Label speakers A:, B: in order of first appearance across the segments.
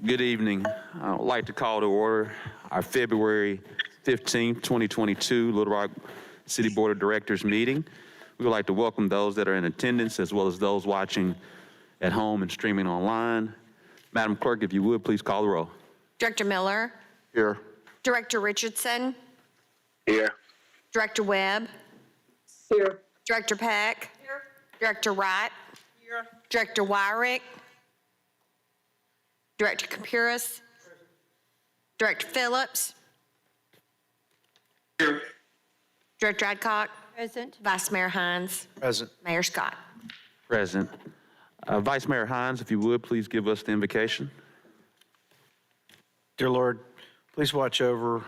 A: Good evening. I would like to call to order our February 15th, 2022 Little Rock City Board of Directors meeting. We would like to welcome those that are in attendance as well as those watching at home and streaming online. Madam Clerk, if you would, please call the roll.
B: Director Miller.
A: Here.
B: Director Richardson.
C: Here.
B: Director Webb.
C: Here.
B: Director Peck. Here. Director Wright.
C: Here.
B: Director Wyrick. Director Campuris. Director Phillips.
C: Here.
B: Director Adcock.
D: Present.
B: Vice Mayor Hines.
C: Present.
B: Mayor Scott.
A: Present. Vice Mayor Hines, if you would, please give us the invocation.
E: Dear Lord, please watch over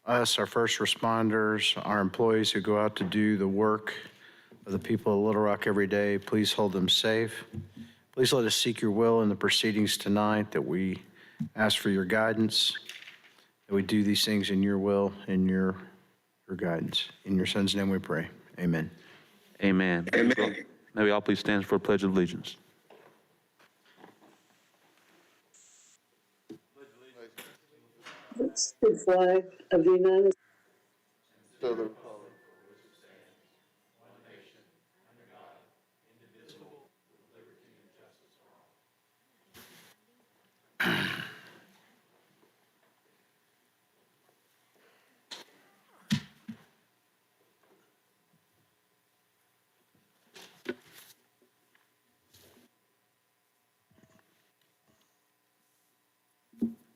E: us, our first responders, our employees who go out to do the work of the people of Little Rock every day. Please hold them safe. Please let us seek your will in the proceedings tonight, that we ask for your guidance, that we do these things in your will, in your guidance. In your son's name we pray. Amen.
A: Amen.
C: Amen.
A: May we all please stand for a pledge of allegiance.
F: It's the flag of the United States.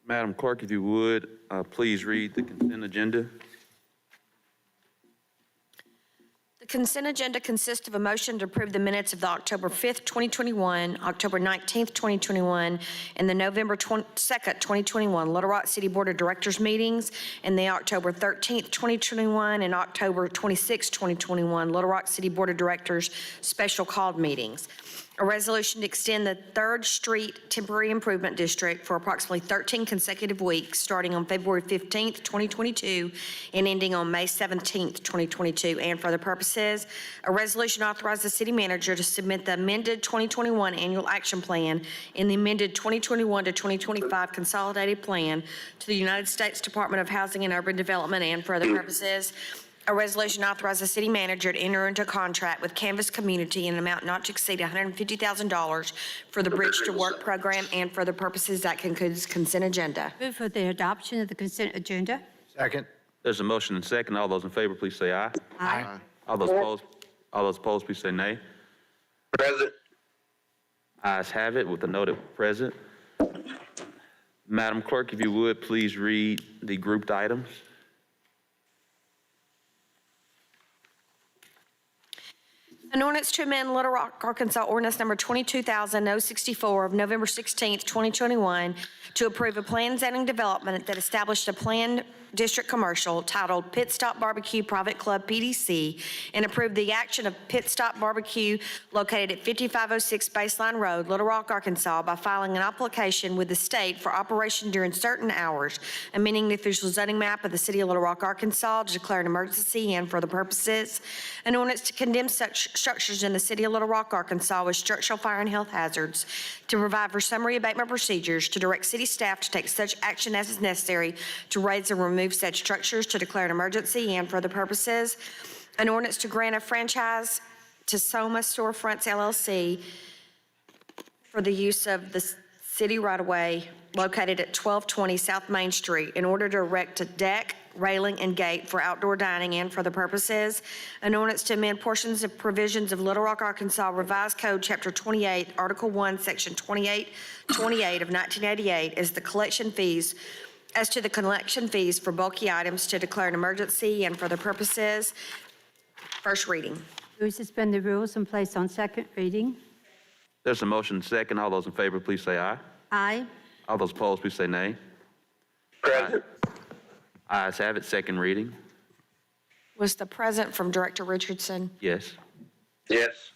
A: Madam Clerk, if you would, please read the consent agenda.
B: The consent agenda consists of a motion to approve the minutes of the October 5th, 2021, October 19th, 2021, and the November 2nd, 2021 Little Rock City Board of Directors meetings, and the October 13th, 2021, and October 26th, 2021 Little Rock City Board of Directors special called meetings. A resolution to extend the 3rd Street Temporary Improvement District for approximately 13 consecutive weeks, starting on February 15th, 2022, and ending on May 17th, 2022. And for the purposes, a resolution authorizes the city manager to submit the amended 2021 annual action plan and the amended 2021 to 2025 consolidated plan to the United States Department of Housing and Urban Development. And for other purposes, a resolution authorizes the city manager to enter into a contract with Canvas Community in an amount not to exceed $150,000 for the Bridge to Work program. And for the purposes, that concludes consent agenda.
D: Move for the adoption of the consent agenda.
E: Second.
A: There's a motion and second. All those in favor, please say aye.
D: Aye.
A: All those opposed, please say nay.
C: Present.
A: Ayes have it with the noted present. Madam Clerk, if you would, please read the grouped items.
B: An ordinance to amend Little Rock, Arkansas ordinance number 22,064 of November 16th, 2021 to approve a planned zoning development that established a planned district commercial titled Pit Stop Barbecue Private Club PDC, and approve the action of Pit Stop Barbecue located at 5506 Baseline Road, Little Rock, Arkansas, by filing an application with the state for operation during certain hours, amending the official zoning map of the city of Little Rock, Arkansas to declare an emergency, and for the purposes, an ordinance to condemn such structures in the city of Little Rock, Arkansas with structural fire and health hazards, to provide for summary abatement procedures, to direct city staff to take such action as is necessary to raise and remove said structures, to declare an emergency, and for the purposes, an ordinance to grant a franchise to Soma Storefronts LLC for the use of the city right-of-way located at 1220 South Main Street in order to erect a deck, railing, and gate for outdoor dining, and for the purposes, an ordinance to amend portions of provisions of Little Rock, Arkansas Revised Code, Chapter 28, Article 1, Section 2828 of 1988 as to the collection fees for bulky items, to declare an emergency, and for the purposes, first reading.
D: Move suspend the rules and place on second reading.
A: There's a motion and second. All those in favor, please say aye.
D: Aye.
A: All those opposed, please say nay.
C: Present.
A: Ayes have it, second reading.
B: Was the present from Director Richardson?
A: Yes.
C: Yes.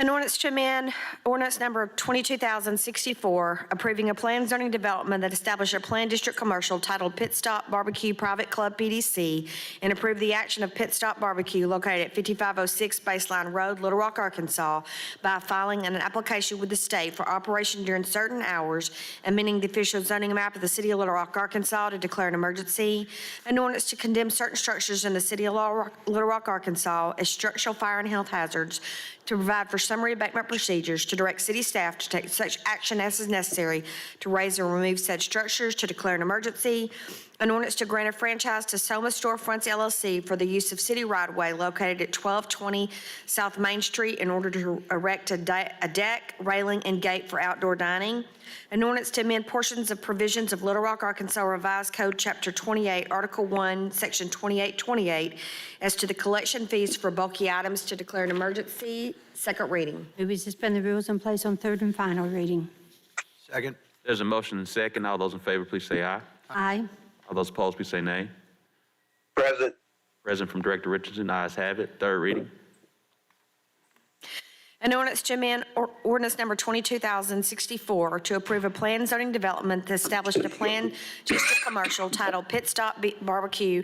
B: An ordinance to amend ordinance number 22,064, approving a planned zoning development that established a planned district commercial titled Pit Stop Barbecue Private Club PDC, and approve the action of Pit Stop Barbecue located at 5506 Baseline Road, Little Rock, Arkansas, by filing an application with the state for operation during certain hours, amending the official zoning map of the city of Little Rock, Arkansas to declare an emergency. An ordinance to condemn certain structures in the city of Little Rock, Arkansas as structural fire and health hazards, to provide for summary abatement procedures, to direct city staff to take such action as is necessary to raise or remove said structures, to declare an emergency. An ordinance to grant a franchise to Soma Storefronts LLC for the use of city right-of-way located at 1220 South Main Street in order to erect a deck, railing, and gate for outdoor dining. An ordinance to amend portions of provisions of Little Rock, Arkansas Revised Code, Chapter 28, Article 1, Section 2828, as to the collection fees for bulky items, to declare an emergency. Second reading.
D: Move we suspend the rules and place on third and final reading.
E: Second.
A: There's a motion and second. All those in favor, please say aye.
D: Aye.
A: All those opposed, please say nay.
C: Present.
A: Present from Director Richardson, ayes have it. Third reading.
B: An ordinance to amend ordinance number 22,064 to approve a planned zoning development that established a planned district commercial titled Pit Stop Barbecue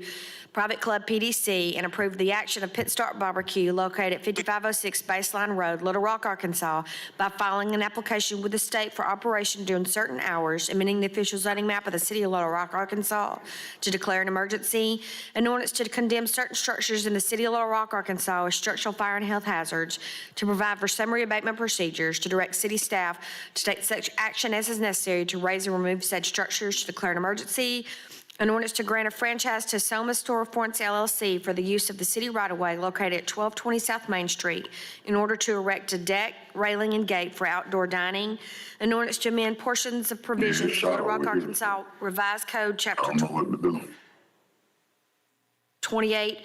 B: Private Club PDC, and approve the action of Pit Stop Barbecue located at 5506 Baseline Road, Little Rock, Arkansas, by filing an application with the state for operation during certain hours, amending the official zoning map of the city of Little Rock, Arkansas, to declare an emergency. An ordinance to condemn certain structures in the city of Little Rock, Arkansas as structural fire and health hazards, to provide for summary abatement procedures, to direct city staff to take such action as is necessary to raise and remove said structures, to declare an emergency. An ordinance to grant a franchise to Soma Storefronts LLC for the use of the city right-of-way located at 1220 South Main Street in order to erect a deck, railing, and gate for outdoor dining. An ordinance to amend portions of provisions of Little Rock, Arkansas Revised Code, Chapter 28,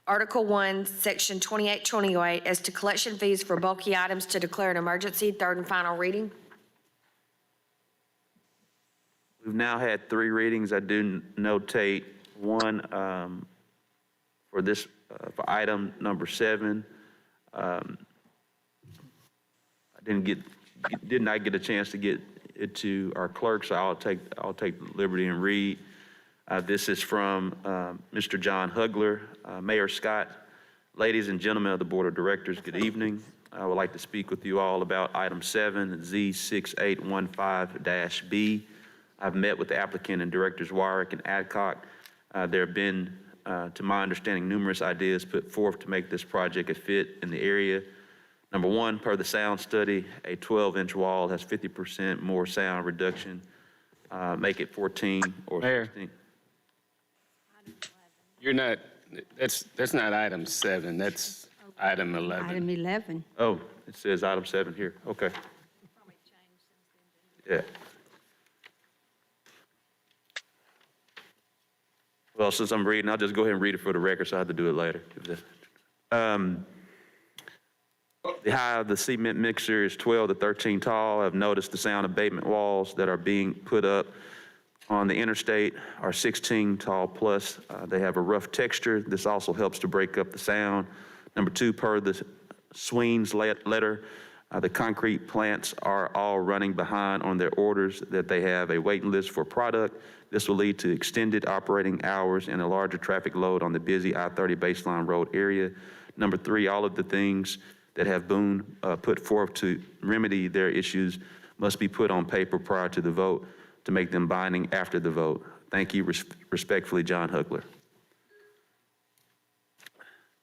B: Article 1, Section 2828, as to collection fees for bulky items, to declare an emergency. Third and final reading.
A: We've now had three readings. I do notate one for this, for item number 7. I did not get a chance to get it to our clerk, so I'll take the liberty and read. This is from Mr. John Hugler. Mayor Scott, ladies and gentlemen of the Board of Directors, good evening. I would like to speak with you all about item 7, Z6815-B. I've met with the applicant and directors Warwick and Adcock. There have been, to my understanding, numerous ideas put forth to make this project a fit in the area. Number one, per the sound study, a 12-inch wall has 50% more sound reduction. Make it 14 or
G: Mayor.
A: 16.
G: You're not, that's not item 7, that's item 11.
D: Item 11.
A: Oh, it says item 7 here. Okay. Yeah. Well, since I'm reading, I'll just go ahead and read it for the record, so I have to do it later. The height of the cement mixer is 12 to 13 tall. I've noticed the sound abatement walls that are being put up on the interstate are 16 tall plus. They have a rough texture. This also helps to break up the sound. Number 2, per the Sween's letter, the concrete plants are all running behind on their orders, that they have a waiting list for product. This will lead to extended operating hours and a larger traffic load on the busy I-30 Baseline Road area. Number 3, all of the things that have been put forth to remedy their issues must be put on paper prior to the vote to make them binding after the vote. Thank you, respectfully, John Hugler.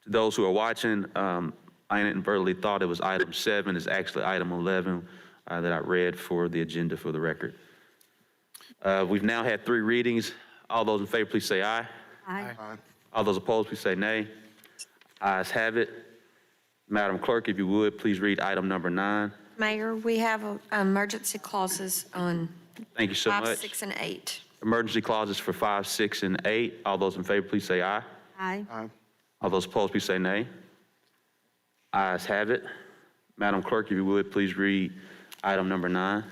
A: To those who are watching, I inadvertently thought it was item 7. It's actually item 11 that I read for the agenda for the record. We've now had 3 readings. All those in favor, please say aye.
D: Aye.
A: All those opposed, please say nay. Ayes have it. Madam Clerk, if you would, please read item number 9.
B: Mayor, we have emergency clauses on
A: Thank you so
B: 5,
A: much.
B: 6, and 8.
A: Emergency clauses for 5, 6, and 8. All those in favor, please say aye.
D: Aye.
A: All those opposed, please say nay. Ayes have it. Madam Clerk, if you would, please read item number 9.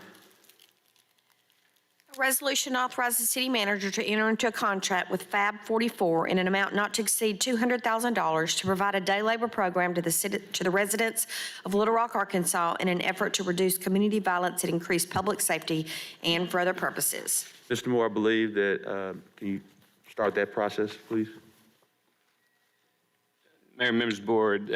B: A resolution authorizes the city manager to enter into a contract with Fab 44 in an amount not to exceed $200,000 to provide a day labor program to the residents of Little Rock, Arkansas in an effort to reduce community violence and increase public safety and for other purposes.
A: Mr. Moore, I believe that, can you start that process, please?
G: Mayor, members of the board,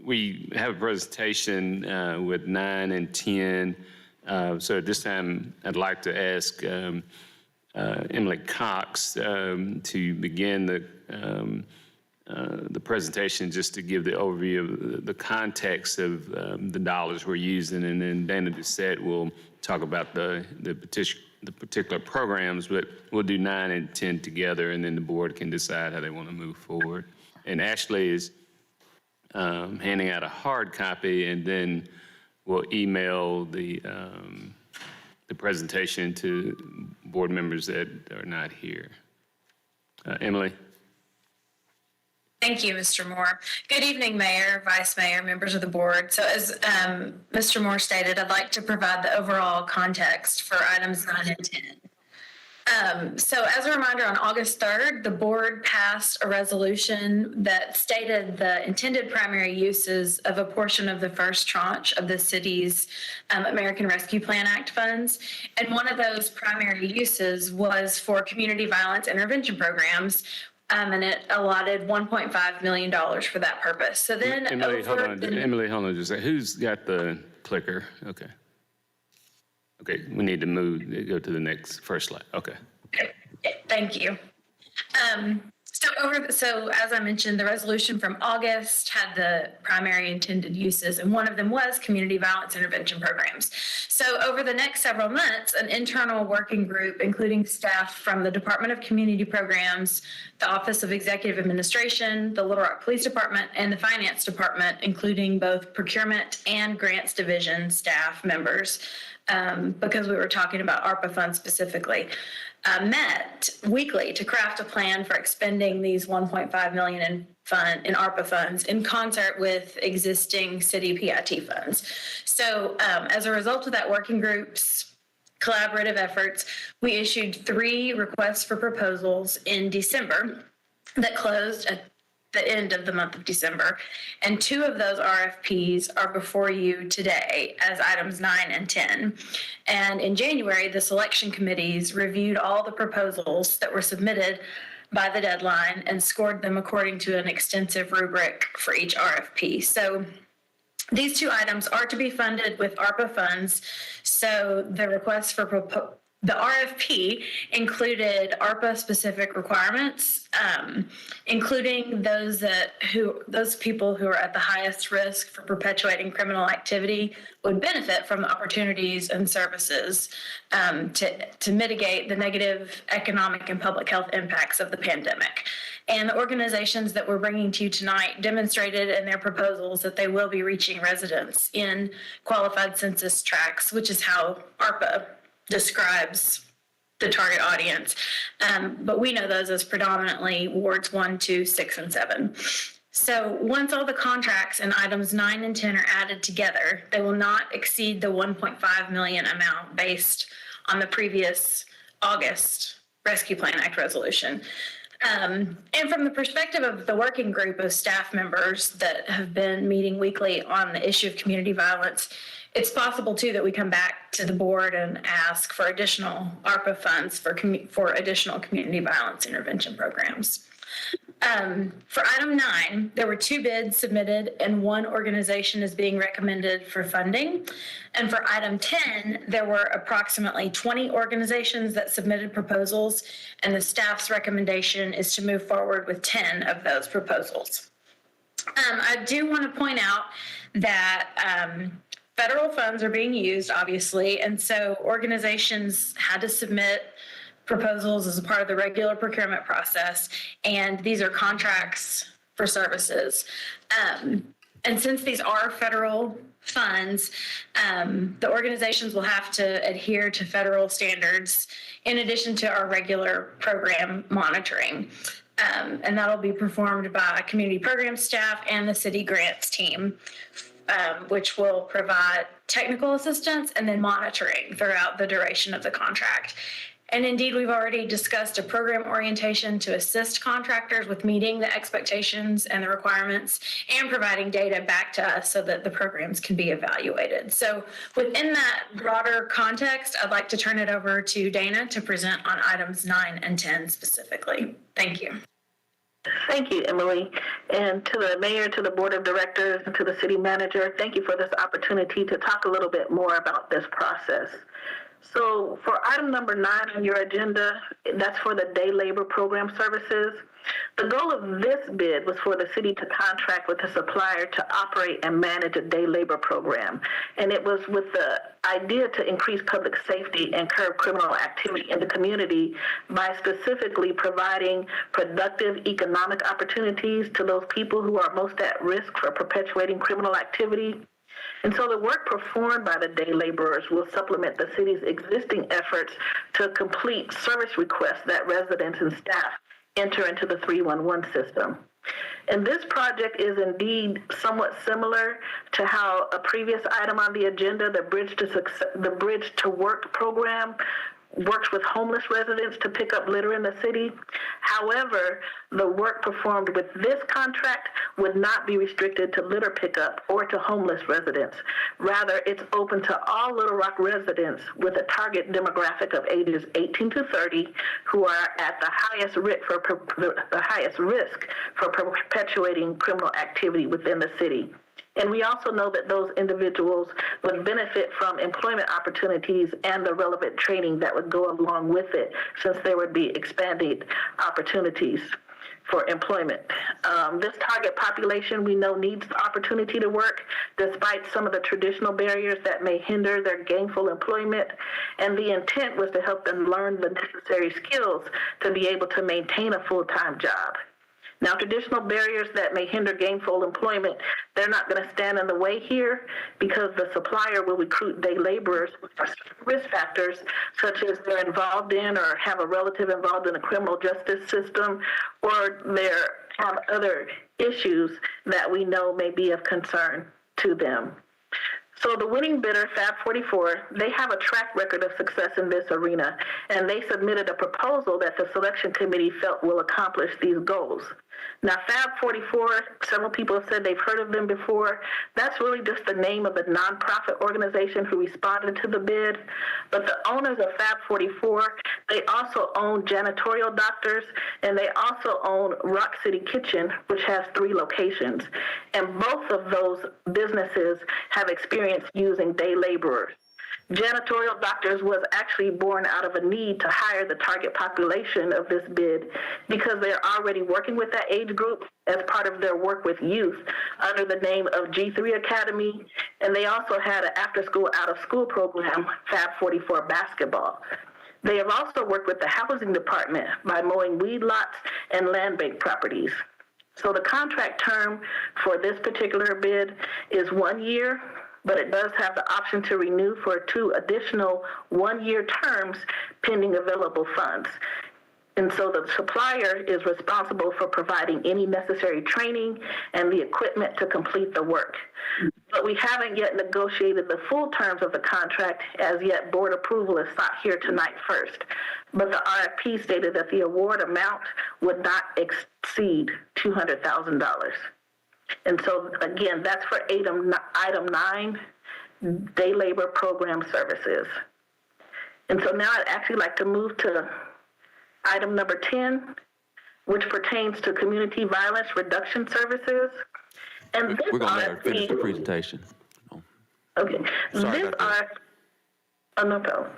G: we have a presentation with 9 and 10. So at this time, I'd like to ask Emily Cox to begin the presentation, just to give the overview of the context of the dollars we're using, and then Dana Doucette will talk about the particular programs, but we'll do 9 and 10 together, and then the board can decide how they want to move forward. And Ashley is handing out a hard copy, and then we'll email the presentation to board members that are not here. Emily?
H: Thank you, Mr. Moore. Good evening, Mayor, Vice Mayor, members of the board. So as Mr. Moore stated, I'd like to provide the overall context for items 9 and 10. So as a reminder, on August 3rd, the board passed a resolution that stated the intended primary uses of a portion of the first tranche of the city's American Rescue Plan Act funds. And one of those primary uses was for community violence intervention programs, and it allotted $1.5 million for that purpose. So then
G: Emily, hold on just a second. Who's got the clicker? Okay. Okay, we need to go to the next first slide. Okay.
H: Thank you. So as I mentioned, the resolution from August had the primary intended uses, and one of them was community violence intervention programs. So over the next several months, an internal working group, including staff from the Department of Community Programs, the Office of Executive Administration, the Little Rock Police Department, and the Finance Department, including both procurement and grants division staff members, because we were talking about ARPA funds specifically, met weekly to craft a plan for expending these $1.5 million in ARPA funds in concert with existing city PIT funds. So as a result of that working group's collaborative efforts, we issued 3 requests for proposals in December that closed at the end of the month of December. And 2 of those RFPs are before you today as items 9 and 10. And in January, the selection committees reviewed all the proposals that were submitted by the deadline and scored them according to an extensive rubric for each RFP. So these 2 items are to be funded with ARPA funds. So the request for the RFP included ARPA-specific requirements, including those people who are at the highest risk for perpetuating criminal activity would benefit from the opportunities and services to mitigate the negative economic and public health impacts of the pandemic. And the organizations that we're bringing to you tonight demonstrated in their proposals that they will be reaching residents in qualified census tracts, which is how ARPA describes the target audience. But we know those as predominantly wards 1, 2, 6, and 7. So once all the contracts in items 9 and 10 are added together, they will not exceed the $1.5 million amount based on the previous August Rescue Plan Act resolution. And from the perspective of the working group of staff members that have been meeting weekly on the issue of community violence, it's possible, too, that we come back to the board and ask for additional ARPA funds for additional community violence intervention programs. For item 9, there were 2 bids submitted, and 1 organization is being recommended for funding. And for item 10, there were approximately 20 organizations that submitted proposals, and the staff's recommendation is to move forward with 10 of those proposals. I do want to point out that federal funds are being used, obviously, and so organizations had to submit proposals as a part of the regular procurement process, and these are contracts for services. And since these are federal funds, the organizations will have to adhere to federal standards in addition to our regular program monitoring. And that'll be performed by community program staff and the city grants team. which will provide technical assistance and then monitoring throughout the duration of the contract. And indeed, we've already discussed a program orientation to assist contractors with meeting the expectations and the requirements and providing data back to us so that the programs can be evaluated. So within that broader context, I'd like to turn it over to Dana to present on items 9 and 10 specifically. Thank you.
I: Thank you, Emily. And to the mayor, to the board of directors, and to the city manager, thank you for this opportunity to talk a little bit more about this process. So for item number 9 on your agenda, that's for the day labor program services. The goal of this bid was for the city to contract with a supplier to operate and manage a day labor program. And it was with the idea to increase public safety and curb criminal activity in the community by specifically providing productive economic opportunities to those people who are most at risk for perpetuating criminal activity. And so the work performed by the day laborers will supplement the city's existing efforts to complete service requests that residents and staff enter into the 311 system. And this project is indeed somewhat similar to how a previous item on the agenda, the Bridge to Work program, works with homeless residents to pick up litter in the city. However, the work performed with this contract would not be restricted to litter pickup or to homeless residents. Rather, it's open to all Little Rock residents with a target demographic of ages 18 to 30 who are at the highest risk for perpetuating criminal activity within the city. And we also know that those individuals would benefit from employment opportunities and the relevant training that would go along with it, since there would be expanded opportunities for employment. This target population we know needs the opportunity to work despite some of the traditional barriers that may hinder their gainful employment. And the intent was to help them learn the necessary skills to be able to maintain a full-time job. Now, traditional barriers that may hinder gainful employment, they're not going to stand in the way here because the supplier will recruit day laborers with risk factors such as they're involved in or have a relative involved in the criminal justice system, or they have other issues that we know may be of concern to them. So the winning bidder, Fab 44, they have a track record of success in this arena, and they submitted a proposal that the selection committee felt will accomplish these goals. Now, Fab 44, several people have said they've heard of them before. That's really just the name of the nonprofit organization who responded to the bid. But the owners of Fab 44, they also own Janitorial Doctors, and they also own Rock City Kitchen, which has 3 locations. And both of those businesses have experience using day laborers. Janitorial Doctors was actually born out of a need to hire the target population of this bid because they're already working with that age group as part of their work with youth under the name of G3 Academy. And they also had an after-school, out-of-school program, Fab 44 Basketball. They have also worked with the housing department by mowing weed lots and land bank properties. So the contract term for this particular bid is 1 year, but it does have the option to renew for 2 additional 1-year terms pending available funds. And so the supplier is responsible for providing any necessary training and the equipment to complete the work. But we haven't yet negotiated the full terms of the contract, as yet board approval is sought here tonight first. But the RFP stated that the award amount would not exceed $200,000. And so, again, that's for item 9, day labor program services. And so now I'd actually like to move to item number 10, which pertains to community violence reduction services. And this
A: We're going to let her
I: RFP,
A: finish the presentation.
I: okay,
A: Sorry
I: this
A: about that.
I: no problem.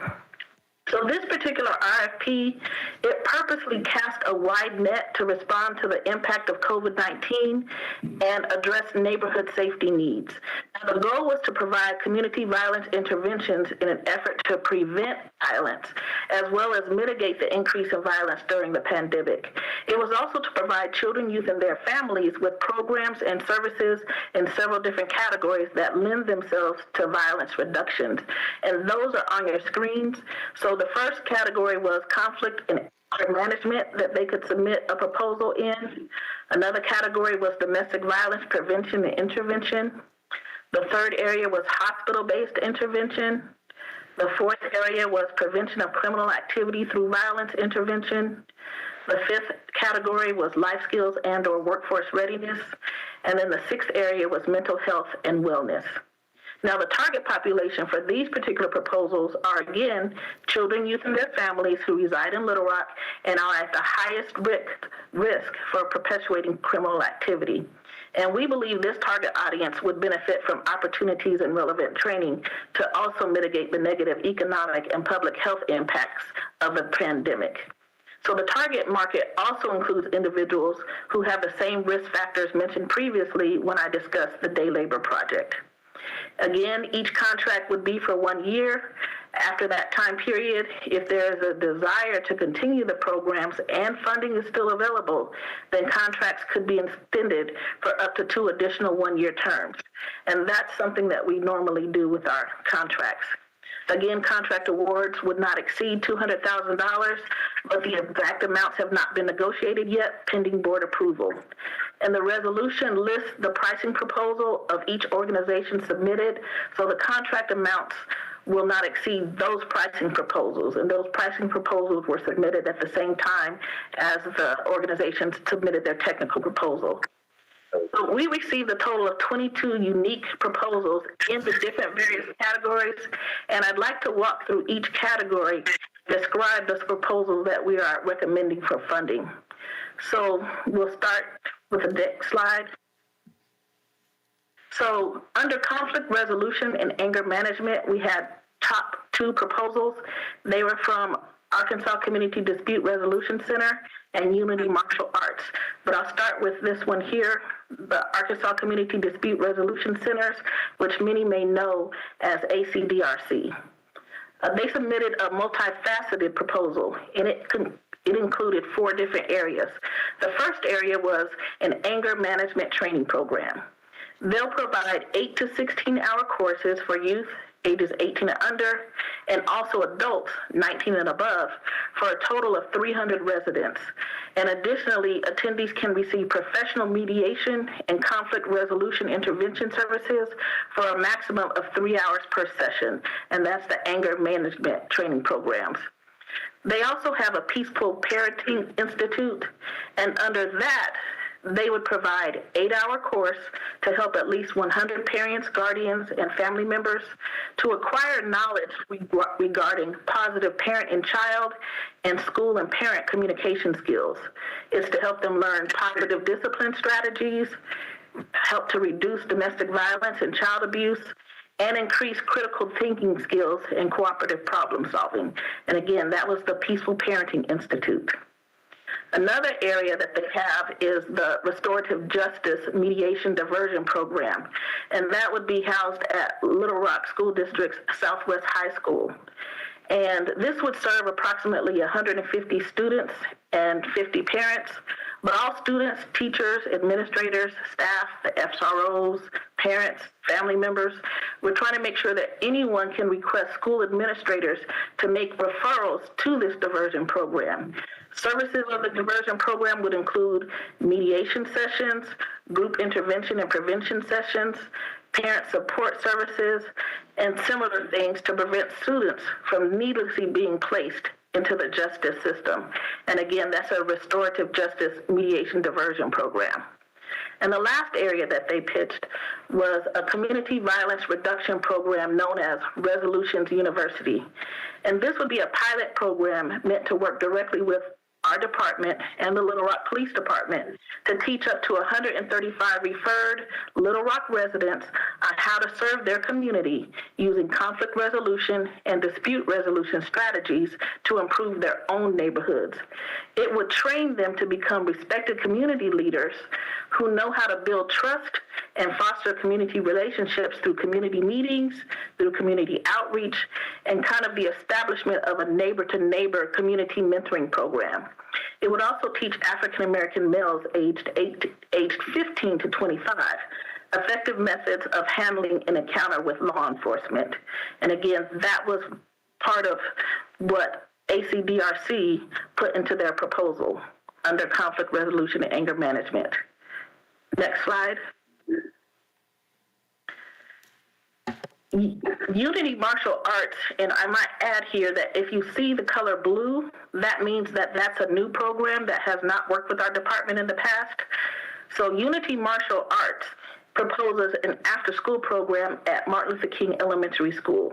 I: So this particular RFP, it purposely cast a wide net to respond to the impact of COVID-19 and address neighborhood safety needs. Now, the goal was to provide community violence interventions in an effort to prevent violence, as well as mitigate the increase in violence during the pandemic. It was also to provide children, youth, and their families with programs and services in several different categories that lend themselves to violence reductions. And those are on your screens. So the first category was conflict and management that they could submit a proposal in. Another category was domestic violence prevention and intervention. The third area was hospital-based intervention. The fourth area was prevention of criminal activity through violence intervention. The fifth category was life skills and/or workforce readiness. And then the sixth area was mental health and wellness. Now, the target population for these particular proposals are, again, children, youth, and their families who reside in Little Rock and are at the highest risk for perpetuating criminal activity. And we believe this target audience would benefit from opportunities and relevant training to also mitigate the negative economic and public health impacts of the pandemic. So the target market also includes individuals who have the same risk factors mentioned previously when I discussed the day labor project. Again, each contract would be for 1 year. After that time period, if there is a desire to continue the programs and funding is still available, then contracts could be extended for up to 2 additional 1-year terms. And that's something that we normally do with our contracts. Again, contract awards would not exceed $200,000, but the exact amounts have not been negotiated yet, pending board approval. And the resolution lists the pricing proposal of each organization submitted, so the contract amounts will not exceed those pricing proposals. And those pricing proposals were submitted at the same time as the organizations submitted their technical proposal. So we received a total of 22 unique proposals in the different various categories, and I'd like to walk through each category, describe those proposals that we are recommending for funding. So we'll start with the next slide. So under conflict resolution and anger management, we had top 2 proposals. They were from Arkansas Community Dispute Resolution Center and Unity Martial Arts. But I'll start with this one here, the Arkansas Community Dispute Resolution Centers, which many may know as ACDRC. They submitted a multifaceted proposal, and it included 4 different areas. The first area was an anger management training program. They'll provide 8 to 16-hour courses for youth ages 18 and under, and also adults 19 and above, for a total of 300 residents. And additionally, attendees can receive professional mediation and conflict resolution intervention services for a maximum of 3 hours per session, and that's the anger management training programs. They also have a Peaceful Parenting Institute, and under that, they would provide 8-hour course to help at least 100 parents, guardians, and family members to acquire knowledge regarding positive parent and child and school and parent communication skills. It's to help them learn positive discipline strategies, help to reduce domestic violence and child abuse, and increase critical thinking skills and cooperative problem solving. And again, that was the Peaceful Parenting Institute. Another area that they have is the Restorative Justice Mediation Diversion Program, and that would be housed at Little Rock School District's Southwest High School. And this would serve approximately 150 students and 50 parents, but all students, teachers, administrators, staff, the FSROs, parents, family members, we're trying to make sure that anyone can request school administrators to make referrals to this diversion program. Services of the diversion program would include mediation sessions, group intervention and prevention sessions, parent support services, and similar things to prevent students from needlessly being placed into the justice system. And again, that's a restorative justice mediation diversion program. And the last area that they pitched was a community violence reduction program known as Resolutions University. And this would be a pilot program meant to work directly with our department and the Little Rock Police Department to teach up to 135 referred Little Rock residents on how to serve their community using conflict resolution and dispute resolution strategies to improve their own neighborhoods. It would train them to become respected community leaders who know how to build trust and foster community relationships through community meetings, through community outreach, and kind of the establishment of a neighbor-to-neighbor community mentoring program. It would also teach African-American males aged 15 to 25 effective methods of handling an encounter with law enforcement. And again, that was part of what ACDRC put into their proposal under conflict resolution and anger management. Next slide. Unity Martial Arts, and I might add here that if you see the color blue, that means that that's a new program that has not worked with our department in the past. So Unity Martial Arts proposes an after-school program at Martin Luther King Elementary School.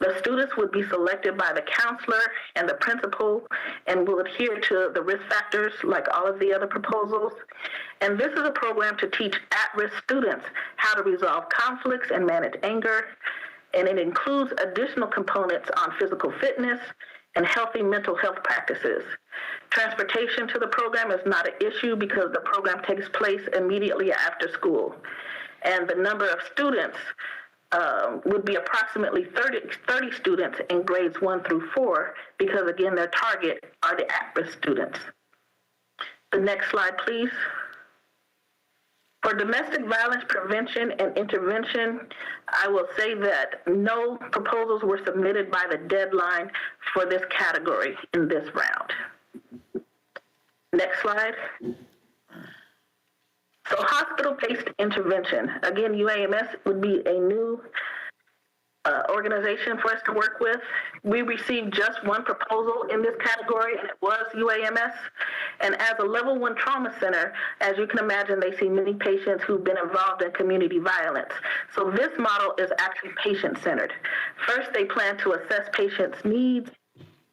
I: The students would be selected by the counselor and the principal and will adhere to the risk factors like all of the other proposals. And this is a program to teach at-risk students how to resolve conflicts and manage anger. And it includes additional components on physical fitness and healthy mental health practices. Transportation to the program is not an issue because the program takes place immediately after school. And the number of students would be approximately 30 students in grades 1 through 4 because, again, their target are the at-risk students. The next slide, please. For domestic violence prevention and intervention, I will say that no proposals were submitted by the deadline for this category in this round. Next slide. So hospital-based intervention. Again, UAMS would be a new organization for us to work with. We received just one proposal in this category, and it was UAMS. And as a level 1 trauma center, as you can imagine, they see many patients who've been involved in community violence. So this model is actually patient-centered. First, they plan to assess patients' needs.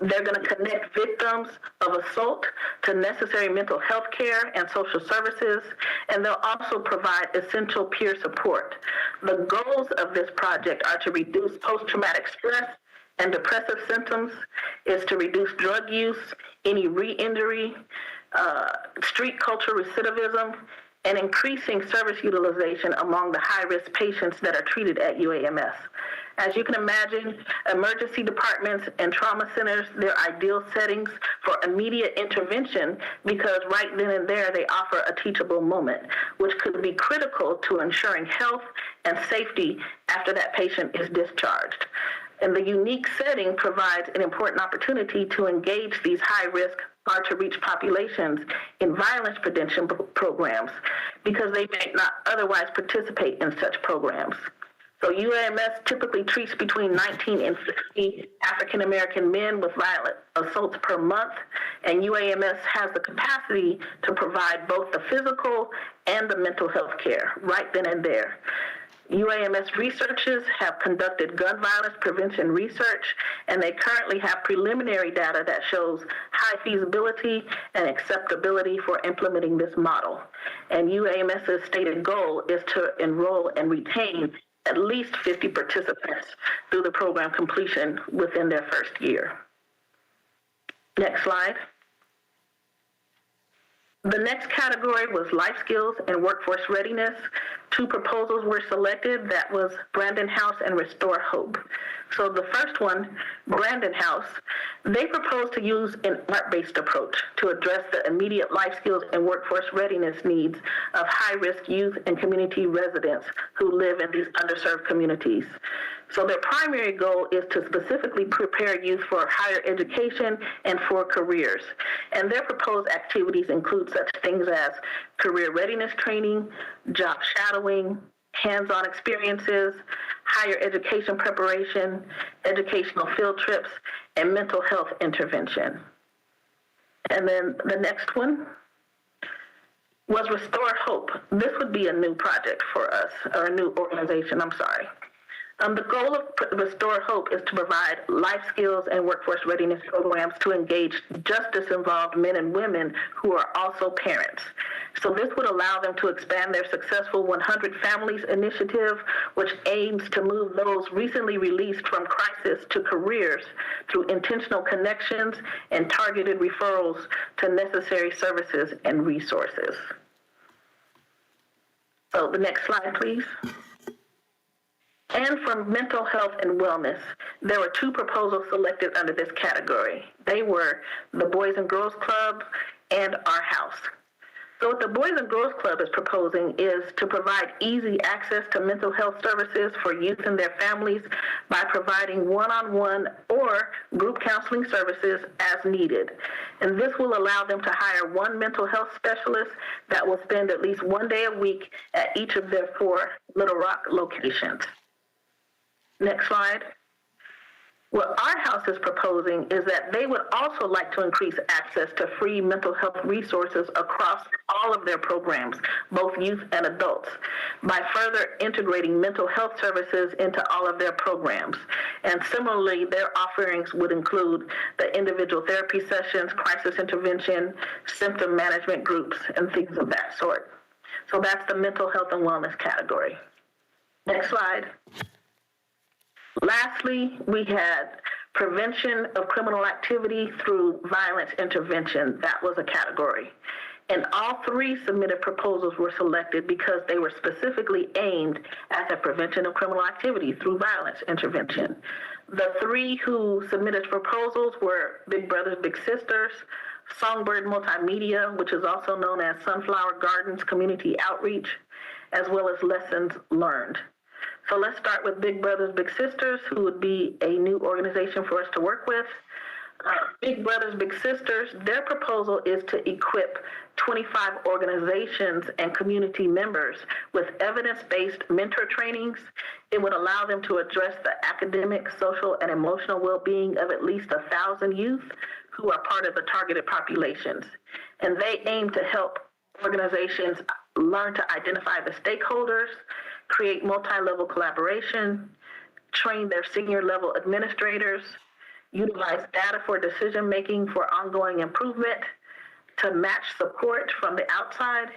I: They're going to connect victims of assault to necessary mental health care and social services, and they'll also provide essential peer support. The goals of this project are to reduce post-traumatic stress and depressive symptoms, is to reduce drug use, any re-injury, street culture recidivism, and increasing service utilization among the high-risk patients that are treated at UAMS. As you can imagine, emergency departments and trauma centers, they're ideal settings for immediate intervention because right then and there they offer a teachable moment, which could be critical to ensuring health and safety after that patient is discharged. And the unique setting provides an important opportunity to engage these high-risk, hard-to-reach populations in violence prevention programs because they may not otherwise participate in such programs. So UAMS typically treats between 19 and 60 African-American men with violent assaults per month, and UAMS has the capacity to provide both the physical and the mental health care right then and there. UAMS researchers have conducted gun violence prevention research, and they currently have preliminary data that shows high feasibility and acceptability for implementing this model. And UAMS's stated goal is to enroll and retain at least 50 participants through the program completion within their first year. Next slide. The next category was life skills and workforce readiness. 2 proposals were selected. That was Brandon House and Restore Hope. So the first one, Brandon House, they proposed to use an art-based approach to address the immediate life skills and workforce readiness needs of high-risk youth and community residents who live in these underserved communities. So their primary goal is to specifically prepare youth for higher education and for careers. And their proposed activities include such things as career readiness training, job shadowing, hands-on experiences, higher education preparation, educational field trips, and mental health intervention. And then the next one was Restore Hope. This would be a new project for us, or a new organization, I'm sorry. The goal of Restore Hope is to provide life skills and workforce readiness programs to engage justice-involved men and women who are also parents. So this would allow them to expand their successful 100 Families initiative, which aims to move those recently released from crisis to careers through intentional connections and targeted referrals to necessary services and resources. So the next slide, please. And for mental health and wellness, there were 2 proposals selected under this category. They were the Boys and Girls Club and Our House. So what the Boys and Girls Club is proposing is to provide easy access to mental health services for youth and their families by providing one-on-one or group counseling services as needed. And this will allow them to hire 1 mental health specialist that will spend at least 1 day a week at each of their 4 Little Rock locations. Next slide. What our house is proposing is that they would also like to increase access to free mental health resources across all of their programs, both youth and adults, by further integrating mental health services into all of their programs. And similarly, their offerings would include the individual therapy sessions, crisis intervention, symptom management groups, and things of that sort. So that's the mental health and wellness category. Next slide. Lastly, we had prevention of criminal activity through violence intervention. That was a category. And all three submitted proposals were selected because they were specifically aimed at the prevention of criminal activity through violence intervention. The three who submitted proposals were Big Brothers Big Sisters, Songbird Multimedia, which is also known as Sunflower Gardens Community Outreach, as well as Lessons Learned. So let's start with Big Brothers Big Sisters, who would be a new organization for us to work with. Big Brothers Big Sisters, their proposal is to equip 25 organizations and community members with evidence-based mentor trainings. It would allow them to address the academic, social, and emotional well-being of at least 1,000 youth who are part of the targeted populations. And they aim to help organizations learn to identify the stakeholders, create multi-level collaboration, train their senior level administrators, utilize data for decision-making for ongoing improvement, to match support from the outside,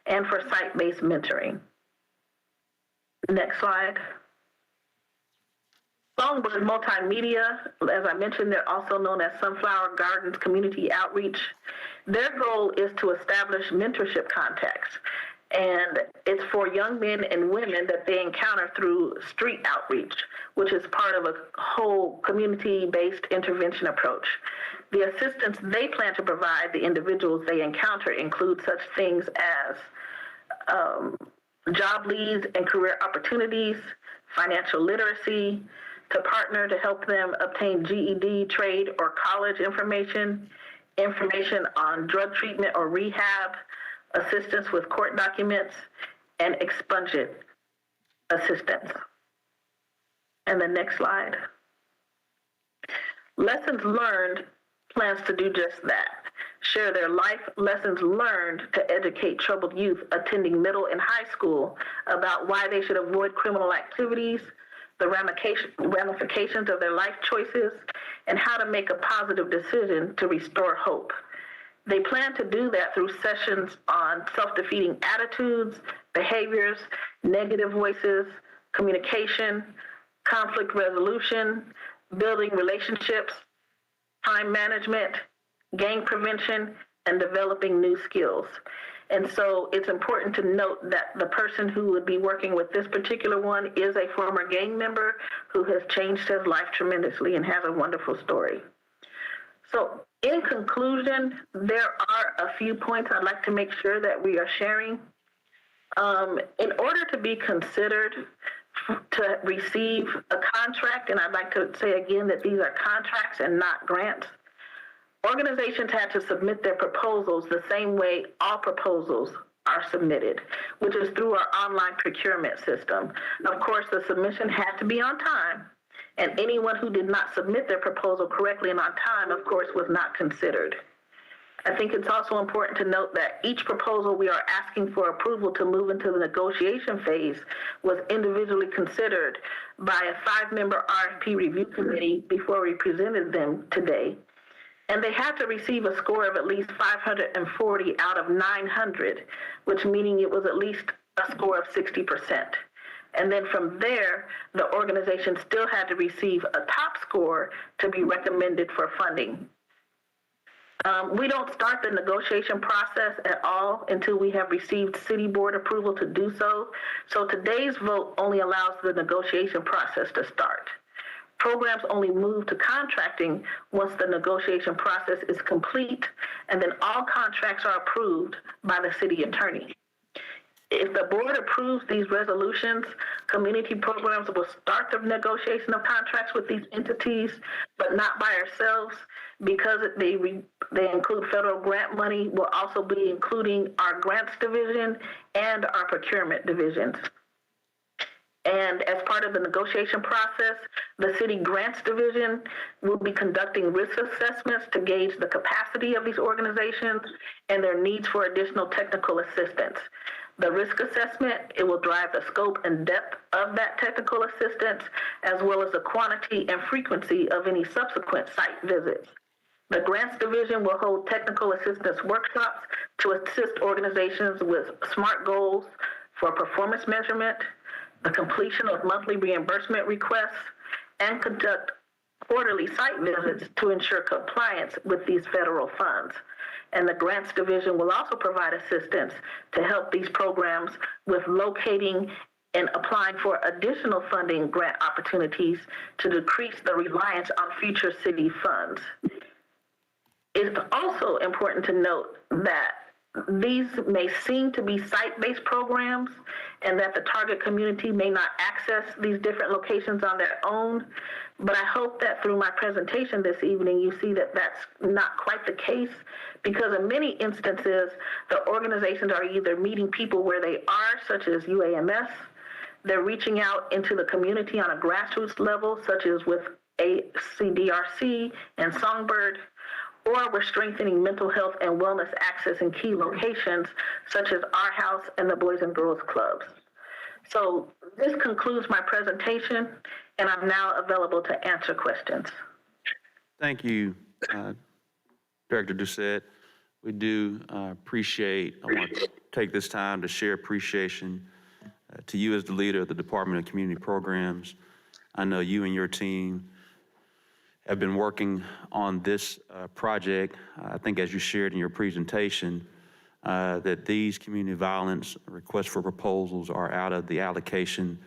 I: and for site-based mentoring. Next slide. Songbird Multimedia, as I mentioned, they're also known as Sunflower Gardens Community Outreach. Their goal is to establish mentorship contacts, and it's for young men and women that they encounter through street outreach, which is part of a whole community-based intervention approach. The assistance they plan to provide the individuals they encounter include such things as job leads and career opportunities, financial literacy, to partner to help them obtain GED, trade, or college information, information on drug treatment or rehab, assistance with court documents, and expungement assistance. And the next slide. Lessons Learned plans to do just that. Share their life lessons learned to educate troubled youth attending middle and high school about why they should avoid criminal activities, the ramifications of their life choices, and how to make a positive decision to restore hope. They plan to do that through sessions on self-defeating attitudes, behaviors, negative voices, communication, conflict resolution, building relationships, time management, gang prevention, and developing new skills. And so it's important to note that the person who would be working with this particular one is a former gang member who has changed his life tremendously and has a wonderful story. So in conclusion, there are a few points I'd like to make sure that we are sharing. In order to be considered to receive a contract, and I'd like to say again that these are contracts and not grants, organizations had to submit their proposals the same way all proposals are submitted, which is through our online procurement system. Of course, the submission had to be on time, and anyone who did not submit their proposal correctly and on time, of course, was not considered. I think it's also important to note that each proposal we are asking for approval to move into the negotiation phase was individually considered by a 5-member RFP review committee before we presented them today. And they had to receive a score of at least 540 out of 900, which meaning it was at least a score of 60%. And then from there, the organization still had to receive a top score to be recommended for funding. We don't start the negotiation process at all until we have received city board approval to do so. So today's vote only allows the negotiation process to start. Programs only move to contracting once the negotiation process is complete, and then all contracts are approved by the city attorney. If the board approves these resolutions, community programs will start the negotiation of contracts with these entities, but not by ourselves, because they include federal grant money. We'll also be including our grants division and our procurement divisions. And as part of the negotiation process, the City Grants Division will be conducting risk assessments to gauge the capacity of these organizations and their needs for additional technical assistance. The risk assessment, it will drive the scope and depth of that technical assistance, as well as the quantity and frequency of any subsequent site visits. The Grants Division will hold technical assistance workshops to assist organizations with SMART goals for performance measurement, the completion of monthly reimbursement requests, and conduct quarterly site visits to ensure compliance with these federal funds. And the Grants Division will also provide assistance to help these programs with locating and applying for additional funding grant opportunities to decrease the reliance on future city funds. It's also important to note that these may seem to be site-based programs and that the target community may not access these different locations on their own, but I hope that through my presentation this evening, you see that that's not quite the case, because in many instances, the organizations are either meeting people where they are, such as UAMS, they're reaching out into the community on a grassroots level, such as with ACDRC and Songbird, or we're strengthening mental health and wellness access in key locations, such as our house and the Boys and Girls Clubs. So this concludes my presentation, and I'm now available to answer questions.
A: Thank you, Director Doucette. We do appreciate, I want to take this time to share appreciation to you as the leader of the Department of Community Programs. I know you and your team have been working on this project. I think as you shared in your presentation, that these community violence requests for proposals are out of the allocation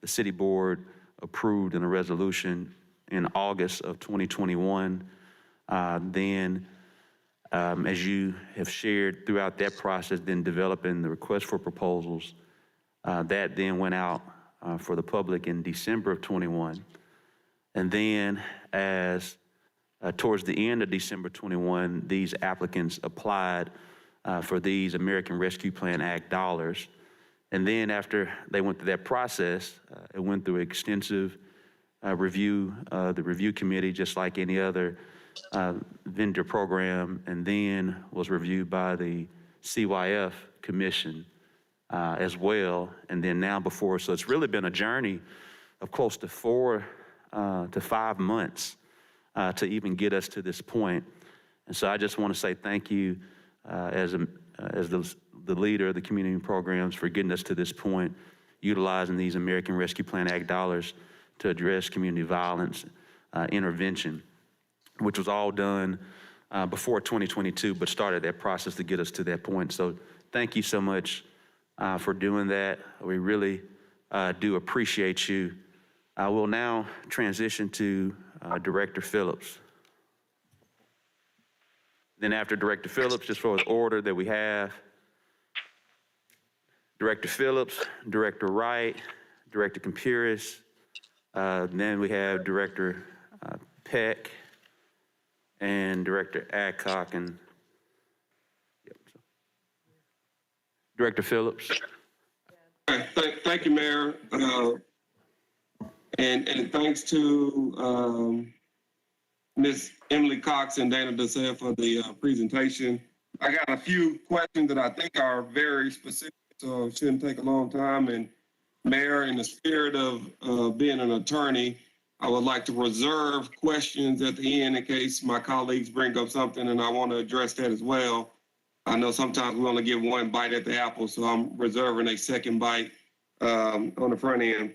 A: the City Board approved in a resolution in August of 2021. As you have shared throughout that process, then developing the request for proposals, that then went out for the public in December of 21. And then as towards the end of December 21, these applicants applied for these American Rescue Plan Act dollars. And then after they went through that process, it went through extensive review, the review committee, just like any other vendor program, and then was reviewed by the CYF Commission as well, and then now before. So it's really been a journey of close to 4 to 5 months to even get us to this point. And so I just want to say thank you as the leader of the community programs for getting us to this point, utilizing these American Rescue Plan Act dollars to address community violence intervention, which was all done before 2022, but started that process to get us to that point. So thank you so much for doing that. We really do appreciate you. I will now transition to Director Phillips. Then after Director Phillips, just for the order that we have, Director Phillips, Director Wright, Director Compuris, then we have Director Peck, and Director Adcock, and Director Phillips.
J: Thank you, Mayor. And thanks to Ms. Emily Cox and Dana Doucette for the presentation. I got a few questions that I think are very specific, so it shouldn't take a long time. And Mayor, in the spirit of being an attorney, I would like to reserve questions at the end in case my colleagues bring up something and I want to address that as well. I know sometimes we only get one bite at the apple, so I'm reserving a second bite on the front end.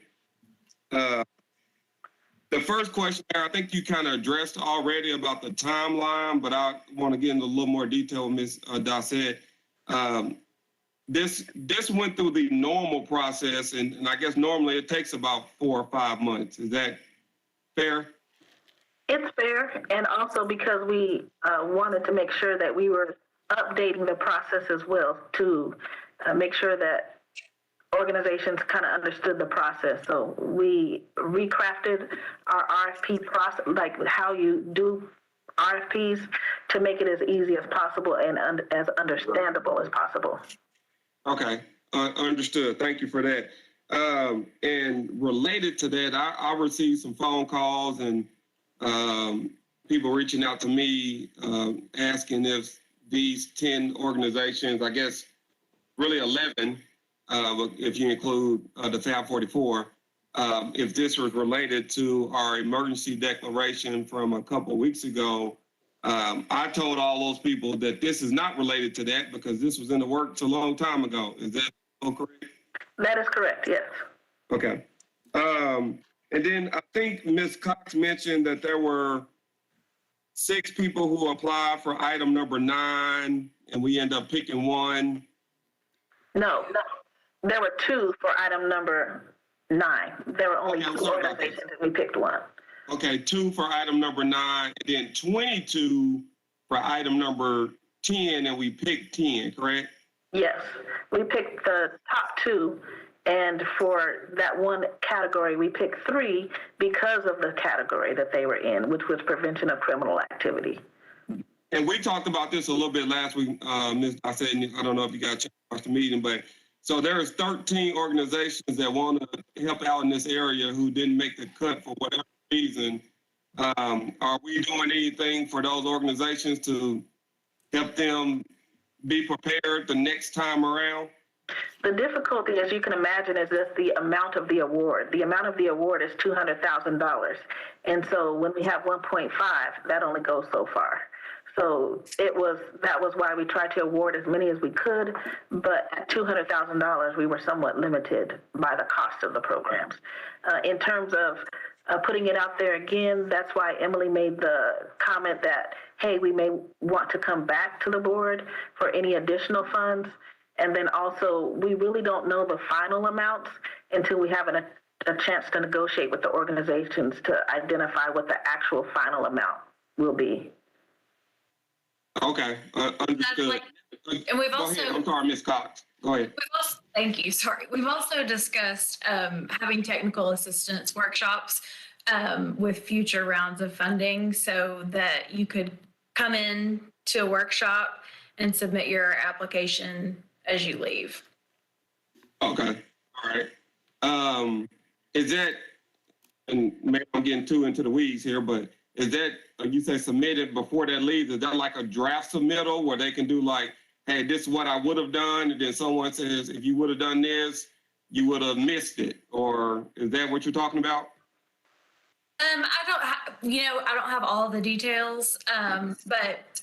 J: The first question, I think you kind of addressed already about the timeline, but I want to get into a little more detail with Ms. Doucette. This went through the normal process, and I guess normally it takes about 4 or 5 months. Is that fair?
I: It's fair, and also because we wanted to make sure that we were updating the process as well to make sure that organizations kind of understood the process. So we recrafted our RFP process, like how you do RFPs, to make it as easy as possible and as understandable as possible.
J: Okay, understood. Thank you for that. And related to that, I received some phone calls and people reaching out to me asking if these 10 organizations, I guess really 11, if you include the Fab 44, if this was related to our emergency declaration from a couple of weeks ago. I told all those people that this is not related to that because this was in the works a long time ago. Is that correct?
I: That is correct, yes.
J: Okay. And then I think Ms. Cox mentioned that there were 6 people who applied for item number 9, and we end up picking 1.
I: No, there were 2 for item number 9. There were only 2 organizations and we picked 1.
J: Okay, 2 for item number 9, and then 22 for item number 10, and we picked 10, correct?
I: Yes, we picked the top 2, and for that one category, we picked 3 because of the category that they were in, which was prevention of criminal activity.
J: And we talked about this a little bit last week, Ms. I said, I don't know if you got a chance to watch the meeting, but so there's 13 organizations that want to help out in this area who didn't make the cut for whatever reason. Are we doing anything for those organizations to help them be prepared the next time around?
I: The difficulty, as you can imagine, is just the amount of the award. The amount of the award is $200,000. And so when we have 1.5, that only goes so far. So that was why we tried to award as many as we could, but at $200,000, we were somewhat limited by the cost of the programs. In terms of putting it out there again, that's why Emily made the comment that, hey, we may want to come back to the board for any additional funds. And then also, we really don't know the final amounts until we have a chance to negotiate with the organizations to identify what the actual final amount will be.
J: Okay, understood.
H: And we've
J: Go
H: also,
J: ahead. I'm sorry, Ms. Cox. Go ahead.
H: thank you, sorry. We've also discussed having technical assistance workshops with future rounds of funding so that you could come in to a workshop and submit your application as you leave.
J: Okay, all right. Is that, and maybe I'm getting too into the weeds here, but is that, you say submitted before that leaves, is that like a draft submittal where they can do like, hey, this is what I would have done, and then someone says, if you would have done this, you would have missed it, or is that what you're talking about?
H: I don't have all the details, but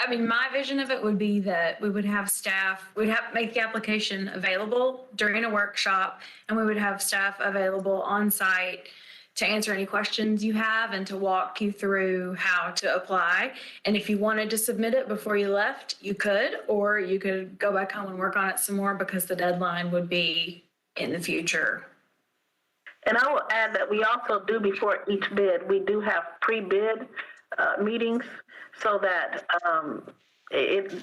H: I mean, my vision of it would be that we would have staff, we'd have make the application available during a workshop, and we would have staff available on site to answer any questions you have and to walk you through how to apply. And if you wanted to submit it before you left, you could, or you could go back home and work on it some more because the deadline would be in the future.
I: And I will add that we also do, before each bid, we do have pre-bid meetings so that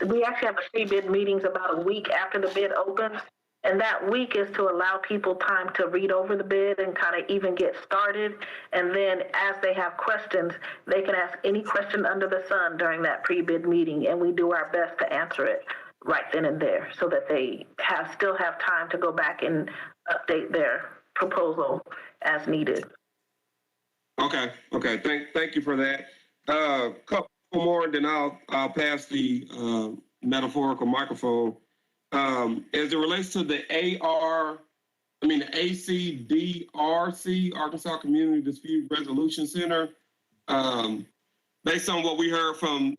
I: we actually have pre-bid meetings about a week after the bid opens. And that week is to allow people time to read over the bid and kind of even get started. And then as they have questions, they can ask any question under the sun during that pre-bid meeting. And we do our best to answer it right then and there so that they still have time to go back and update their proposal as needed. Okay.
J: Thank you for that. Couple more, and then I'll pass the metaphorical microphone. As it relates to the ACDRC, Arkansas Community Dispute Resolution Center, based on what we heard from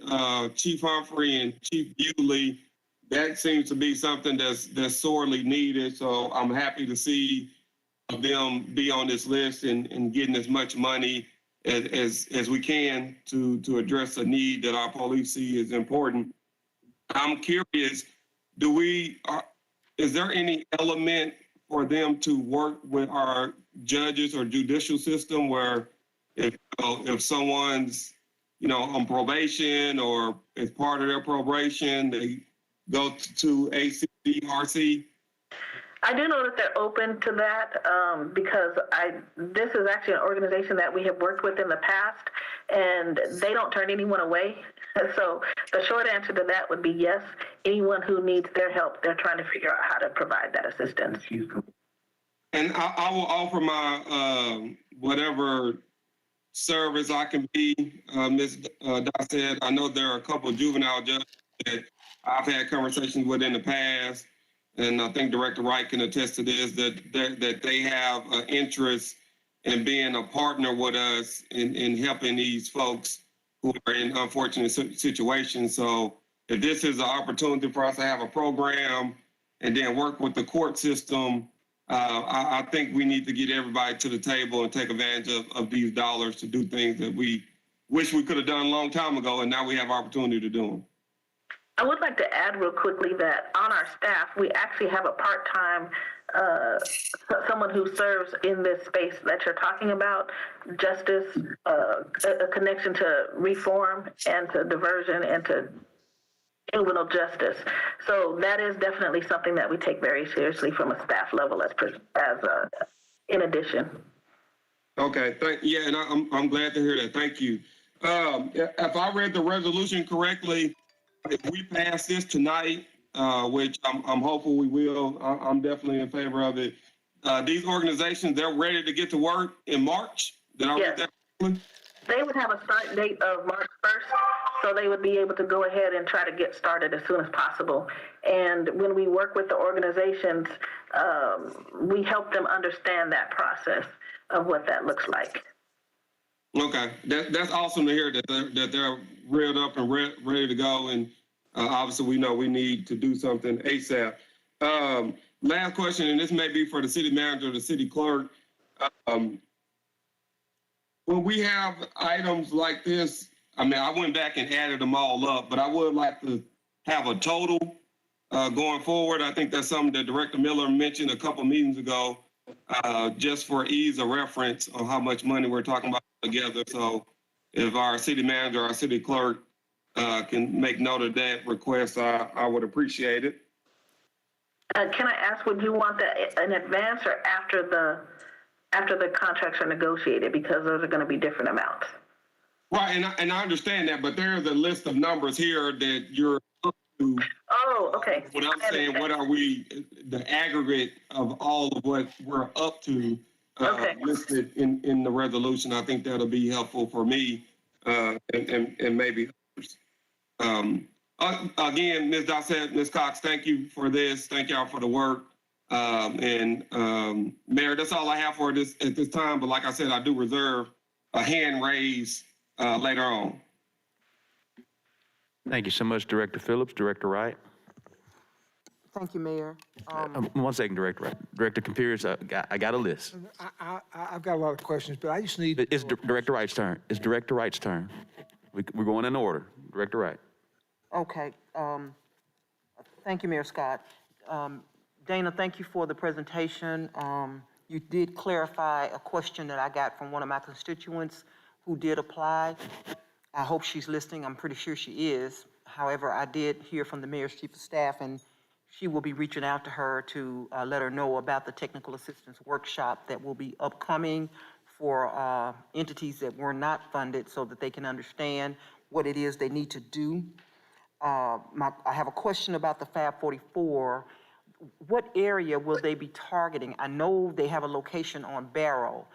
J: Chief Humphrey and Chief Bewley, that seems to be something that's sorely needed. So I'm happy to see them be on this list and getting as much money as we can to address a need that our police see is important. I'm curious, is there any element for them to work with our judges or judicial system where if someone's, on probation or as part of their probation, they go to ACDRC?
I: I do know that they're open to that because this is actually an organization that we have worked with in the past, and they don't turn anyone away. So the short answer to that would be yes. Anyone who needs their help, they're trying to figure out how to provide that assistance.
J: And I will offer my whatever service I can be. Ms. Doc said, I know there are a couple of juvenile judges that I've had conversations with in the past, and I think Director Wright can attest to this, that they have an interest in being a partner with us in helping these folks who are in unfortunate situations. So if this is an opportunity for us to have a program and then work with the court system, I think we need to get everybody to the table and take advantage of these dollars to do things that we wish we could have done a long time ago, and now we have opportunity to do them.
I: I would like to add real quickly that on our staff, we actually have a part-time, someone who serves in this space that you're talking about, justice, a connection to reform and to diversion and to juvenile justice. So that is definitely something that we take very seriously from a staff level as in addition.
J: Okay, yeah, and I'm glad to hear that. Thank you. If I read the resolution correctly, if we pass this tonight, which I'm hopeful we will, I'm definitely in favor of it. These organizations, they're ready to get to work in March. Did I read that correctly?
I: They would have a start date of March 1st, so they would be able to go ahead and try to get started as soon as possible. And when we work with the organizations, we help them understand that process of what that looks like.
J: Okay, that's awesome to hear that they're reared up and ready to go. And obviously, we know we need to do something ASAP. Last question, and this may be for the city manager or the city clerk. When we have items like this, I mean, I went back and added them all up, but I would like to have a total going forward. I think that's something that Director Miller mentioned a couple meetings ago, just for ease of reference on how much money we're talking about together. So if our city manager, our city clerk can make note of that request, I would appreciate it.
I: Can I ask, would you want that in advance or after the contracts are negotiated, because those are going to be different amounts?
J: Right, and I understand that, but there's a list of numbers here that you're up to.
I: Oh, okay.
J: What I'm saying, what are we, the aggregate of all of what we're up to listed in the resolution? I think that'll be helpful for me and maybe others. Again, Ms. Dossett, Ms. Cox, thank you for this. Thank y'all for the work. Mayor, that's all I have for this at this time. But like I said, I do reserve a hand raise later on.
A: Thank you so much, Director Phillips. Director Wright.
K: Thank you, Mayor.
A: 1 second, Director Wright. Director Compiers, I got a list.
L: I've got a lot of questions, but I just need.
A: It's Director Wright's turn. It's Director Wright's turn. We're going in order. Director Wright.
K: Okay. Thank you, Mayor Scott. Dana, thank you for the presentation. You did clarify a question that I got from one of my constituents who did apply. I hope she's listening. I'm pretty sure she is. However, I did hear from the Mayor's Chief of Staff, and she will be reaching out to her to let her know about the technical assistance workshop that will be upcoming for entities that were not funded, so that they can understand what it is they need to do. I have a question about the Fab 44. What area will they be targeting? I know they have a location on Barrow,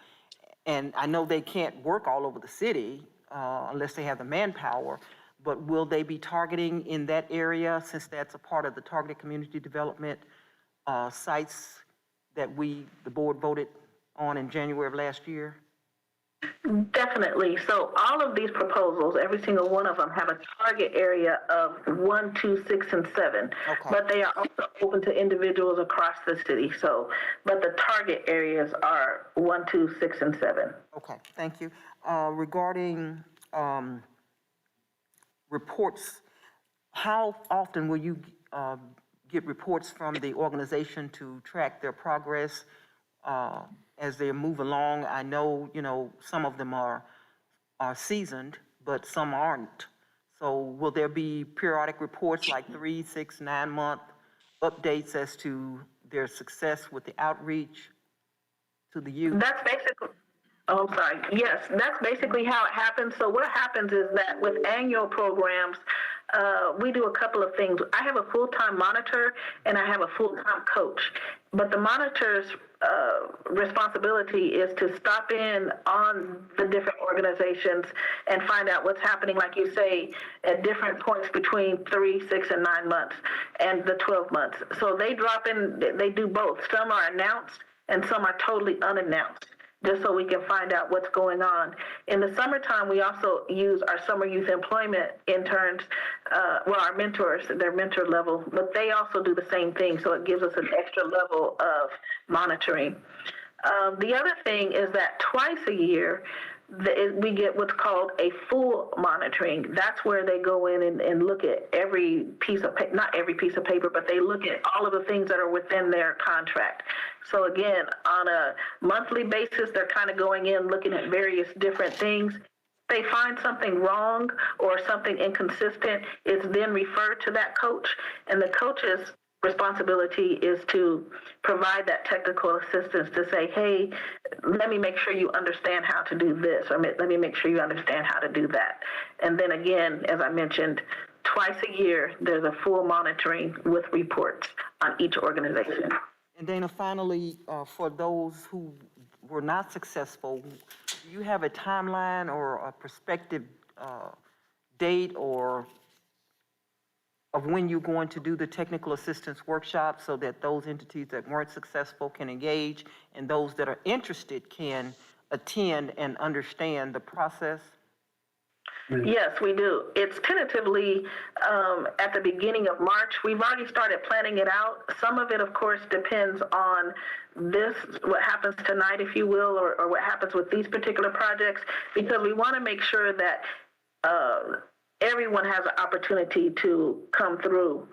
K: and I know they can't work all over the city unless they have the manpower, but will they be targeting in that area, since that's a part of the targeted community development sites that the board voted on in January of last year?
I: Definitely. So all of these proposals, every single one of them, have a target area of 1, 2, 6, and 7.
K: Okay.
I: But they are also open to individuals across the city. So, but the target areas are 1, 2, 6, and 7.
K: Okay, thank you. Regarding reports, how often will you get reports from the organization to track their progress as they move along? I know, some of them are seasoned, but some aren't. So will there be periodic reports like 3, 6, 9 month updates as to their success with the outreach to the youth?
I: That's basically, I'm sorry. Yes, that's basically how it happens. So what happens is that with annual programs, we do a couple of things. I have a full-time monitor and I have a full-time coach, but the monitor's responsibility is to stop in on the different organizations and find out what's happening, like you say, at different points between 3, 6, and 9 months and the 12 months. So they drop in, they do both. Some are announced and some are totally unannounced, just so we can find out what's going on. In the summertime, we also use our summer youth employment interns, our mentors, their mentor level, but they also do the same thing, so it gives us an extra level of monitoring. The other thing is that twice a year, we get what's called a full monitoring. That's where they go in and look at every piece of paper, not every piece of paper, but they look at all of the things that are within their contract. So again, on a monthly basis, they're kind of going in, looking at various different things. They find something wrong or something inconsistent, it's then referred to that coach, and the coach's responsibility is to provide that technical assistance to say, hey, let me make sure you understand how to do this, or let me make sure you understand how to do that. And then again, as I mentioned, twice a year, there's a full monitoring with reports on each organization.
K: And Dana, finally, for those who were not successful, do you have a timeline or a prospective date or of when you're going to do the technical assistance workshop so that those entities that weren't successful can engage and those that are interested can attend and understand the process?
I: Yes, we do. It's tentatively at the beginning of March. We've already started planning it out. Some of it, of course, depends on what happens tonight, if you will, or what happens with these particular projects, because we want to make sure that everyone has an opportunity to come through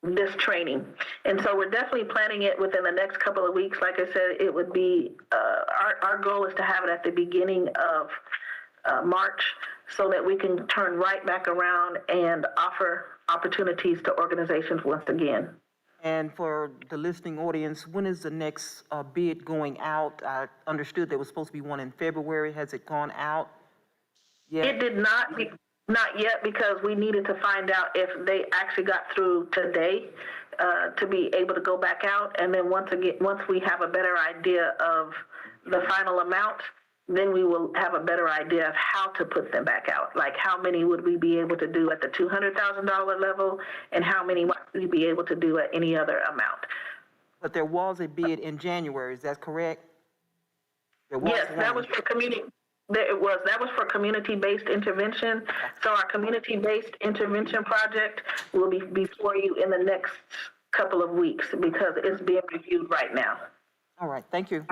I: this training. And so we're definitely planning it within the next couple of weeks. Like I said, it would be, our goal is to have it at the beginning of March so that we can turn right back around and offer opportunities to organizations once again.
K: And for the listening audience, when is the next bid going out? I understood there was supposed to be one in February. Has it gone out yet?
I: It did not yet, because we needed to find out if they actually got through today to be able to go back out. And then once we have a better idea of the final amount, then we will have a better idea of how to put them back out. Like how many would we be able to do at the $200,000 level and how many might we be able to do at any other amount.
K: But there was a bid in January, is that correct?
I: Yes, that was for community. That was for community-based intervention. So our community-based intervention project will be before you in the next couple of weeks because it's being reviewed right now.
K: All right, thank you.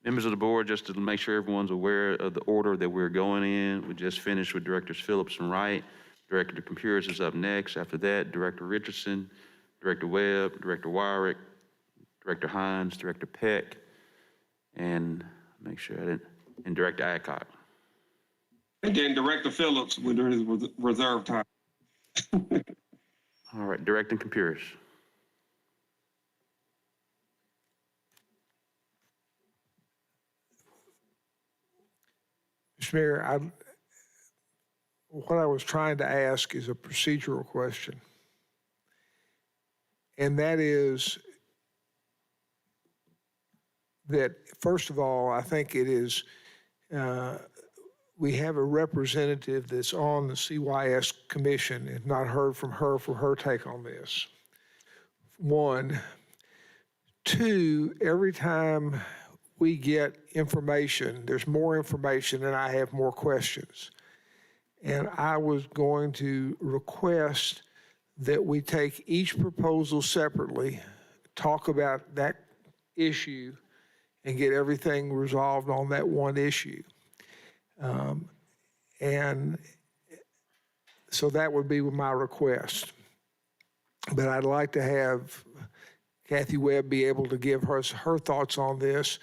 A: Members of the board, just to make sure everyone's aware of the order that we're going in, we just finished with Directors Phillips and Wright. Director Computers is up next. After that, Director Richardson, Director Webb, Director Wyrick, Director Hines, Director Peck, and make sure I didn't, and Director Adcock.
J: And then Director Phillips with his reserve time.
A: All right, Directing Computers.
L: Mr. Mayor, what I was trying to ask is a procedural question. And that is that, first of all, I think it is, we have a representative that's on the CYS commission and not heard from her for her take on this. 1. 2, every time we get information, there's more information and I have more questions. And I was going to request that we take each proposal separately, talk about that issue, and get everything resolved on that one issue. And so that would be my request. But I'd like to have Kathy Webb be able to give her thoughts on this,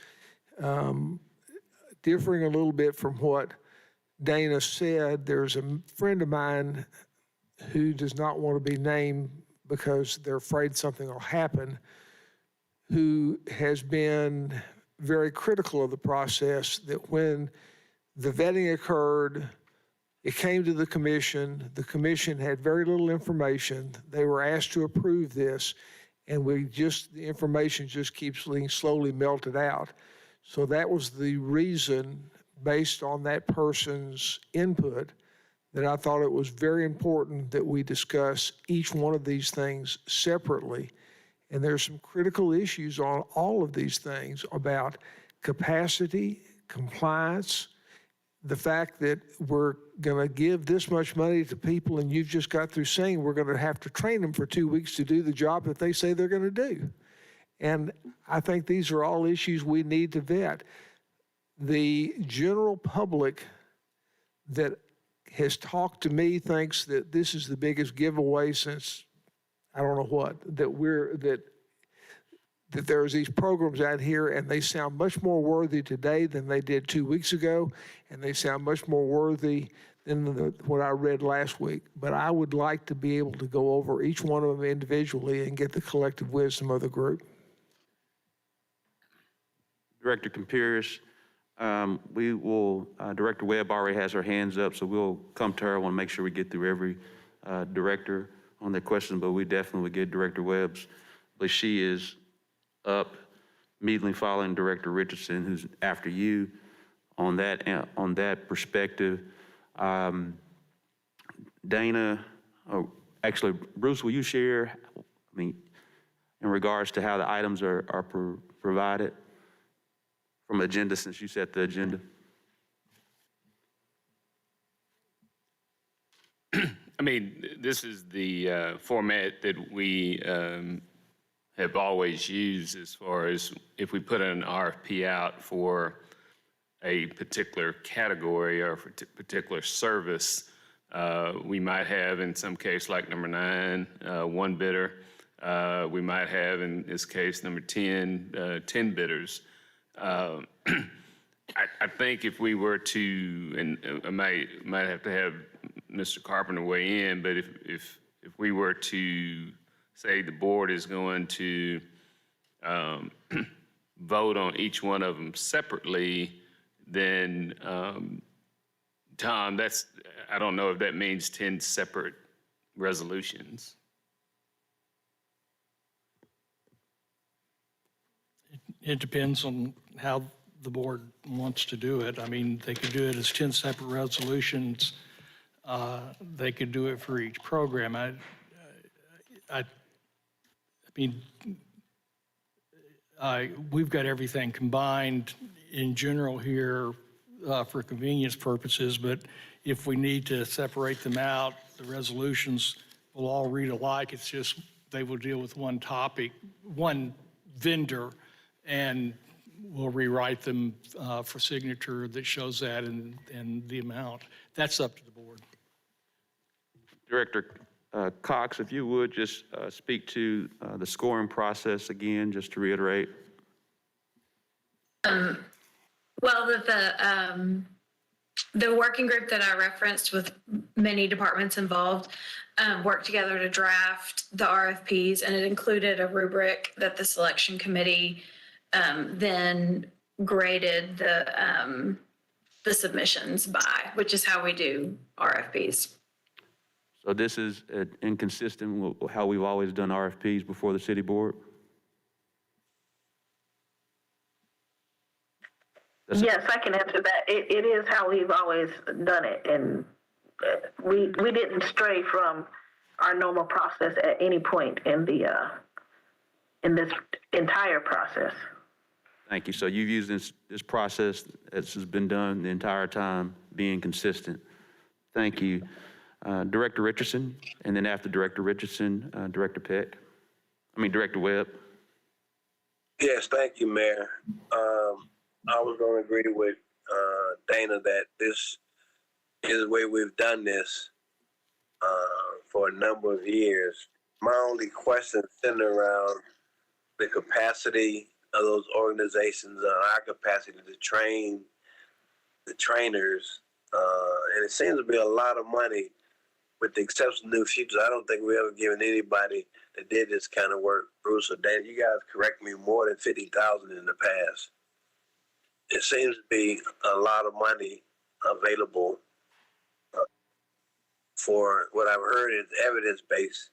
L: differing a little bit from what Dana said. There's a friend of mine who does not want to be named because they're afraid something will happen, who has been very critical of the process, that when the vetting occurred It came to the commission. The commission had very little information. They were asked to approve this, and the information just keeps being slowly melted out. So that was the reason, based on that person's input, that I thought it was very important that we discuss each one of these things separately. And there's some critical issues on all of these things about capacity, compliance, the fact that we're going to give this much money to people and you've just got through saying we're going to have to train them for 2 weeks to do the job that they say they're going to do. And I think these are all issues we need to vet. The general public that has talked to me thinks that this is the biggest giveaway since I don't know what, that there's these programs out here and they sound much more worthy today than they did 2 weeks ago, and they sound much more worthy than what I read last week. But I would like to be able to go over each one of them individually and get the collective wisdom of the group.
A: Director Campiris, Director Webb already has her hands up, so we'll come to her. I want to make sure we get through every director on their question, but we definitely will get Director Webb's. But she is up immediately following Director Richardson, who's after you on that perspective. Dana, actually, Bruce, will you share, in regards to how the items are provided from agenda, since you set the agenda?
G: This is the format that we have always used as far as if we put an RFP out for a particular category or for a particular service, we might have, in some case like number 9, one bidder. We might have, in this case, number 10, 10 bidders. I think if we were to, and I might have to have Mr. Carpenter weigh in, but if we were to say the board is going to vote on each one of them separately, then Tom, I don't know if that means 10 separate resolutions.
M: It depends on how the board wants to do it. They could do it as 10 separate resolutions. They could do it for each program. We've got everything combined in general here for convenience purposes, but if we need to separate them out, the resolutions will all read alike. It's just they will deal with one topic, one vendor, and we'll rewrite them for signature that shows that and the amount. That's up to the board.
A: Director Cox, if you would just speak to the scoring process again, just to reiterate.
H: Well, the working group that I referenced with many departments involved worked together to draft the RFPs, and it included a rubric that the selection committee then graded the submissions by, which is how we do RFPs.
A: So this is inconsistent with how we've always done RFPs before the city board?
I: Yes, I can answer that. It is how we've always done it, and we didn't stray from our normal process at any point in this entire process.
A: Thank you. So you've used this process as has been done the entire time, being consistent. Thank you. Director Richardson, and then after Director Richardson, Director Webb.
C: Yes, thank you, Mayor. I was going to agree with Dana that this is the way we've done this for a number of years. My only question centered around the capacity of those organizations, our capacity to train the trainers, and it seems to be a lot of money. With the exception of New Futures, I don't think we ever given anybody that did this kind of work, Bruce or Dan, you guys correct me, more than $50,000 in the past. It seems to be a lot of money available for what I've heard is evidence-based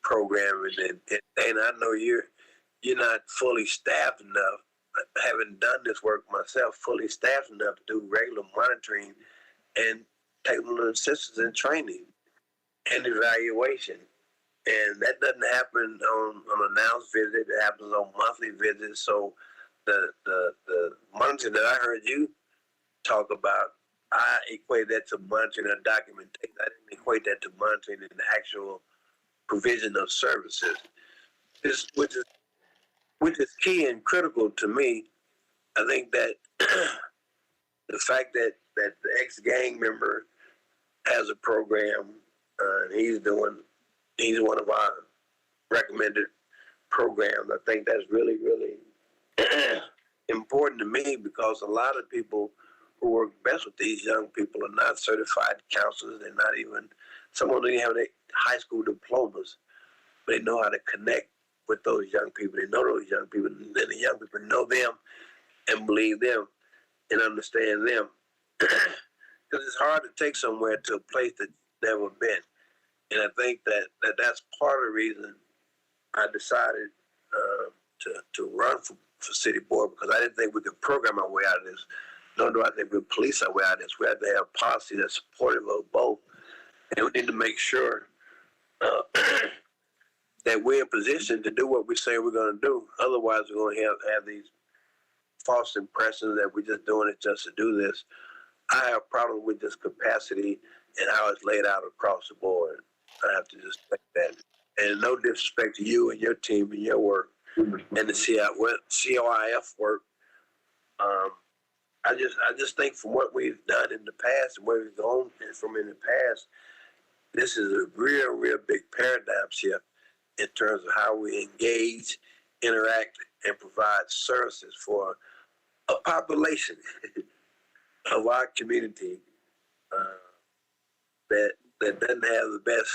C: programming. And Dana, I know you're not fully staffed enough. Having done this work myself, fully staffed enough to do regular monitoring and technical assistance and training and evaluation. And that doesn't happen on announced visit. It happens on monthly visits. So the monitoring that I heard you talk about, I equate that to monitoring and documentation. I didn't equate that to monitoring and actual provision of services, which is key and critical to me. I think that the fact that the ex-gang member has a program, and he's one of our recommended programs. I think that's really, really important to me, because a lot of people who work best with these young people are not certified counselors. They're not even, some of them don't have their high school diplomas, but they know how to connect with those young people. They know those young people, and then the young people know them and believe them and understand them. Because it's hard to take somewhere to a place that you've never been. And I think that's part of the reason I decided to run for city board, because I didn't think we could program our way out of this. Nor do I think we could police our way out of this. We have to have policy that's supportive of both. And we need to make sure that we're in position to do what we say we're going to do. Otherwise, we're going to have these false impressions that we're just doing it just to do this. I have a problem with this capacity and how it's laid out across the board. I have to just say that. And no disrespect to you and your team and your work and the COIF work. I just think from what we've done in the past and where we've gone from in the past, this is a real, real big paradigm shift in terms of how we engage, interact, and provide services for a population of our community that doesn't have the best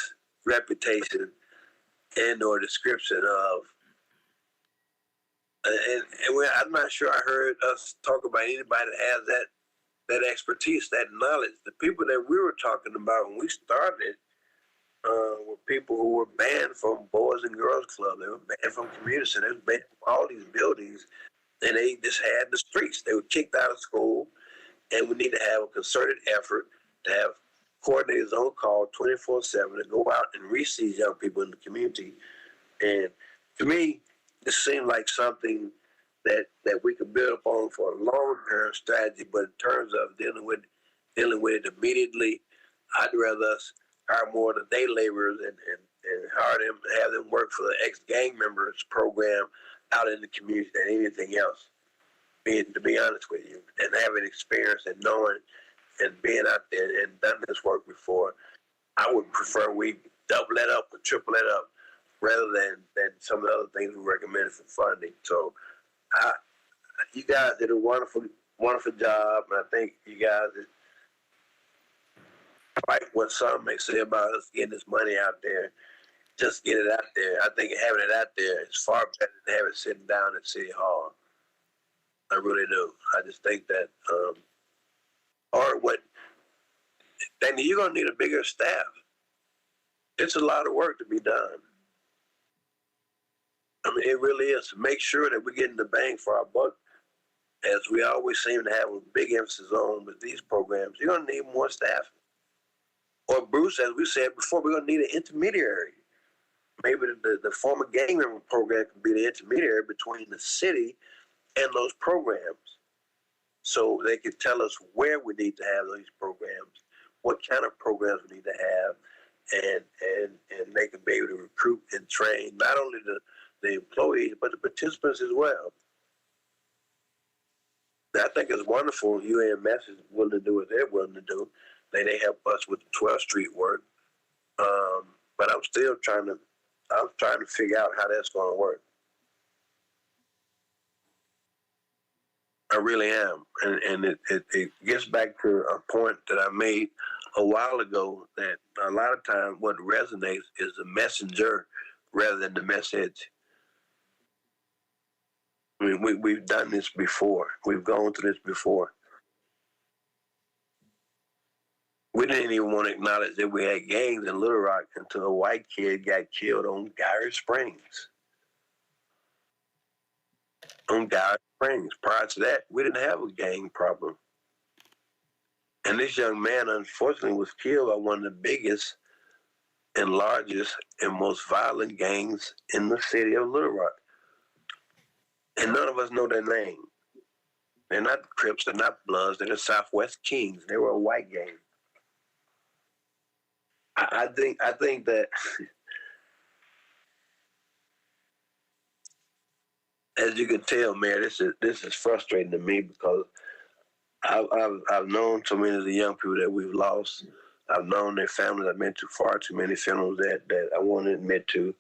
C: reputation and or description of. I'm not sure I heard us talk about anybody that has that expertise, that knowledge. The people that we were talking about when we started were people who were banned from Boys and Girls Club. They were banned from community centers. They were banned from all these buildings, and they just had the streets. They were kicked out of school, and we need to have a concerted effort to have coordinators on call 24/7 to go out and reach these young people in the community. And to me, it seemed like something that we could build upon for a long-term strategy. But in terms of dealing with it immediately, I'd rather us hire more of the day laborers and hire them, have them work for the ex-gang members program out in the community than anything else. To be honest with you, and having experience and knowing and being out there and done this work before, I would prefer we double that up or triple that up rather than some of the other things we recommended for funding. So you guys did a wonderful, wonderful job, and I think you guys did, like what some may say about us getting this money out there, just get it out there. I think having it out there is far better than having it sitting down at City Hall. I really do. I just think that, Danny, you're going to need a bigger staff. It's a lot of work to be done. I mean, it really is, to make sure that we're getting the bang for our buck, as we always seem to have a big emphasis on with these programs. You're going to need more staff. Or Bruce, as we said before, we're going to need an intermediary. Maybe the former gang member program can be the intermediary between the city and those programs, so they can tell us where we need to have these programs, what kind of programs we need to have, and they can be able to recruit and train not only the employees but the participants as well. I think it's wonderful UAMS is willing to do what they're willing to do. They help us with the 12th Street work, but I'm still trying to figure out how that's going to work. I really am. And it gets back to a point that I made a while ago, that a lot of times what resonates is the messenger rather than the message. I mean, we've done this before. We've gone through this before. We didn't even want to acknowledge that we had gangs in Little Rock until a white kid got killed on Gary Springs. On Gary Springs. Prior to that, we didn't have a gang problem. And this young man, unfortunately, was killed by one of the biggest and largest and most violent gangs in the city of Little Rock. And none of us know their name. They're not Crips, they're not Bloods, they're the Southwest Kings. They were a white gang. I think that as you can tell, Mayor, this is frustrating to me because I've known so many of the young people that we've lost. I've known their families. I've been to far too many funerals that I won't admit to.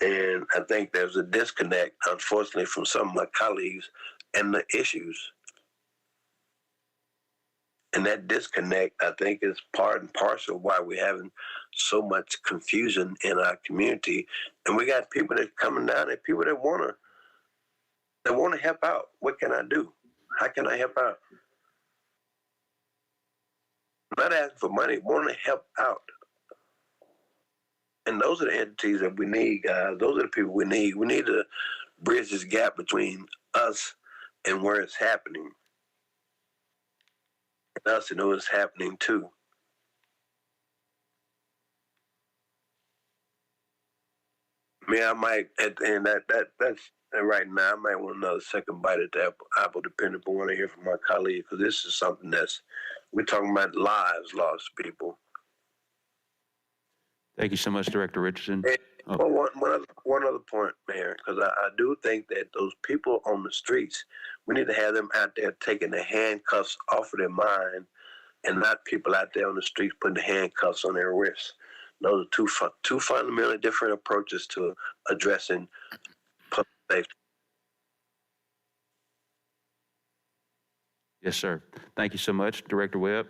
C: And I think there's a disconnect, unfortunately, from some of my colleagues and the issues. And that disconnect, I think, is part and parcel of why we're having so much confusion in our community. And we got people that are coming down and people that want to help out. What can I do? How can I help out? I'm not asking for money, want to help out. And those are the entities that we need, guys. Those are the people we need. We need to bridge this gap between us and where it's happening. And us to know it's happening too. I might, and that's right now, I might want another second bite at the apple depending upon what I hear from my colleague, because this is something we're talking about lives lost, people.
A: Thank you so much, Director Richardson.
C: And one other point, Mayor, because I do think that those people on the streets, we need to have them out there taking the handcuffs off of their mind and not people out there on the streets putting the handcuffs on their wrists. Those are two fundamentally different approaches to addressing public safety.
A: Yes, sir. Thank you so much, Director Webb.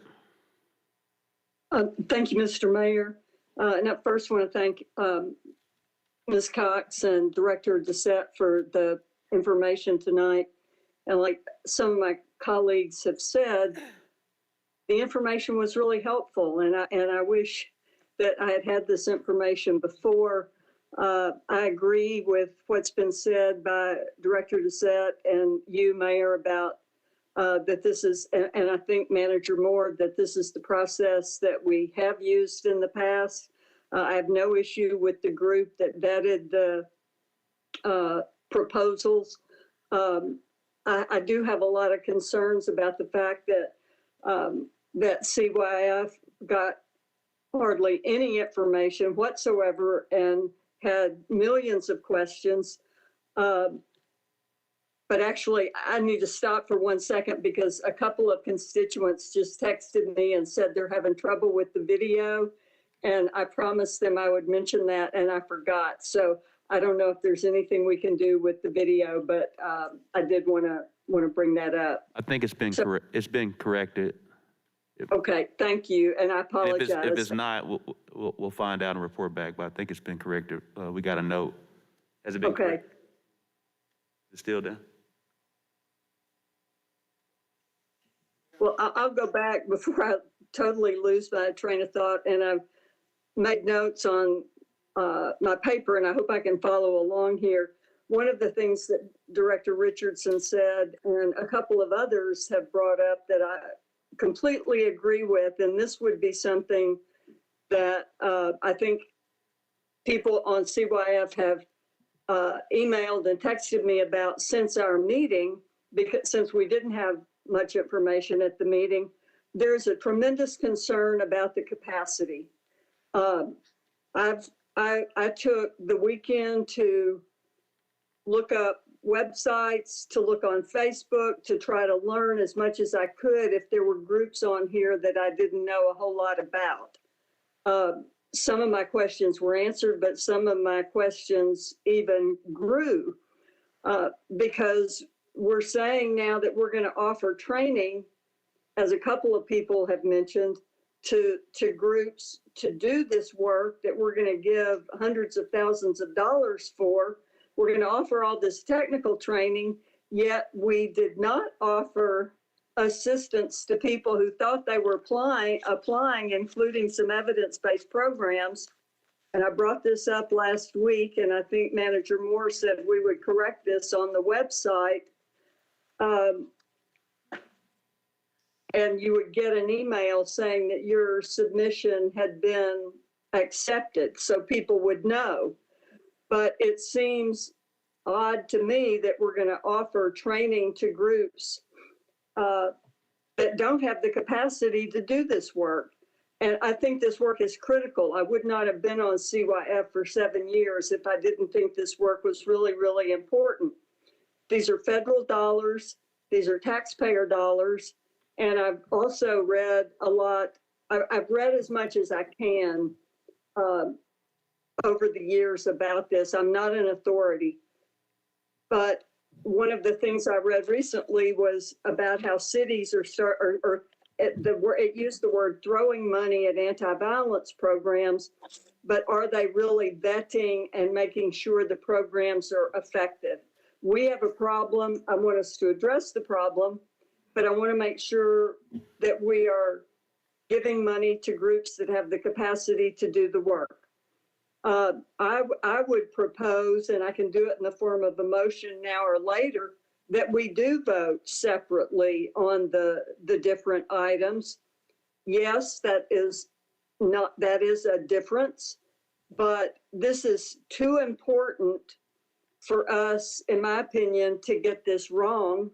F: Thank you, Mr. Mayor. And I first want to thank Ms. Cox and Director Doucette for the information tonight. And like some of my colleagues have said, the information was really helpful, and I wish that I had this information before. I agree with what's been said by Director Doucette and you, Mayor, about that this is, and I think Manager Moore, that this is the process that we have used in the past. I have no issue with the group that vetted the proposals. I do have a lot of concerns about the fact that that CYF got hardly any information whatsoever and had millions of questions. But actually, I need to stop for 1 second because a couple of constituents just texted me and said they're having trouble with the video. And I promised them I would mention that, and I forgot. So I don't know if there's anything we can do with the video, but I did want to bring that up.
A: I think it's been corrected.
F: Okay, thank you, and I apologize.
A: If it's not, we'll find out and report back, but I think it's been corrected. We got a note. Has it been corrected? Is it still there?
F: Well, I'll go back before I totally lose my train of thought, and I've made notes on my paper, and I hope I can follow along here. One of the things that Director Richardson said, and a couple of others have brought up that I completely agree with, and this would be something that I think people on CYF have emailed and texted me about since our meeting, because since we didn't have much information at the meeting, there's a tremendous concern about the capacity. I took the weekend to look up websites, to look on Facebook, to try to learn as much as I could if there were groups on here that I didn't know a whole lot about. Some of my questions were answered, but some of my questions even grew because we're saying now that we're going to offer training, as a couple of people have mentioned, to groups to do this work that we're going to give hundreds of thousands of dollars for. We're going to offer all this technical training, yet we did not offer assistance to people who thought they were applying, including some evidence-based programs. And I brought this up last week, and I think Manager Moore said we would correct this on the website. And you would get an email saying that your submission had been accepted, so people would know. But it seems odd to me that we're going to offer training to groups that don't have the capacity to do this work. And I think this work is critical. I would not have been on CYF for 7 years if I didn't think this work was really, really important. These are federal dollars. These are taxpayer dollars. And I've also read a lot. I've read as much as I can over the years about this. I'm not an authority. But one of the things I read recently was about how cities are it used the word throwing money at anti-violence programs, but are they really vetting and making sure the programs are effective? We have a problem. I want us to address the problem, but I want to make sure that we are giving money to groups that have the capacity to do the work. I would propose, and I can do it in the form of a motion now or later, that we do vote separately on the different items. Yes, that is a difference, but this is too important for us, in my opinion, to get this wrong.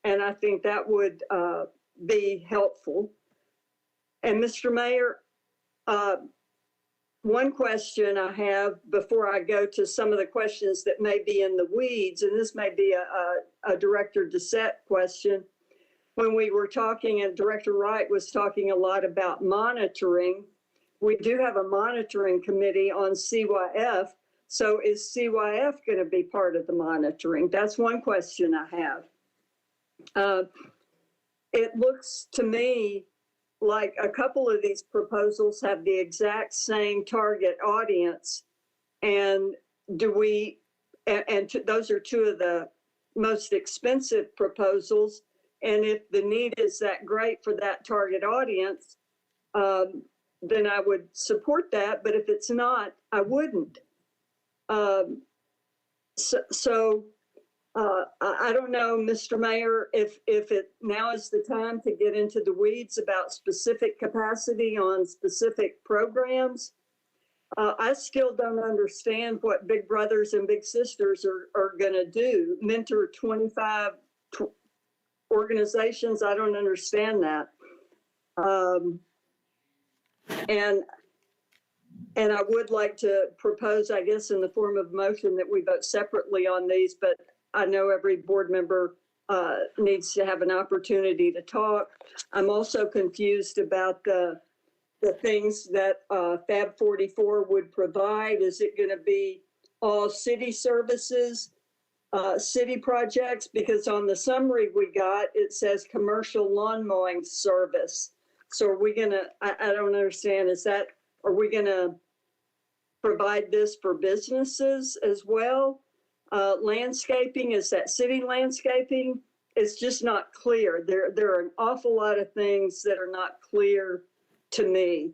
F: And I think that would be helpful. And Mr. Mayor, one question I have before I go to some of the questions that may be in the weeds, and this may be a Director Doucette question. When we were talking, and Director Wright was talking a lot about monitoring, we do have a monitoring committee on CYF. So is CYF going to be part of the monitoring? That's one question I have. It looks to me like a couple of these proposals have the exact same target audience. And those are two of the most expensive proposals. And if the need is that great for that target audience, then I would support that. But if it's not, I wouldn't. I don't know, Mr. Mayor, if it now is the time to get into the weeds about specific capacity on specific programs. I still don't understand what Big Brothers and Big Sisters are going to do. Mentor 25 organizations, I don't understand that. And I would like to propose, I guess, in the form of motion that we vote separately on these, but I know every board member needs to have an opportunity to talk. I'm also confused about the things that FAB 44 would provide. Is it going to be all city services, city projects? Because on the summary we got, it says commercial lawn mowing service. So are we going to, I don't understand, are we going to provide this for businesses as well? Landscaping, is that city landscaping? It's just not clear. There are an awful lot of things that are not clear to me.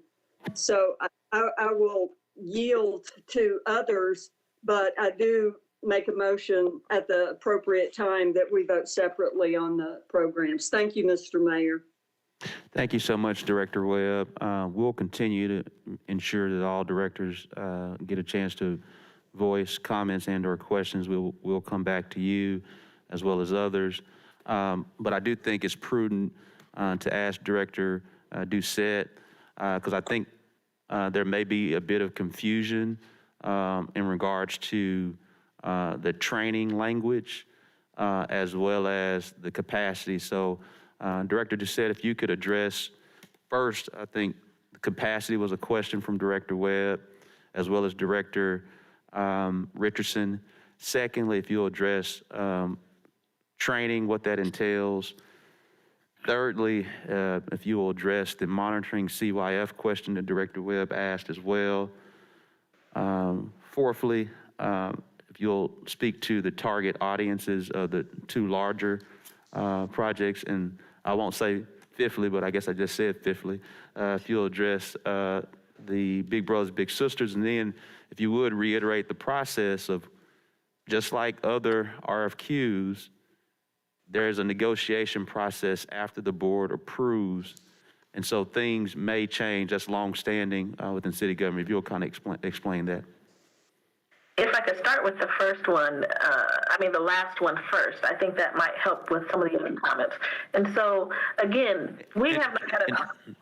F: So I will yield to others, but I do make a motion at the appropriate time that we vote separately on the programs. Thank you, Mr. Mayor.
A: Thank you so much, Director Webb. We'll continue to ensure that all directors get a chance to voice comments and/or questions. We'll come back to you as well as others. But I do think it's prudent to ask Director Doucette, because I think there may be a bit of confusion in regards to the training language as well as the capacity. So Director Doucette, if you could address first, I think the capacity was a question from Director Webb as well as Director Richardson. Secondly, if you'll address training, what that entails. Thirdly, if you will address the monitoring CYF question that Director Webb asked as well. Fourthly, if you'll speak to the target audiences of the two larger projects, and I won't say fifthly, but I guess I just said fifthly, if you'll address the Big Brothers Big Sisters, and then if you would reiterate the process of, just like other RFQs, there's a negotiation process after the board approves, and so things may change. That's longstanding within city government. If you'll kind of explain that.
I: If I could start with the first one, the last one first, I think that might help with some of the other comments. And so, again, we have not had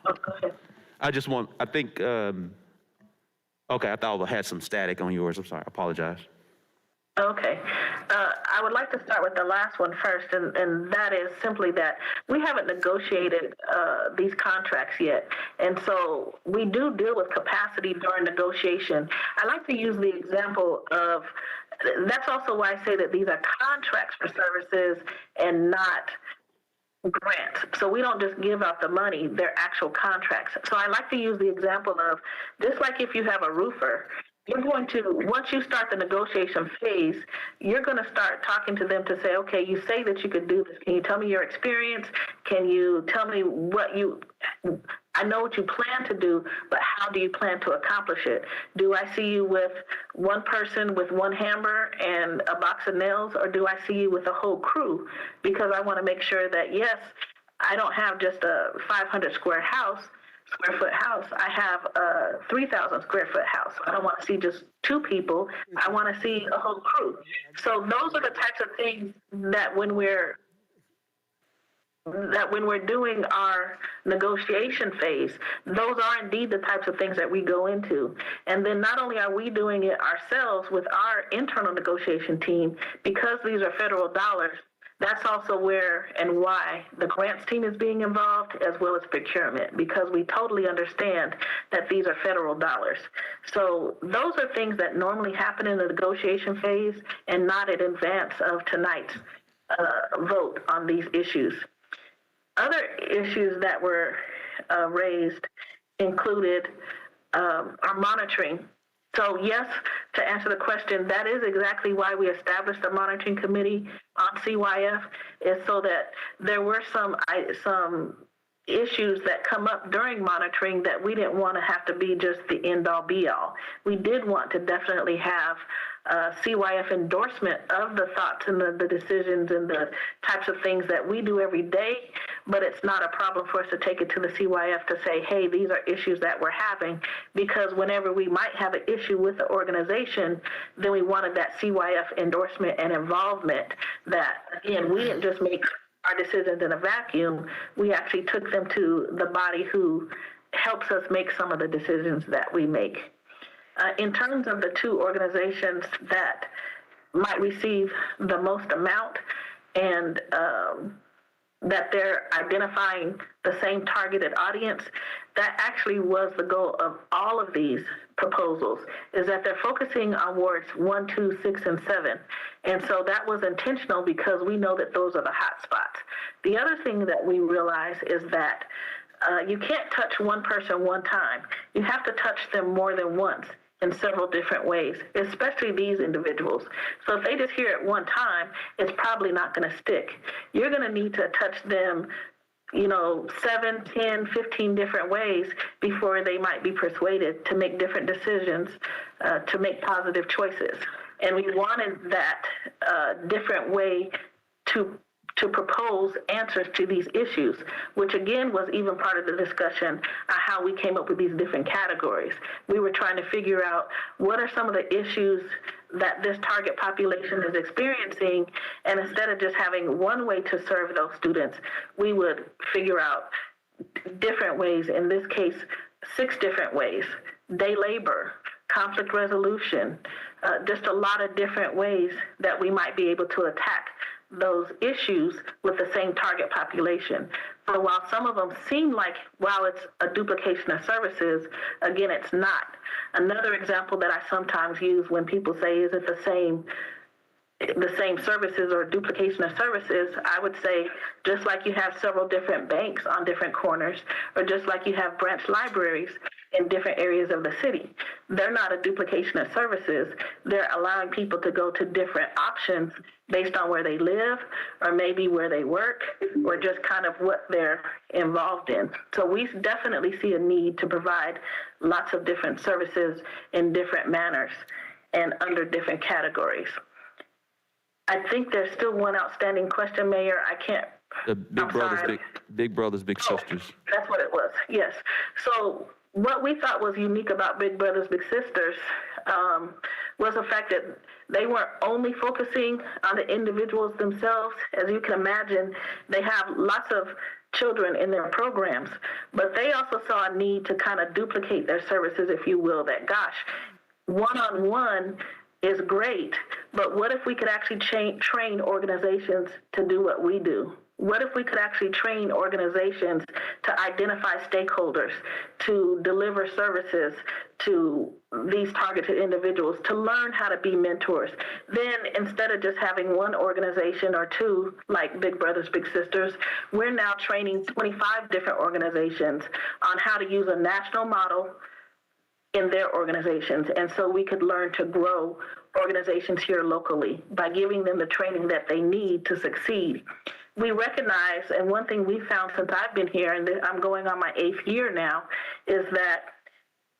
I: go ahead.
A: I think, okay, I thought I had some static on yours. I'm sorry, I apologize.
I: Okay. I would like to start with the last one first, and that is simply that we haven't negotiated these contracts yet. And so we do deal with capacity during negotiation. I like to use the example of, that's also why I say that these are contracts for services and not grants. So we don't just give out the money, they're actual contracts. So I like to use the example of, just like if you have a roofer, you're going to, once you start the negotiation phase, you're going to start talking to them to say, okay, you say that you could do this. Can you tell me your experience? Can you tell me I know what you plan to do, but how do you plan to accomplish it? Do I see you with one person with one hammer and a box of nails, or do I see you with a whole crew? Because I want to make sure that, yes, I don't have just a 500 square foot house. I have a 3,000 square foot house. I don't want to see just two people. I want to see a whole crew. So those are the types of things that when we're doing our negotiation phase, those are indeed the types of things that we go into. And then not only are we doing it ourselves with our internal negotiation team, because these are federal dollars, that's also where and why the grants team is being involved, as well as procurement, because we totally understand that these are federal dollars. So those are things that normally happen in the negotiation phase and not in advance of tonight's vote on these issues. Other issues that were raised included our monitoring. So yes, to answer the question, that is exactly why we established the monitoring committee on CYF, is so that there were some issues that come up during monitoring that we didn't want to have to be just the end-all be-all. We did want to definitely have CYF endorsement of the thoughts and the decisions and the types of things that we do every day, but it's not a problem for us to take it to the CYF to say, hey, these are issues that we're having, because whenever we might have an issue with the organization, then we wanted that CYF endorsement and involvement that, again, we didn't just make our decisions in a vacuum. We actually took them to the body who helps us make some of the decisions that we make. In terms of the two organizations that might receive the most amount and that they're identifying the same targeted audience, that actually was the goal of all of these proposals, is that they're focusing on wards 1, 2, 6, and 7. And so that was intentional because we know that those are the hot spots. The other thing that we realize is that you can't touch one person one time. You have to touch them more than once in several different ways, especially these individuals. So if they just hear it one time, it's probably not going to stick. You're going to need to touch them 7, 10, 15 different ways before they might be persuaded to make different decisions, to make positive choices. And we wanted that different way to propose answers to these issues, which again was even part of the discussion on how we came up with these different categories. We were trying to figure out what are some of the issues that this target population is experiencing, and instead of just having one way to serve those students, we would figure out different ways, in this case, 6 different ways: day labor, conflict resolution, just a lot of different ways that we might be able to attack those issues with the same target population. So while some of them seem like, wow, it's a duplication of services, again, it's not. Another example that I sometimes use when people say, is it the same services or duplication of services, I would say, just like you have several different banks on different corners, or just like you have branch libraries, in different areas of the city. They're not a duplication of services. They're allowing people to go to different options based on where they live or maybe where they work or just kind of what they're involved in. So we definitely see a need to provide lots of different services in different manners and under different categories. I think there's still one outstanding question, Mayor. I can't.
A: The Big Brothers, Big Brothers, Big Sisters.
I: That's what it was, yes. So what we thought was unique about Big Brothers Big Sisters was the fact that they weren't only focusing on the individuals themselves. As you can imagine, they have lots of children in their programs, but they also saw a need to kind of duplicate their services, if you will, that, gosh, one-on-one is great, but what if we could actually train organizations to do what we do? What if we could actually train organizations to identify stakeholders, to deliver services to these targeted individuals, to learn how to be mentors? Then instead of just having one organization or two like Big Brothers Big Sisters, we're now training 25 different organizations on how to use a national model in their organizations. And so we could learn to grow organizations here locally by giving them the training that they need to succeed. We recognize, and one thing we found since I've been here, and I'm going on my 8th year now, is that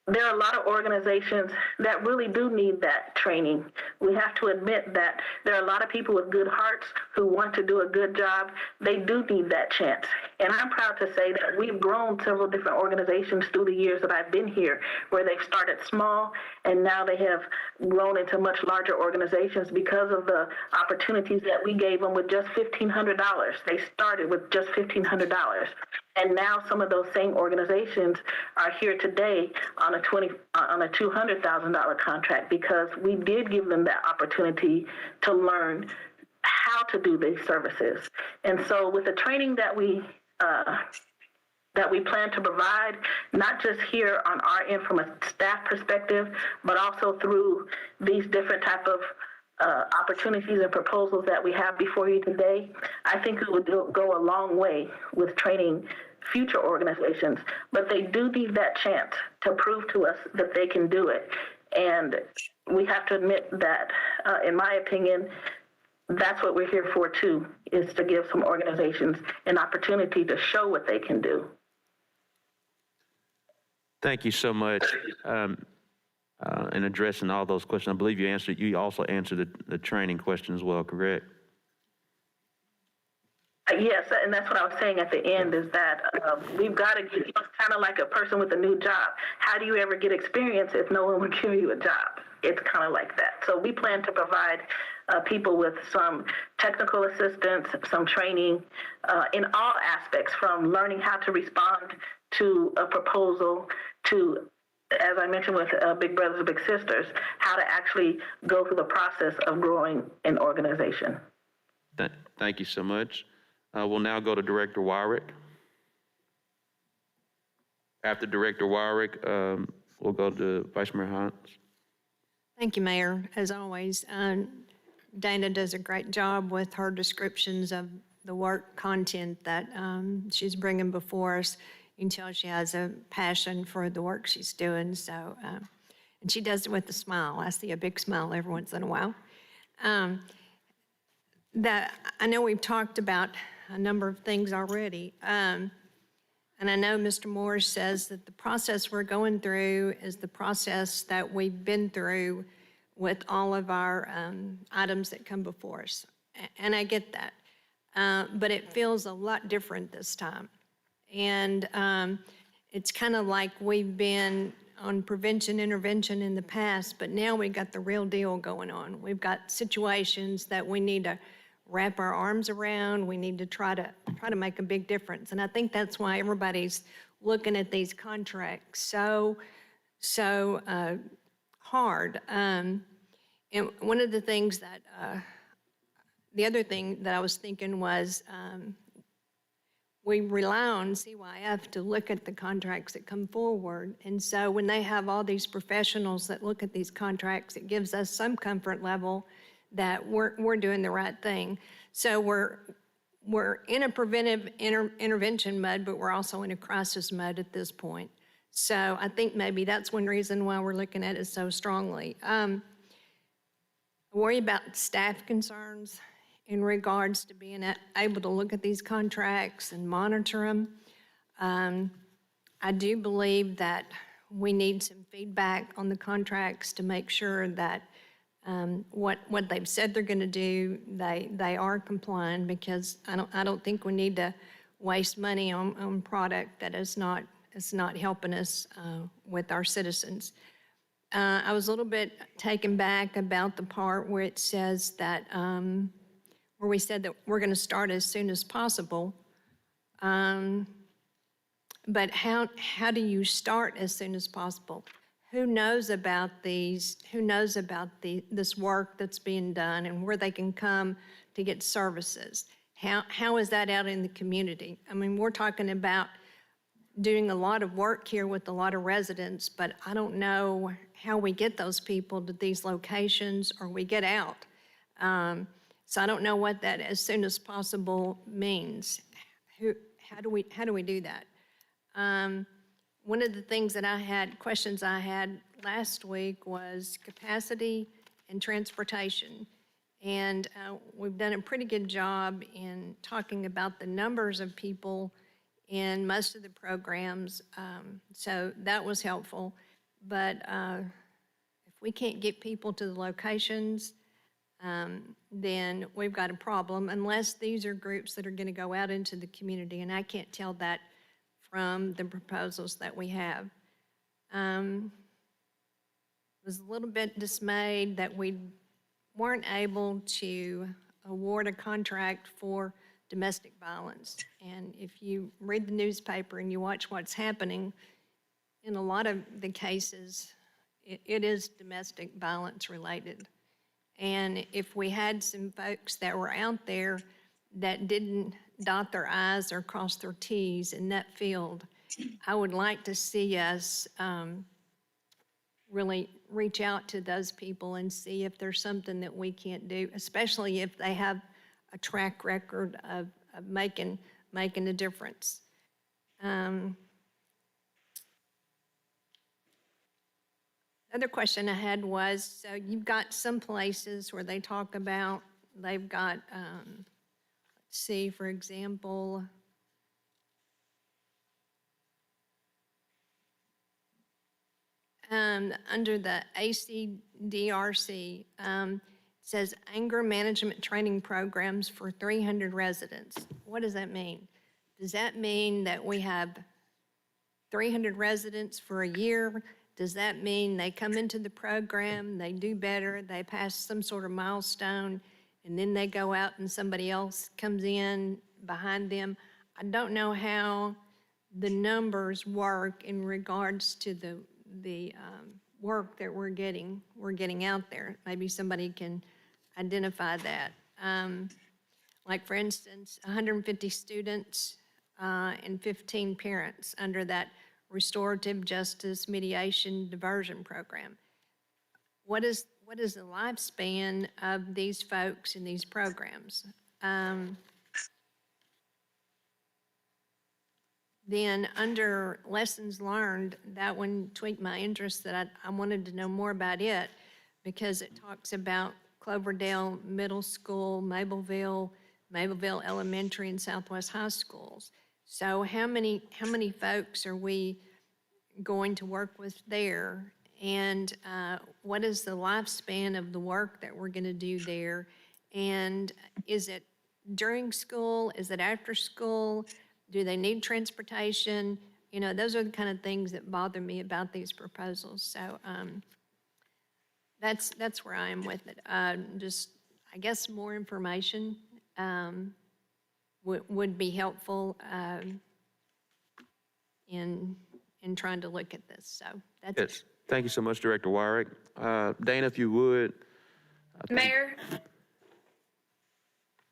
I: there are a lot of organizations that really do need that training. We have to admit that there are a lot of people with good hearts who want to do a good job. They do need that chance. And I'm proud to say that we've grown several different organizations through the years that I've been here, where they've started small and now they have grown into much larger organizations because of the opportunities that we gave them with just $1,500. They started with just $1,500. And now some of those same organizations are here today on a $200,000 contract because we did give them that opportunity to learn how to do these services. And so with the training that we plan to provide, not just here on our end from a staff perspective, but also through these different type of opportunities and proposals that we have before you today, I think it would go a long way with training future organizations, but they do need that chance to prove to us that they can do it. And we have to admit that, in my opinion, that's what we're here for too, is to give some organizations an opportunity to show what they can do.
A: Thank you so much. In addressing all those questions, I believe you also answered the training question as well, correct?
I: Yes, and that's what I was saying at the end is that we've got to get, it's kind of like a person with a new job. How do you ever get experience if no one will give you a job? It's kind of like that. So we plan to provide people with some technical assistance, some training in all aspects, from learning how to respond to a proposal to, as I mentioned with Big Brothers and Big Sisters, how to actually go through the process of growing an organization.
A: Thank you so much. We'll now go to Director Wyrick. After Director Wyrick, we'll go to Vice Mayor Hines.
D: Thank you, Mayor. As always, Dana does a great job with her descriptions of the work content that she's bringing before us. You can tell she has a passion for the work she's doing. So, and she does it with a smile. I see a big smile every once in a while. I know we've talked about a number of things already. And I know Mr. Moore says that the process we're going through is the process that we've been through with all of our items that come before us. And I get that. But it feels a lot different this time. And it's kind of like we've been on prevention, intervention in the past, but now we've got the real deal going on. We've got situations that we need to wrap our arms around. We need to try to make a big difference. And I think that's why everybody's looking at these contracts so hard. And one of the things that, the other thing that I was thinking was we rely on CYF to look at the contracts that come forward. And so when they have all these professionals that look at these contracts, it gives us some comfort level that we're doing the right thing. So we're in a preventive intervention mode, but we're also in a crisis mode at this point. So I think maybe that's one reason why we're looking at it so strongly. I worry about staff concerns in regards to being able to look at these contracts and monitor them. I do believe that we need some feedback on the contracts to make sure that what they've said they're going to do, they are complying, because I don't think we need to waste money on product that is not helping us with our citizens. I was a little bit taken back about the part where it says that, where we said that we're going to start as soon as possible. But how do you start as soon as possible? Who knows about these? Who knows about this work that's being done and where they can come to get services? How is that out in the community? I mean, we're talking about doing a lot of work here with a lot of residents, but I don't know how we get those people to these locations or we get out. So I don't know what that as soon as possible means. How do we do that? One of the things that questions I had last week was capacity and transportation. And we've done a pretty good job in talking about the numbers of people in most of the programs. So that was helpful. But if we can't get people to the locations, then we've got a problem, unless these are groups that are going to go out into the community. And I can't tell that from the proposals that we have. Was a little bit dismayed that we weren't able to award a contract for domestic violence. And if you read the newspaper and you watch what's happening, in a lot of the cases, it is domestic violence related. And if we had some folks that were out there that didn't dot their I's or cross their T's in that field, I would like to see us really reach out to those people and see if there's something that we can't do, especially if they have a track record of making a difference. Other question I had was, so you've got some places where they talk about, they've got, let's see, for example, under the ACDRC, it says anger management training programs for 300 residents. What does that mean? Does that mean that we have 300 residents for a year? Does that mean they come into the program, they do better, they pass some sort of milestone, and then they go out and somebody else comes in behind them? I don't know how the numbers work in regards to the work that we're getting out there. Maybe somebody can identify that. Like for instance, 150 students and 15 parents under that Restorative Justice Mediation Diversion program. What is the lifespan of these folks in these programs? Then under lessons learned, that one tweaked my interest that I wanted to know more about it, because it talks about Cloverdale Middle School, Mableville Elementary, and Southwest High Schools. So how many folks are we going to work with there? And what is the lifespan of the work that we're going to do there? And is it during school? Is it after school? Do they need transportation? You know, those are the kind of things that bother me about these proposals. So that's where I am with it. Just, I guess, more information would be helpful in trying to look at this. So that's it.
A: Yes. Thank you so much, Director Wyrick. Dana, if you would.
H: Mayor,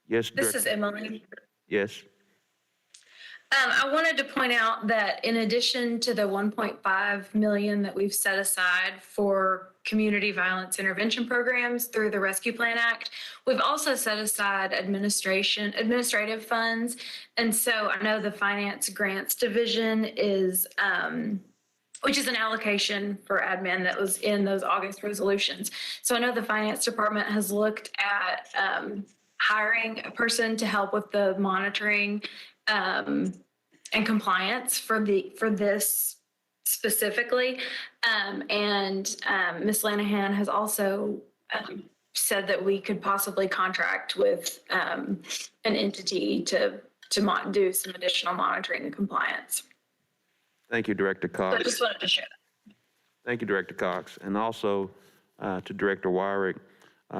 A: Yes,
H: this
A: Director.
H: is Emily.
A: Yes.
H: I wanted to point out that in addition to the 1.5 million that we've set aside for community violence intervention programs through the Rescue Plan Act, we've also set aside administrative funds. And so I know the Finance Grants Division is which is an allocation for admin that was in those August resolutions. So I know the finance department has looked at hiring a person to help with the monitoring and compliance for this specifically. And Ms. Lanahan has also said that we could possibly contract with an entity to do some additional monitoring and compliance.
A: Thank you, Director
H: So I
A: Cox.
H: just wanted to share that.
A: Thank you, Director Cox. And also to Director Wyrick,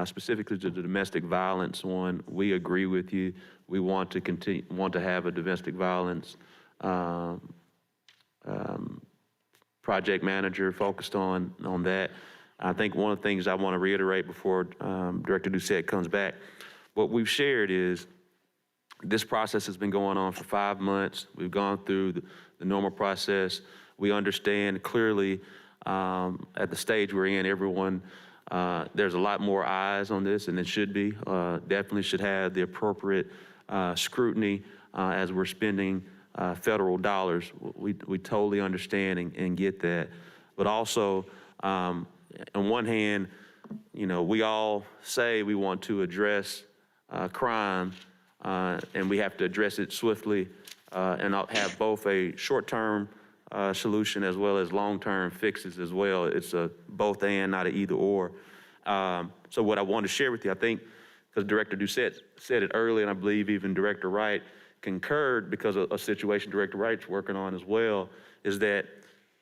A: specifically to the domestic violence one, we agree with you. We want to have a domestic violence project manager focused on that. I think one of the things I want to reiterate before Director Doucette comes back, what we've shared is this process has been going on for 5 months. We've gone through the normal process. We understand clearly at the stage we're in, everyone, there's a lot more eyes on this, and it should be. Definitely should have the appropriate scrutiny as we're spending federal dollars. We totally understand and get that. But also, on one hand, you know, we all say we want to address crime, and we have to address it swiftly and have both a short-term solution as well as long-term fixes as well. It's a both and, not an either or. So what I want to share with you, I think, because Director Doucette said it earlier, and I believe even Director Wright concurred because of a situation Director Wright's working on as well, is that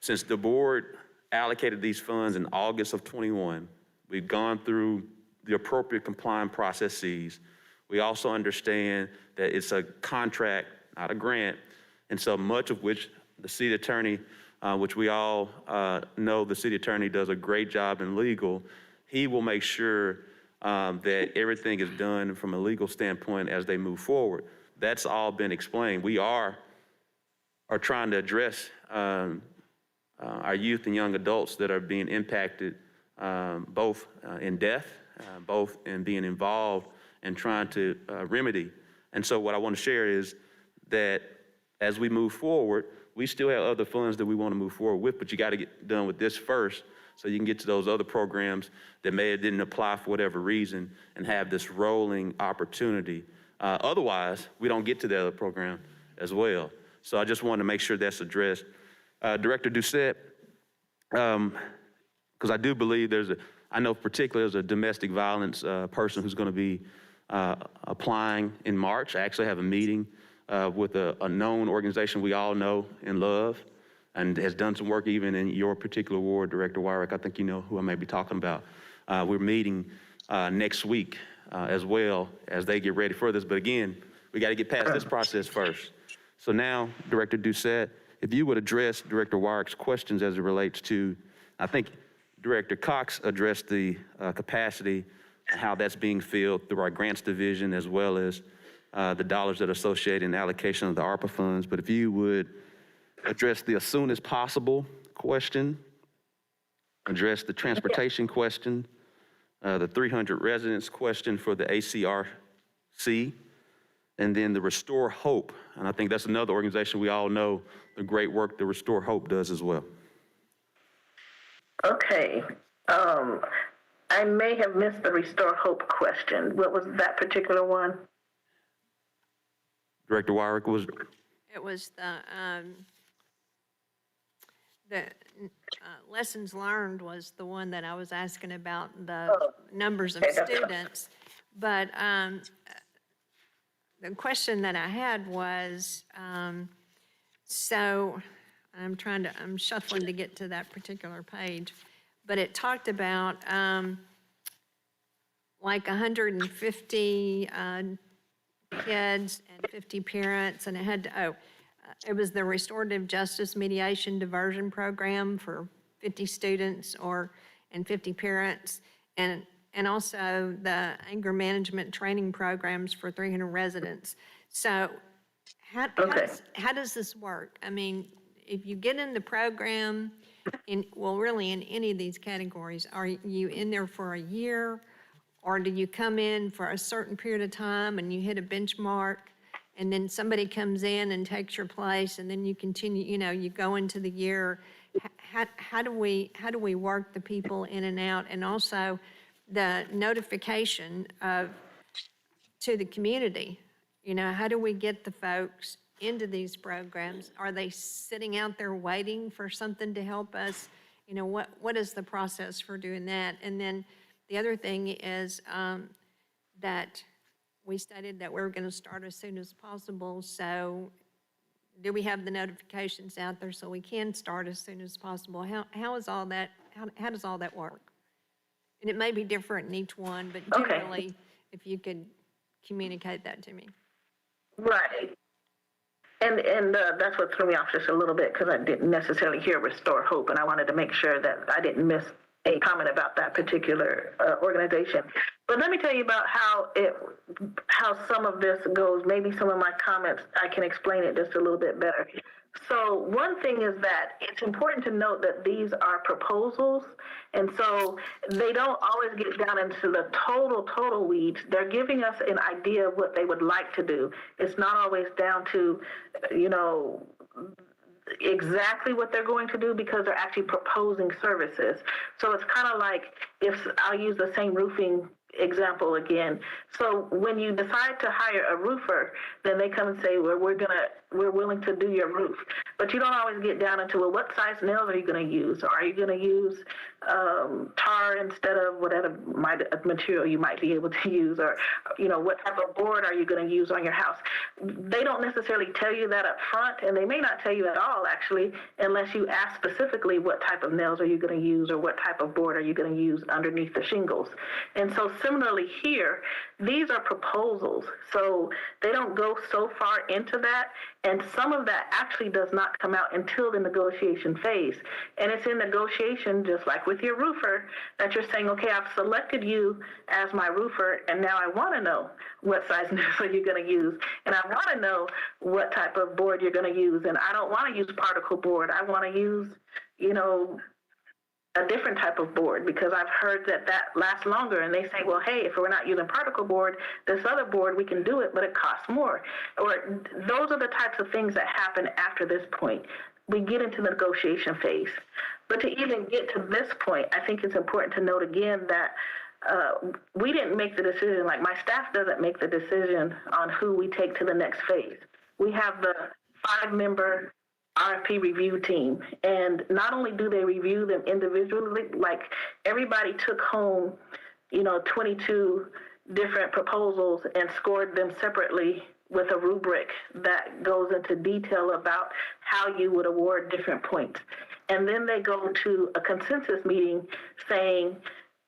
A: since the board allocated these funds in August of 21, we've gone through the appropriate compliance processes. We also understand that it's a contract, not a grant, and so much of which the city attorney, which we all know the city attorney does a great job in legal, he will make sure that everything is done from a legal standpoint as they move forward. That's all been explained. We are trying to address our youth and young adults that are being impacted both in death, both in being involved and trying to remedy. And so what I want to share is that as we move forward, we still have other funds that we want to move forward with, but you got to get done with this first so you can get to those other programs that may have didn't apply for whatever reason and have this rolling opportunity. Otherwise, we don't get to the other program as well. So I just wanted to make sure that's addressed. Director Doucette, because I do believe I know particularly there's a domestic violence person who's going to be applying in March. I actually have a meeting with a known organization we all know and love and has done some work even in your particular ward, Director Wyrick. I think you know who I may be talking about. We're meeting next week as well as they get ready for this. But again, we got to get past this process first. So now, Director Doucette, if you would address Director Wyrick's questions as it relates to, I think Director Cox addressed the capacity and how that's being filled through our grants division as well as the dollars that are associated in allocation of the ARPA funds. But if you would address the as soon as possible question, address the transportation question, the 300 residents question for the ACRC, and then the Restore Hope. And I think that's another organization we all know the great work that Restore Hope does as well.
I: Okay. I may have missed the Restore Hope question. What was that particular one?
A: Director Wyrick was.
D: It was the lessons learned was the one that I was asking about, the numbers of students. But the question that I had was, so I'm shuffling to get to that particular page, but it talked about like 150 kids and 50 parents, and it had to, it was the Restorative Justice Mediation Diversion Program for 50 students and 50 parents, and also the anger management training programs for 300 residents. So how does this work? I mean, if you get in the program, really in any of these categories, are you in there for a year? Or do you come in for a certain period of time and you hit a benchmark and then somebody comes in and takes your place and then you continue, you go into the year how do we work the people in and out, and also the notification to the community? You know, how do we get the folks into these programs? Are they sitting out there waiting for something to help us? You know, what is the process for doing that? And then the other thing is that we stated that we were going to start as soon as possible. So do we have the notifications out there so we can start as soon as possible? How is all that, how does all that work? And it may be different in each one, but generally, if you could communicate that to me.
I: Right. And that's what threw me off just a little bit, because I didn't necessarily hear Restore Hope, and I wanted to make sure that I didn't miss a comment about that particular organization. But let me tell you about how some of this goes. Maybe some of my comments, I can explain it just a little bit better. So one thing is that it's important to note that these are proposals, and so they don't always get down into the total weeds. They're giving us an idea of what they would like to do. It's not always down to, you know, exactly what they're going to do, because they're actually proposing services. So it's kind of like, if I'll use the same roofing example again. So when you decide to hire a roofer, then they come and say, well, we're willing to do your roof. But you don't always get down into, well, what size nails are you going to use? Or are you going to use tar instead of whatever material you might be able to use? Or, you know, what type of board are you going to use on your house? They don't necessarily tell you that up front, and they may not tell you at all, actually, unless you ask specifically what type of nails are you going to use, or what type of board are you going to use underneath the shingles. And so similarly here, these are proposals. So they don't go so far into that. And some of that actually does not come out until the negotiation phase. And it's in negotiation, just like with your roofer, that you're saying, okay, I've selected you as my roofer, and now I want to know what size nails are you going to use. And I want to know what type of board you're going to use. And I don't want to use particle board. I want to use, you know, a different type of board, because I've heard that lasts longer. And they say, well, hey, if we're not using particle board, this other board, we can do it, but it costs more. Or those are the types of things that happen after this point. We get into the negotiation phase. But to even get to this point, I think it's important to note again that we didn't make the decision, like my staff doesn't make the decision on who we take to the next phase. We have the 5-member RFP review team, and not only do they review them individually, like everybody took home, you know, 22 different proposals and scored them separately with a rubric that goes into detail about how you would award different points. And then they go to a consensus meeting saying,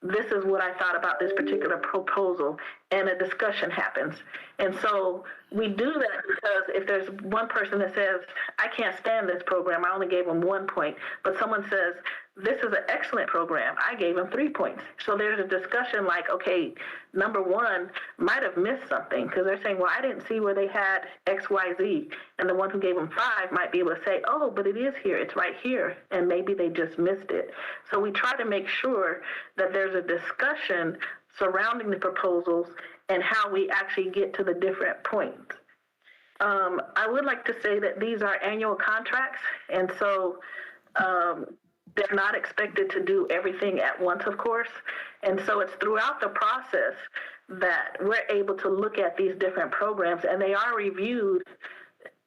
I: this is what I thought about this particular proposal, and a discussion happens. And so we do that because if there's one person that says, I can't stand this program, I only gave them 1 point, but someone says, this is an excellent program, I gave them 3 points. So there's a discussion like, okay, number one might have missed something, because they're saying, well, I didn't see where they had X, Y, Z. And the one who gave them 5 might be able to say, oh, but it is here, it's right here. And maybe they just missed it. So we try to make sure that there's a discussion surrounding the proposals and how we actually get to the different points. I would like to say that these are annual contracts, and so they're not expected to do everything at once, of course. And so it's throughout the process that we're able to look at these different programs, and they are reviewed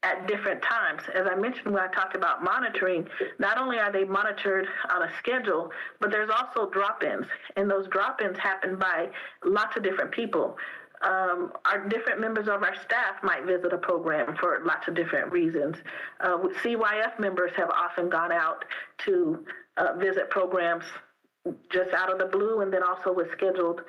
I: at different times. As I mentioned when I talked about monitoring, not only are they monitored on a schedule, but there's also drop-ins, and those drop-ins happen by lots of different people. Our different members of our staff might visit a program for lots of different reasons. CYF members have often gone out to visit programs just out of the blue, and then also with scheduled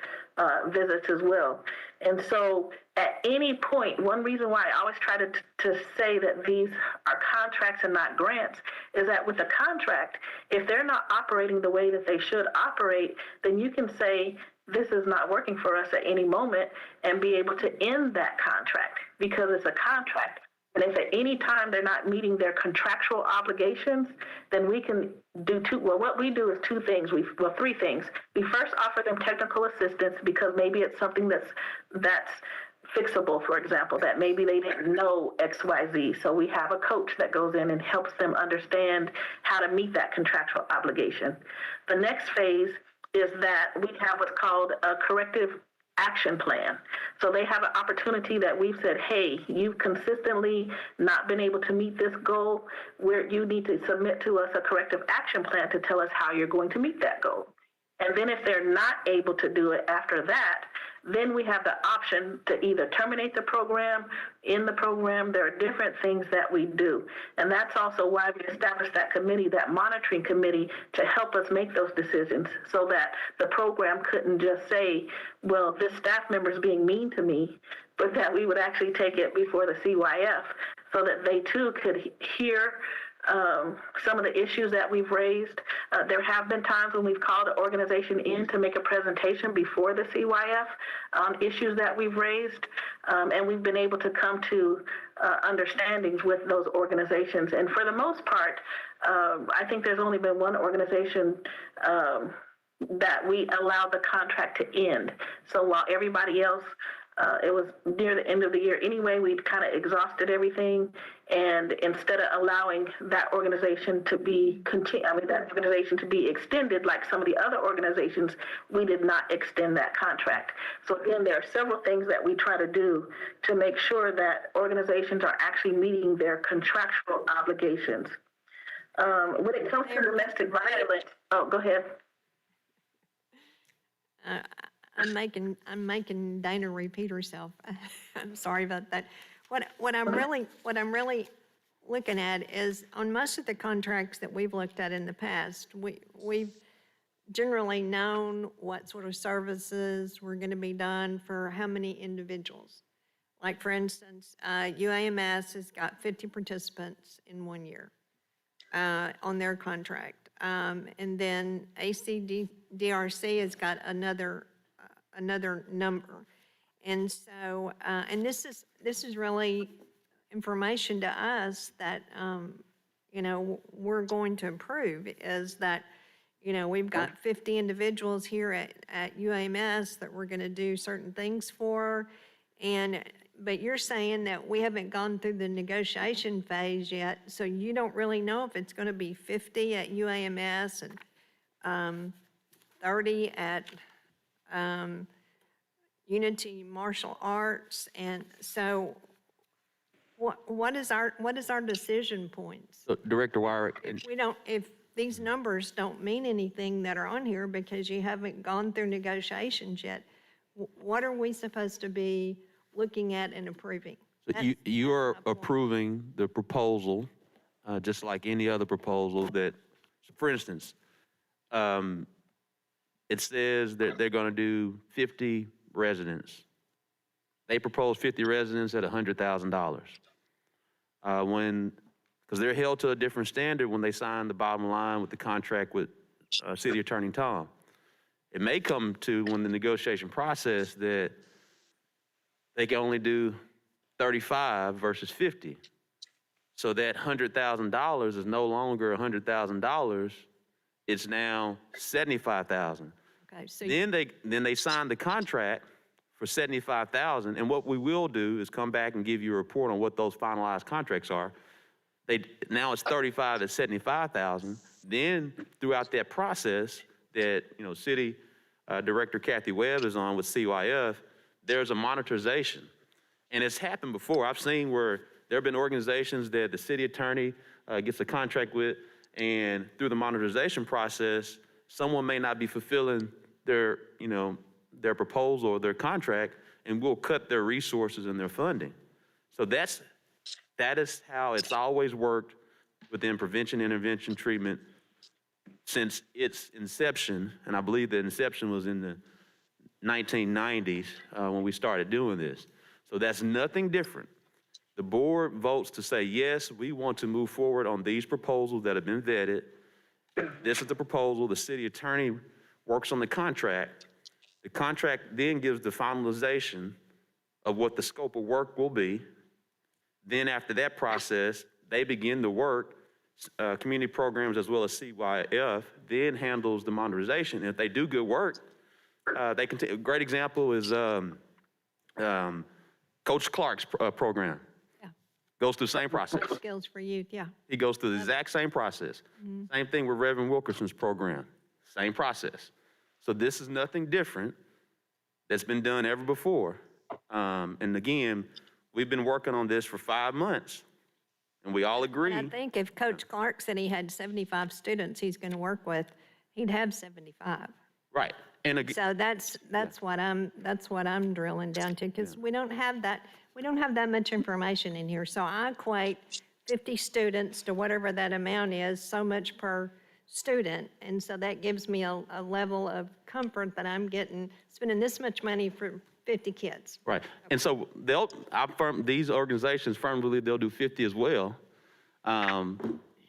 I: visits as well. And so at any point, one reason why I always try to say that these are contracts and not grants is that with a contract, if they're not operating the way that they should operate, then you can say, this is not working for us at any moment, and be able to end that contract because it's a contract. And if at any time they're not meeting their contractual obligations, then we can do what we do is 2 things. 3 things. We first offer them technical assistance because maybe it's something that's fixable, for example, that maybe they didn't know XYZ. So we have a coach that goes in and helps them understand how to meet that contractual obligation. The next phase is that we have what's called a corrective action plan. So they have an opportunity that we've said, hey, you've consistently not been able to meet this goal, where you need to submit to us a corrective action plan to tell us how you're going to meet that goal. And then if they're not able to do it after that, then we have the option to either terminate the program. In the program, there are different things that we do. And that's also why we established that committee, that monitoring committee, to help us make those decisions so that the program couldn't just say, well, this staff member is being mean to me, but that we would actually take it before the CYF so that they too could hear some of the issues that we've raised. There have been times when we've called an organization in to make a presentation before the CYF on issues that we've raised, and we've been able to come to understandings with those organizations. And for the most part, I think there's only been one organization that we allowed the contract to end. So while everybody else, it was near the end of the year anyway, we'd kind of exhausted everything. And instead of allowing that organization to be extended like some of the other organizations, we did not extend that contract. So again, there are several things that we try to do to make sure that organizations are actually meeting their contractual obligations. When it comes to domestic violence, oh, go ahead.
D: I'm making Dana repeat herself. I'm sorry about that. What I'm really looking at is on most of the contracts that we've looked at in the past, we've generally known what sort of services were going to be done for how many individuals. Like for instance, UAMS has got 50 participants in 1 year on their contract, and then ACDRC has got another number. And so, and this is really information to us that, we're going to improve, is that, we've got 50 individuals here at UAMS that we're going to do certain things for. But you're saying that we haven't gone through the negotiation phase yet, so you don't really know if it's going to be 50 at UAMS and 30 at Unity Martial Arts. And so what is our decision points?
A: So, Director Wyrick,
D: If these numbers don't mean anything that are on here because you haven't gone through negotiations yet, what are we supposed to be looking at and approving?
A: so you are approving the proposal, just like any other proposal that, for instance, it says that they're going to do 50 residents. They propose 50 residents at $100,000. Because they're held to a different standard when they sign the bottom line with the contract with City Attorney Tom. It may come to when the negotiation process that they can only do 35 versus 50. So that $100,000 is no longer $100,000. It's now $75,000.
D: Okay, so
A: Then they sign the contract for $75,000, and what we will do is come back and give you a report on what those finalized contracts are. Now it's 35 to 75,000. Then throughout that process that City Director Kathy Webb is on with CYF, there's a monetization, and it's happened before. I've seen where there have been organizations that the city attorney gets a contract with, and through the monetization process, someone may not be fulfilling their proposal or their contract, and we'll cut their resources and their funding. So that is how it's always worked within prevention, intervention, treatment since its inception, and I believe the inception was in the 1990s when we started doing this. So that's nothing different. The board votes to say, yes, we want to move forward on these proposals that have been vetted. This is the proposal. The city attorney works on the contract. The contract then gives the finalization of what the scope of work will be. Then after that process, they begin the work, community programs as well as CYF, then handles the monetization. And if they do good work, they can take, a great example is Coach Clark's program
D: Yeah.
A: goes through the same process.
D: Skills for youth, yeah.
A: He goes through the exact same process. Same thing with Reverend Wilkerson's program, same process. So this is nothing different that's been done ever before. And again, we've been working on this for 5 months, and we all agree.
D: I think if Coach Clark said he had 75 students he's going to work with, he'd have 75.
A: Right. And again,
D: So that's what I'm drilling down to, because we don't have that much information in here. So I equate 50 students to whatever that amount is, so much per student. And so that gives me a level of comfort that I'm spending this much money for 50 kids.
A: right. And so these organizations firmly believe they'll do 50 as well.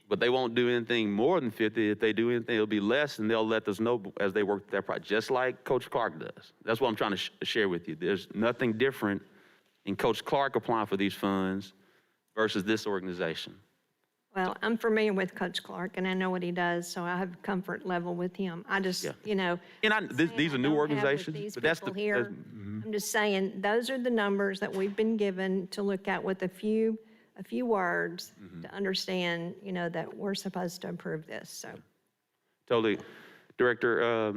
A: But they won't do anything more than 50. If they do anything, it'll be less, and they'll let us know as they work their project, just like Coach Clark does. That's what I'm trying to share with you. There's nothing different in Coach Clark applying for these funds versus this organization.
D: Well, I'm familiar with Coach Clark, and I know what he does, so I have a comfort level with him. I just,
A: And these are new organizations, but that's the.
D: Here, I'm just saying, those are the numbers that we've been given to look at with a few words to understand, that we're supposed to approve this, so.
A: Totally. Director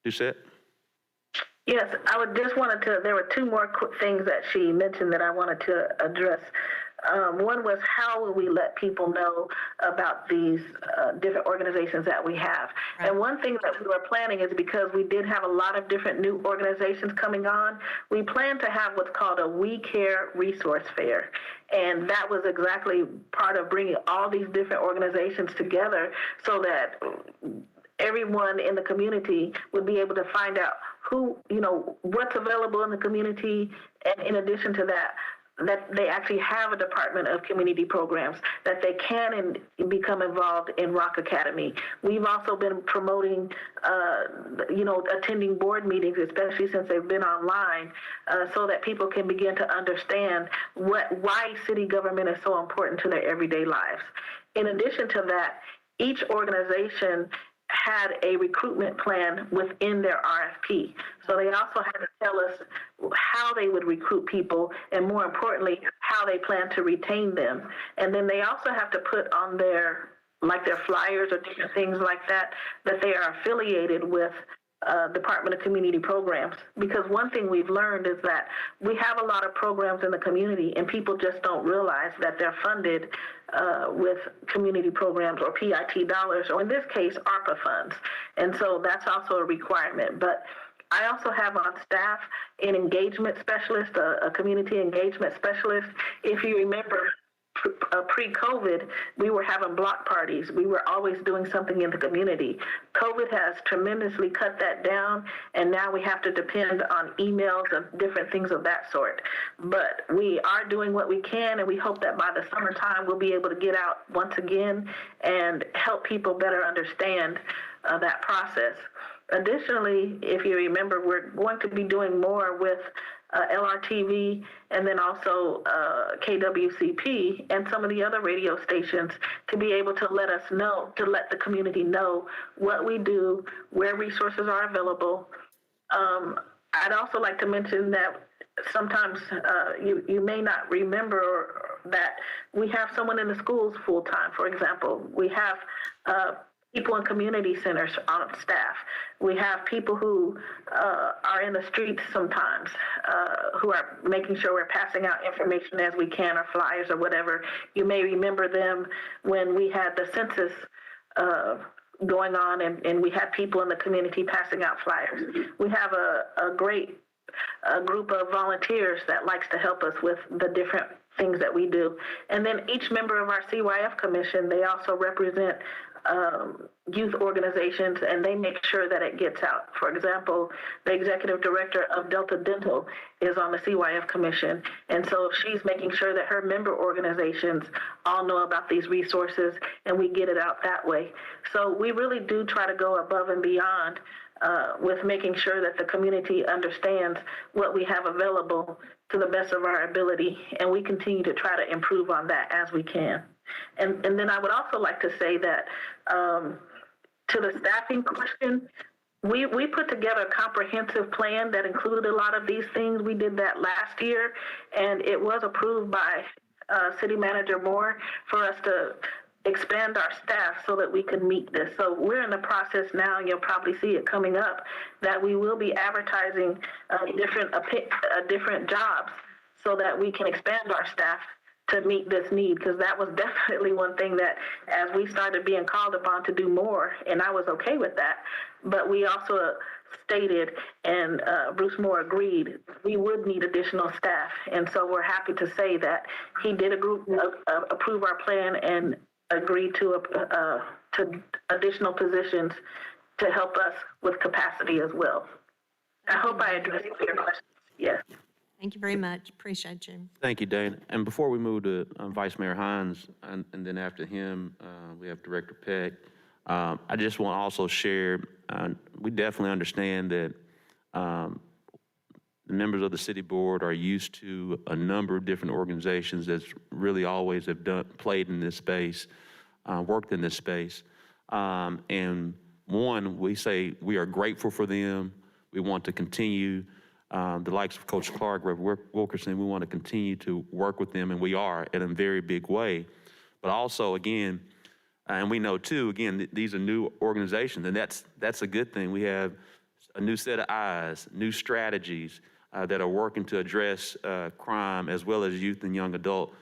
A: Doucette?
I: Yes, there were two more things that she mentioned that I wanted to address. One was, how will we let people know about these different organizations that we have? Right. And one thing that we were planning is, because we did have a lot of different new organizations coming on, we plan to have what's called a We Care resource fair. And that was exactly part of bringing all these different organizations together so that everyone in the community would be able to find out what's available in the community. And in addition to that they actually have a Department of Community Programs, that they can become involved in Rock Academy. We've also been promoting, attending board meetings, especially since they've been online, so that people can begin to understand why city government is so important to their everyday lives. In addition to that, each organization had a recruitment plan within their RFP. So they also had to tell us how they would recruit people, and more importantly, how they plan to retain them. And then they also have to put on their flyers or different things like that they are affiliated with Department of Community Programs. Because one thing we've learned is that we have a lot of programs in the community, and people just don't realize that they're funded with community programs or PIT dollars, or in this case, ARPA funds. And so that's also a requirement. But I also have on staff an engagement specialist, a community engagement specialist. If you remember, pre-COVID, we were having block parties. We were always doing something in the community. COVID has tremendously cut that down, and now we have to depend on emails and different things of that sort. But we are doing what we can, and we hope that by the summertime we'll be able to get out once again and help people better understand that process. Additionally, if you remember, we're going to be doing more with LRTV and then also KWCP and some of the other radio stations to be able to let us know, to let the community know what we do, where resources are available. I'd also like to mention that sometimes you may not remember that we have someone in the schools full time. For example, we have people in community centers on staff. We have people who are in the streets sometimes, who are making sure we're passing out information as we can, or flyers or whatever. You may remember them when we had the census going on, and we had people in the community passing out flyers. We have a great group of volunteers that likes to help us with the different things that we do. And then each member of our CYF commission, they also represent youth organizations, and they make sure that it gets out. For example, the executive director of Delta Dental is on the CYF commission, and so she's making sure that her member organizations all know about these resources, and we get it out that way. So we really do try to go above and beyond with making sure that the community understands what we have available to the best of our ability, and we continue to try to improve on that as we can. And then I would also like to say that to the staffing question, we put together a comprehensive plan that included a lot of these things. We did that last year, and it was approved by City Manager Moore for us to expand our staff so that we could meet this. So we're in the process now, and you'll probably see it coming up, that we will be advertising different jobs so that we can expand our staff to meet this need, because that was definitely one thing that as we started being called upon to do more, and I was okay with that, but we also stated, and Bruce Moore agreed, we would need additional staff. And so we're happy to say that he did approve our plan and agree to additional positions to help us with capacity as well. I hope I addressed your questions. Yes.
D: Thank you very much. Appreciate you.
A: Thank you, Dana. And before we move to Vice Mayor Hines, and then after him, we have Director Peck, I just want to also share, we definitely understand that the members of the city board are used to a number of different organizations that really always have played in this space, worked in this space. And one, we say we are grateful for them. We want to continue, the likes of Coach Clark, Reverend Wilkerson, we want to continue to work with them, and we are in a very big way. But also, again, and we know too, again, these are new organizations, and that's a good thing. We have a new set of eyes, new strategies that are working to address crime, as well as youth and young adult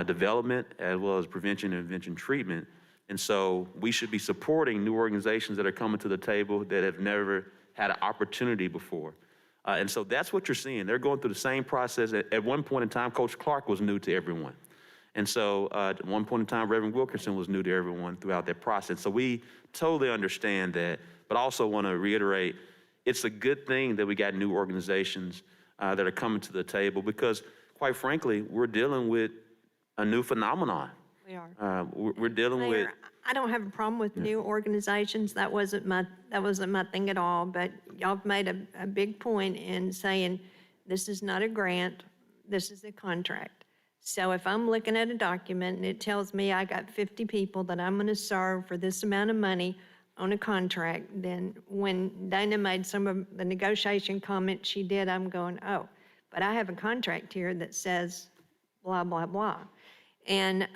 A: development, as well as prevention and intervention treatment. And so we should be supporting new organizations that are coming to the table that have never had an opportunity before. And so that's what you're seeing. They're going through the same process. At one point in time, Coach Clark was new to everyone. And so at one point in time, Reverend Wilkerson was new to everyone throughout that process. So we totally understand that, but also want to reiterate, it's a good thing that we got new organizations that are coming to the table, because quite frankly, we're dealing with a new phenomenon.
D: We are.
A: We're dealing with.
D: Mayor, I don't have a problem with new organizations. That wasn't my thing at all. But y'all have made a big point in saying this is not a grant, this is a contract. So if I'm looking at a document and it tells me I got 50 people that I'm going to serve for this amount of money on a contract, then when Dana made some of the negotiation comments she did, I'm going, oh, but I have a contract here that says blah, blah, blah. And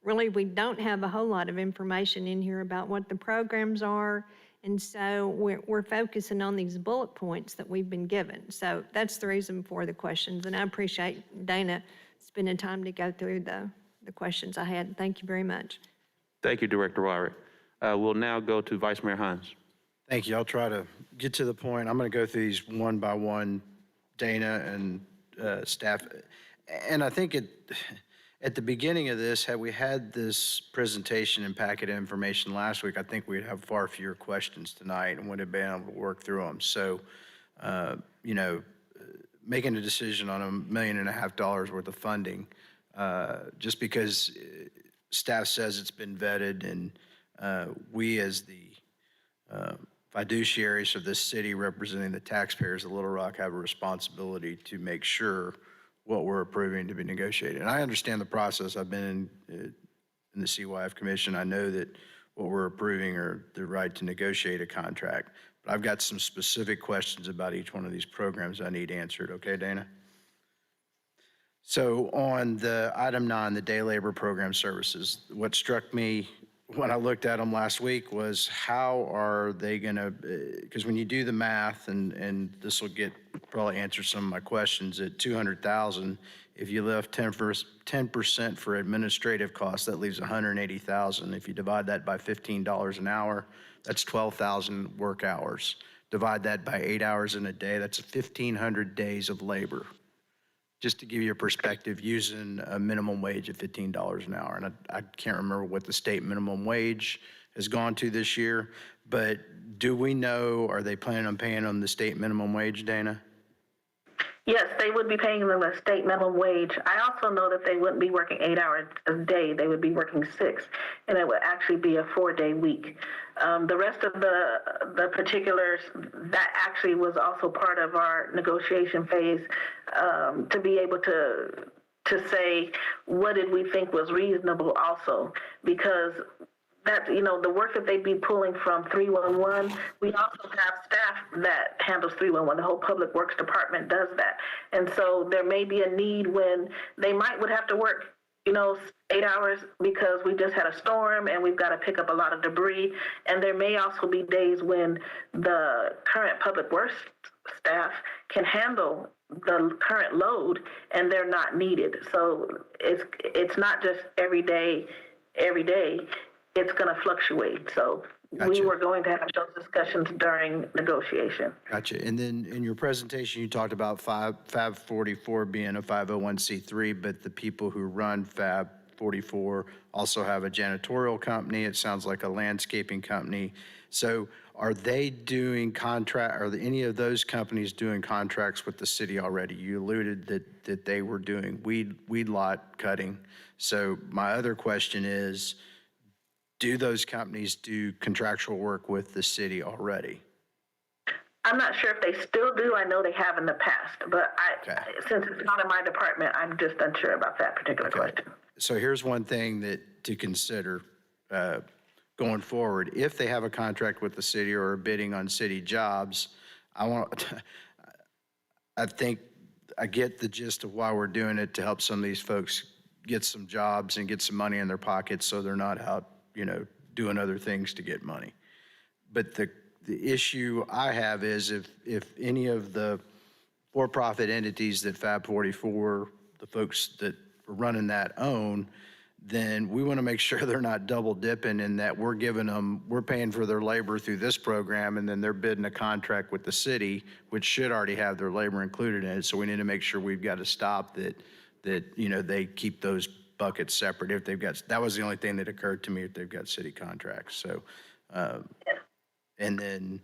D: really, we don't have a whole lot of information in here about what the programs are. And so we're focusing on these bullet points that we've been given. So that's the reason for the questions. And I appreciate Dana spending time to go through the questions I had. Thank you very much.
A: Thank you, Director Wyrick. We'll now go to Vice Mayor Hines.
E: Thank you. I'll try to get to the point. I'm going to go through these one by one, Dana and staff. And I think at the beginning of this, had we had this presentation and packet of information last week, I think we'd have far fewer questions tonight and would have been able to work through them. So, making a decision on $1.5 million worth of funding, just because staff says it's been vetted, and we as the fiduciaries of this city representing the taxpayers of Little Rock have a responsibility to make sure what we're approving to be negotiated. And I understand the process. I've been in the CYF Commission. I know that what we're approving are the right to negotiate a contract. But I've got some specific questions about each one of these programs I need answered. Okay, Dana? So on the item 9, the day labor program services, what struck me when I looked at them last week was how are they going to, because when you do the math, and this will probably answer some of my questions, at $200,000, if you left 10% for administrative costs, that leaves $180,000. If you divide that by $15 an hour, that's 12,000 work hours. Divide that by 8 hours in a day, that's 1,500 days of labor. Just to give you a perspective, using a minimum wage of $15 an hour. And I can't remember what the state minimum wage has gone to this year, but do we know, are they planning on paying them the state minimum wage, Dana?
I: Yes, they would be paying them a state minimum wage. I also know that they wouldn't be working 8 hours a day. They would be working 6, and it would actually be a 4-day week. The rest of the particulars, that actually was also part of our negotiation phase, to be able to say what did we think was reasonable also, because that, the work that they'd be pulling from 311, we also have staff that handles 311. The whole public works department does that. And so there may be a need when they would have to work, 8 hours because we just had a storm and we've got to pick up a lot of debris. And there may also be days when the current public works staff can handle the current load and they're not needed. So it's not just every day. It's going to fluctuate. So we
E: Gotcha.
I: were going to have those discussions during negotiation.
E: Gotcha. And then in your presentation, you talked about Fab 44 being a 501c3, but the people who run Fab 44 also have a janitorial company. It sounds like a landscaping company. So are they doing are any of those companies doing contracts with the city already? You alluded that they were doing weed lot cutting. So my other question is, do those companies do contractual work with the city already?
I: I'm not sure if they still do. I know they have in the past, but since it's not in my department, I'm just unsure about that particular question.
E: So here's one thing to consider going forward. If they have a contract with the city or are bidding on city jobs, I think I get the gist of why we're doing it, to help some of these folks get some jobs and get some money in their pockets so they're not out, doing other things to get money. But the issue I have is if any of the for-profit entities that Fab 44, the folks that are running that own, then we want to make sure they're not double dipping in that we're paying for their labor through this program and then they're bidding a contract with the city, which should already have their labor included in it. So we need to make sure we've got to stop that they keep those buckets separate if they've got, that was the only thing that occurred to me, if they've got city contracts. So, and then,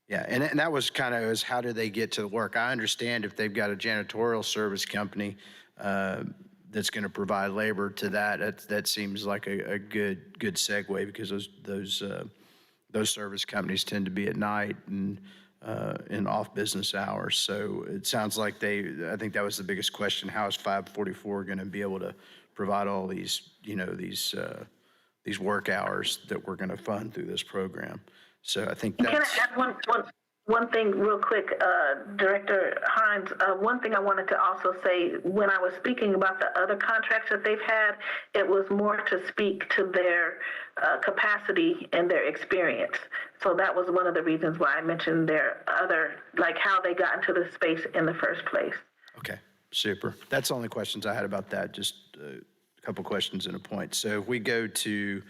E: and that was kind of how do they get to the work? I understand if they've got a janitorial service company that's going to provide labor to that seems like a good segue, because those service companies tend to be at night and in off business hours. So it sounds like I think that was the biggest question. How is 544 going to be able to provide all these, these work hours that we're going to fund through this program? So I think that's...
I: Can I add one thing real quick, Director Hines? One thing I wanted to also say, when I was speaking about the other contracts that they've had, it was more to speak to their capacity and their experience. So that was one of the reasons why I mentioned their other, like how they got into the space in the first place.
E: Okay, super. That's the only questions I had about that, just a couple questions and a point. So if we go to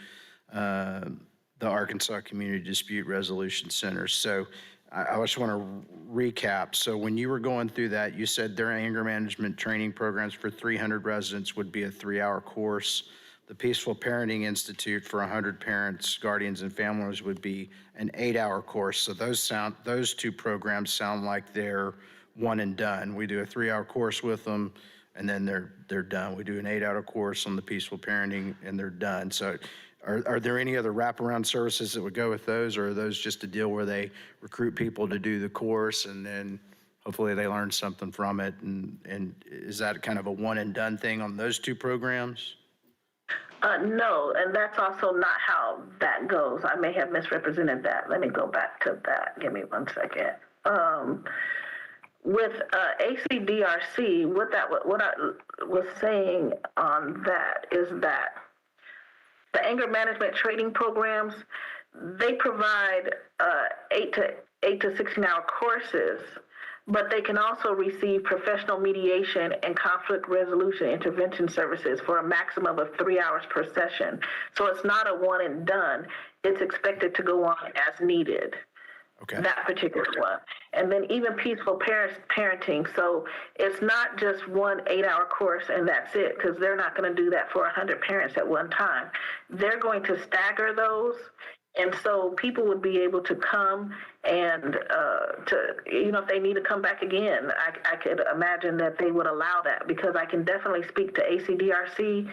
E: the Arkansas Community Dispute Resolution Center. So I just want to recap. So when you were going through that, you said their anger management training programs for 300 residents would be a 3-hour course. The Peaceful Parenting Institute for 100 parents, guardians, and families would be an 8-hour course. So those two programs sound like they're one and done. We do a 3-hour course with them, and then they're done. We do an 8-hour course on the Peaceful Parenting, and they're done. So are there any other wraparound services that would go with those, or are those just a deal where they recruit people to do the course and then hopefully they learn something from it? And is that kind of a one and done thing on those two programs?
I: No, and that's also not how that goes. I may have misrepresented that. Let me go back to that. Give me 1 second. With ACDRC, what I was saying on that is that the anger management training programs, they provide 8 to 16-hour courses, but they can also receive professional mediation and conflict resolution intervention services for a maximum of 3 hours per session. So it's not a one and done. It's expected to go on as needed.
E: Okay.
I: That particular one. And then even peaceful parenting. So it's not just one 8-hour course and that's it, because they're not going to do that for 100 parents at one time. They're going to stagger those. And so people would be able to come and if they need to come back again, I could imagine that they would allow that, because I can definitely speak to ACDRC.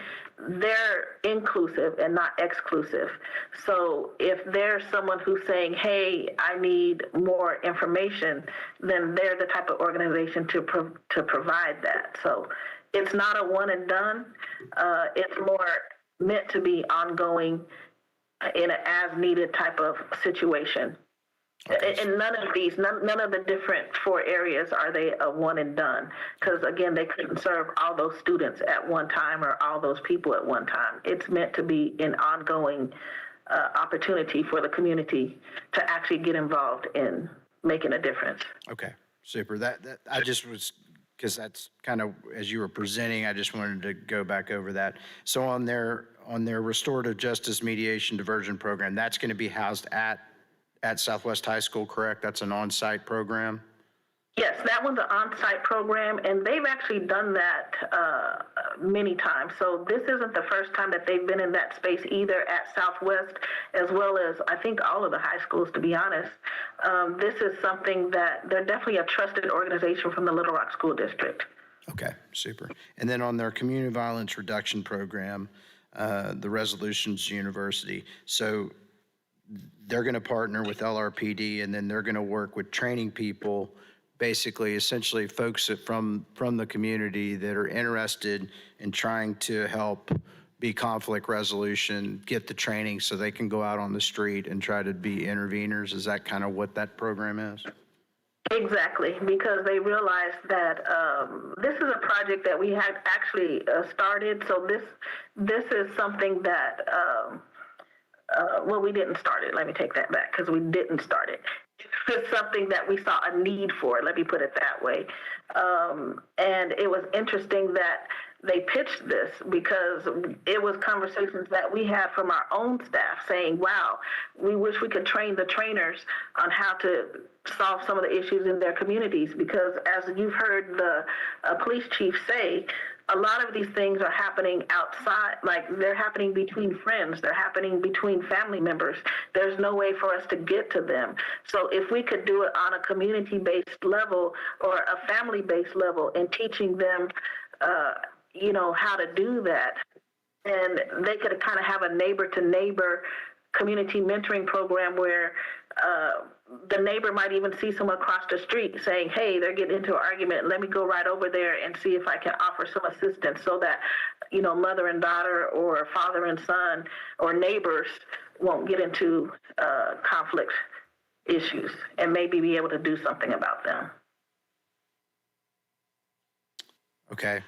I: They're inclusive and not exclusive. So if there's someone who's saying, hey, I need more information, then they're the type of organization to provide that. So it's not a one and done. It's more meant to be ongoing in an as-needed type of situation. And none of the different 4 areas are they a one and done. Because again, they couldn't serve all those students at one time or all those people at one time. It's meant to be an ongoing opportunity for the community to actually get involved in making a difference.
E: Okay, super. That I just was, because that's kind of, as you were presenting, I just wanted to go back over that. So on their restorative justice mediation diversion program, that's going to be housed at Southwest High School, correct? That's an on-site program?
I: Yes, that was an on-site program, and they've actually done that many times. So this isn't the first time that they've been in that space either at Southwest, as well as I think all of the high schools, to be honest. This is something that they're definitely a trusted organization from the Little Rock School District.
E: Okay, super. And then on their community violence reduction program, the Resolutions University. So they're going to partner with LRPD, and then they're going to work with training people, basically, essentially folks from the community that are interested in trying to help be conflict resolution, get the training so they can go out on the street and try to be interveners. Is that kind of what that program is?
I: Exactly, because they realized that this is a project that we had actually started. So this is something that, well, we didn't start it. Let me take that back, because we didn't start it. It's something that we saw a need for, let me put it that way. And it was interesting that they pitched this, because it was conversations that we had from our own staff saying, wow, we wish we could train the trainers on how to solve some of the issues in their communities. Because as you've heard the police chief say, a lot of these things are happening outside, like they're happening between friends, they're happening between family members. There's no way for us to get to them. So if we could do it on a community-based level or a family-based level and teaching them, how to do that, and they could kind of have a neighbor-to-neighbor community mentoring program where the neighbor might even see someone across the street saying, hey, they're getting into an argument. Let me go right over there and see if I can offer some assistance, so that, mother and daughter or father and son or neighbors won't get into conflict issues and maybe be able to do something about them.
E: Okay.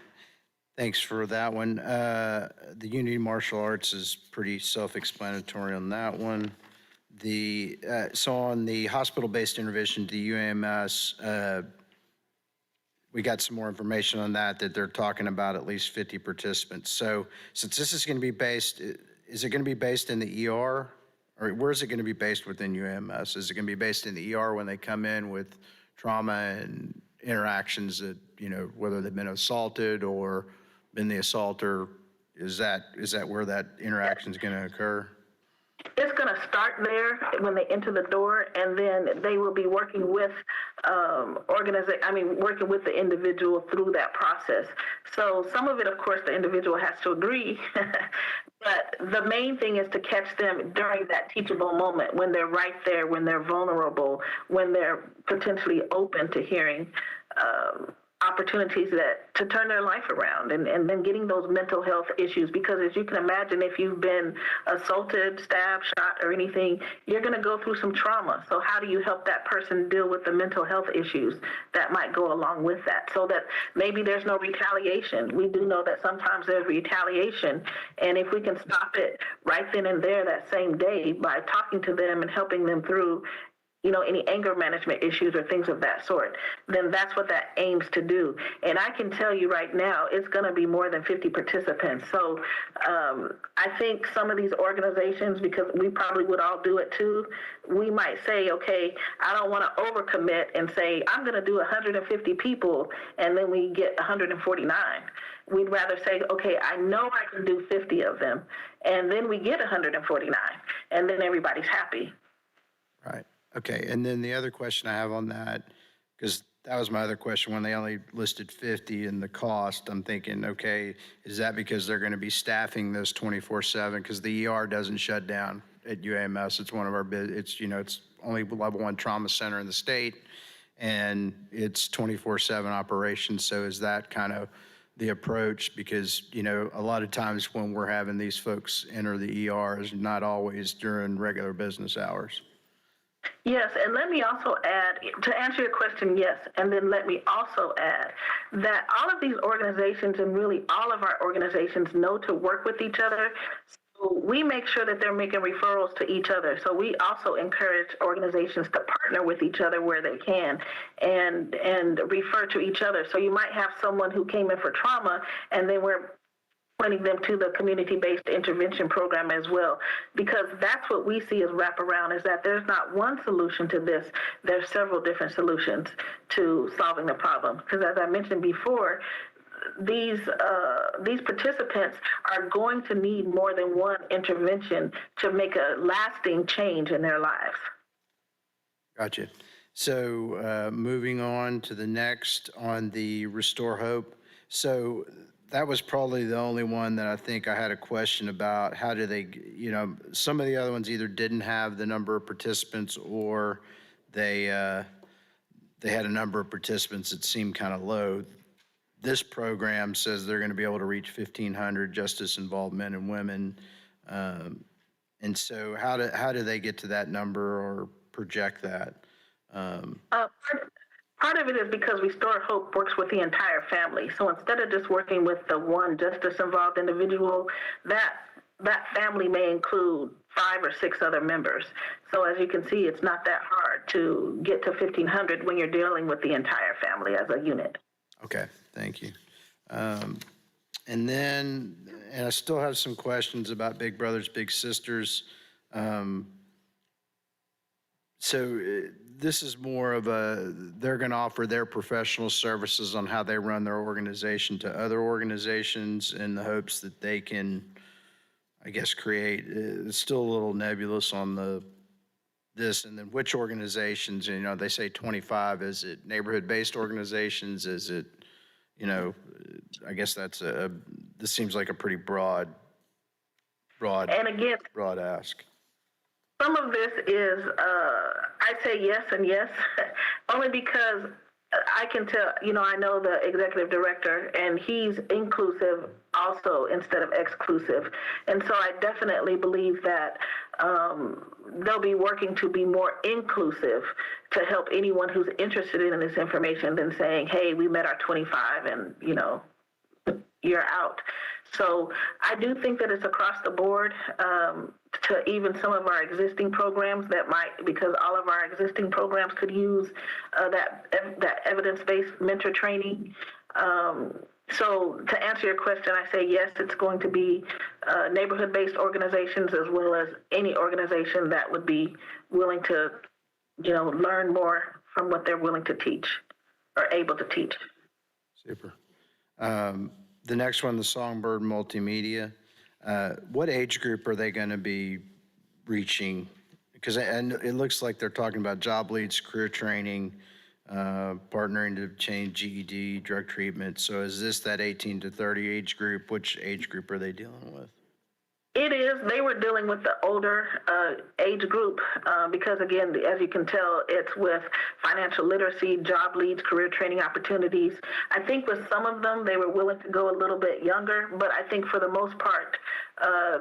E: Thanks for that one. The Unity Martial Arts is pretty self-explanatory on that one. So on the hospital-based intervention, the UAMS, we got some more information on that they're talking about at least 50 participants. So since this is going to be based, is it going to be based in the ER? Or where is it going to be based within UAMS? Is it going to be based in the ER when they come in with trauma and interactions that, whether they've been assaulted or been the assaulter? Is that where that interaction is going to occur?
I: It's going to start there when they enter the door, and then they will be working with working with the individual through that process. So some of it, of course, the individual has to agree, but the main thing is to catch them during that teachable moment, when they're right there, when they're vulnerable, when they're potentially open to hearing opportunities to turn their life around, and then getting those mental health issues. Because as you can imagine, if you've been assaulted, stabbed, shot, or anything, you're going to go through some trauma. So how do you help that person deal with the mental health issues that might go along with that, so that maybe there's no retaliation? We do know that sometimes there's retaliation, and if we can stop it right then and there that same day by talking to them and helping them through any anger management issues or things of that sort, then that's what that aims to do. And I can tell you right now, it's going to be more than 50 participants. So I think some of these organizations, because we probably would all do it too, we might say, okay, I don't want to overcommit and say, I'm going to do 150 people, and then we get 149. We'd rather say, okay, I know I can do 50 of them, and then we get 149, and then everybody's happy.
E: Right. Okay, and then the other question I have on that, because that was my other question, when they only listed 50 in the cost, I'm thinking, okay, is that because they're going to be staffing this 24/7? Because the ER doesn't shut down at UAMS. It's one of our it's only level 1 trauma center in the state, and it's 24/7 operations. So is that kind of the approach, because, you know, a lot of times when we're having these folks enter the ER is not always during regular business hours.
I: Yes, and let me also add, to answer your question, yes, and then let me also add that all of these organizations and really all of our organizations know to work with each other. So we make sure that they're making referrals to each other. So we also encourage organizations to partner with each other where they can and refer to each other. So you might have someone who came in for trauma, and then we're pointing them to the community-based intervention program as well, because that's what we see as wraparound, is that there's not one solution to this. There's several different solutions to solving the problem. Because as I mentioned before, these participants are going to need more than one intervention to make a lasting change in their lives.
E: Gotcha. So moving on to the next on the Restore Hope. So that was probably the only one that I think I had a question about. How do they, you know, some of the other ones either didn't have the number of participants, or they had a number of participants that seemed kind of low. This program says they're going to be able to reach 1,500 justice-involved men and women. And so how do they get to that number or project that?
I: Part of it is because Restore Hope works with the entire family. So instead of just working with the one justice-involved individual, that family may include 5 or 6 other members. So as you can see, it's not that hard to get to 1,500 when you're dealing with the entire family as a unit.
E: Okay, thank you. And then, and I still have some questions about Big Brothers, Big Sisters. So this is more of they're going to offer their professional services on how they run their organization to other organizations in the hopes that they can, I guess, create, it's still a little nebulous on this, and then which organizations, you know, they say 25, is it neighborhood-based organizations? Is it, you know, I guess this seems like a pretty broad
I: And again,
E: ask.
I: some of this is, I say yes and yes, only because I can tell, you know, I know the executive director, and he's inclusive also instead of exclusive. And so I definitely believe that they'll be working to be more inclusive to help anyone who's interested in this information than saying, hey, we met our 25 and, you know, you're out. So I do think that it's across the board to even some of our existing programs that might, because all of our existing programs could use that evidence-based mentor training. So to answer your question, I say yes, it's going to be neighborhood-based organizations as well as any organization that would be willing to, you know, learn more from what they're willing to teach or able to teach.
E: Super. The next one, the Songbird Multimedia. What age group are they going to be reaching? Because it looks like they're talking about job leads, career training, partnering to change GED, drug treatment. So is this that 18 to 30 age group? Which age group are they dealing with?
I: It is. They were dealing with the older age group because, again, as you can tell, it's with financial literacy, job leads, career training opportunities. I think with some of them, they were willing to go a little bit younger, but I think for the most part,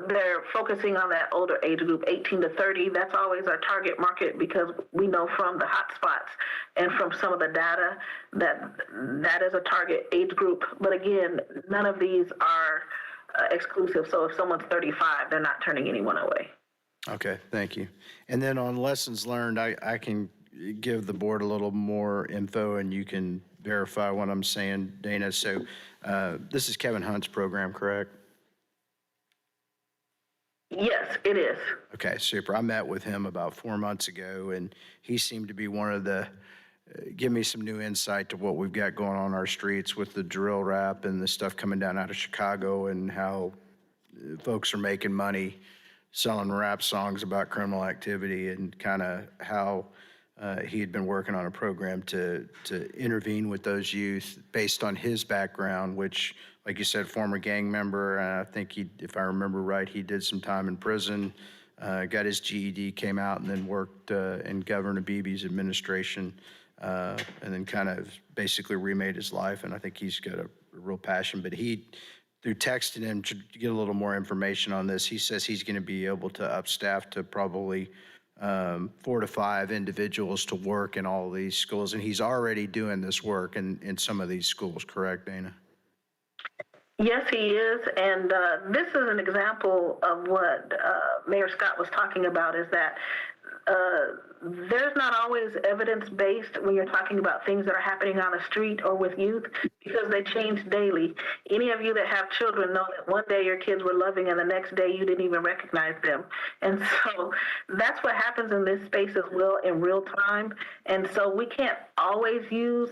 I: they're focusing on that older age group, 18 to 30. That's always our target market because we know from the hotspots and from some of the data that is a target age group. But again, none of these are exclusive. So if someone's 35, they're not turning anyone away.
E: Okay, thank you. And then on lessons learned, I can give the board a little more info and you can verify what I'm saying, Dana. So this is Kevin Hunt's program, correct?
I: Yes, it is.
E: Okay, super. I met with him about 4 months ago, and he seemed to be one of the, give me some new insight to what we've got going on our streets with the drill rap and the stuff coming down out of Chicago and how folks are making money selling rap songs about criminal activity, and kind of how he had been working on a program to intervene with those youth based on his background, which, like you said, former gang member, and I think he, if I remember right, he did some time in prison, got his GED, came out, and then worked in Governor Beebe's administration, and then kind of basically remade his life. And I think he's got real passion, but through texting him to get a little more information on this, he says he's going to be able to up staff to probably 4 to 5 individuals to work in all of these schools. And he's already doing this work in some of these schools, correct, Dana?
I: Yes, he is. And this is an example of what Mayor Scott was talking about, is that there's not always evidence-based when you're talking about things that are happening on the street or with youth, because they change daily. Any of you that have children know that one day your kids were loving and the next day you didn't even recognize them. And so that's what happens in this space as well in real time. And so we can't always use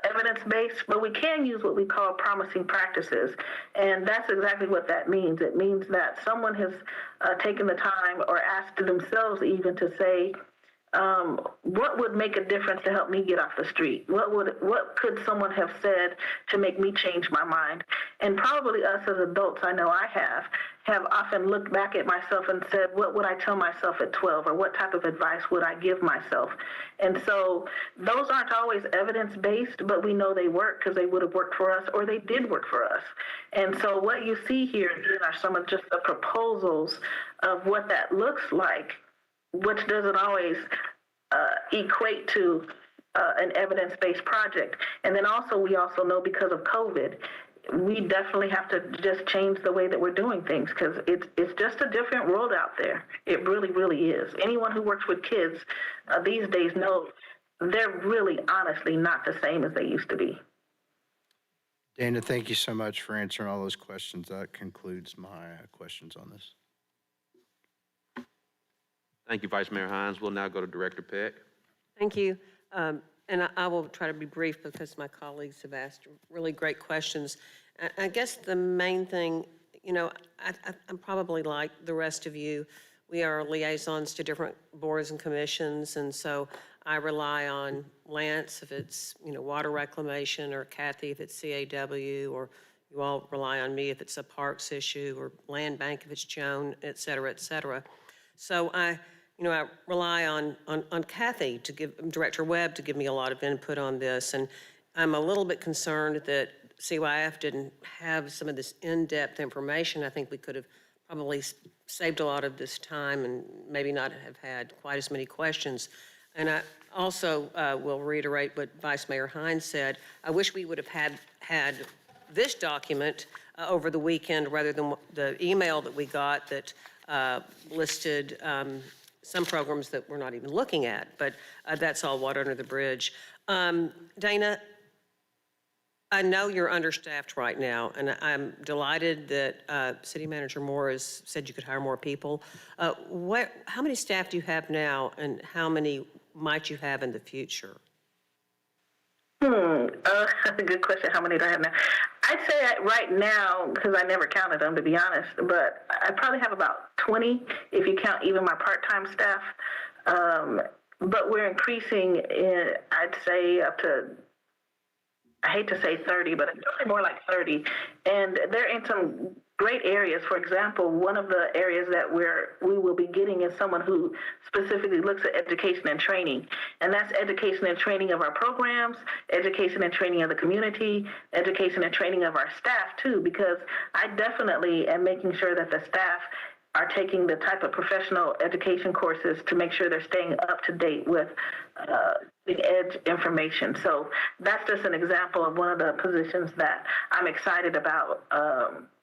I: evidence-based, but we can use what we call promising practices. And that's exactly what that means. It means that someone has taken the time or asked themselves even to say, what would make a difference to help me get off the street? What could someone have said to make me change my mind? And probably us as adults, I know I have often looked back at myself and said, what would I tell myself at 12, or what type of advice would I give myself? And so those aren't always evidence-based, but we know they work because they would have worked for us, or they did work for us. And so what you see here are some of just the proposals of what that looks like, which doesn't always equate to an evidence-based project. And then also, we also know because of COVID, we definitely have to just change the way that we're doing things, because it's just a different world out there. It really, really is. Anyone who works with kids these days knows they're really, honestly, not the same as they used to be.
E: Dana, thank you so much for answering all those questions. That concludes my questions on this.
A: Thank you, Vice Mayor Hines. We'll now go to Director Peck.
N: Thank you. And I will try to be brief because my colleagues have asked really great questions. I guess the main thing, you know, I'm probably like the rest of you. We are liaisons to different boards and commissions, and so I rely on Lance if it's, you know, water reclamation, or Kathy if it's CAW, or you all rely on me if it's a parks issue, or land bank if it's Joan, et cetera, et cetera. So I rely on Kathy to give, Director Webb, to give me a lot of input on this. And I'm a little bit concerned that CYF didn't have some of this in-depth information. I think we could have probably saved a lot of this time and maybe not have had quite as many questions. And I also will reiterate what Vice Mayor Hines said. I wish we would have had this document over the weekend rather than the email that we got that listed some programs that we're not even looking at, but that's all water under the bridge. Dana, I know you're understaffed right now, and I'm delighted that City Manager Moore has said you could hire more people. How many staff do you have now, and how many might you have in the future?
I: That's a good question. How many do I have now? I'd say right now, because I never counted them, to be honest, but I probably have about 20 if you count even my part-time staff. But we're increasing, I'd say up to, I hate to say 30, but it's really more like 30. And they're in some great areas. For example, one of the areas that we will be getting is someone who specifically looks at education and training. And that's education and training of our programs, education and training of the community, education and training of our staff too, because I definitely am making sure that the staff are taking the type of professional education courses to make sure they're staying up to date with the edge information. So that's just an example of one of the positions that I'm excited about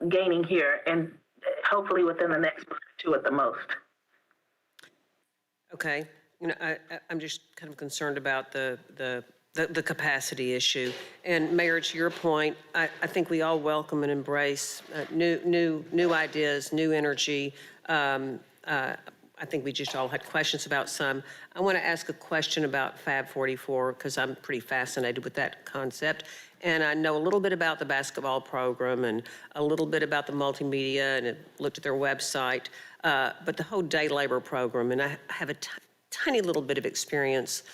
I: gaining here, and hopefully within the next month or two at the most.
N: Okay. You know, I'm just kind of concerned about the capacity issue. And Mayor, to your point, I think we all welcome and embrace new ideas, new energy. I think we just all had questions about some. I want to ask a question about Fab 44 because I'm pretty fascinated with that concept. And I know a little bit about the basketball program and a little bit about the multimedia, and I looked at their website, but the whole day labor program, and I have a tiny little bit of experience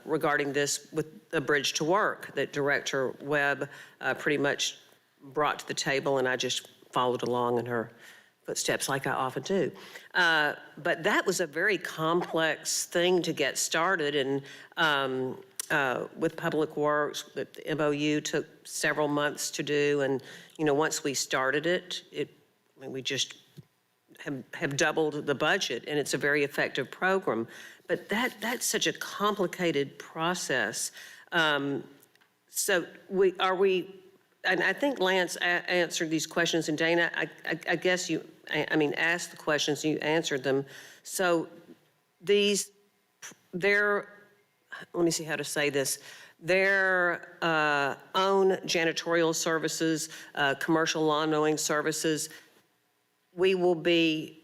N: regarding this with the Bridge to Work that Director Webb pretty much brought to the table, and I just followed along in her footsteps like I often do. But that was a very complex thing to get started, and with Public Works, that the MOU took several months to do, and, once we started it, we just have doubled the budget, and it's a very effective program. But that's such a complicated process. So and I think Lance answered these questions, and Dana, I guess asked the questions, you answered them. So let me see how to say this, their own janitorial services, commercial lawn mowing services, they will be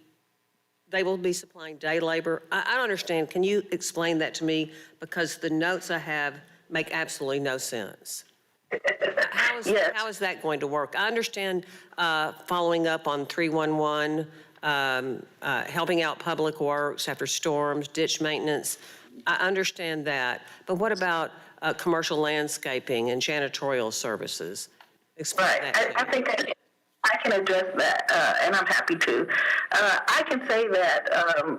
N: supplying day labor. I don't understand. Can you explain that to me? Because the notes I have make absolutely no sense. How is that going to work? I understand following up on 311, helping out Public Works after storms, ditch maintenance. I understand that. But what about commercial landscaping and janitorial services? Explain that to me.
I: I think I can address that, and I'm happy to. I can say that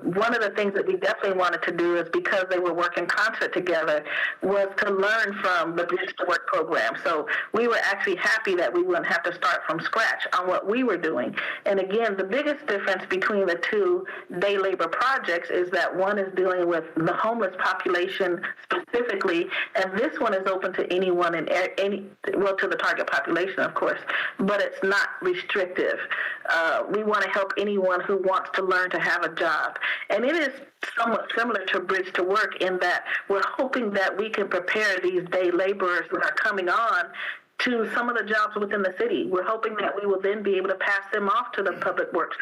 I: one of the things that we definitely wanted to do is, because they were working concert together, was to learn from the Bridge to Work program. So we were actually happy that we wouldn't have to start from scratch on what we were doing. And again, the biggest difference between the two day labor projects is that one is dealing with the homeless population specifically, and this one is open to anyone and to the target population, of course, but it's not restrictive. We want to help anyone who wants to learn to have a job. And it is somewhat similar to Bridge to Work in that we're hoping that we can prepare these day laborers that are coming on to some of the jobs within the city. We're hoping that we will then be able to pass them off to the Public Works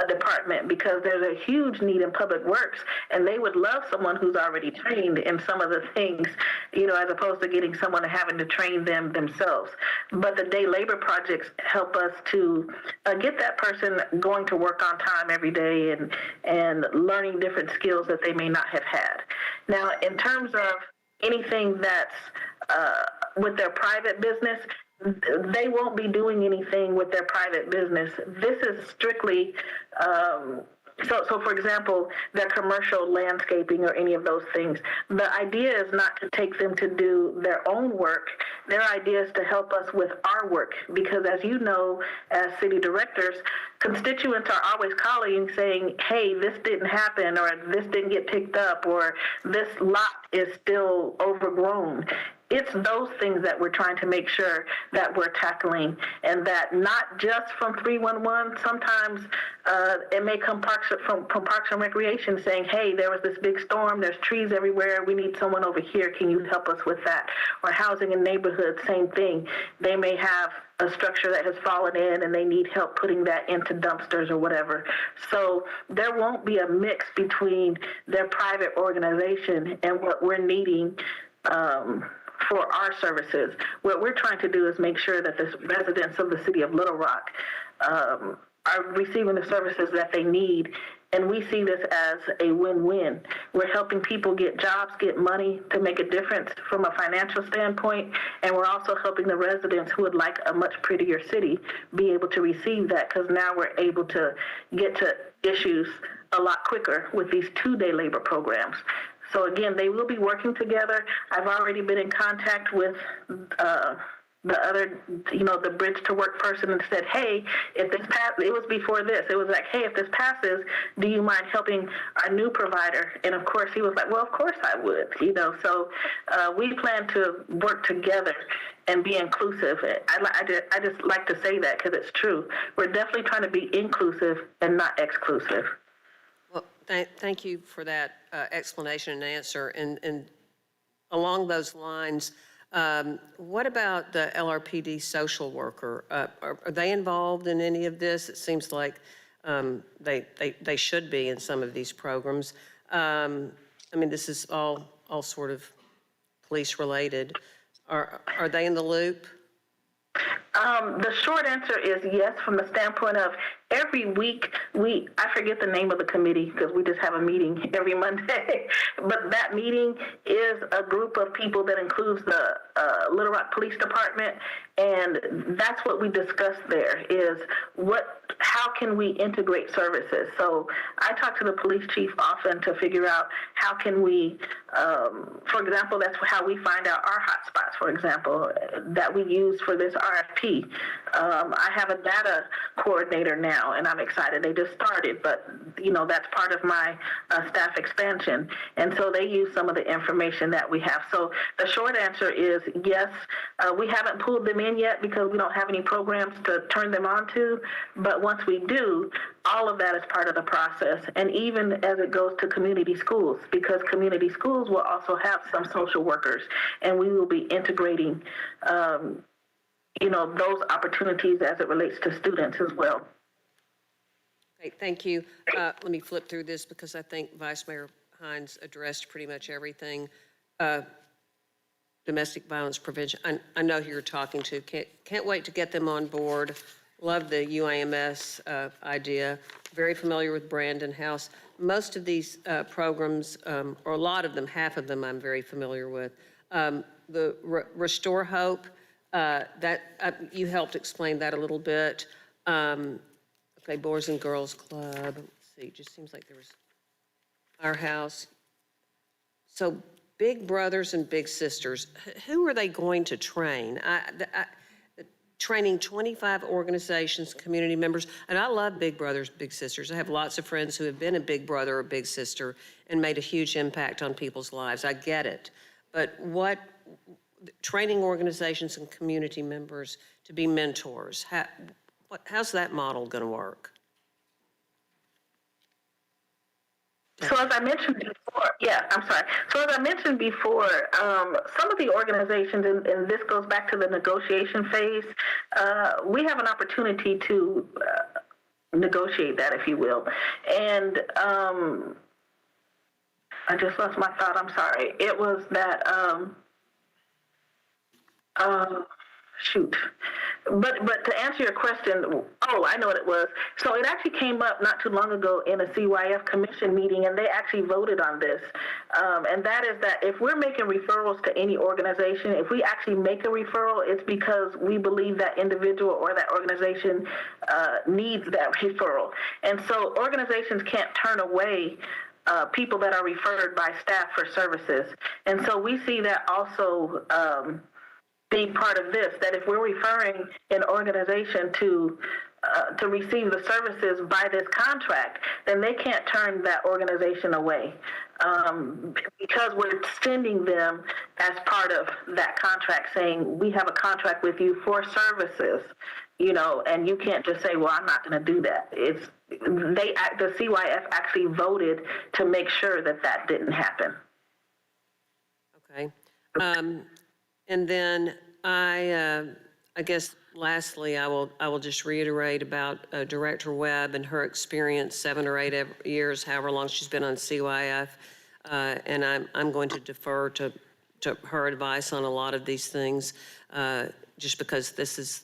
I: department, because there's a huge need in Public Works, and they would love someone who's already trained in some of the things, as opposed to getting someone and having to train them themselves. But the day labor projects help us to get that person going to work on time every day and learning different skills that they may not have had. Now, in terms of anything that's with their private business, they won't be doing anything with their private business. This is strictly, so for example, their commercial landscaping or any of those things. The idea is not to take them to do their own work. Their idea is to help us with our work, because as you know, as city directors, constituents are always calling saying, hey, this didn't happen, or this didn't get picked up, or this lot is still overgrown. It's those things that we're trying to make sure that we're tackling, and that not just from 311. Sometimes it may come from Parks and Recreation saying, hey, there was this big storm, there's trees everywhere, we need someone over here, can you help us with that? Or Housing and Neighborhood, same thing. They may have a structure that has fallen in and they need help putting that into dumpsters or whatever. So there won't be a mix between their private organization and what we're needing for our services. What we're trying to do is make sure that the residents of the city of Little Rock are receiving the services that they need, and we see this as a win-win. We're helping people get jobs, get money to make a difference from a financial standpoint, and we're also helping the residents who would like a much prettier city be able to receive that, because now we're able to get to issues a lot quicker with these 2-day labor programs. So again, they will be working together. I've already been in contact with the other, the Bridge to Work person, and said, hey, if this passes, it was before this, it was like, hey, if this passes, do you mind helping our new provider? And of course, he was like, well, of course I would, So we plan to work together and be inclusive. I just like to say that because it's true. We're definitely trying to be inclusive and not exclusive.
N: Well, thank you for that explanation and answer. And along those lines, what about the LRPD social worker? Are they involved in any of this? It seems like they should be in some of these programs. This is all sort of police related. Are they in the loop?
I: The short answer is yes, from the standpoint of every week, I forget the name of the committee because we just have a meeting every Monday, but that meeting is a group of people that includes the Little Rock Police Department, and that's what we discussed there is how can we integrate services? So I talk to the police chief often to figure out how can we, for example, that's how we find out our hotspots, for example, that we use for this RFP. I have a data coordinator now, and I'm excited. They just started, but that's part of my staff expansion. And so they use some of the information that we have. So the short answer is yes. We haven't pulled them in yet because we don't have any programs to turn them on to. But once we do, all of that is part of the process. And even as it goes to community schools, because community schools will also have some social workers, and we will be integrating those opportunities as it relates to students as well.
N: Okay, thank you. Let me flip through this because I think Vice Mayor Hines addressed pretty much everything. Domestic violence prevention. I know who you're talking to. Can't wait to get them on board. Love the UIMS idea. Very familiar with Brandon House. Most of these programs, or a lot of them, half of them I'm very familiar with. The Restore Hope, you helped explain that a little bit. Okay, Boys and Girls Club. Let's see, just seems like there was Our House. So big brothers and big sisters, who are they going to train? Training 25 organizations, community members, and I love big brothers, big sisters. I have lots of friends who have been a big brother or big sister and made a huge impact on people's lives. I get it. But training organizations and community members to be mentors, how's that model going to work?
I: So as I mentioned before, So as I mentioned before, some of the organizations, and this goes back to the negotiation phase, we have an opportunity to negotiate that, if you will. And I just lost my thought. I'm sorry. It was that. But to answer your question, I know what it was. So it actually came up not too long ago in a CYF commission meeting, and they actually voted on this. And that is that if we're making referrals to any organization, if we actually make a referral, it's because we believe that individual or that organization needs that referral. And so organizations can't turn away people that are referred by staff for services. And so we see that also being part of this, that if we're referring an organization to receive the services by this contract, then they can't turn that organization away because we're sending them as part of that contract, saying we have a contract with you for services, and you can't just say, well, I'm not going to do that. The CYF actually voted to make sure that didn't happen.
N: Okay. And then I guess lastly, I will just reiterate about Director Webb and her experience, 7 or 8 years, however long she's been on CYF, and I'm going to defer to her advice on a lot of these things, just because this is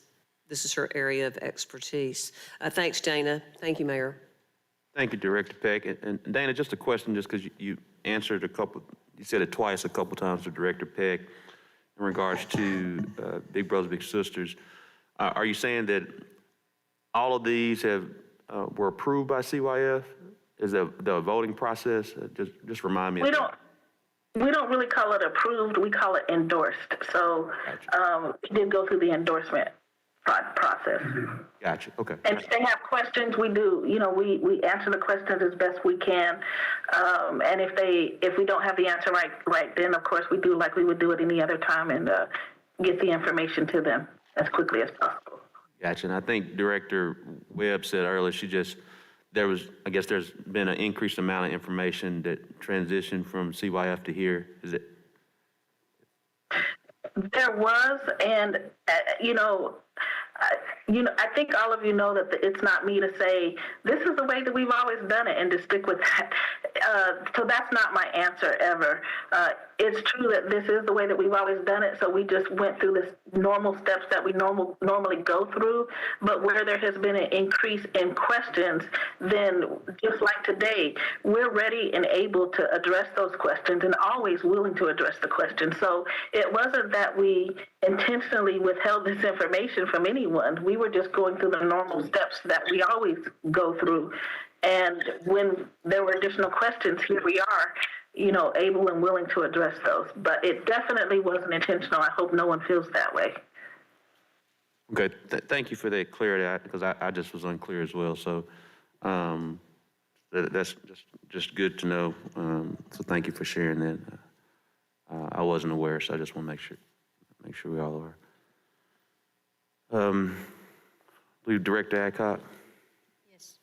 N: her area of expertise. Thanks, Dana. Thank you, Mayor.
A: Thank you, Director Peck. And Dana, just a question, just because you answered you said it twice a couple times to Director Peck in regards to Big Brothers Big Sisters. Are you saying that all of these were approved by CYF? Is the voting process? Just remind me.
I: We don't really call it approved. We call it endorsed. So it did go through the endorsement process.
A: Gotcha. Okay.
I: And if they have questions, we do. We answer the questions as best we can. And if we don't have the answer right then, of course, we do like we would do it any other time and get the information to them as quickly as possible.
A: Gotcha. And I think Director Webb said earlier, there's been an increased amount of information that transitioned from CYF to here. Is it?
I: There was, and I think all of you know that it's not me to say, this is the way that we've always done it and to stick with that. So that's not my answer ever. It's true that this is the way that we've always done it, so we just went through this normal steps that we normally go through. But where there has been an increase in questions, then just like today, we're ready and able to address those questions and always willing to address the questions. So it wasn't that we intentionally withheld this information from anyone. We were just going through the normal steps that we always go through. And when there were additional questions, here we are, able and willing to address those. But it definitely wasn't intentional. I hope no one feels that way.
A: Okay, thank you for that clarity, because I just was unclear as well. So that's just good to know. So thank you for sharing that. I wasn't aware, so I just want to make sure we all are. I believe Director Adcock.
O: Yes.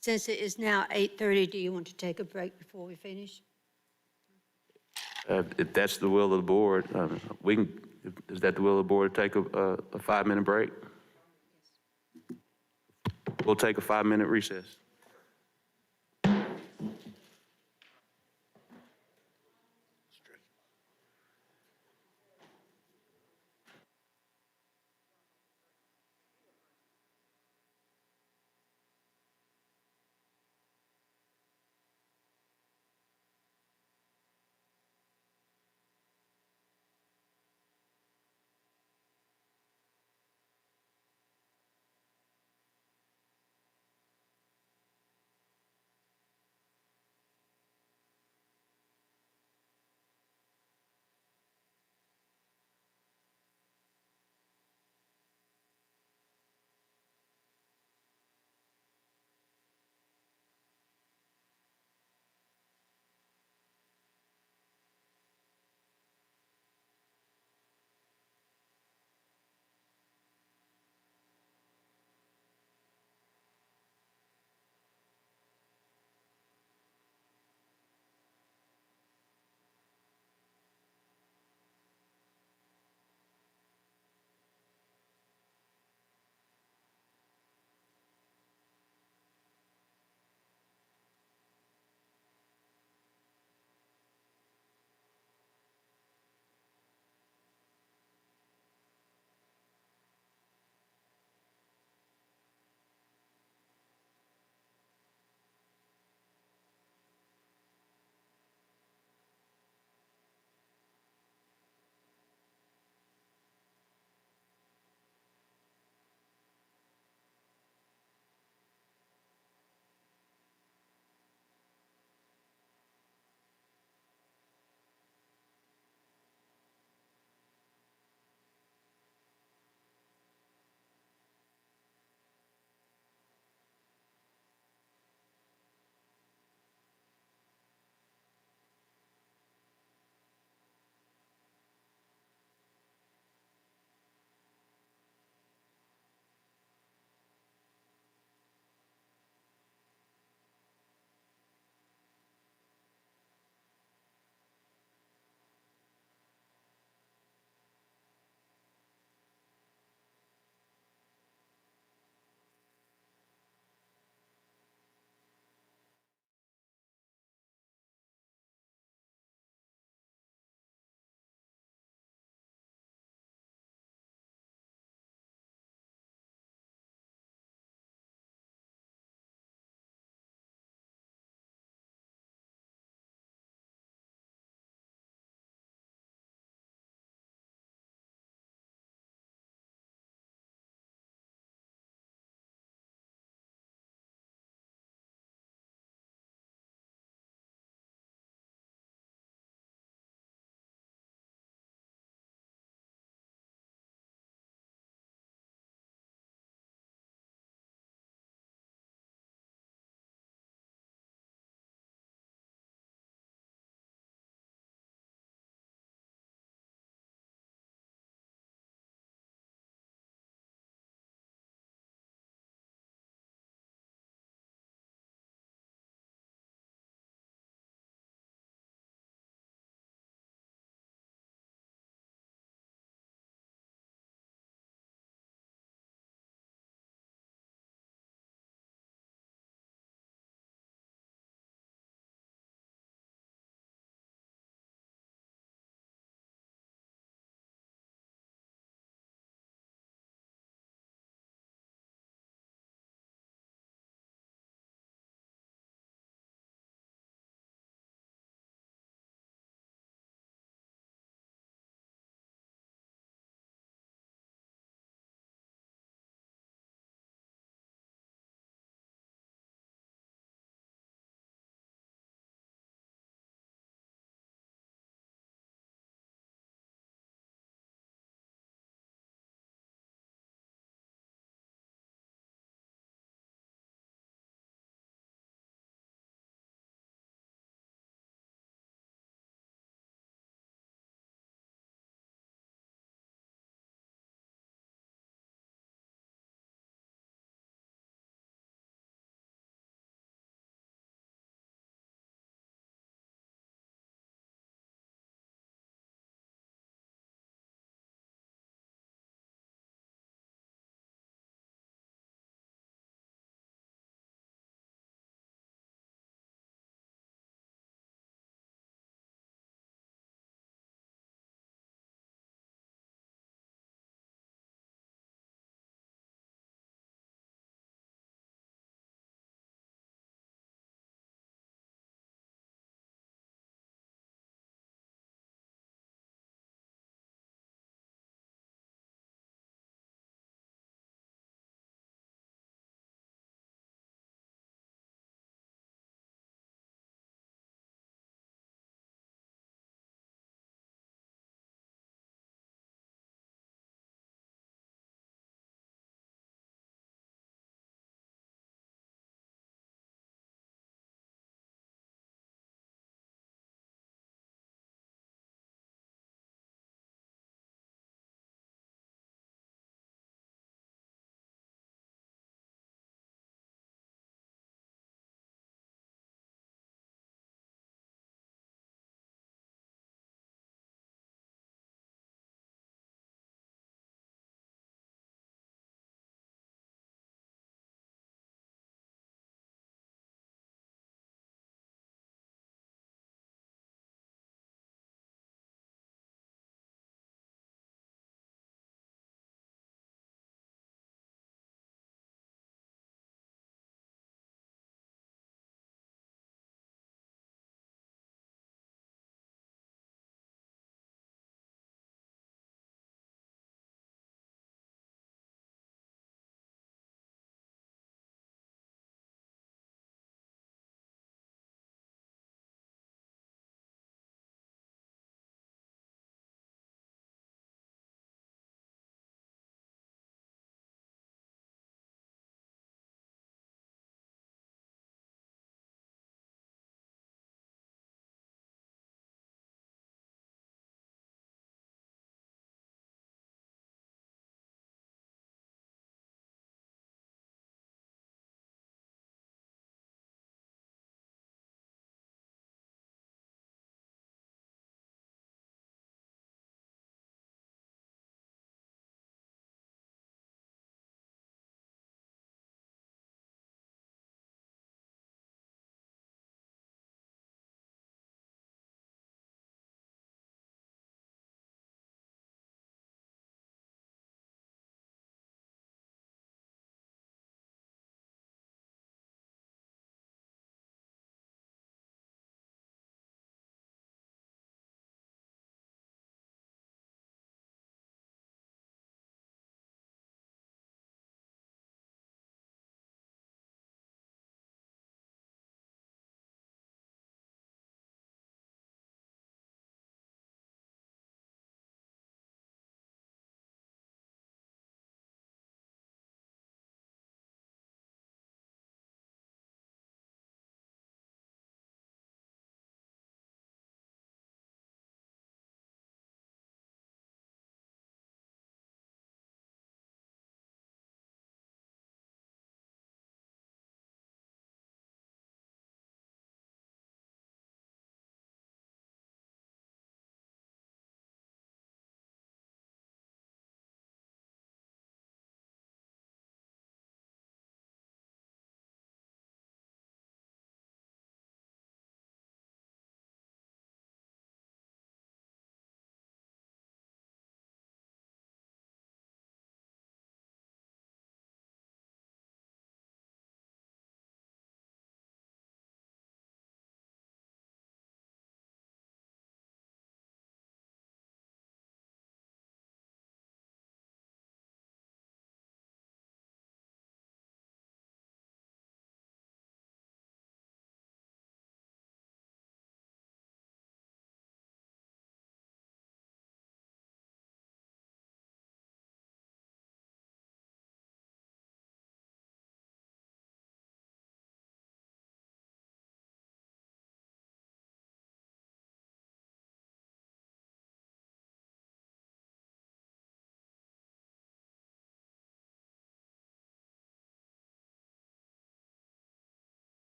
O: Since it is now 8:30, do you want to take a break before we finish?
A: If that's the will of the board, we can. Is that the will of the board to take a 5-minute break? Yes. We'll take a 5-minute recess.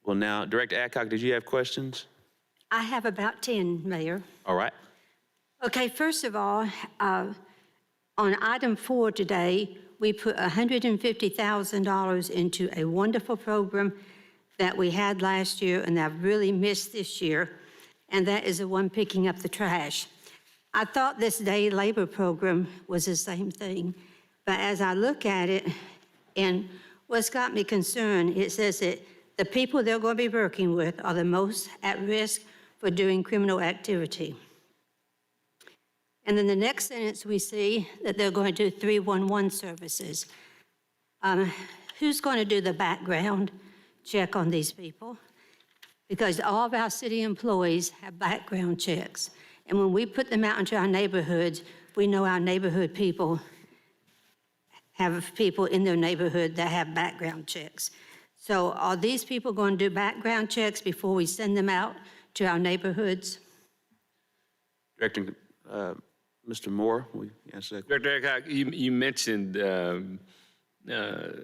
A: Well, now, Director Adcock, did you have questions?
O: I have about 10, Mayor.
A: All right.
O: Okay, first of all, on item 4 today, we put $150,000 into a wonderful program that we had last year and I've really missed this year, and that is the one picking up the trash. I thought this day labor program was the same thing, but as I look at it, and what's got me concerned, it says that the people they're going to be working with are the most at risk for doing criminal activity. And then the next sentence, we see that they're going to do 311 services. Who's going to do the background check on these people? Because all of our city employees have background checks. And when we put them out into our neighborhoods, we know our neighborhood people have people in their neighborhood that have background checks. So are these people going to do background checks before we send them out to our neighborhoods?
A: Director, Mr. Moore, will you answer that?
G: Director Adcock, you mentioned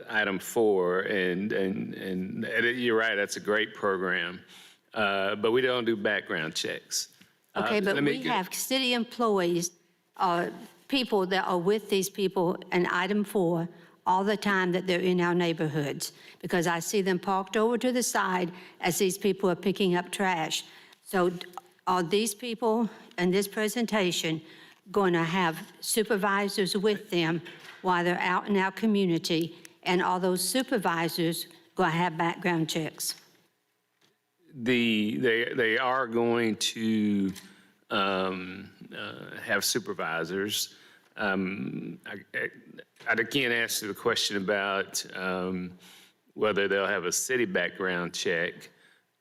G: item 4, and you're right, that's a great program, but we don't do background checks.
O: Okay, but we have city employees, people that are with these people in item 4 all the time that they're in our neighborhoods, because I see them parked over to the side as these people are picking up trash. So are these people in this presentation going to have supervisors with them while they're out in our community? And are those supervisors going to have background checks?
G: They are going to have supervisors. I can't answer the question about whether they'll have a city background check.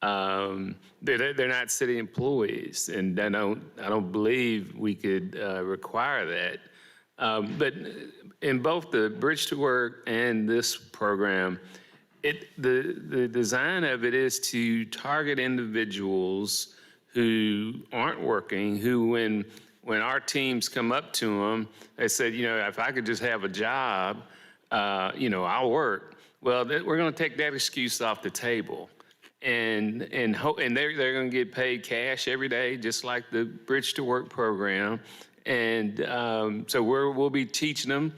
G: They're not city employees, and I don't believe we could require that. But in both the Bridge to Work and this program, the design of it is to target individuals who aren't working, who when our teams come up to them, they said, if I could just have a job, I'll work. Well, we're going to take that excuse off the table. And they're going to get paid cash every day, just like the Bridge to Work program. And so we'll be teaching them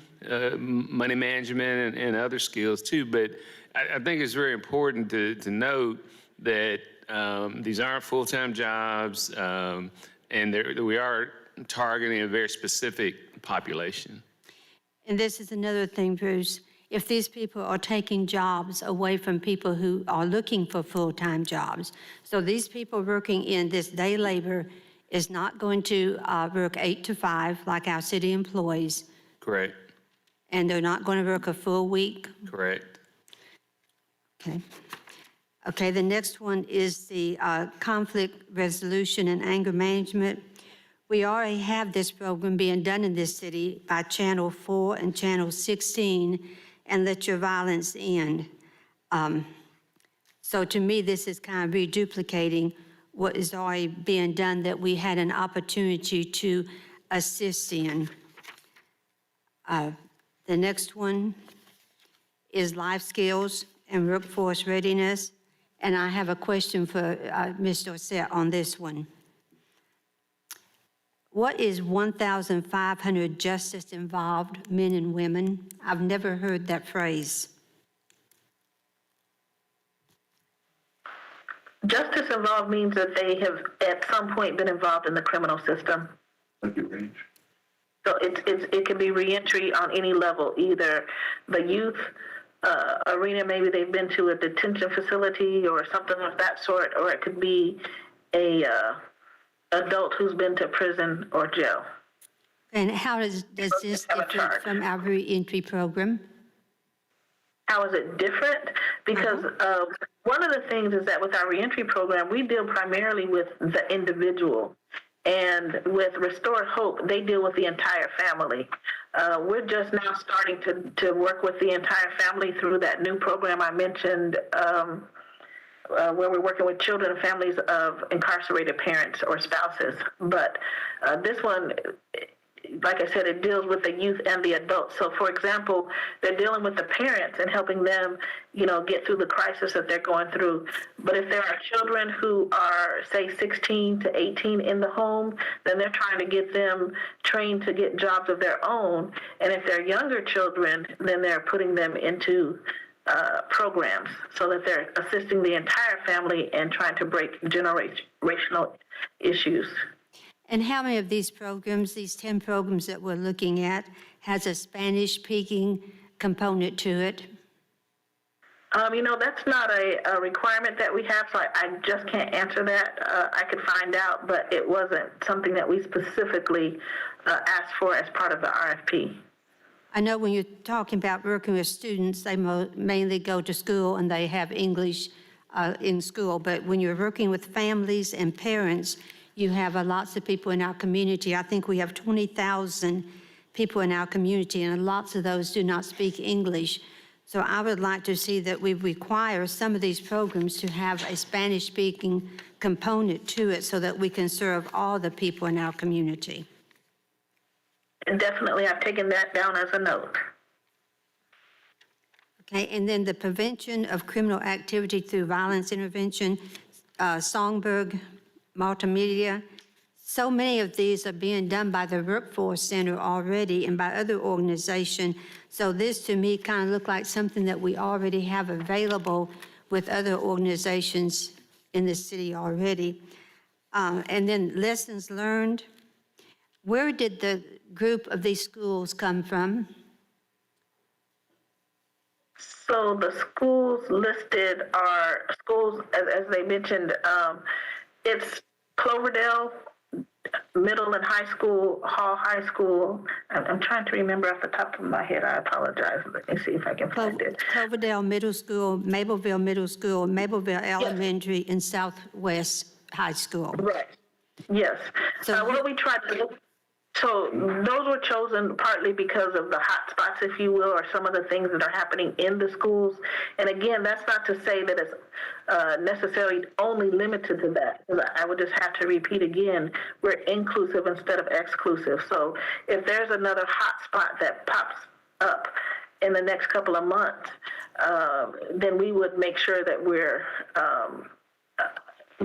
G: money management and other skills too. But I think it's very important to note that these aren't full-time jobs, and we are targeting a very specific population.
O: And this is another thing, Bruce. If these people are taking jobs away from people who are looking for full-time jobs, so these people working in this day labor is not going to work 8 to 5 like our city employees.
G: Correct.
O: And they're not going to work a full week.
G: Correct.
O: Okay. Okay, the next one is the conflict resolution and anger management. We already have this program being done in this city by Channel 4 and Channel 16, and Let Your Violence End. So to me, this is kind of reduplicating what is already being done that we had an opportunity to assist in. The next one is life skills and workforce readiness. And I have a question for Ms. Dorsett on this one. What is 1,500 justice-involved men and women? I've never heard that phrase.
I: Justice involved means that they have at some point been involved in the criminal system. So it can be reentry on any level, either the youth arena, maybe they've been to a detention facility or something of that sort, or it could be a adult who's been to prison or jail.
O: And how does this differ from our reentry program?
I: How is it different? Because one of the things is that with our reentry program, we deal primarily with the individual. And with Restore Hope, they deal with the entire family. We're just now starting to work with the entire family through that new program I mentioned, where we're working with children and families of incarcerated parents or spouses. But this one, like I said, it deals with the youth and the adults. So, for example, they're dealing with the parents and helping them, get through the crisis that they're going through. But if there are children who are, say, 16 to 18 in the home, then they're trying to get them trained to get jobs of their own. And if they're younger children, then they're putting them into programs so that they're assisting the entire family and trying to break generational issues.
O: And how many of these programs, these 10 programs that we're looking at, has a Spanish-speaking component to it?
I: That's not a requirement that we have, so I just can't answer that. I could find out, but it wasn't something that we specifically asked for as part of the RFP.
O: I know when you're talking about working with students, they mainly go to school and they have English in school, but when you're working with families and parents, you have lots of people in our community. I think we have 20,000 people in our community, and lots of those do not speak English. So I would like to see that we require some of these programs to have a Spanish-speaking component to it so that we can serve all the people in our community.
I: And definitely, I've taken that down as a note.
O: Okay, and then the prevention of criminal activity through violence intervention, Songbird Multimedia. So many of these are being done by the Workforce Center already and by other organizations. So this to me kind of looked like something that we already have available with other organizations in the city already. And then lessons learned. Where did the group of these schools come from?
I: So the schools listed are schools, as they mentioned, it's Cloverdale Middle and High School, Hall High School. I'm trying to remember off the top of my head. I apologize. Let me see if I can find it.
O: Cloverdale Middle School, Mableville Middle School, Mableville Elementary, and Southwest High School.
I: Right. Yes.
O: So
I: what we tried to look. So those were chosen partly because of the hot spots, if you will, or some of the things that are happening in the schools. And again, that's not to say that it's necessarily only limited to that. I would just have to repeat again, we're inclusive instead of exclusive. So if there's another hot spot that pops up in the next couple of months, then we would make sure that we're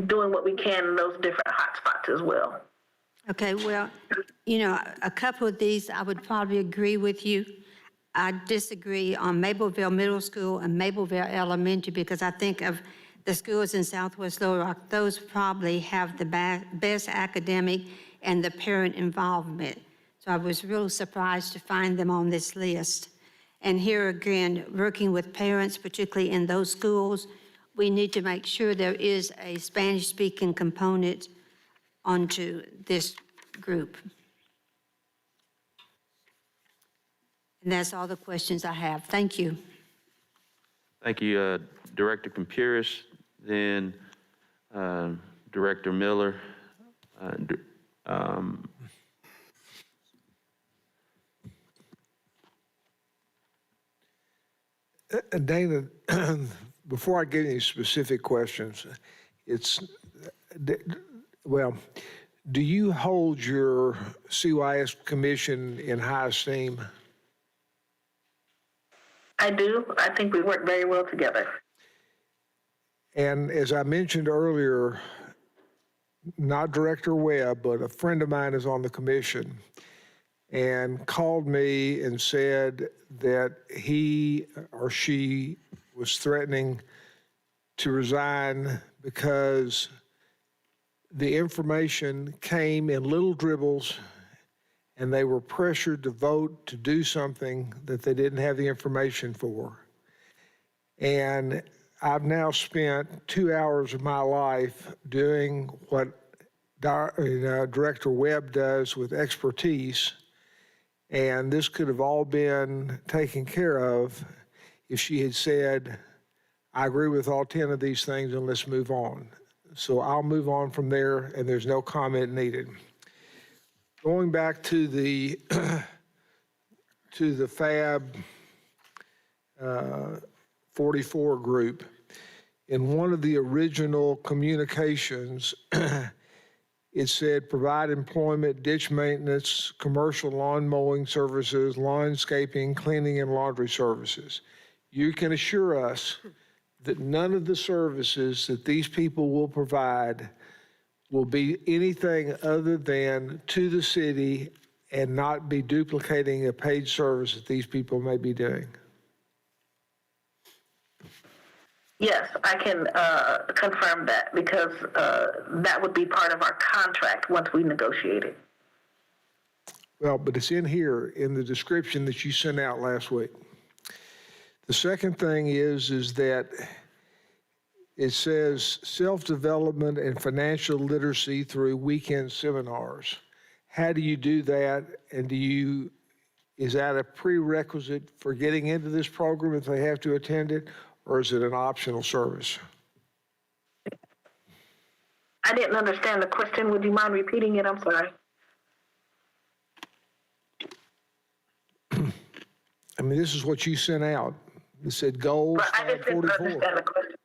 I: doing what we can in those different hot spots as well.
O: Okay, well, a couple of these I would probably agree with you. I disagree on Mableville Middle School and Mableville Elementary because I think of the schools in Southwest Little Rock, those probably have the best academic and the parent involvement. So I was real surprised to find them on this list. And here again, working with parents, particularly in those schools, we need to make sure there is a Spanish-speaking component onto this group. And that's all the questions I have. Thank you.
A: Thank you, Director Compuris, then Director Miller.
L: Dana, before I get any specific questions, do you hold your CYS commission in high esteem?
I: I do. I think we work very well together.
L: And as I mentioned earlier, not Director Webb, but a friend of mine is on the commission and called me and said that he or she was threatening to resign because the information came in little dribbles and they were pressured to vote to do something that they didn't have the information for. And I've now spent 2 hours of my life doing what Director Webb does with expertise, and this could have all been taken care of if she had said, I agree with all 10 of these things and let's move on. So I'll move on from there, and there's no comment needed. Going back to the FAB 44 group, in one of the original communications, it said provide employment, ditch maintenance, commercial lawn mowing services, landscaping, cleaning, and laundry services. You can assure us that none of the services that these people will provide will be anything other than to the city and not be duplicating a paid service that these people may be doing.
I: Yes, I can confirm that because that would be part of our contract once we negotiate it.
L: Well, but it's in here in the description that you sent out last week. The second thing is that it says self-development and financial literacy through weekend seminars. How do you do that? And is that a prerequisite for getting into this program if they have to attend it? Or is it an optional service?
I: I didn't understand the question. Would you mind repeating it? I'm sorry.
L: I mean, this is what you sent out. It said goals,
I: But I just didn't
L: 44.
I: understand the question.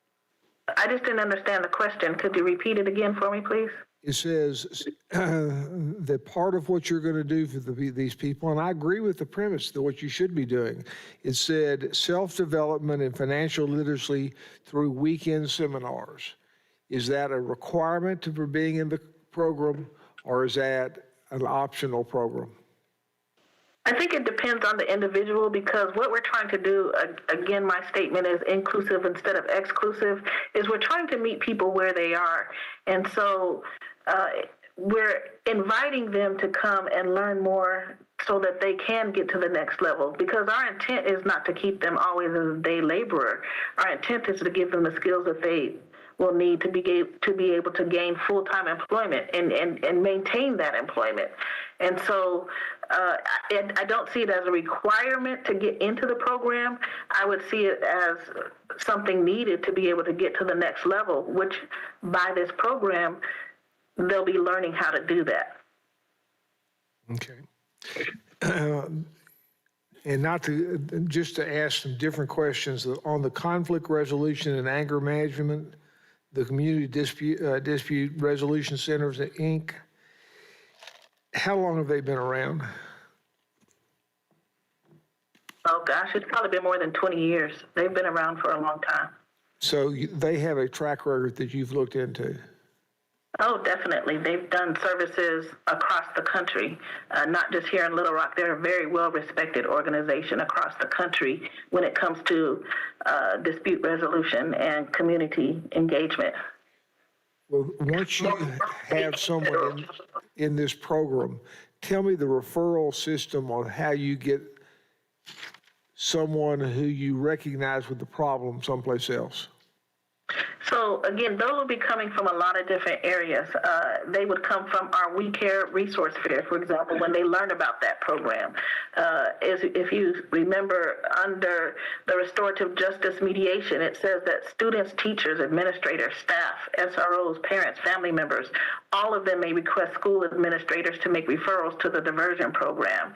I: I just didn't understand the question. Could you repeat it again for me, please?
L: It says that part of what you're going to do for these people, and I agree with the premise that what you should be doing, it said self-development and financial literacy through weekend seminars. Is that a requirement for being in the program, or is that an optional program?
I: I think it depends on the individual because what we're trying to do, again, my statement is inclusive instead of exclusive, is we're trying to meet people where they are. And so we're inviting them to come and learn more so that they can get to the next level because our intent is not to keep them always as a day laborer. Our intent is to give them the skills that they will need to be able to gain full-time employment and maintain that employment. And so I don't see it as a requirement to get into the program. I would see it as something needed to be able to get to the next level, which by this program, they'll be learning how to do that.
L: Okay. And just to ask some different questions on the conflict resolution and anger management, the Community Dispute Resolution Centers, Inc., how long have they been around?
I: Oh, gosh, it's probably been more than 20 years. They've been around for a long time.
L: So they have a track record that you've looked into?
I: Oh, definitely. They've done services across the country, not just here in Little Rock. They're a very well-respected organization across the country when it comes to dispute resolution and community engagement.
L: Well, once you have someone in this program, tell me the referral system on how you get someone who you recognize with the problem someplace else.
I: So again, those will be coming from a lot of different areas. They would come from our We Care resource fair, for example, when they learn about that program. If you remember under the Restorative Justice Mediation, it says that students, teachers, administrators, staff, SROs, parents, family members, all of them may request school administrators to make referrals to the diversion program.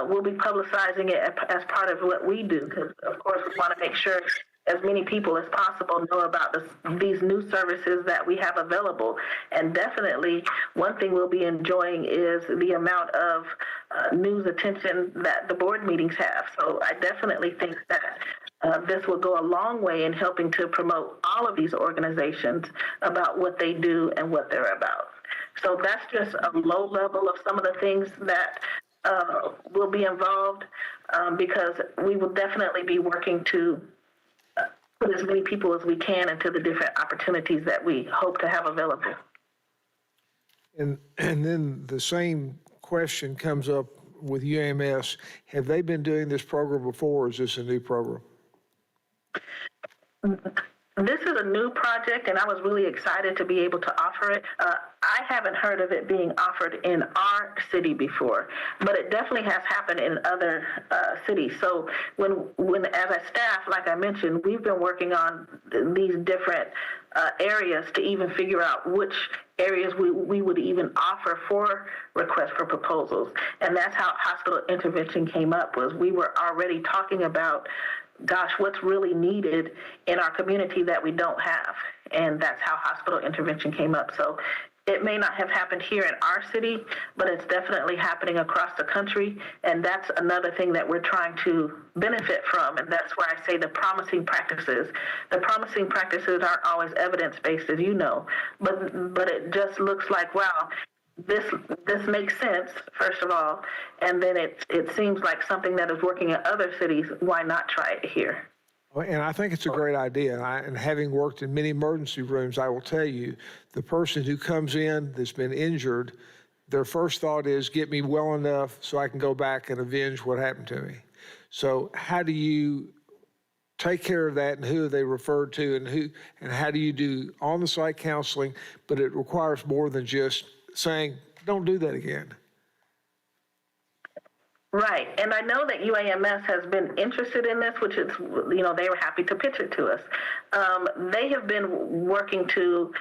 I: We'll be publicizing it as part of what we do because, of course, we want to make sure as many people as possible know about these new services that we have available. And definitely, one thing we'll be enjoying is the amount of news attention that the board meetings have. So I definitely think that this will go a long way in helping to promote all of these organizations about what they do and what they're about. So that's just a low level of some of the things that will be involved because we will definitely be working to put as many people as we can into the different opportunities that we hope to have available.
L: And then the same question comes up with UMS. Have they been doing this program before, or is this a new program?
I: This is a new project, and I was really excited to be able to offer it. I haven't heard of it being offered in our city before, but it definitely has happened in other cities. So when as a staff, like I mentioned, we've been working on these different areas to even figure out which areas we would even offer for requests for proposals. And that's how hospital intervention came up, was we were already talking about gosh, what's really needed in our community that we don't have. And that's how hospital intervention came up. So It may not have happened here in our city, but it's definitely happening across the country. And that's another thing that we're trying to benefit from. And that's where I say the promising practices. The promising practices aren't always evidence-based, as you know, but it just looks like, wow, this makes sense, first of all. And then it seems like something that is working in other cities. Why not try it here?
L: And I think it's a great idea. And having worked in many emergency rooms, I will tell you, the person who comes in that's been injured, their first thought is, get me well enough so I can go back and avenge what happened to me. So how do you take care of that, and who are they referred to, and how do you do on-the-site counseling? But it requires more than just saying, don't do that again.
I: Right. And I know that UAMS has been interested in this, which is, you know, they were happy to pitch it to us. They have been working to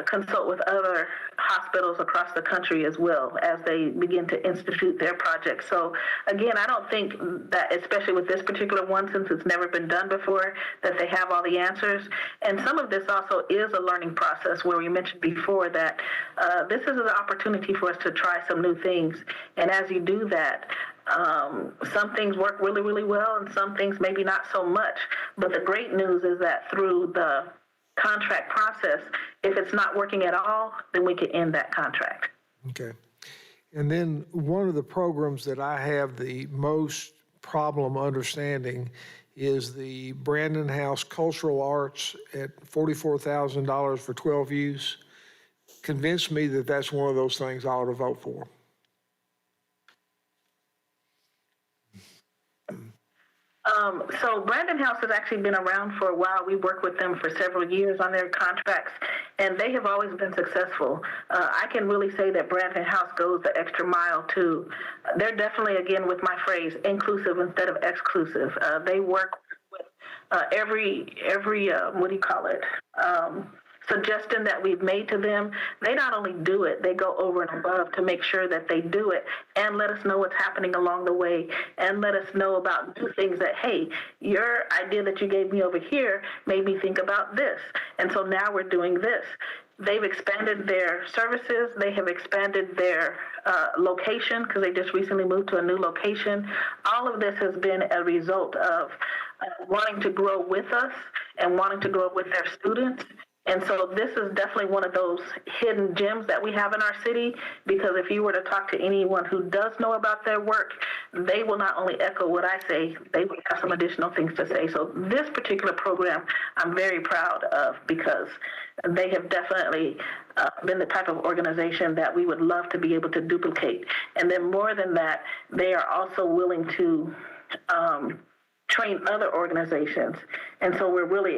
I: consult with other hospitals across the country as well as they begin to institute their projects. So again, I don't think that, especially with this particular one, since it's never been done before, that they have all the answers. And some of this also is a learning process, where we mentioned before that this is an opportunity for us to try some new things. And as you do that, some things work really, really well, and some things maybe not so much. But the great news is that through the contract process, if it's not working at all, then we can end that contract.
L: Okay. And then one of the programs that I have the most problem understanding is the Brandon House Cultural Arts at $44,000 for 12 use. Convince me that that's one of those things I ought to vote for.
I: So Brandon House has actually been around for a while. We worked with them for several years on their contracts, and they have always been successful. I can really say that Brandon House goes the extra mile too. They're definitely, again, with my phrase, inclusive instead of exclusive. They work with every what do you call it? Suggestion that we've made to them. They not only do it, they go over and above to make sure that they do it and let us know what's happening along the way, and let us know about new things that, hey, your idea that you gave me over here made me think about this. And so now we're doing this. They've expanded their services. They have expanded their location, because they just recently moved to a new location. All of this has been a result of wanting to grow with us and wanting to grow with their students. And so this is definitely one of those hidden gems that we have in our city, because if you were to talk to anyone who does know about their work, they will not only echo what I say, they will have some additional things to say. So this particular program, I'm very proud of, because they have definitely been the type of organization that we would love to be able to duplicate. And then more than that, they are also willing to train other organizations. And so we're really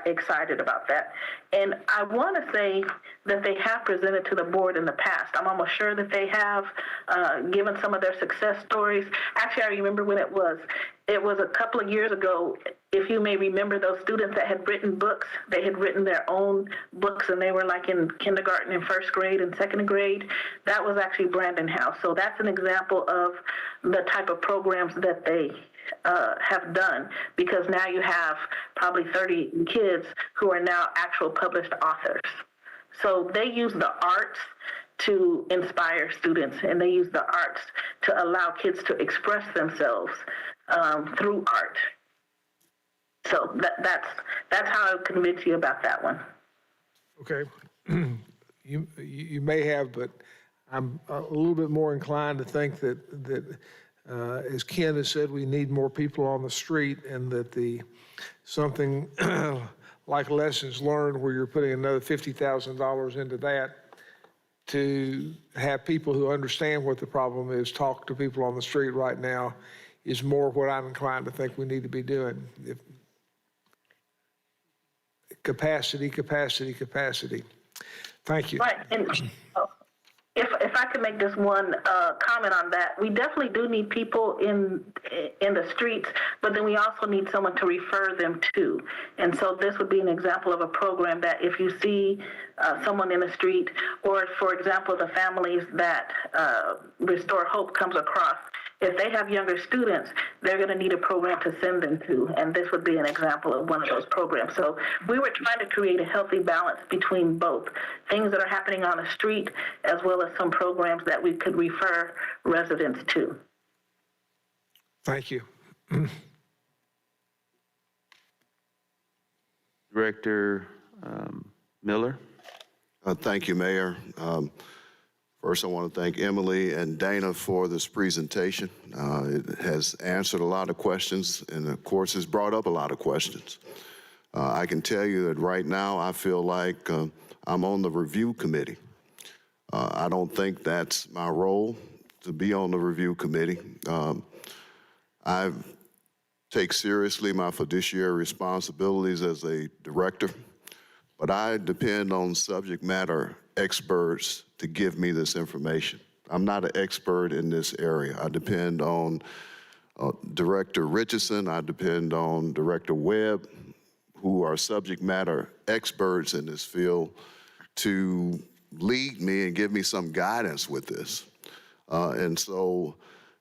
I: excited about that. And I want to say that they have presented to the board in the past. I'm almost sure that they have given some of their success stories. Actually, I remember when it was. It was a couple of years ago. If you may remember, those students that had written books, they had written their own books, and they were like in kindergarten and first grade and second grade. That was actually Brandon House. So that's an example of the type of programs that they have done, because now you have probably 30 kids who are now actual published authors. So they use the arts to inspire students, and they use the arts to allow kids to express themselves through art. So that's how I would convince you about that one.
L: Okay. You may have, but I'm a little bit more inclined to think that as Ken has said, we need more people on the street, and that something like Lessons Learned, where you're putting another $50,000 into that to have people who understand what the problem is talk to people on the street right now, is more what I'm inclined to think we need to be doing. Capacity. Thank you.
I: Right. And if I could make just one comment on that, we definitely do need people in the streets, but then we also need someone to refer them to. And so this would be an example of a program that if you see someone in the street, or for example, the families that Restore Hope comes across. If they have younger students, they're going to need a program to send them to, and this would be an example of one of those programs. So we were trying to create a healthy balance between both things that are happening on the street as well as some programs that we could refer residents to.
L: Thank you.
A: Director Miller.
P: Thank you, Mayor. First, I want to thank Emily and Dana for this presentation. It has answered a lot of questions and, of course, has brought up a lot of questions. I can tell you that right now I feel like I'm on the review committee. I don't think that's my role to be on the review committee. I take seriously my fiduciary responsibilities as a director, but I depend on subject matter experts to give me this information. I'm not an expert in this area. I depend on Director Richardson, I depend on Director Webb, who are subject matter experts in this field, to lead me and give me some guidance with this. And so,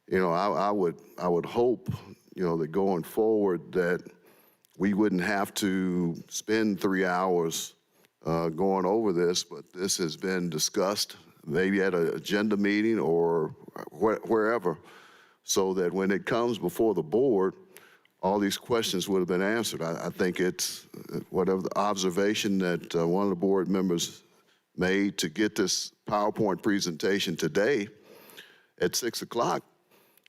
P: you know, I would hope, you know, that going forward that we wouldn't have to spend 3 hours going over this, but this has been discussed maybe at an agenda meeting or wherever, so that when it comes before the board, all these questions would have been answered. I think it's whatever the observation that one of the board members made to get this PowerPoint presentation today at 6 o'clock,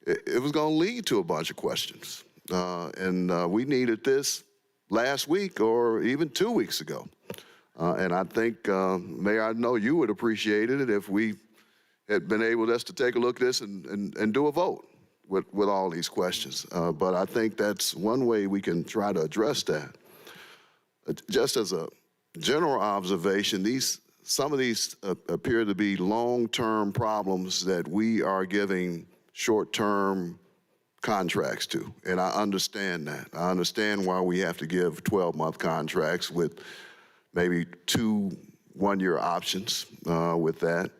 P: it was going to lead to a bunch of questions. And we needed this last week or even 2 weeks ago. And I think, Mayor, I know you would appreciate it if we had been able just to take a look at this and do a vote with all these questions. But I think that's one way we can try to address that. Just as a general observation, some of these appear to be long-term problems that we are giving short-term contracts to, and I understand that. I understand why we have to give 12-month contracts with maybe 2 one-year options with that.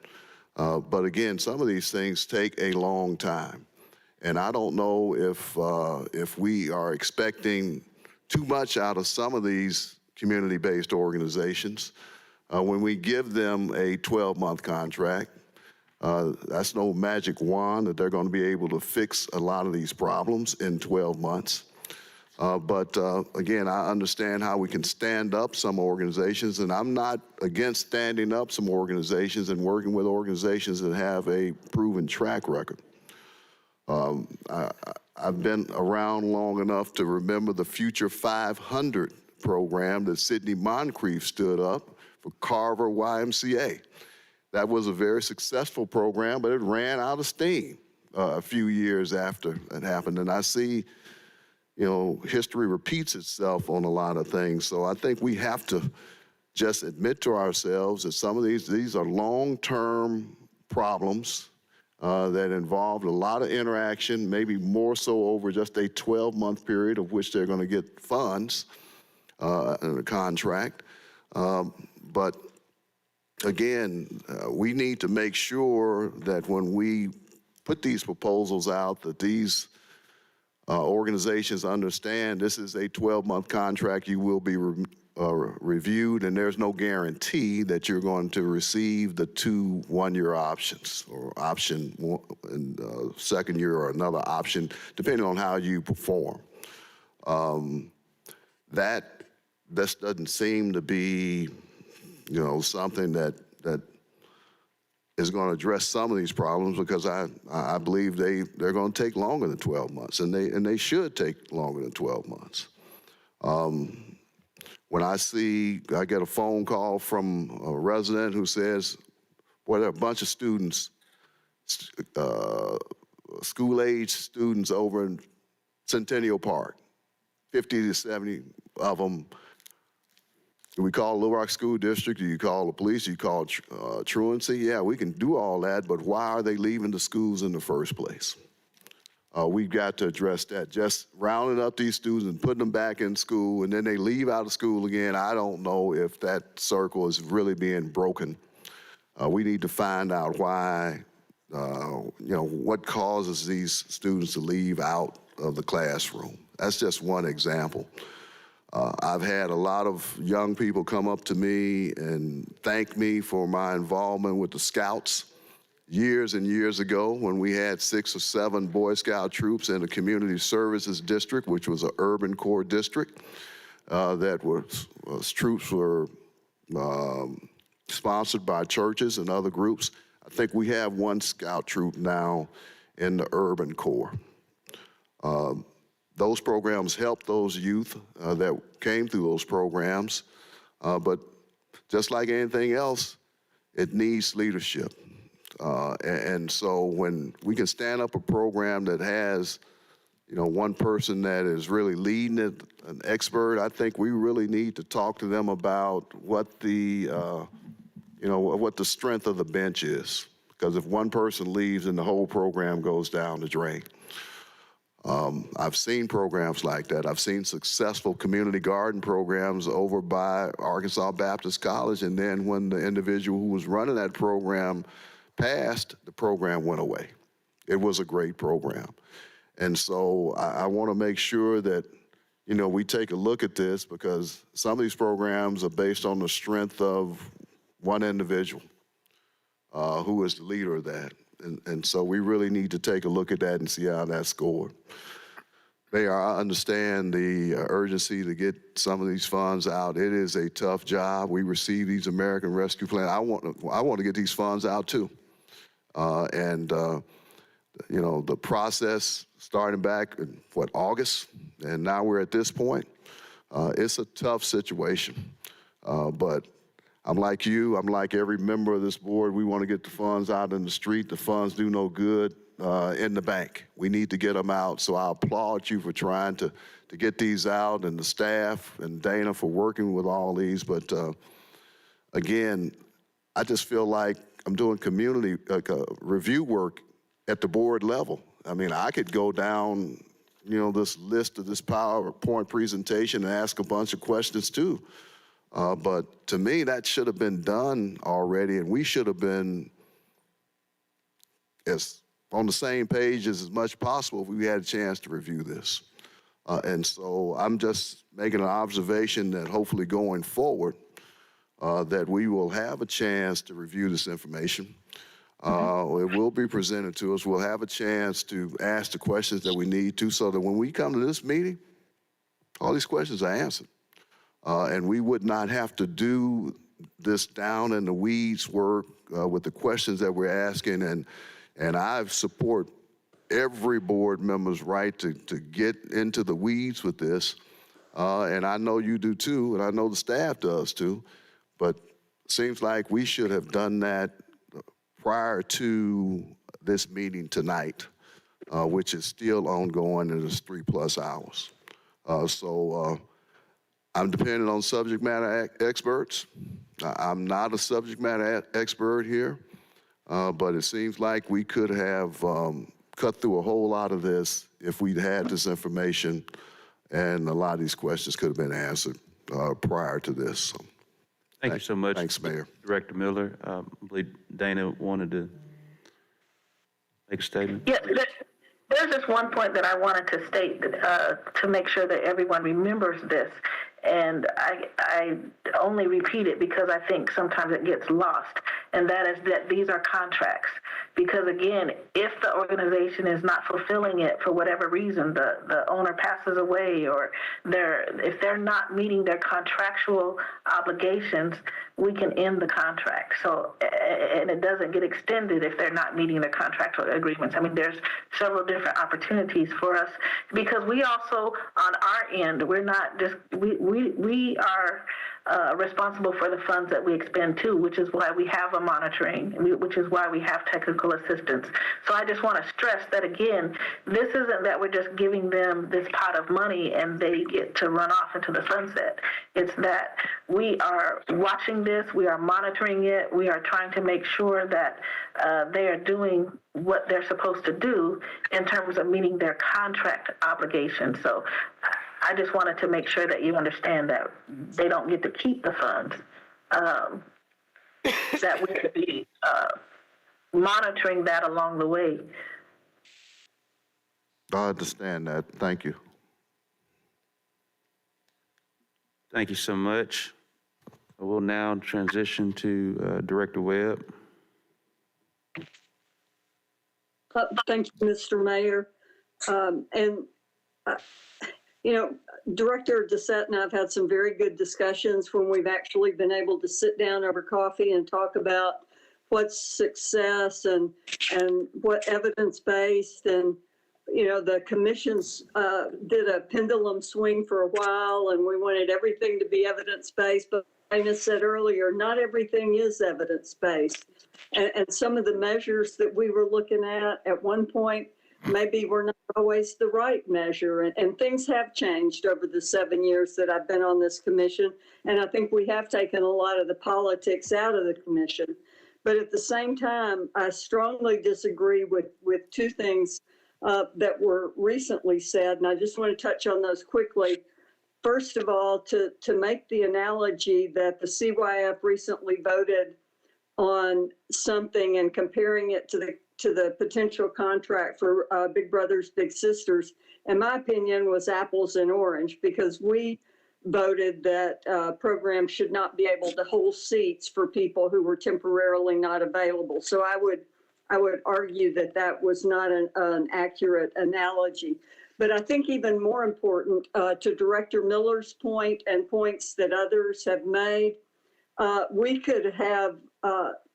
P: But again, some of these things take a long time. And I don't know if we are expecting too much out of some of these community-based organizations. When we give them a 12-month contract, that's no magic wand that they're going to be able to fix a lot of these problems in 12 months. But again, I understand how we can stand up some organizations, and I'm not against standing up some organizations and working with organizations that have a proven track record. I've been around long enough to remember the Future 500 program that Sidney Moncrief stood up for Carver YMCA. That was a very successful program, but it ran out of steam a few years after it happened. And I see, you know, history repeats itself on a lot of things. So I think we have to just admit to ourselves that some of these are long-term problems that involved a lot of interaction, maybe more so over just a 12-month period of which they're going to get funds in a contract. But again, we need to make sure that when we put these proposals out, that these organizations understand this is a 12-month contract. You will be reviewed, and there's no guarantee that you're going to receive the 2 one-year options, or option one in second year, or another option, depending on how you perform. This doesn't seem to be, you know, something that is going to address some of these problems, because I believe they're going to take longer than 12 months, and they should take longer than 12 months. When I get a phone call from a resident who says, well, there are a bunch of students, school-age students over in Centennial Park, 50 to 70 of them. Do we call Little Rock School District? Do you call the police? Do you call truancy? Yeah, we can do all that, but why are they leaving the schools in the first place? We've got to address that. Just rounding up these students and putting them back in school, and then they leave out of school again, I don't know if that circle is really being broken. We need to find out why, what causes these students to leave out of the classroom. That's just one example. I've had a lot of young people come up to me and thank me for my involvement with the Scouts years and years ago when we had 6 or 7 Boy Scout troops in the Community Services District, which was an urban core district troops were sponsored by churches and other groups. I think we have 1 Scout troop now in the urban core. Those programs help those youth that came through those programs, but just like anything else, it needs leadership. And so when we can stand up a program that has, one person that is really leading it, an expert, I think we really need to talk to them about what the, what the strength of the bench is. Because if one person leaves, then the whole program goes down the drain. I've seen programs like that. I've seen successful community garden programs over by Arkansas Baptist College, and then when the individual who was running that program passed, the program went away. It was a great program. And so I want to make sure that, we take a look at this, because some of these programs are based on the strength of one individual who is the leader of that. And so we really need to take a look at that and see how that's scored. Mayor, I understand the urgency to get some of these funds out. It is a tough job. We receive these American Rescue Plan. I want to get these funds out too. The process starting back in, August, and now we're at this point. It's a tough situation, but I'm like you, I'm like every member of this board. We want to get the funds out in the street. The funds do no good in the bank. We need to get them out. So I applaud you for trying to get these out, and the staff and Dana for working with all these. But again, I just feel like I'm doing community review work at the board level. I mean, I could go down, this list of this PowerPoint presentation and ask a bunch of questions too. But to me, that should have been done already, and we should have been as on the same page as much as possible if we had a chance to review this. And so I'm just making an observation that hopefully going forward, that we will have a chance to review this information. It will be presented to us. We'll have a chance to ask the questions that we need to, so that when we come to this meeting, all these questions are answered. And we would not have to do this down in the weeds work with the questions that we're asking. And I support every board member's right to get into the weeds with this. And I know you do too, and I know the staff does too. But it seems like we should have done that prior to this meeting tonight, which is still ongoing, and it's 3+ hours. I'm dependent on subject matter experts. I'm not a subject matter expert here, but it seems like we could have cut through a whole lot of this if we'd had this information, and a lot of these questions could have been answered prior to this. So,
A: Thank you so much.
P: Thanks, Mayor.
A: Director Miller. I believe Dana wanted to make a statement.
I: Yeah, there's just one point that I wanted to state to make sure that everyone remembers this. And I only repeat it because I think sometimes it gets lost, and that is that these are contracts. Because again, if the organization is not fulfilling it for whatever reason, the owner passes away, or if they're not meeting their contractual obligations, we can end the contract. So, and it doesn't get extended if they're not meeting their contractual agreements. I mean, there's several different opportunities for us, because we also, on our end, we're not just, we are responsible for the funds that we expend too, which is why we have a monitoring, which is why we have technical assistance. So I just want to stress that again, this isn't that we're just giving them this pot of money and they get to run off into the sunset. It's that we are watching this, we are monitoring it, we are trying to make sure that they are doing what they're supposed to do in terms of meeting their contract obligations. So I just wanted to make sure that you understand that they don't get to keep the funds, that we could be monitoring that along the way.
P: I understand that. Thank you.
A: Thank you so much. We'll now transition to Director Webb.
F: Thank you, Mr. Mayor. You know, Director Doucette and I have had some very good discussions when we've actually been able to sit down over coffee and talk about what's success and what evidence-based. And, you know, the commissions did a pendulum swing for a while, and we wanted everything to be evidence-based. But Dana said earlier, not everything is evidence-based. And some of the measures that we were looking at one point, maybe were not always the right measure. And things have changed over the 7 years that I've been on this commission. And I think we have taken a lot of the politics out of the commission. But at the same time, I strongly disagree with two things that were recently said. And I just want to touch on those quickly. First of all, to make the analogy that the CYF recently voted on something and comparing it to the potential contract for Big Brothers Big Sisters, in my opinion, was apples and orange, because we voted that programs should not be able to hold seats for people who were temporarily not available. So I would argue that that was not an accurate analogy. But I think even more important, to Director Miller's point and points that others have made, we could have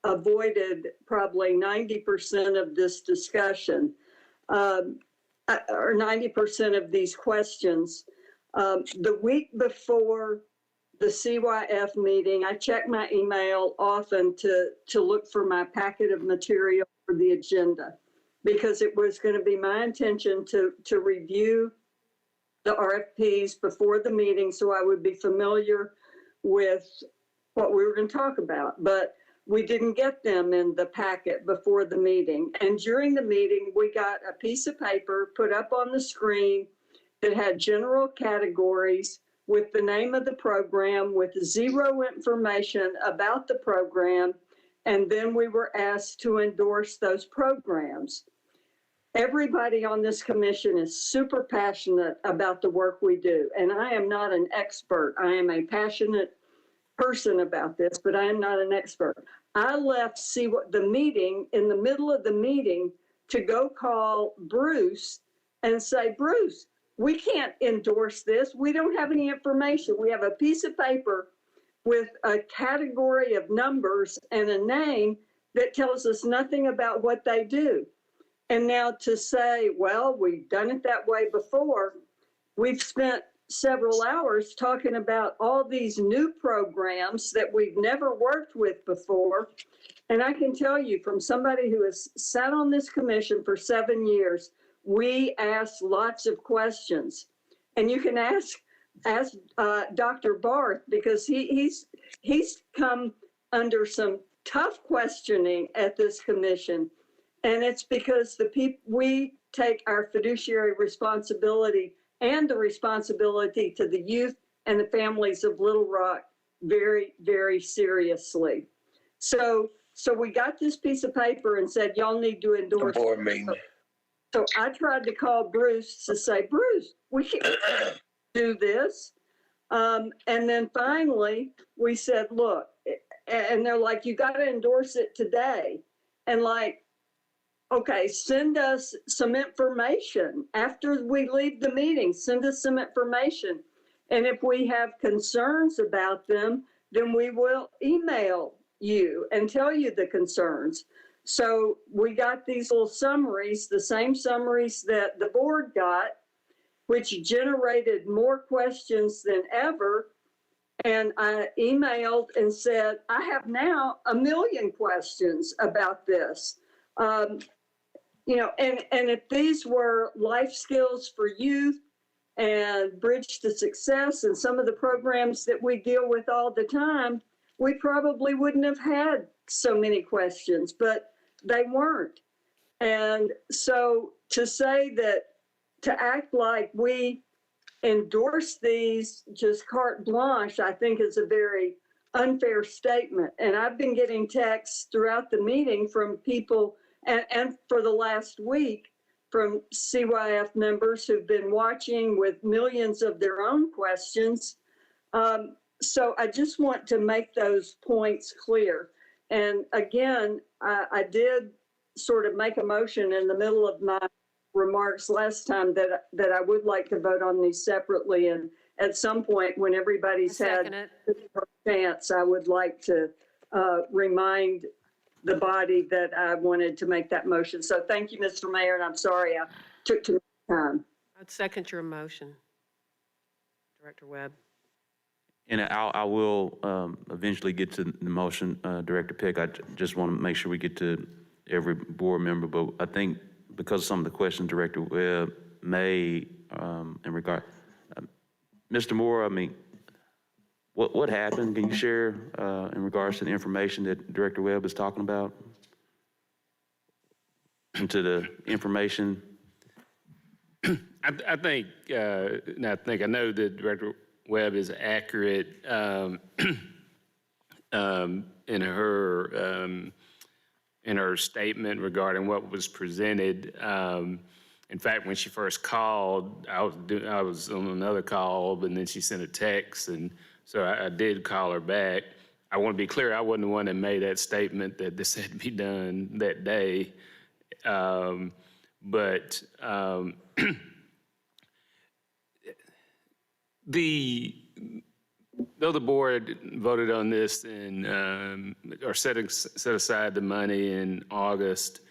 F: avoided probably 90% of this discussion, or 90% of these questions. The week before the CYF meeting, I check my email often to look for my packet of material for the agenda, because it was going to be my intention to review the RFPs before the meeting so I would be familiar with what we were going to talk about. But we didn't get them in the packet before the meeting. And during the meeting, we got a piece of paper put up on the screen that had general categories with the name of the program, with zero information about the program. And then we were asked to endorse those programs. Everybody on this commission is super passionate about the work we do. And I am not an expert. I am a passionate person about this, but I am not an expert. I left the meeting in the middle of the meeting to go call Bruce and say, Bruce, we can't endorse this. We don't have any information. We have a piece of paper with a category of numbers and a name that tells us nothing about what they do. And now to say, well, we've done it that way before, we've spent several hours talking about all these new programs that we've never worked with before. And I can tell you, from somebody who has sat on this commission for 7 years, we ask lots of questions. And you can ask Dr. Barth, because he's come under some tough questioning at this commission. And it's because we take our fiduciary responsibility and the responsibility to the youth and the families of Little Rock very, very seriously. So we got this piece of paper and said, y'all need to endorse it.
C: Board meeting.
F: So I tried to call Bruce to say, Bruce, we can't do this. And then finally we said, look, and they're like, you got to endorse it today. And like, okay, send us some information. After we leave the meeting, send us some information. And if we have concerns about them, then we will email you and tell you the concerns. So we got these little summaries, the same summaries that the board got, which generated more questions than ever. And I emailed and said, I have now 1 million questions about this. You know, and if these were life skills for youth and Bridge to Success and some of the programs that we deal with all the time, we probably wouldn't have had so many questions, but they weren't. And so to say that, to act like we endorse these just carte blanche, I think is a very unfair statement. And I've been getting texts throughout the meeting from people and for the last week from CYF members who've been watching with millions of their own questions. So I just want to make those points clear. And again, I did sort of make a motion in the middle of my remarks last time that I would like to vote on these separately. And at some point when everybody's had a chance, I would like to remind the body that I wanted to make that motion. So thank you, Mr. Mayor, and I'm sorry I took too much time.
N: I'd second your motion, Director Webb.
A: And I will eventually get to the motion, Director Peck. I just want to make sure we get to every board member, but I think because of some of the questions Director Webb made in regard, Mr. Moore, I mean, what happened? Can you share in regards to the information that Director Webb is talking about? And to the information?
G: I think I know that Director Webb is accurate in her statement regarding what was presented. In fact, when she first called, I was on another call, and then she sent a text, and so I did call her back. I want to be clear, I wasn't the one that made that statement that this had to be done that day. But though the board voted on this or set aside the money in August,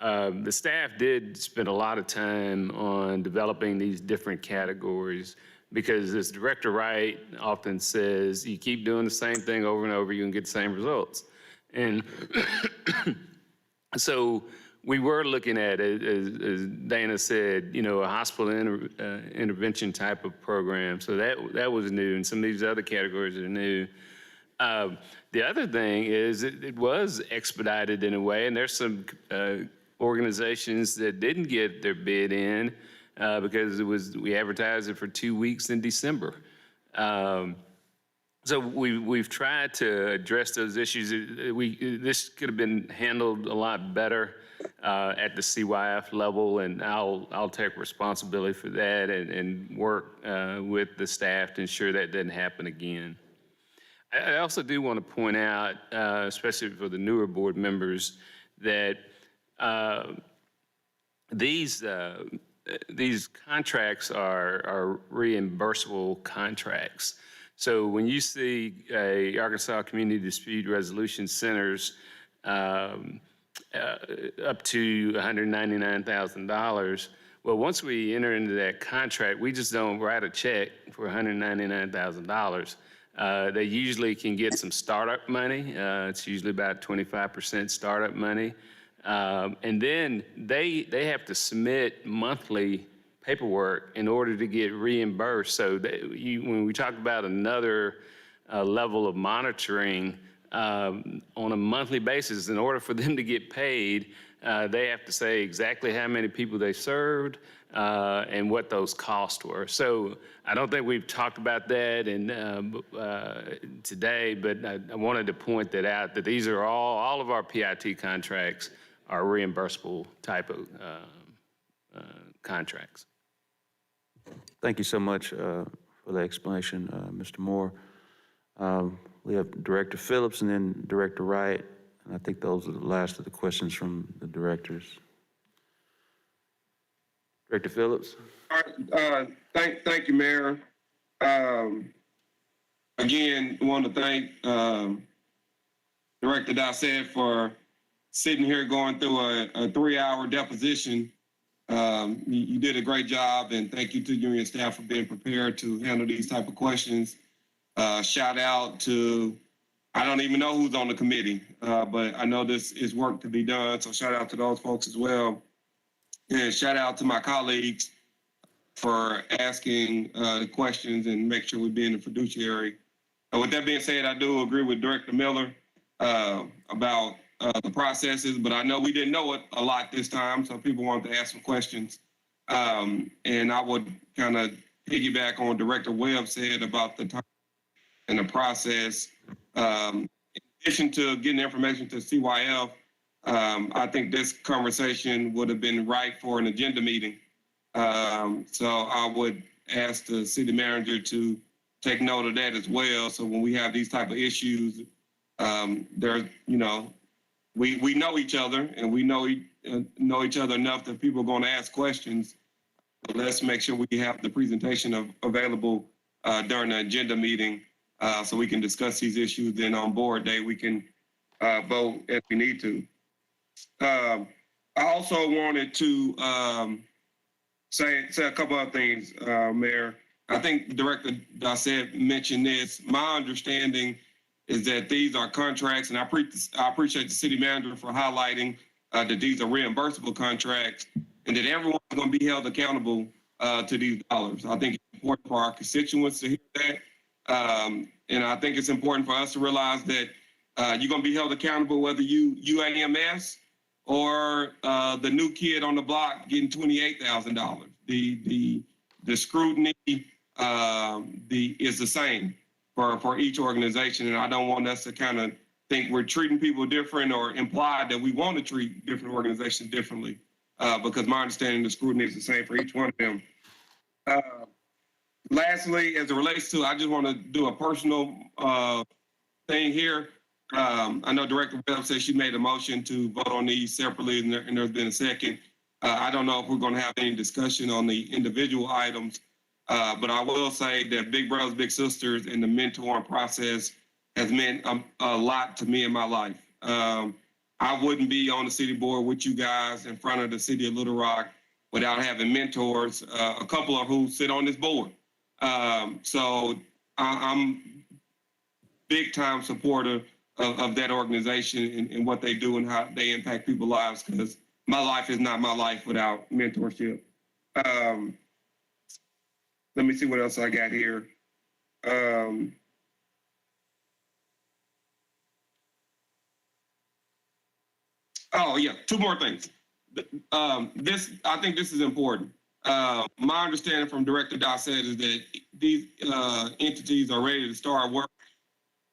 G: the staff did spend a lot of time on developing these different categories because, as Director Wright often says, you keep doing the same thing over and over, you can get the same results. And so we were looking at, as Dana said, you know, a hospital intervention type of program. So that was new, and some of these other categories are new. The other thing is it was expedited in a way, and there's some organizations that didn't get their bid in because we advertised it for 2 weeks in December. So we've tried to address those issues. This could have been handled a lot better at the CYF level, and I'll take responsibility for that and work with the staff to ensure that doesn't happen again. I also do want to point out, especially for the newer board members, that these contracts are reimbursable contracts. So when you see Arkansas Community Dispute Resolution Centers up to $199,000, well, once we enter into that contract, we just don't write a check for $199,000. They usually can get some startup money. It's usually about 25% startup money. And then they have to submit monthly paperwork in order to get reimbursed. So when we talk about another level of monitoring on a monthly basis, in order for them to get paid, they have to say exactly how many people they served and what those costs were. So I don't think we've talked about that today, but I wanted to point that out, that these are all of our PIT contracts are reimbursable type of contracts.
A: Thank you so much for the explanation, Mr. Moore. We have Director Phillips and then Director Wright, and I think those are the last of the questions from the directors. Director Phillips.
J: All right, thank you, Mayor. Again, I want to thank Director Dossett for sitting here going through a 3-hour deposition. You did a great job, and thank you to you and your staff for being prepared to handle these type of questions. Shout out to, I don't even know who's on the committee, but I know this is work to be done. So shout out to those folks as well. And shout out to my colleagues for asking the questions and make sure we're being a fiduciary. With that being said, I do agree with Director Miller about the processes, but I know we didn't know it a lot this time, so people wanted to ask some questions. And I would kind of piggyback on what Director Webb said about the time and the process. In addition to getting information to CYF, I think this conversation would have been right for an agenda meeting. So I would ask the city manager to take note of that as well. So when we have these type of issues, there's, we know each other and we know each other enough that people are going to ask questions. But let's make sure we have the presentation available during the agenda meeting so we can discuss these issues. Then on board day, we can vote if we need to. I also wanted to say a couple of things, Mayor. I think Director Dossett mentioned this. My understanding is that these are contracts, and I appreciate the city manager for highlighting that these are reimbursable contracts and that everyone's going to be held accountable to these dollars. I think it's important for our constituents to hear that. And I think it's important for us to realize that you're going to be held accountable whether you UAMS or the new kid on the block getting $28,000. The scrutiny is the same for each organization, and I don't want us to kind of think we're treating people different or imply that we want to treat different organizations differently, because my understanding the scrutiny is the same for each one of them. Lastly, as it relates to, I just want to do a personal thing here. I know Director Webb said she made a motion to vote on these separately, and there's been a second. I don't know if we're going to have any discussion on the individual items, but I will say that Big Brothers Big Sisters and the mentoring process has meant a lot to me in my life. I wouldn't be on the city board with you guys in front of the city of Little Rock without having mentors, a couple of who sit on this board. So I'm big time supporter of that organization and what they do and how they impact people's lives, because my life is not my life without mentorship. Let me see what else I got here. Oh yeah, two more things. I think this is important. My understanding from Director Dossett is that these entities are ready to start work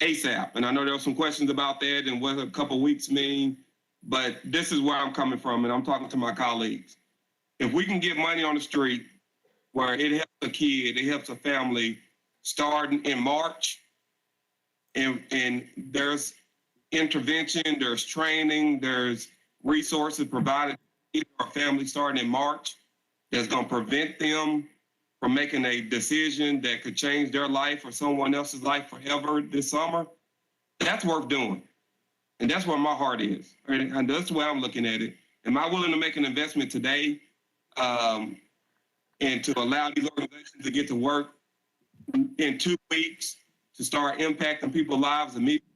J: ASAP. And I know there were some questions about that and what a couple of weeks mean, but this is where I'm coming from, and I'm talking to my colleagues. If we can get money on the street where it helps a kid, it helps a family starting in March, and there's intervention, there's training, there's resources provided for a family starting in March that's going to prevent them from making a decision that could change their life or someone else's life forever this summer, that's worth doing. And that's where my heart is. And that's the way I'm looking at it. Am I willing to make an investment today and to allow these organizations to get to work in 2 weeks to start impacting people's lives immediately?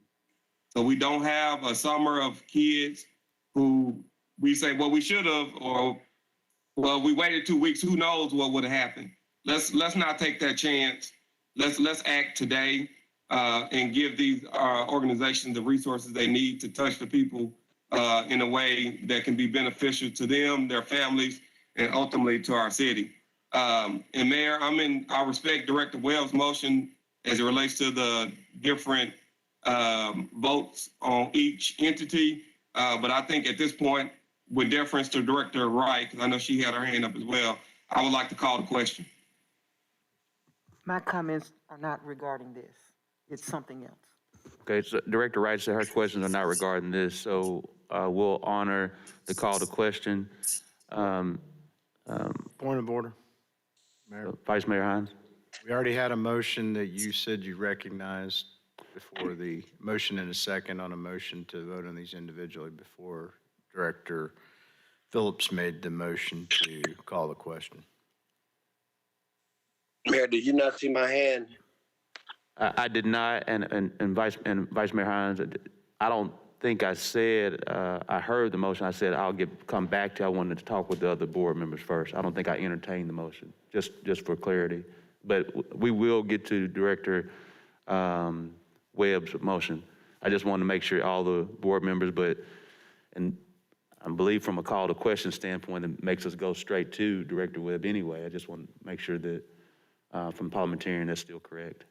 J: So we don't have a summer of kids who we say, well, we should have, or, well, we waited 2 weeks, who knows what would have happened. Let's not take that chance. Let's act today and give these organizations the resources they need to touch the people in a way that can be beneficial to them, their families, and ultimately to our city. And Mayor, I respect Director Webb's motion as it relates to the different votes on each entity. But I think at this point, with deference to Director Wright, because I know she had her hand up as well, I would like to call the question.
K: My comments are not regarding this. It's something else.
A: Okay, so Director Wright said her questions are not regarding this, so we'll honor the call to question.
E: Point of order. Mayor.
A: Vice Mayor Hines.
E: We already had a motion that you said you recognized before the motion and a second on a motion to vote on these individually before Director Phillips made the motion to call the question.
C: Mayor, did you not see my hand?
A: I did not, and Vice Mayor Hines, I don't think I said, I heard the motion. I said, come back to, I wanted to talk with the other board members first. I don't think I entertained the motion, just for clarity. But we will get to Director Webb's motion. I just wanted to make sure all the board members, and I believe from a call to question standpoint, it makes us go straight to Director Webb anyway. I just want to make sure that from parliamentarian, that's still correct.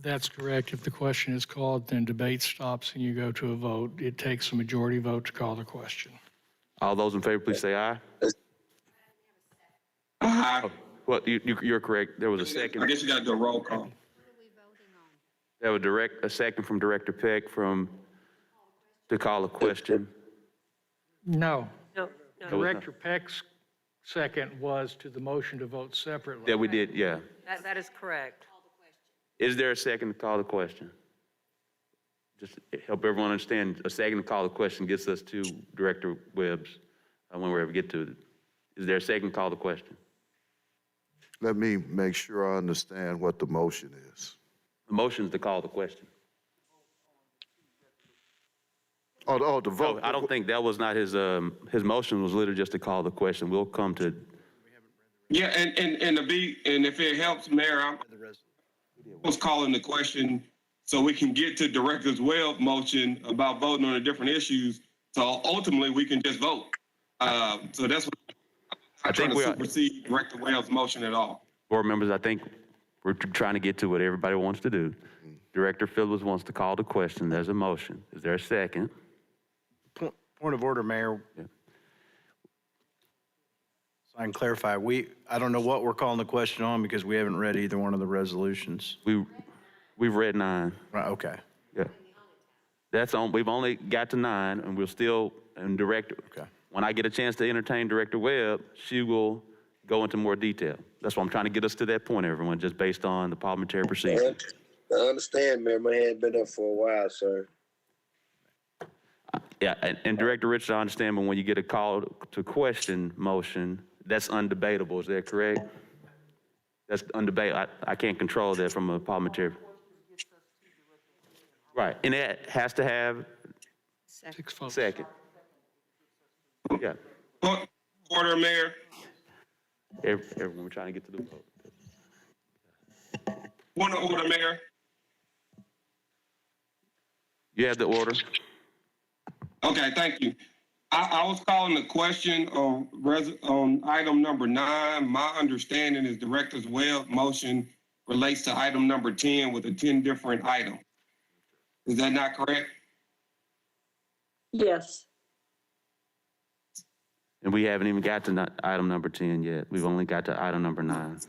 M: That's correct. If the question is called, then debate stops and you go to a vote. It takes a majority vote to call the question.
A: All those in favor, please say aye.
J: Aye.
A: Oh, well, you're correct. There was a second.
J: I guess you got to do a roll call.
A: There was a second from Director Peck to call a question.
M: No.
N: No,
M: Director Peck's second was to the motion to vote separately.
A: Yeah, we did, yeah.
N: that is correct.
A: Is there a second to call the question? Just help everyone understand, a second to call the question gets us to Director Webb's when we ever get to it. Is there a second to call the question?
P: Let me make sure I understand what the motion is.
A: The motion is to call the question.
P: Oh, the vote.
A: No, I don't think that was not his motion was literally just to call the question. We'll come to.
J: Yeah, and if it helps, Mayor, I was calling the question so we can get to Director's Webb motion about voting on the different issues. So ultimately, we can just vote. So that's what I'm trying to supersede Director Webb's motion at all.
A: Board members, I think we're trying to get to what everybody wants to do. Director Phillips wants to call the question. There's a motion. Is there a second?
E: Point of order, Mayor.
A: Yeah.
E: So I can clarify, I don't know what we're calling the question on because we haven't read either one of the resolutions.
A: We've read 9.
E: Right, okay.
A: Yeah. We've only got to 9, and we're still in Director.
E: Okay.
A: When I get a chance to entertain Director Webb, she will go into more detail. That's why I'm trying to get us to that point, everyone, just based on the parliamentary procedure.
C: I understand, Mayor. My hand been up for a while, sir.
A: Yeah, and Director Richards, I understand, but when you get a call to question motion, that's undebatable. Is that correct? That's undebatable. I can't control that from a parliamentary. Right, and it has to have
M: 6 votes.
A: second. Yeah.
J: Order, Mayor.
A: Everyone, we're trying to get to the vote.
J: Point of order, Mayor.
A: You have the order.
J: Okay, thank you. I was calling the question on item number 9. My understanding is Director's Webb motion relates to item number 10 with a 10 different items. Is that not correct?
F: Yes.
A: And we haven't even got to item number 10 yet. We've only got to item number 9.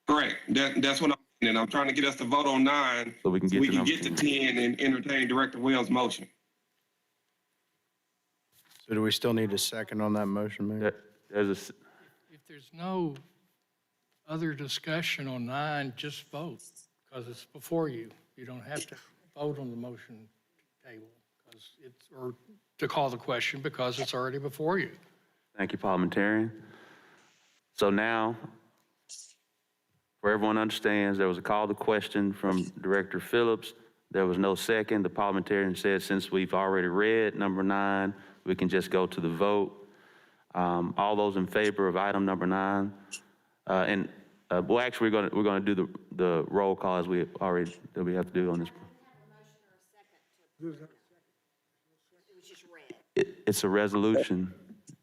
J: Correct. That's what I'm saying. I'm trying to get us to vote on 9
A: So we can get to
J: 10 and entertain Director Webb's motion.
E: So do we still need a second on that motion, Mayor?
A: There's
M: If there's no other discussion on 9, just vote, because it's before you. You don't have to vote on the motion table, or to call the question, because it's already before you.
A: Thank you, parliamentarian. So now, for everyone understands, there was a call to question from Director Phillips. There was no second. The parliamentarian said, since we've already read number 9, we can just go to the vote. All those in favor of item number 9, well, actually, we're going to do the roll call as we have to do on this. It's a resolution.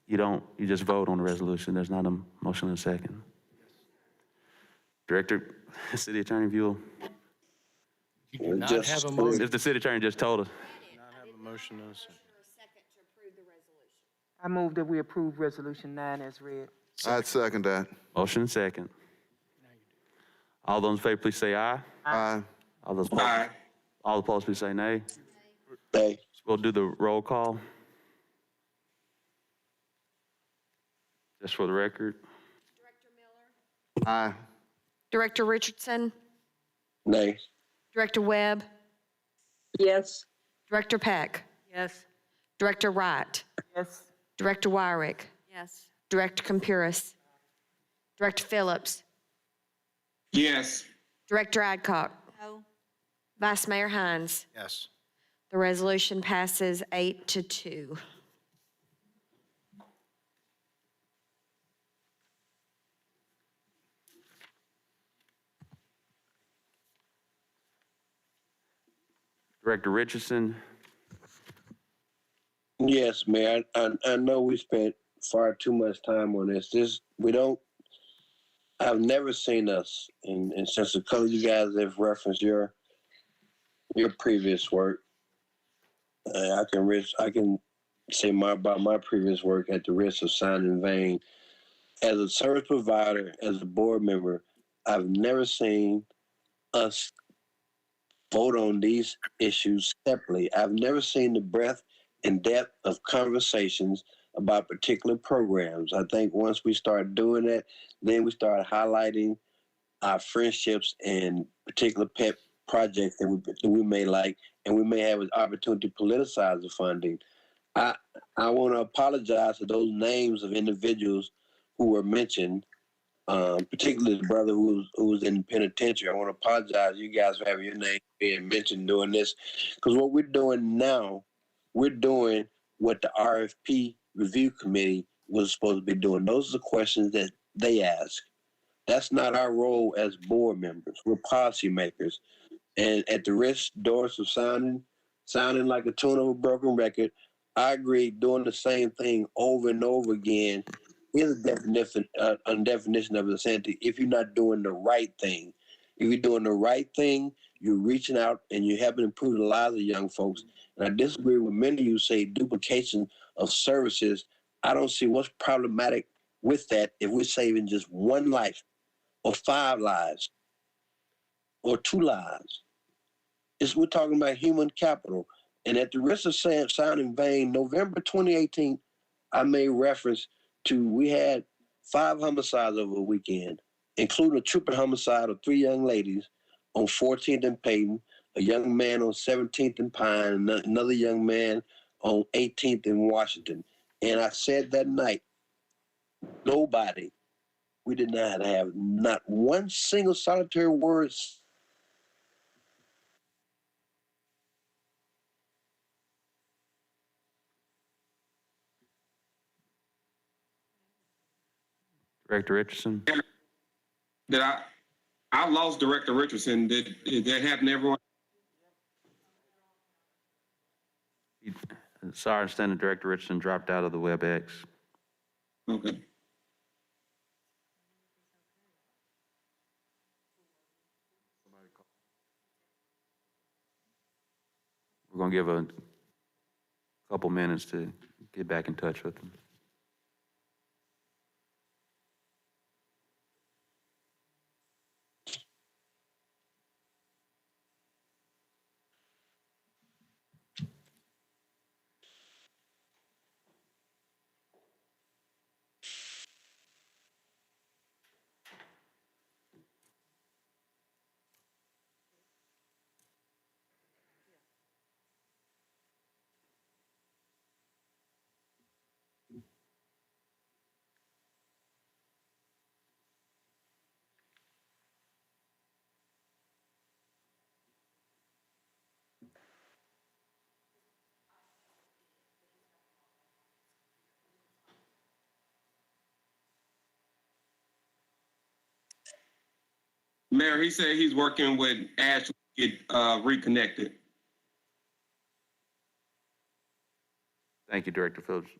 A: You just vote on the resolution. There's not a motion and a second. Director, City Attorney, if
M: You do not have a motion.
A: if the City Attorney just told us.
E: Not have a motion and a second.
K: I move that we approve Resolution 9 as read.
P: I'd second that.
A: Motion and second. All those in favor, please say aye.
P: Aye.
A: All those opposed,
J: Aye.
A: all opposed, please say nay.
C: Nay.
A: We'll do the roll call. Just for the record.
P: Aye.
B: Director Richardson,
C: Nay.
B: Director Webb,
F: Yes.
B: Director Peck,
N: Yes.
B: Director Wright,
K: Yes.
B: Director Wyrick,
N: Yes.
B: Director Compuris, Director Phillips,
J: Yes.
B: Director Adcock.
O: No.
B: Vice Mayor Hines.
E: Yes.
B: The resolution passes 8-2.
A: Director Richardson.
C: Yes, Mayor. I know we spent far too much time on this. I've never seen us, and since a couple of you guys have referenced your previous work, I can say about my previous work at the risk of sounding in vain. As a service provider, as a board member, I've never seen us vote on these issues separately. I've never seen the breadth and depth of conversations about particular programs. I think once we start doing that, then we start highlighting our friendships and particular pet projects that we may like, and we may have an opportunity to politicize the funding. I want to apologize to those names of individuals who were mentioned, particularly the brother who was in the penitentiary. I want to apologize to you guys for having your name being mentioned doing this, because what we're doing now, we're doing what the RFP review committee was supposed to be doing. Those are the questions that they ask. That's not our role as board members. We're policymakers. And at the risk, Doris, of sounding like a tune of a broken record, I agree doing the same thing over and over again is a definition of insanity if you're not doing the right thing. If you're doing the right thing, you're reaching out and you're helping improve the lives of young folks. And I disagree with many of you say duplication of services. I don't see what's problematic with that if we're saving just one life or 5 lives or 2 lives. We're talking about human capital. And at the risk of sounding vain, November 2018, I made reference to we had 5 homicides over a weekend, including a triple homicide of 3 young ladies on 14th and Payton, a young man on 17th and Pine, and another young man on 18th and Washington. And I said that night, we did not have not one single solitary word.
A: Director Richardson.
J: I lost Director Richardson. Did that happen to everyone?
A: Sorry, I understand that Director Richardson dropped out of the WebEx.
J: Okay.
A: We're going to give a couple minutes to get back in touch with them.
J: Mayor, he said he's working with Ash to get reconnected.
A: Thank you, Director Phillips.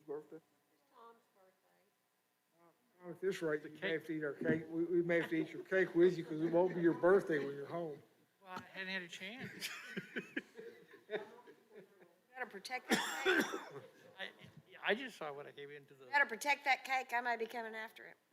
L: Birthday? At this rate, you may have to eat our cake. We may have to eat your cake with you because it won't be your birthday when you're home.
M: Well, I hadn't had a chance.
B: Better protect that cake.
M: I just saw what I gave into the.
B: Better protect that cake. I may be coming after it.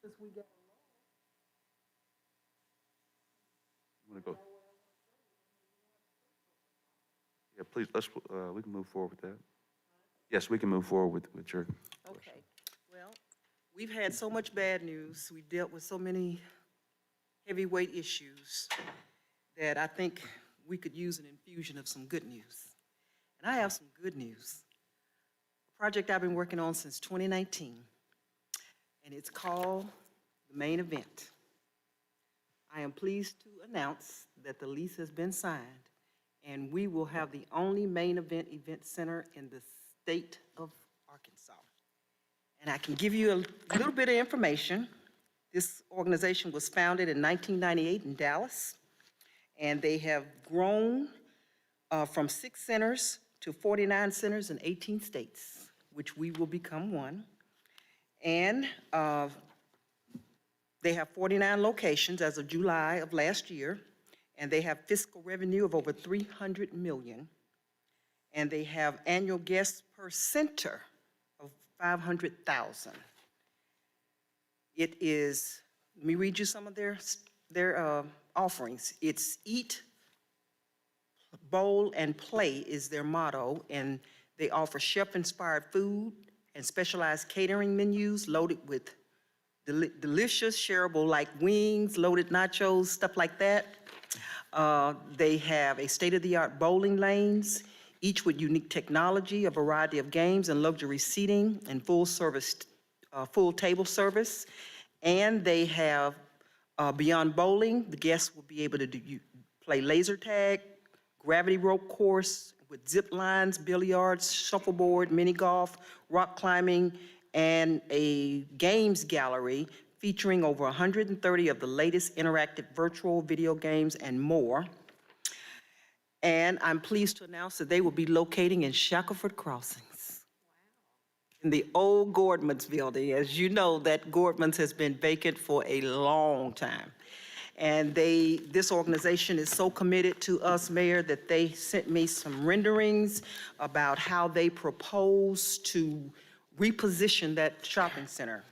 A: Want to go? Yeah, please, we can move forward with that. Yes, we can move forward with your.
K: Okay, well, we've had so much bad news, we've dealt with so many heavyweight issues that I think we could use an infusion of some good news. And I have some good news. A project I've been working on since 2019, and it's called The Main Event. I am pleased to announce that the lease has been signed, and we will have the only Main Event center in the state of Arkansas. And I can give you a little bit of information. This organization was founded in 1998 in Dallas, and they have grown from 6 centers to 49 centers in 18 states, which we will become one. And they have 49 locations as of July of last year, and they have fiscal revenue of over $300 million. And they have annual guests per center of 500,000. It is, let me read you some of their offerings. It's eat, bowl, and play is their motto, and they offer chef-inspired food and specialized catering menus loaded with delicious, shareable, like wings, loaded nachos, stuff like that. They have a state-of-the-art bowling lanes, each with unique technology, a variety of games and luxury seating, and full table service. And they have, beyond bowling, the guests will be able to play laser tag, gravity rope course with zip lines, billiards, shuffleboard, mini golf, rock climbing, and a games gallery featuring over 130 of the latest interactive virtual video games and more. And I'm pleased to announce that they will be locating in Shackelford Crossings. In the old Gordman's building. As you know, that Gordman's has been vacant for a long time. And this organization is so committed to us, Mayor, that they sent me some renderings about how they propose to reposition that shopping center.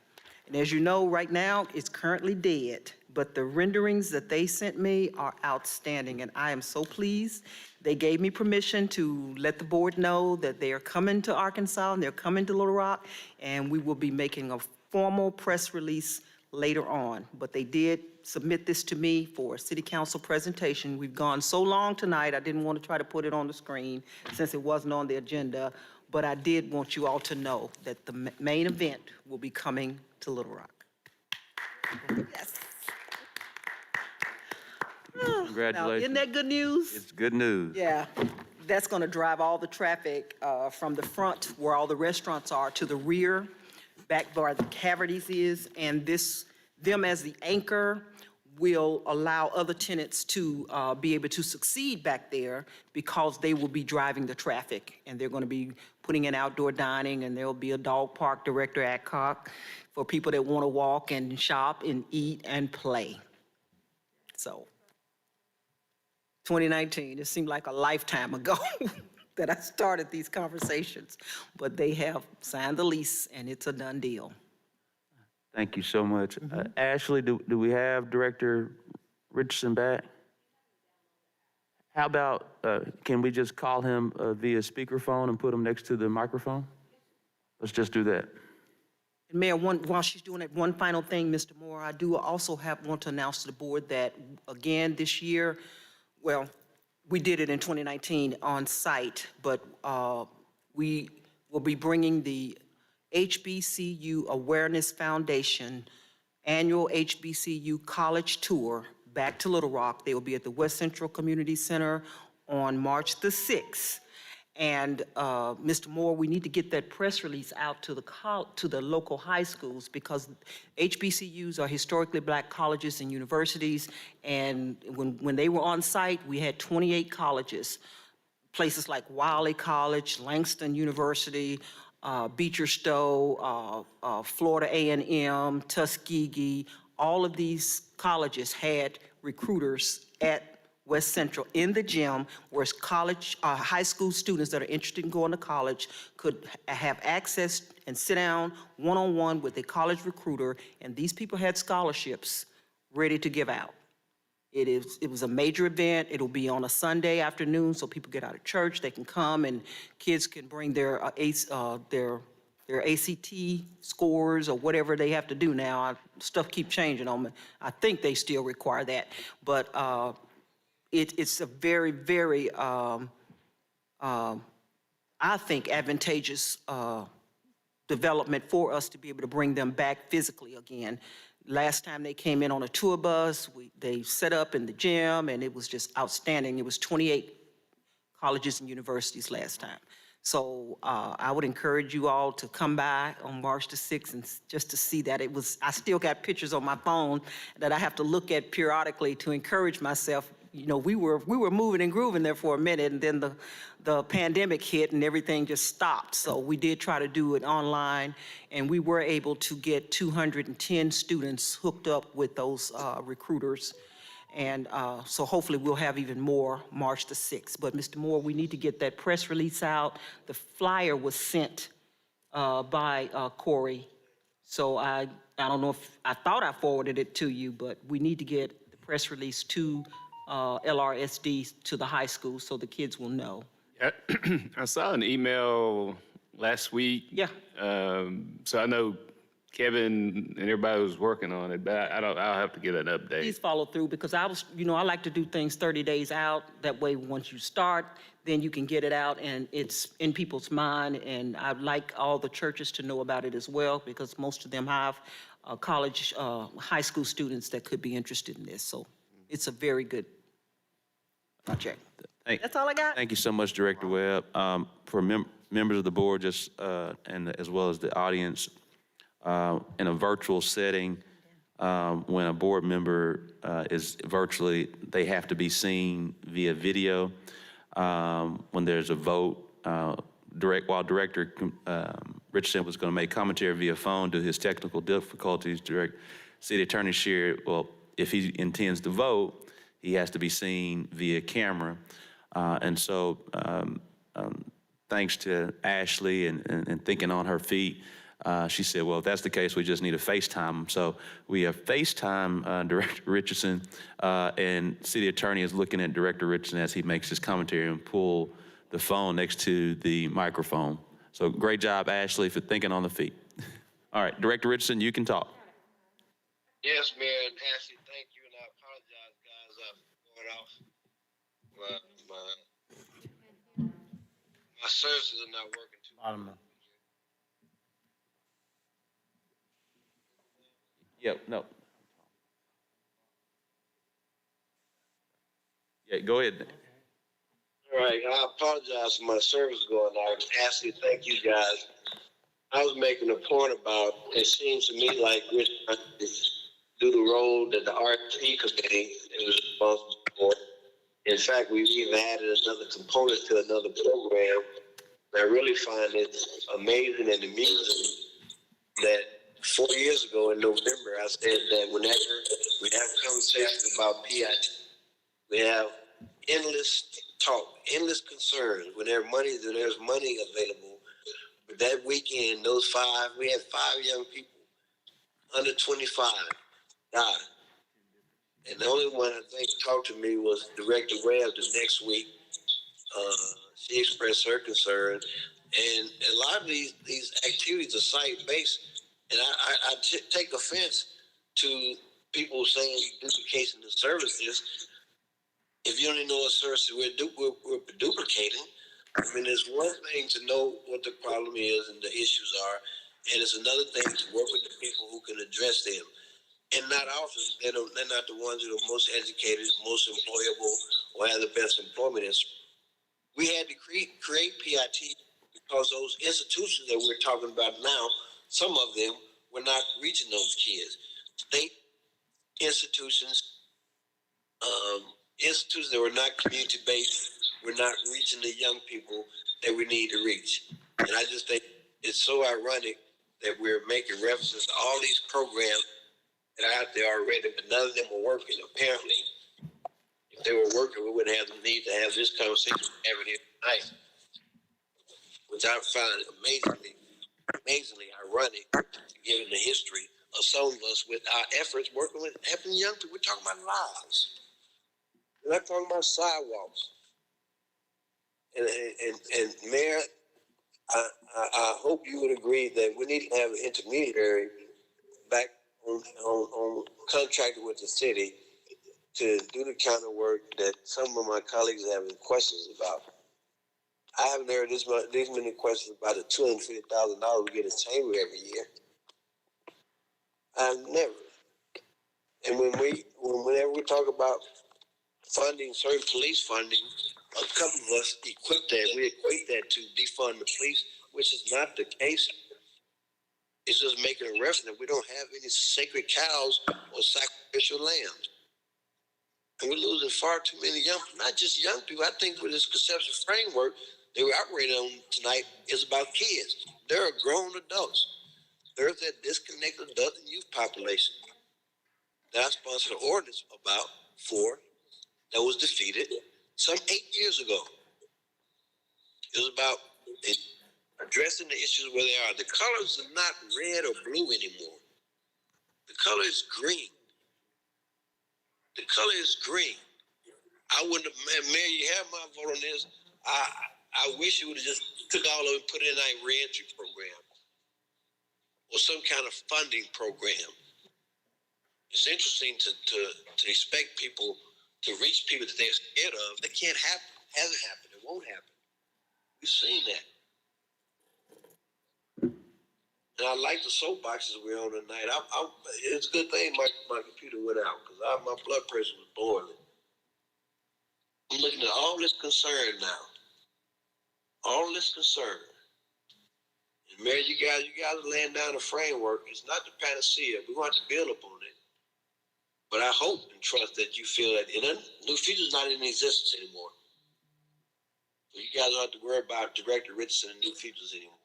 K: And as you know, right now, it's currently dead, but the renderings that they sent me are outstanding, and I am so pleased. They gave me permission to let the board know that they are coming to Arkansas and they're coming to Little Rock, and we will be making a formal press release later on. But they did submit this to me for a city council presentation. We've gone so long tonight, I didn't want to try to put it on the screen since it wasn't on the agenda, but I did want you all to know that the main event will be coming to Little Rock. Yes.
A: Congratulations.
K: Now, isn't that good news?
A: It's good news.
K: Yeah, that's going to drive all the traffic from the front where all the restaurants are to the rear, back where the cavities is, and them as the anchor will allow other tenants to be able to succeed back there because they will be driving the traffic, and they're going to be putting in outdoor dining, and there'll be a dog park, Director Adcock, for people that want to walk and shop and eat and play. So 2019, it seemed like a lifetime ago that I started these conversations, but they have signed the lease and it's a done deal.
A: Thank you so much. Ashley, do we have Director Richardson back? How about, can we just call him via speakerphone and put him next to the microphone? Let's just do that.
K: And Mayor, while she's doing it, one final thing, Mr. Moore, I do also want to announce to the board that, again, this year, well, we did it in 2019 on site, but we will be bringing the HBCU Awareness Foundation annual HBCU College Tour back to Little Rock. They will be at the West Central Community Center on March the 6th. And Mr. Moore, we need to get that press release out to the local high schools because HBCUs are historically black colleges and universities. And when they were on site, we had 28 colleges, places like Wiley College, Langston University, Beecher Stowe, Florida A&M, Tuskegee. All of these colleges had recruiters at West Central, in the gym, where college, high school students that are interested in going to college could have access and sit down one-on-one with a college recruiter, and these people had scholarships ready to give out. It was a major event. It'll be on a Sunday afternoon, so people get out of church, they can come, and kids can bring their ACT scores or whatever they have to do now. Stuff keep changing on me. I think they still require that, but it's a very, very, I think, advantageous development for us to be able to bring them back physically again. Last time they came in on a tour bus, they set up in the gym, and it was just outstanding. It was 28 colleges and universities last time. So I would encourage you all to come by on March the 6th and just to see that. I still got pictures on my phone that I have to look at periodically to encourage myself. You know, we were moving and grooving there for a minute, and then the pandemic hit and everything just stopped. So we did try to do it online, and we were able to get 210 students hooked up with those recruiters. And so hopefully we'll have even more March the 6th. But Mr. Moore, we need to get that press release out. The flyer was sent by Corey. So I don't know if, I thought I forwarded it to you, but we need to get the press release to LRSD, to the high school, so the kids will know.
G: Yeah, I saw an email last week.
K: Yeah.
G: So I know Kevin and everybody was working on it, but I'll have to get an update.
K: Please follow through, because I like to do things 30 days out. That way, once you start, then you can get it out and it's in people's mind. And I'd like all the churches to know about it as well, because most of them have college, high school students that could be interested in this. So it's a very good project. That's all I got.
A: Thank you so much, Director Webb. For members of the board, just and as well as the audience, in a virtual setting, when a board member is virtually, they have to be seen via video. When there's a vote, while Director Richardson was going to make commentary via phone due to his technical difficulties, City Attorney shared, well, if he intends to vote, he has to be seen via camera. And so thanks to Ashley and thinking on her feet, she said, well, if that's the case, we just need to FaceTime. So we have FaceTime Director Richardson, and City Attorney is looking at Director Richardson as he makes his commentary and pull the phone next to the microphone. So great job, Ashley, for thinking on the feet. All right, Director Richardson, you can talk.
C: Yes, Mayor and Ashley, thank you, and I apologize, guys, for going off. My services are not working too well.
A: Yep, no. Yeah, go ahead.
C: All right, I apologize for my service going out. Ashley, thank you, guys. I was making a point about, it seems to me like we're trying to do the role that the RT committee is responsible for. In fact, we've even added another component to another program. I really find it amazing and amusing that 4 years ago in November, I said that whenever we have conversations about PIT, we have endless talk, endless concerns. When there's money available. But that weekend, we had 5 young people under 25 died. And the only one I think talked to me was Director Webb the next week. She expressed her concern. And a lot of these activities are site-based. And I take offense to people saying duplication of services. If you only know what services we're duplicating, I mean, it's one thing to know what the problem is and the issues are, and it's another thing to work with the people who can address them. And not often, they're not the ones that are most educated, most employable, or have the best employment history. We had to create PIT because those institutions that we're talking about now, some of them were not reaching those kids. State institutions, institutions that were not community-based, were not reaching the young people that we need to reach. And I just think it's so ironic that we're making references to all these programs that are out there already, but none of them are working, apparently. they were working, we wouldn't have the need to have this conversation every day tonight, which I find amazingly ironic, given the history of some of us with our efforts working with helping young people. We're talking about lives. We're not talking about sidewalks. And Mayor, I hope you would agree that we need to have an intermediary back on contracted with the city to do the kind of work that some of my colleagues are having questions about. I haven't heard these many questions about the $250,000 we get a chamber every year. I've never. And whenever we talk about funding, certain police funding, a couple of us equate that to defund the police, which is not the case. It's just making a reference that we don't have any sacred cows or sacrificial lambs. And we're losing far too many young people, not just young people. I think with this conceptual framework that we're operating on tonight is about kids. There are grown adults. There's that disconnected adult and youth population that I sponsored an ordinance that was defeated some 8 years ago. It was about addressing the issues where they are. The colors are not red or blue anymore. The color is green. The color is green. I wouldn't have, Mayor, you have my vote on this. I wish you would have just took all of it and put it in a reentry program or some kind of funding program. It's interesting to expect people to reach people that they're scared of. That can't happen. Hasn't happened. It won't happen. We've seen that. And I like the soapboxes we're on tonight. It's a good thing my computer went out because my blood pressure was boiling. I'm looking at all this concern now. All this concern. And Mayor, you guys are laying down a framework. It's not the panacea. We're going to have to build upon it. But I hope and trust that you feel that New Future's not in existence anymore. So you guys don't have to worry about Director Richardson and New Futures anymore.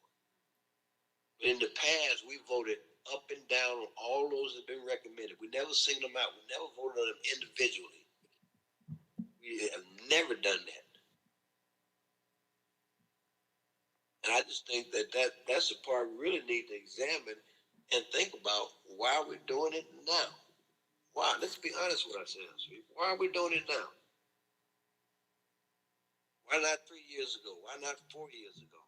C: But in the past, we voted up and down on all those that have been recommended. We never singled them out. We never voted on them individually. We have never done that. And I just think that's the part we really need to examine and think about why we're doing it now. Why? Let's be honest with ourselves. Why are we doing it now? Why not 3 years ago? Why not 4 years ago?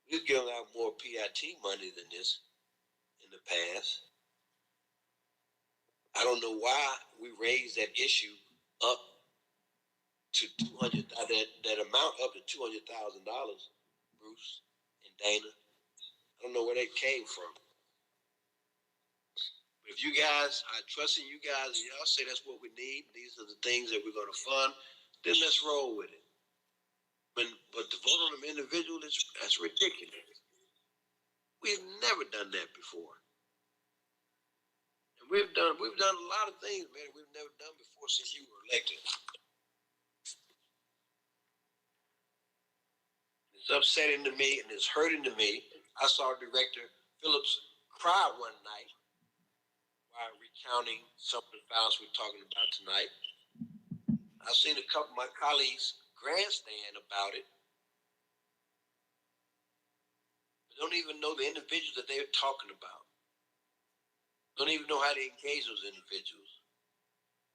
C: We've given out more PIT money than this in the past. I don't know why we raised that issue up to that amount up to $200,000, Bruce and Dana. I don't know where that came from. But if you guys, I trust in you guys, and y'all say that's what we need, these are the things that we're going to fund, then let's roll with it. But to vote on them individually, that's ridiculous. We've never done that before. And we've done a lot of things, man, we've never done before since you were elected. It's upsetting to me and it's hurting to me. I saw Director Phillips cry one night while recounting some of the files we're talking about tonight. I've seen a couple of my colleagues grandstand about it. They don't even know the individuals that they're talking about. Don't even know how to engage those individuals.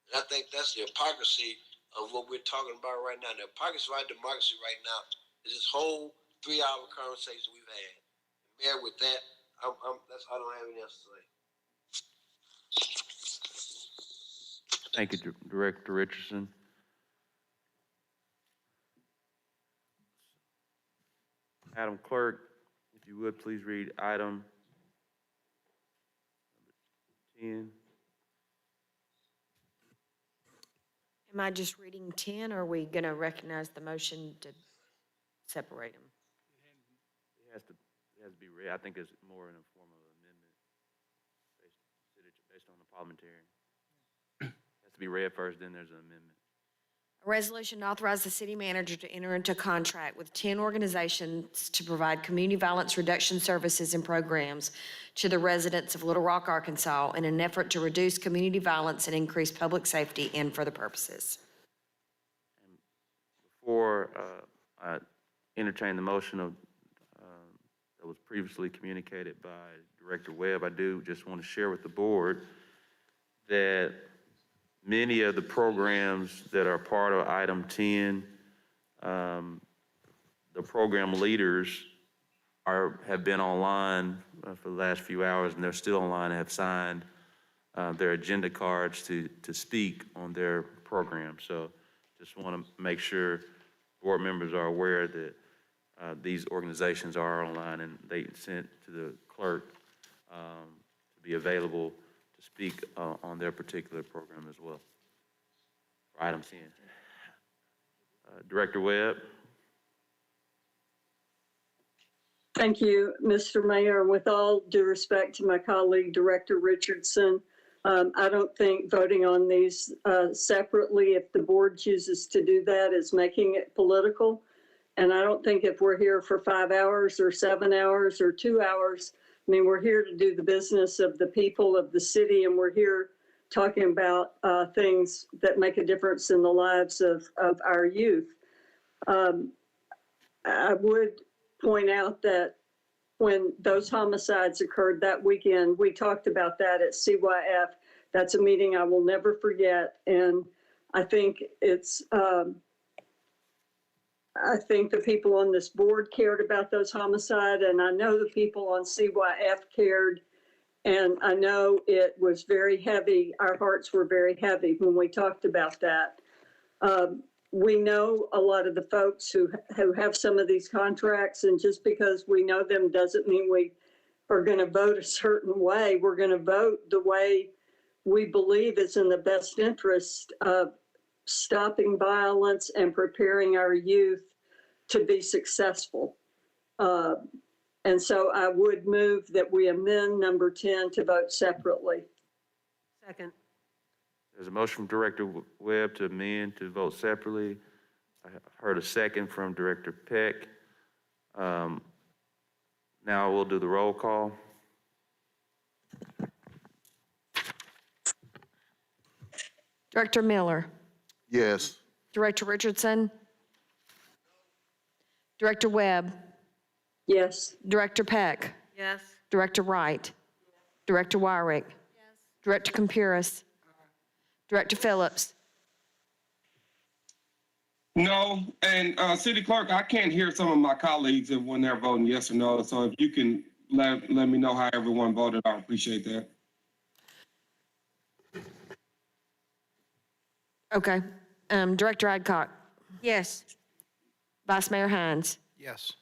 C: And I think that's the hypocrisy of what we're talking about right now. The hypocrisy of our democracy right now is this whole 3-hour conversation we've had. And Mayor, with that, I don't have anything else to say.
A: Thank you, Director Richardson. Madam Clerk, if you would, please read item number 10.
B: Am I just reading 10, or are we going to recognize the motion to separate them?
A: It has to be read. I think it's more in a form of amendment based on the parliamentarian. It has to be read first, then there's an amendment.
B: A resolution to authorize the city manager to enter into a contract with 10 organizations to provide community violence reduction services and programs to the residents of Little Rock, Arkansas, in an effort to reduce community violence and increase public safety and for the purposes.
A: Before I entertain the motion that was previously communicated by Director Webb, I do just want to share with the board that many of the programs that are part of item 10, the program leaders have been online for the last few hours, and they're still online and have signed their agenda cards to speak on their program. So just want to make sure board members are aware that these organizations are online, and they sent to the clerk to be available to speak on their particular program as well. For item 10. Director Webb.
F: Thank you, Mr. Mayor. With all due respect to my colleague, Director Richardson, I don't think voting on these separately, if the board chooses to do that, is making it political. And I don't think if we're here for 5 hours or 7 hours or 2 hours, I mean, we're here to do the business of the people of the city, and we're here talking about things that make a difference in the lives of our youth. I would point out that when those homicides occurred that weekend, we talked about that at CYF. That's a meeting I will never forget. And I think it's, I think the people on this board cared about those homicides, and I know the people on CYF cared, and I know it was very heavy. Our hearts were very heavy when we talked about that. We know a lot of the folks who have some of these contracts, and just because we know them doesn't mean we are going to vote a certain way. We're going to vote the way we believe is in the best interest of stopping violence and preparing our youth to be successful. And so I would move that we amend number 10 to vote separately.
N: Second.
A: There's a motion from Director Webb to amend to vote separately. I heard a second from Director Peck. Now we'll do the roll call.
B: Director Miller.
P: Yes.
B: Director Richardson. Director Webb.
F: Yes.
B: Director Peck.
N: Yes.
B: Director Wright. Director Wyrick. Yes. Director Compuris. Director Phillips.
J: No, and City Clerk, I can't hear some of my colleagues when they're voting yes or no. So if you can let me know how everyone voted, I appreciate that.
B: Okay. Director Adcock.
O: Yes.
B: Vice Mayor Hines.
E: Yes.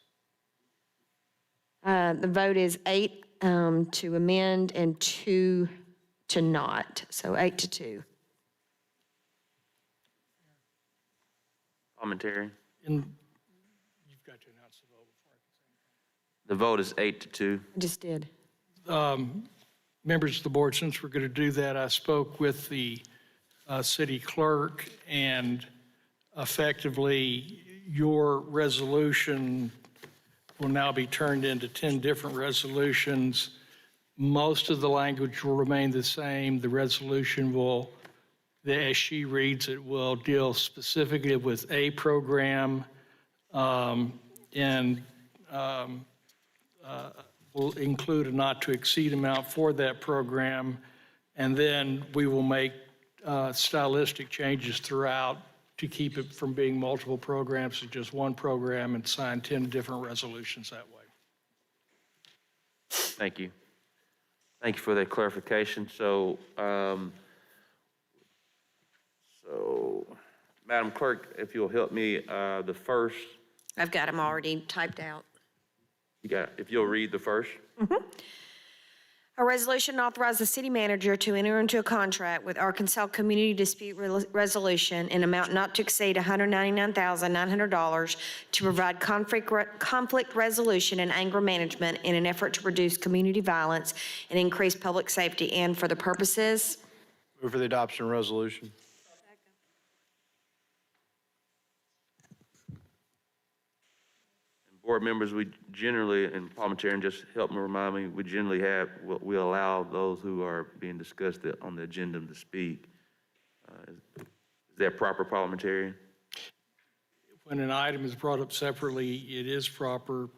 B: The vote is 8 to amend and 2 to not. So 8 to 2.
A: Commentary.
M: And you've got to announce the vote before I can say anything.
A: The vote is 8 to 2.
B: I just did.
M: Members of the board, since we're going to do that, I spoke with the city clerk, and effectively your resolution will now be turned into 10 different resolutions. Most of the language will remain the same. The resolution will, as she reads it, will deal specifically with a program and will include a not to exceed amount for that program. And then we will make stylistic changes throughout to keep it from being multiple programs to just one program, and sign 10 different resolutions that way.
A: Thank you. Thank you for that clarification. So, Madam Clerk, if you'll help me, the first,
B: I've got them already typed out.
A: if you'll read the first.
B: A resolution to authorize the city manager to enter into a contract with Arkansas Community Dispute Resolution in amount not to exceed $199,900 to provide conflict resolution and anger management in an effort to reduce community violence and increase public safety, and for the purposes.
E: Move for the adoption of resolution.
A: board members, we generally, and parliamentarian, just help me remind me, we generally have, we allow those who are being discussed on the agenda to speak. Is that proper, parliamentarian?
M: When an item is brought up separately, it is proper.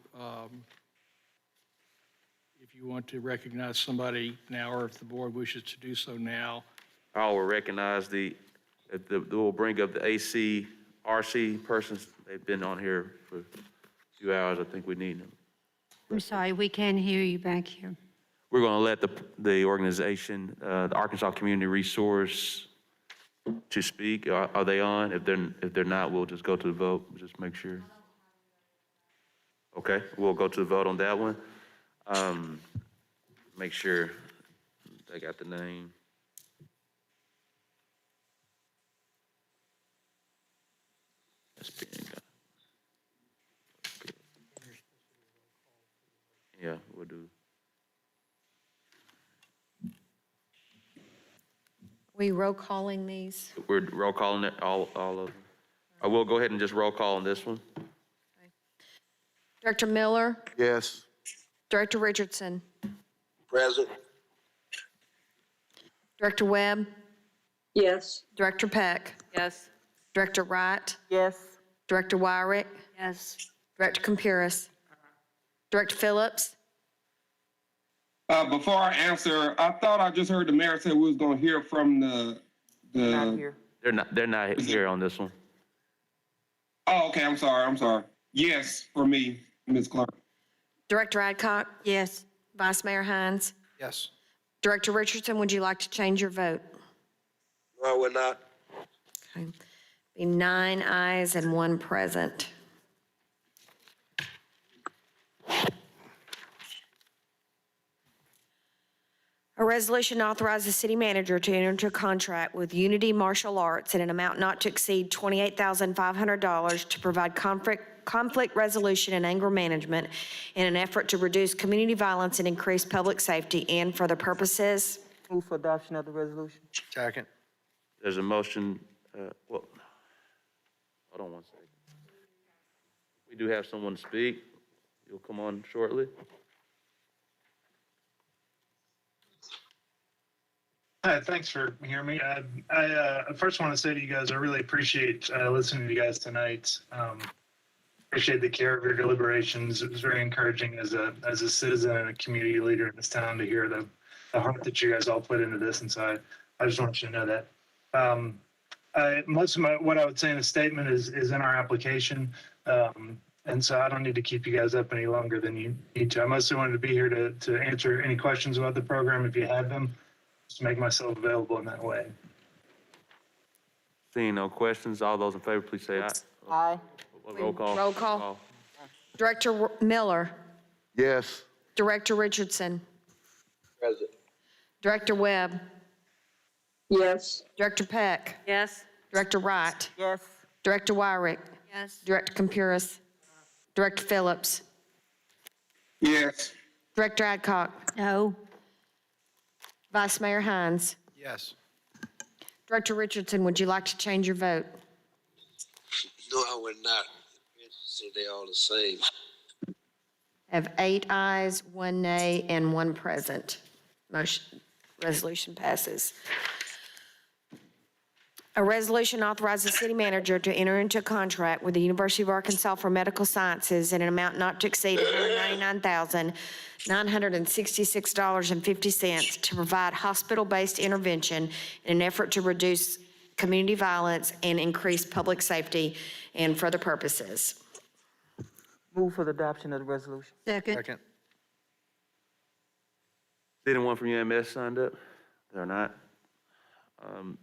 M: If you want to recognize somebody now, or if the board wishes to do so now.
A: I will recognize we'll bring up the ACRC persons. They've been on here for a few hours. I think we need them.
O: I'm sorry, we can't hear you back here.
A: We're going to let the organization, the Arkansas Community Resource, to speak. Are they on? If they're not, we'll just go to the vote. Just make sure. Okay, we'll go to the vote on that one. Make sure they got the name. That's being done. Yeah, we'll do.
B: We roll calling these?
A: We're roll calling it, all of them. I will go ahead and just roll call on this one.
B: Director Miller,
P: Yes.
B: Director Richardson,
C: Present.
B: Director Webb,
F: Yes.
B: Director Peck,
N: Yes.
B: Director Wright,
K: Yes.
B: Director Wyrick,
O: Yes.
B: Director Compuris, Director Phillips.
J: Before I answer, I thought I just heard the mayor say we was gonna hear from
K: Not here.
A: They're not here on this one.
J: Oh, okay, I'm sorry. Yes, for me, Ms. Clark.
B: Director Adcock,
O: Yes.
B: Vice Mayor Hines.
E: Yes.
B: Director Richardson, would you like to change your vote?
C: No, we're not.
B: Okay. Be 9 ayes and 1 present. A resolution authorizes the city manager to enter into a contract with Unity Martial Arts in an amount not to exceed $28,500 to provide conflict resolution and anger management in an effort to reduce community violence and increase public safety and for the purposes.
K: Move for adoption of the resolution.
E: Second.
A: There's a motion, hold on one second. We do have someone to speak. You'll come on shortly.
Q: Hi, thanks for hearing me. I first want to say to you guys, I really appreciate listening to you guys tonight. Appreciate the care of your deliberations. It was very encouraging as a citizen and a community leader in this town to hear the heart that you guys all put into this. And so I just want you to know that. Most of what I would say in a statement is in our application. And so I don't need to keep you guys up any longer than you need to. I mostly wanted to be here to answer any questions about the program if you had them. Just make myself available in that way.
A: Seeing no questions, all those in favor, please say aye.
K: Aye.
A: Roll call.
B: Roll call. Director Miller,
P: Yes.
B: Director Richardson,
C: Present.
B: Director Webb,
F: Yes.
B: Director Peck,
N: Yes.
B: Director Wright,
K: Yes.
B: Director Wyrick,
N: Yes.
B: Director Compuris, Director Phillips,
J: Yes.
B: Director Adcock,
O: No.
B: Vice Mayor Hines.
E: Yes.
B: Director Richardson, would you like to change your vote?
C: No, I would not. So they're all the same.
B: Have 8 ayes, 1 nay, and 1 present. Resolution passes. A resolution authorizes the city manager to enter into a contract with the University of Arkansas for Medical Sciences in an amount not to exceed $199,966.50 to provide hospital-based intervention in an effort to reduce community violence and increase public safety and for other purposes.
K: Move for the adoption of the resolution.
O: Second.
E: Second.
A: Is anyone from UMS signed up? They're not.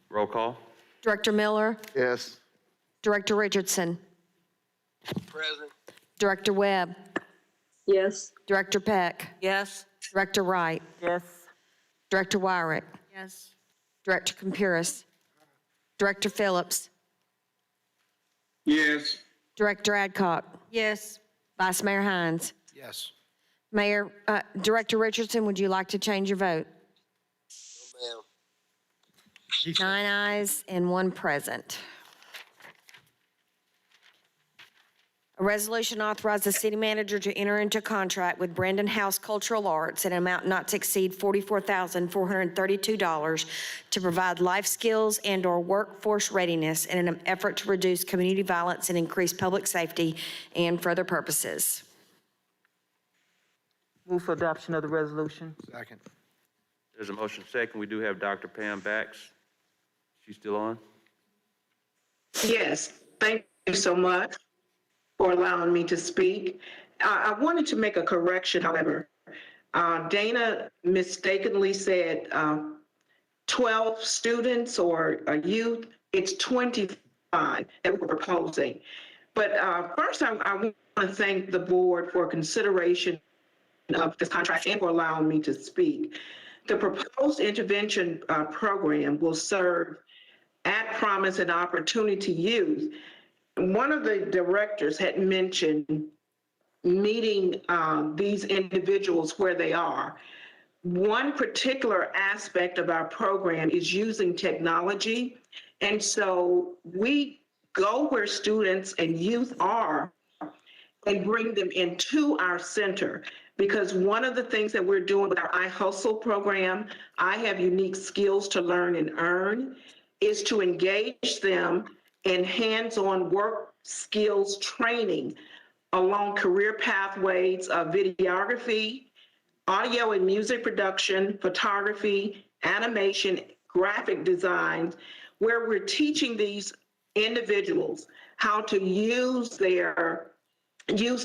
A: Roll call.
B: Director Miller,
P: Yes.
B: Director Richardson,
C: Present.
B: Director Webb,
F: Yes.
B: Director Peck,
N: Yes.
B: Director Wright,
K: Yes.
B: Director Wyrick,
N: Yes.
B: Director Compuris, Director Phillips,
J: Yes.
B: Director Adcock,
N: Yes.
B: Vice Mayor Hines.
E: Yes.
B: Director Richardson, would you like to change your vote?
C: No, ma'am.
B: 9 ayes and 1 present. A resolution authorizes the city manager to enter into contract with Brandon House Cultural Arts at an amount not to exceed $44,432 to provide life skills and/or workforce readiness in an effort to reduce community violence and increase public safety and for other purposes.
K: Move for adoption of the resolution.
E: Second.
A: There's a motion second. We do have Dr. Pam Bax. She's still on?
R: Yes, thank you so much for allowing me to speak. I wanted to make a correction, however. Dana mistakenly said 12 students or a youth. It's 25 that we're proposing. But first, I want to thank the board for consideration of this contract and for allowing me to speak. The proposed intervention program will serve at promise and opportunity youth. One of the directors had mentioned meeting these individuals where they are. One particular aspect of our program is using technology. And so we go where students and youth are and bring them into our center. Because one of the things that we're doing with our iHustle program, I Have Unique Skills to Learn and Earn, is to engage them in hands-on work skills training along career pathways of videography, audio and music production, photography, animation, graphic design, where we're teaching these individuals how to use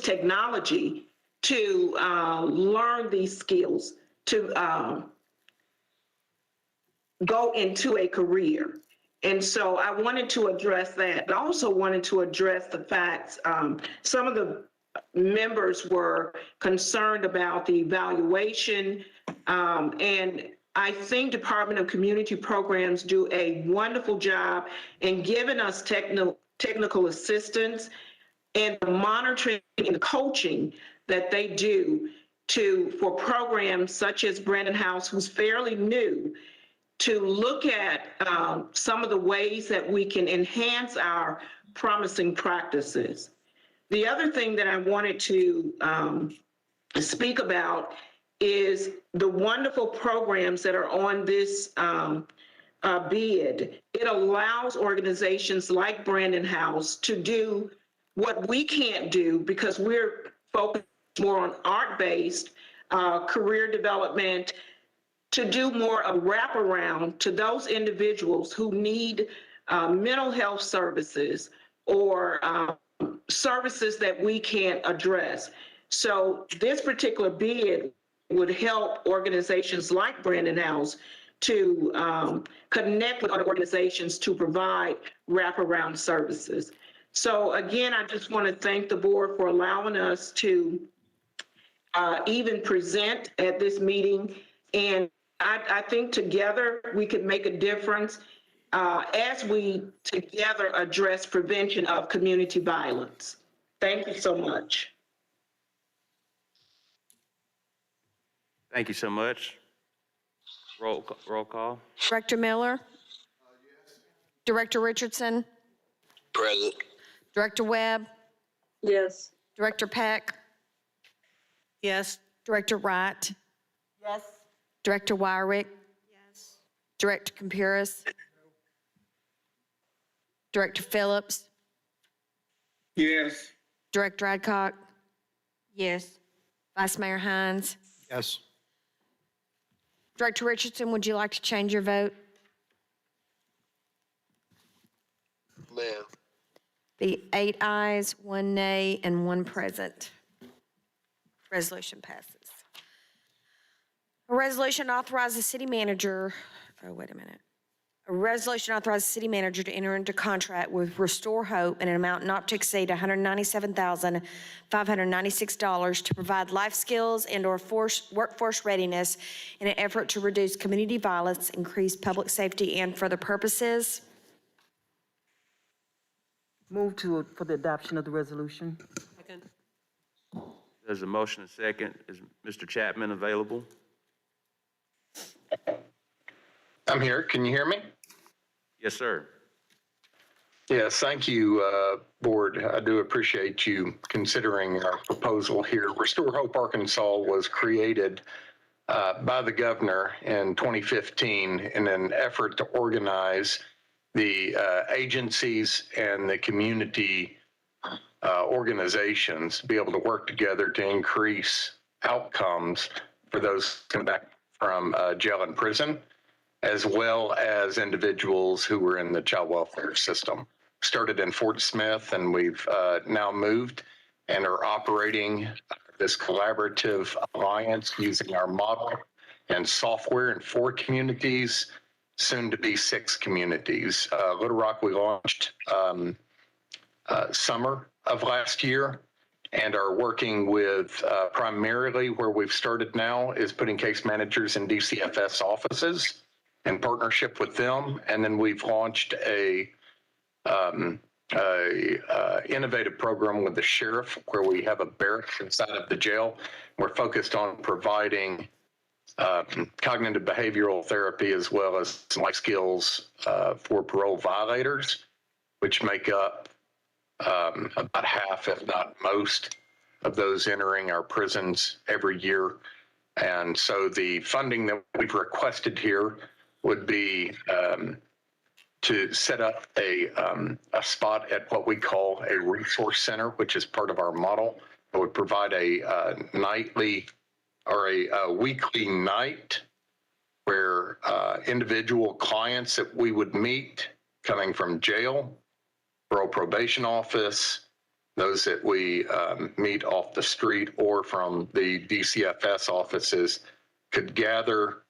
R: technology to learn these skills, to go into a career. And so I wanted to address that. I also wanted to address the facts. Some of the members were concerned about the evaluation. And I think Department of Community Programs do a wonderful job in giving us technical assistance and the monitoring and the coaching that they do for programs such as Brandon House, who's fairly new, to look at some of the ways that we can enhance our promising practices. The other thing that I wanted to speak about is the wonderful programs that are on this bid. It allows organizations like Brandon House to do what we can't do because we're focused more on art-based career development, to do more of wraparound to those individuals who need mental health services or services that we can't address. So this particular bid would help organizations like Brandon House to connect with other organizations to provide wraparound services. So again, I just want to thank the board for allowing us to even present at this meeting. And I think together we could make a difference as we together address prevention of community violence. Thank you so much.
A: Thank you so much. Roll call.
B: Director Miller? Yes. Director Richardson?
C: Present.
B: Director Webb?
F: Yes.
B: Director Peck?
N: Yes.
B: Director Wright?
K: Yes.
B: Director Wyrick? Yes. Director Campuris? Director Phillips?
J: Yes.
B: Director Adcock?
O: Yes.
B: Vice Mayor Hines?
E: Yes.
B: Director Richardson, would you like to change your vote?
C: Ma'am.
B: Be 8 ayes, 1 nay, and 1 present. Resolution passes. A resolution authorizes the city manager, A resolution authorizes the city manager to enter into contract with Restore Hope in an amount not to exceed $197,596 to provide life skills and/or workforce readiness in an effort to reduce community violence, increase public safety, and for other purposes.
K: Move for the adoption of the resolution.
N: Second.
A: There's a motion and second. Is Mr. Chapman available?
S: I'm here. Can you hear me?
A: Yes, sir.
S: Yes, thank you, Board. I do appreciate you considering our proposal here. Restore Hope Arkansas was created by the governor in 2015 in an effort to organize the agencies and the community organizations to be able to work together to increase outcomes for those coming back from jail and prison, as well as individuals who were in the child welfare system. Started in Fort Smith, and we've now moved and are operating this collaborative alliance using our model and software in 4 communities, soon to be 6 communities. Little Rock, we launched summer of last year and are working with primarily where we've started now is putting case managers in DCFS offices in partnership with them. And then we've launched a innovative program with the sheriff where we have a barracks inside of the jail. We're focused on providing cognitive behavioral therapy as well as life skills for parole violators, which make up about half, if not most, of those entering our prisons every year. And so the funding that we've requested here would be to set up a spot at what we call a resource center, which is part of our model. It would provide a nightly or a weekly night where individual clients that we would meet coming from jail, parole probation office, those that we meet off the street or from the DCFS offices could gather.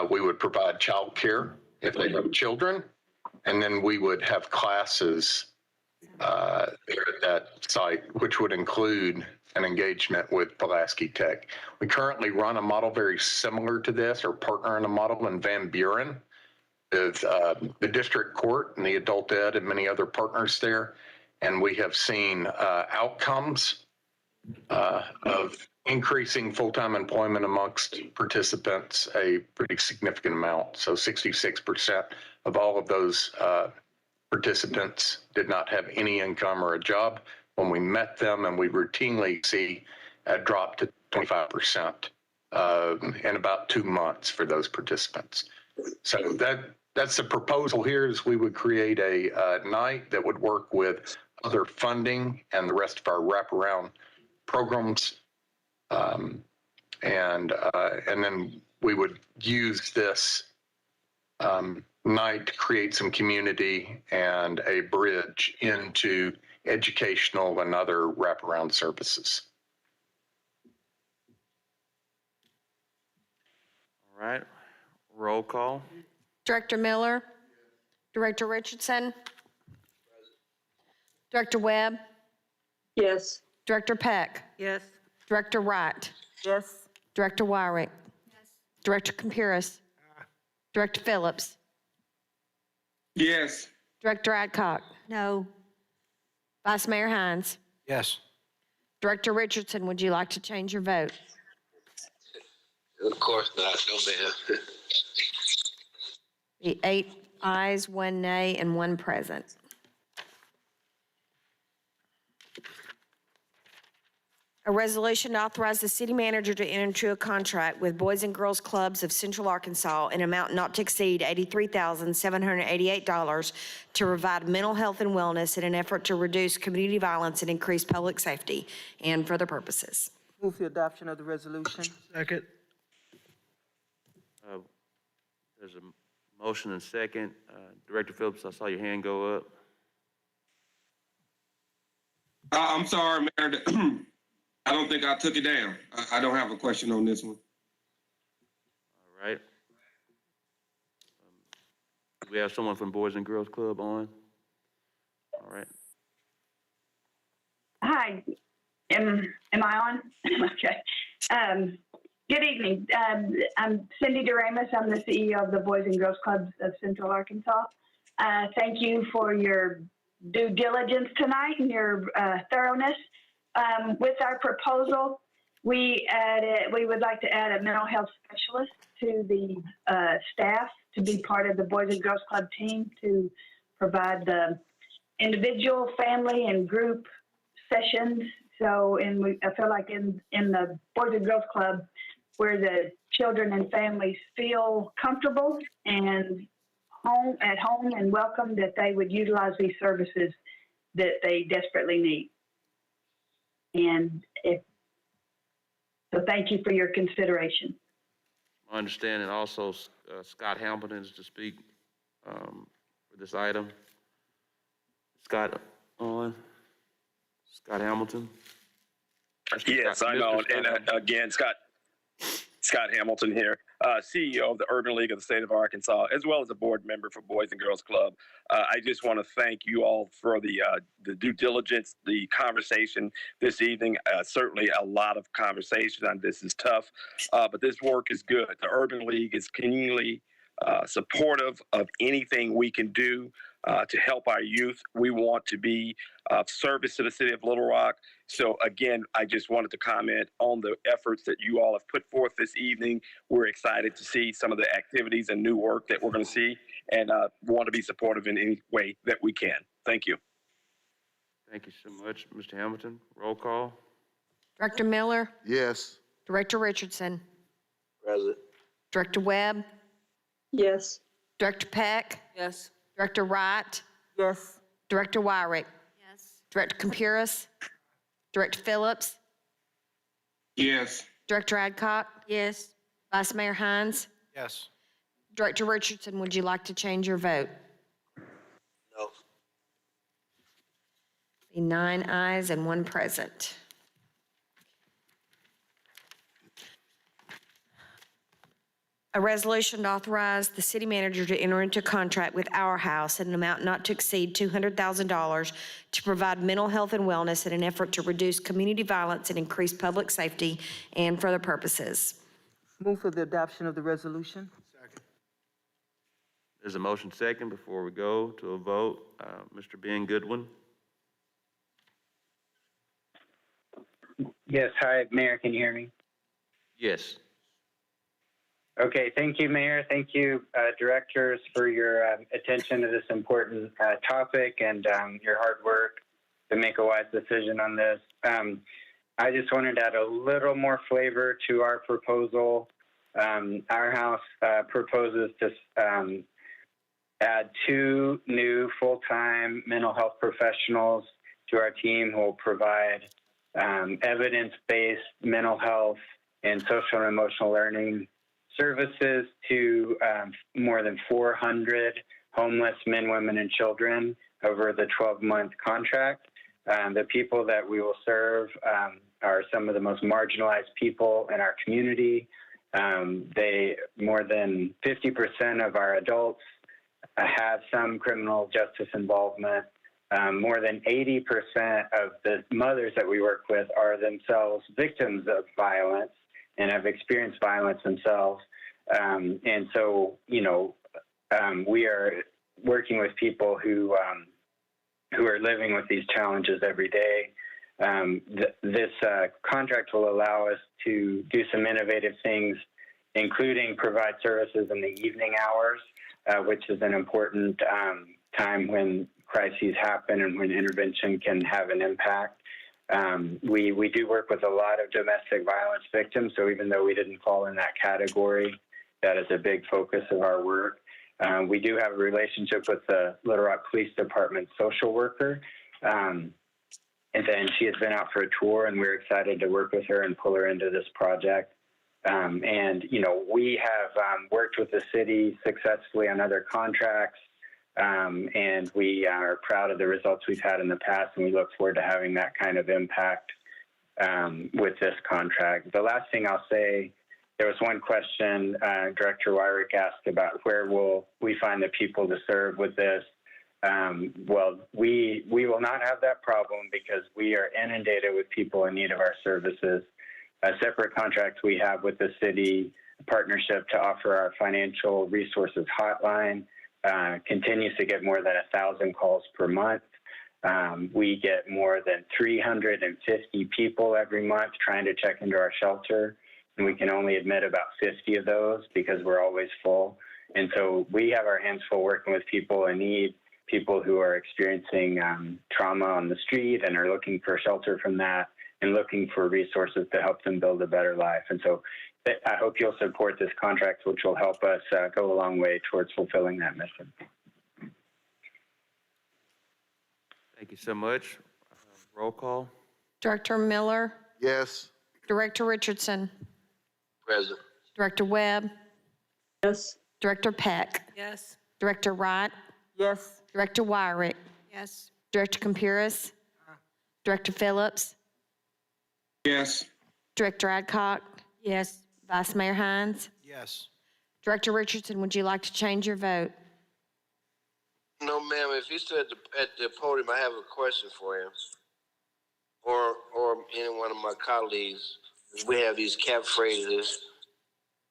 S: We would provide childcare if they have children, and then we would have classes there at that site, which would include an engagement with Pulaski Tech. We currently run a model very similar to this, or partner in a model in Van Buren with the district court and the adult ed and many other partners there. And we have seen outcomes of increasing full-time employment amongst participants a pretty significant amount. So 66% of all of those participants did not have any income or a job when we met them, and we routinely see a drop to 25% in about 2 months for those participants. So that's the proposal here is we would create a night that would work with other funding and the rest of our wraparound programs. And then we would use this night to create some community and a bridge into educational and other wraparound services.
A: All right, roll call.
B: Director Miller? Director Richardson? Director Webb?
F: Yes.
B: Director Peck?
N: Yes.
B: Director Wright?
K: Yes.
B: Director Wyrick? Yes. Director Campuris? Director Phillips?
J: Yes.
B: Director Adcock?
O: No.
B: Vice Mayor Hines?
E: Yes.
B: Director Richardson, would you like to change your vote?
C: Of course not, no ma'am.
B: The 8 ayes, 1 nay, and 1 present. A resolution to authorize the city manager to enter into a contract with Boys and Girls Clubs of Central Arkansas in amount not to exceed $83,788 to provide mental health and wellness in an effort to reduce community violence and increase public safety and for other purposes.
K: Move the adoption of the resolution.
E: Second.
A: There's a motion and second. Director Phillips, I saw your hand go up.
J: I'm sorry, Mayor. I don't think I took it down. I don't have a question on this one.
A: All right. Do we have someone from Boys and Girls Club on? All right.
T: Hi, am I on? Okay. Good evening. I'm Cindy DeRamus. I'm the CEO of the Boys and Girls Clubs of Central Arkansas. Thank you for your due diligence tonight and your thoroughness. With our proposal, we would like to add a mental health specialist to the staff to be part of the Boys and Girls Club team to provide the individual, family, and group sessions. So, I feel like in the Boys and Girls Club, where the children and families feel comfortable and at home and welcome, that they would utilize these services that they desperately need. So thank you for your consideration.
A: My understanding also, Scott Hamilton is to speak for this item. Scott on? Scott Hamilton?
U: Yes, I'm on. And again, Scott Hamilton here, CEO of the Urban League of the State of Arkansas, as well as a board member for Boys and Girls Club. I just want to thank you all for the due diligence, the conversation this evening. Certainly a lot of conversation on this is tough, but this work is good. The Urban League is keenly supportive of anything we can do to help our youth. We want to be of service to the city of Little Rock. So again, I just wanted to comment on the efforts that you all have put forth this evening. We're excited to see some of the activities and new work that we're going to see, and want to be supportive in any way that we can. Thank you.
A: Thank you so much, Mr. Hamilton. Roll call.
B: Director Miller,
P: Yes.
B: Director Richardson,
C: Present.
B: Director Webb,
F: Yes.
B: Director Peck,
N: Yes.
B: Director Wright,
K: Yes.
B: Director Wyrick,
D: Yes.
B: Director Compuris, Director Phillips,
J: Yes.
B: Director Adcock,
O: Yes.
B: Vice Mayor Hines.
E: Yes.
B: Director Richardson, would you like to change your vote?
C: No.
B: Be 9 ayes and 1 present. A resolution to authorize the city manager to enter into a contract with Our House in an amount not to exceed $200,000 to provide mental health and wellness in an effort to reduce community violence and increase public safety and for other purposes.
K: Move for the adoption of the resolution.
A: There's a motion second before we go to a vote. Mr. Ben Goodwin.
V: Yes, hi, Mayor, can you hear me?
A: Yes.
V: Okay, thank you, Mayor. Thank you, directors, for your attention to this important topic and your hard work to make a wise decision on this. I just wanted to add a little more flavor to our proposal. Our house proposes to add 2 new full-time mental health professionals to our team who will provide evidence-based mental health and social and emotional learning services to more than 400 homeless men, women, and children over the 12-month contract. The people that we will serve are some of the most marginalized people in our community. More than 50% of our adults have some criminal justice involvement. More than 80% of the mothers that we work with are themselves victims of violence and have experienced violence themselves. And so, we are working with people who are living with these challenges every day. This contract will allow us to do some innovative things, including provide services in the evening hours, which is an important time when crises happen and when intervention can have an impact. We do work with a lot of domestic violence victims, so even though we didn't fall in that category, that is a big focus of our work. We do have a relationship with the Little Rock Police Department social worker, and then she has been out for a tour, and we're excited to work with her and pull her into this project. We have worked with the city successfully on other contracts, and we are proud of the results we've had in the past, and we look forward to having that kind of impact with this contract. The last thing I'll say, there was one question Director Wyrick asked about where will we find the people to serve with this. Well, we will not have that problem because we are inundated with people in need of our services. A separate contract we have with the city, a partnership to offer our financial resources hotline, continues to get more than 1,000 calls per month. We get more than 350 people every month trying to check into our shelter, and we can only admit about 50 of those because we're always full. And so we have our hands full working with people in need. people who are experiencing trauma on the street and are looking for shelter from that and looking for resources to help them build a better life. And so I hope you'll support this contract, which will help us go a long way towards fulfilling that mission.
A: Thank you so much. Roll call.
B: Director Miller,
P: Yes.
B: Director Richardson,
C: Present.
B: Director Webb,
F: Yes.
B: Director Peck,
N: Yes.
B: Director Wright,
K: Yes.
B: Director Wyrick,
D: Yes.
B: Director Compuris, Director Phillips,
J: Yes.
B: Director Adcock,
O: Yes.
B: Vice Mayor Hines.
E: Yes.
B: Director Richardson, would you like to change your vote?
C: No, ma'am. If he's still at the podium, I have a question for him, or any one of my colleagues. We have these cap phrases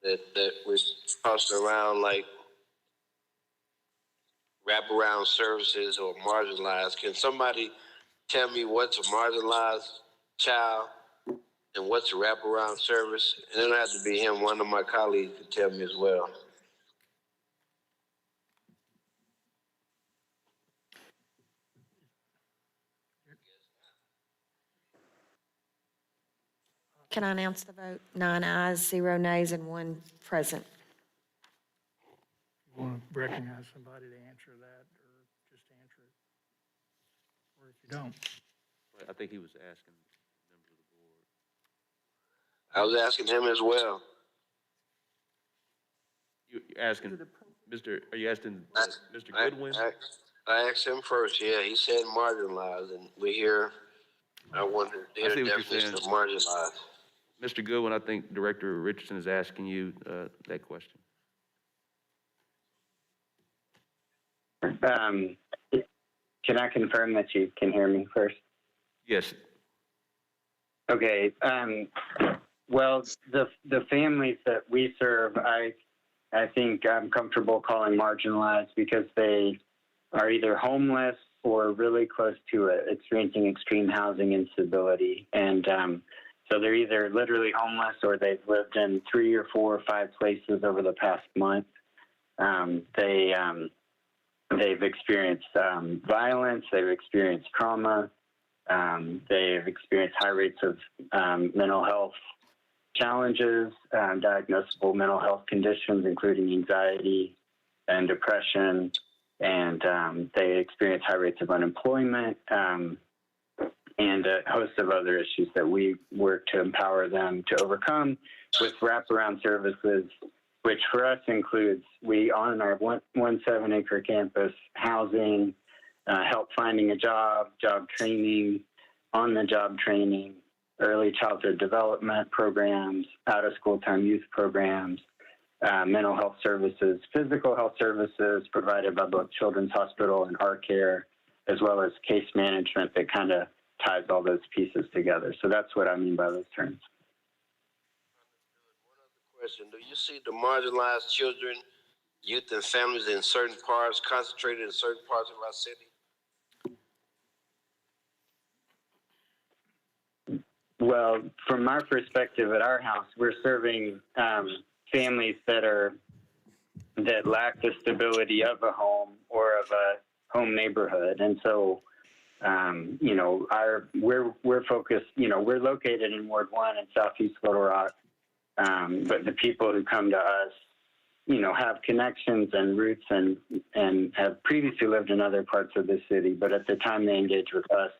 C: that we toss around like wraparound services or marginalized. Can somebody tell me what's a marginalized child and what's a wraparound service? And it don't have to be him. One of my colleagues can tell me as well.
B: Can I announce the vote? 9 ayes, 0 nays, and 1 present.
M: You want to recognize somebody to answer that, or just answer it? Or if you don't.
A: I think he was asking members of the board.
C: I was asking him as well.
A: You're asking, are you asking Mr. Goodwin?
C: I asked him first. Yeah, he said marginalized, and I wanted to hear the definition of marginalized.
A: Mr. Goodwin, I think Director Richardson is asking you that question.
V: Can I confirm that you can hear me first?
A: Yes.
V: Okay. Well, the families that we serve, I think I'm comfortable calling marginalized because they are either homeless or really close to it, experiencing extreme housing instability. And so they're either literally homeless or they've lived in 3 or 4 or 5 places over the past month. They've experienced violence, they've experienced trauma, they've experienced high rates of mental health challenges, diagnosable mental health conditions, including anxiety and depression, and they experience high rates of unemployment and a host of other issues that we work to empower them to overcome with wraparound services, which for us includes, we on our 1.7-acre campus, housing, help finding a job, job training, on-the-job training, early childhood development programs, out-of-school time youth programs, mental health services, physical health services provided by both Children's Hospital and our care, as well as case management that kind of ties all those pieces together. So that's what I mean by those terms.
C: Question: do you see the marginalized children, youth, and families in certain parts, concentrated in certain parts of our city?
V: Well, from our perspective at our house, we're serving families that lack the stability of a home or of a home neighborhood, and so we're focused. We're located in Ward 1 in Southeast Little Rock, but the people who come to us, have connections and roots and have previously lived in other parts of the city, but at the time they engage with us,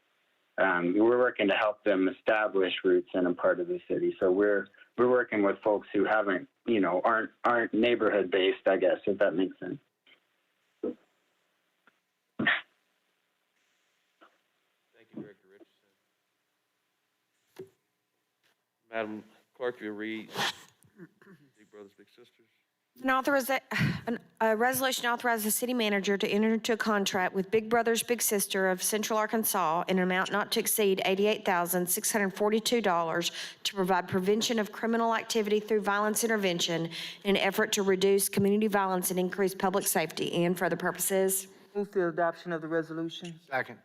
V: we're working to help them establish roots in a part of the city. So we're working with folks who haven't, aren't neighborhood based, I guess, if that makes sense.
A: Thank you, Director Richardson. Madam Clerk, will you read Big Brothers Big Sisters?
B: A resolution authorizes the city manager to enter into a contract with Big Brothers Big Sister of Central Arkansas in an amount not to exceed $88,642 to provide prevention of criminal activity through violence intervention in an effort to reduce community violence and increase public safety and for other purposes.
K: Move the adoption of the resolution.
E: Second.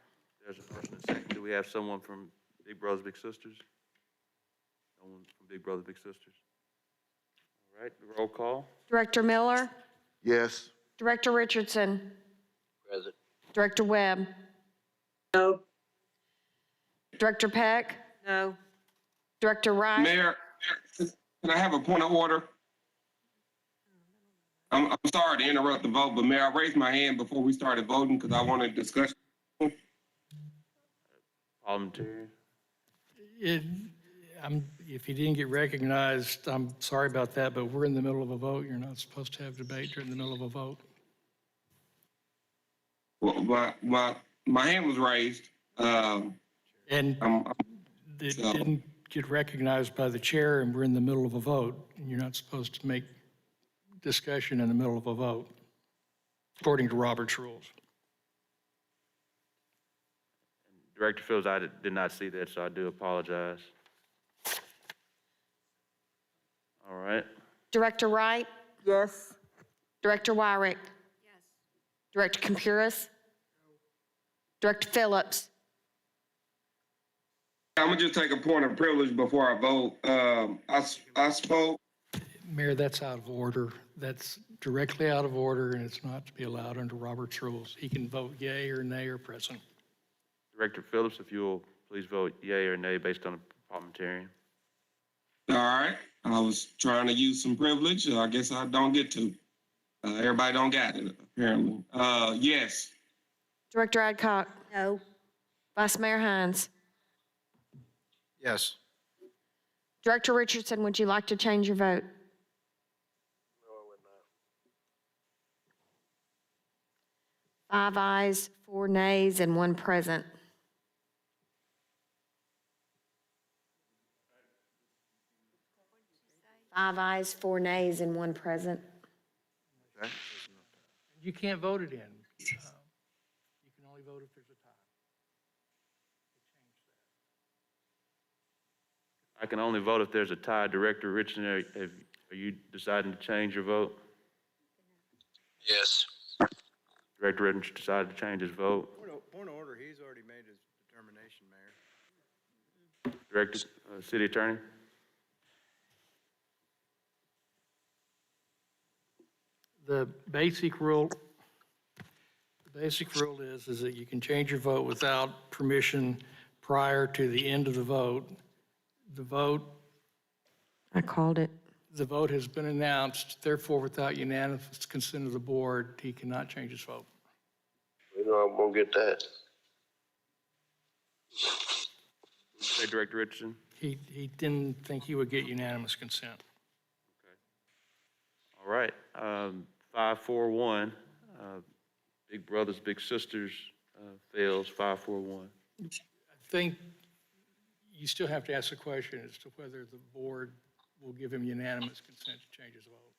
A: There's a motion and a second. Do we have someone from Big Brothers Big Sisters? No one from Big Brothers Big Sisters? All right, roll call.
B: Director Miller,
P: Yes.
B: Director Richardson,
C: Present.
B: Director Webb?
F: No.
B: Director Peck?
N: No.
B: Director Wright?
J: Mayor, can I have a point of order? I'm sorry to interrupt the vote, but Mayor, I raised my hand before we started voting because I wanted discussion.
A: Parliamentarian.
M: If you didn't get recognized, I'm sorry about that, but we're in the middle of a vote. You're not supposed to have debate during the middle of a vote.
J: Well, my hand was raised.
M: And it didn't get recognized by the chair, and we're in the middle of a vote. And you're not supposed to make discussion in the middle of a vote, according to Robert's rules.
A: Director Phillips, I did not see that, so I do apologize. All right.
B: Director Wright?
K: Yes.
B: Director Wyrick? Yes. Director Campuris? Director Phillips?
J: I'm gonna just take a point of privilege before I vote. I spoke.
M: Mayor, that's out of order. That's directly out of order, and it's not to be allowed under Robert's rules. He can vote yea or nay or present.
A: Director Phillips, if you will please vote yea or nay based on the parliamentarian.
J: All right. I was trying to use some privilege. I guess I don't get to. Everybody don't got it, apparently. Yes.
B: Director Adcock? No. Vice Mayor Hines?
E: Yes.
B: Director Richardson, would you like to change your vote?
C: No, I would not.
B: 5 ayes, 4 nays, and 1 present. Five ayes, 4 nays, and 1 present.
M: You can't vote it in. You can only vote if there's a tie.
A: I can only vote if there's a tie. Director Richardson, are you deciding to change your vote?
C: Yes.
A: Director Richardson decided to change his vote.
E: Point of order, he's already made his determination, Mayor.
A: Director, City Attorney?
M: The basic rule is that you can change your vote without permission prior to the end of the vote.
B: I called it.
M: The vote has been announced, therefore, without unanimous consent of the board, he cannot change his vote.
C: You know, I'm gonna get that.
A: Say, Director Richardson?
M: He didn't think he would get unanimous consent.
A: All right. 5-4-1. Big brothers, big sisters fails. 5-4-1.
M: I think you still have to ask the question as to whether the board will give him unanimous consent to change his vote.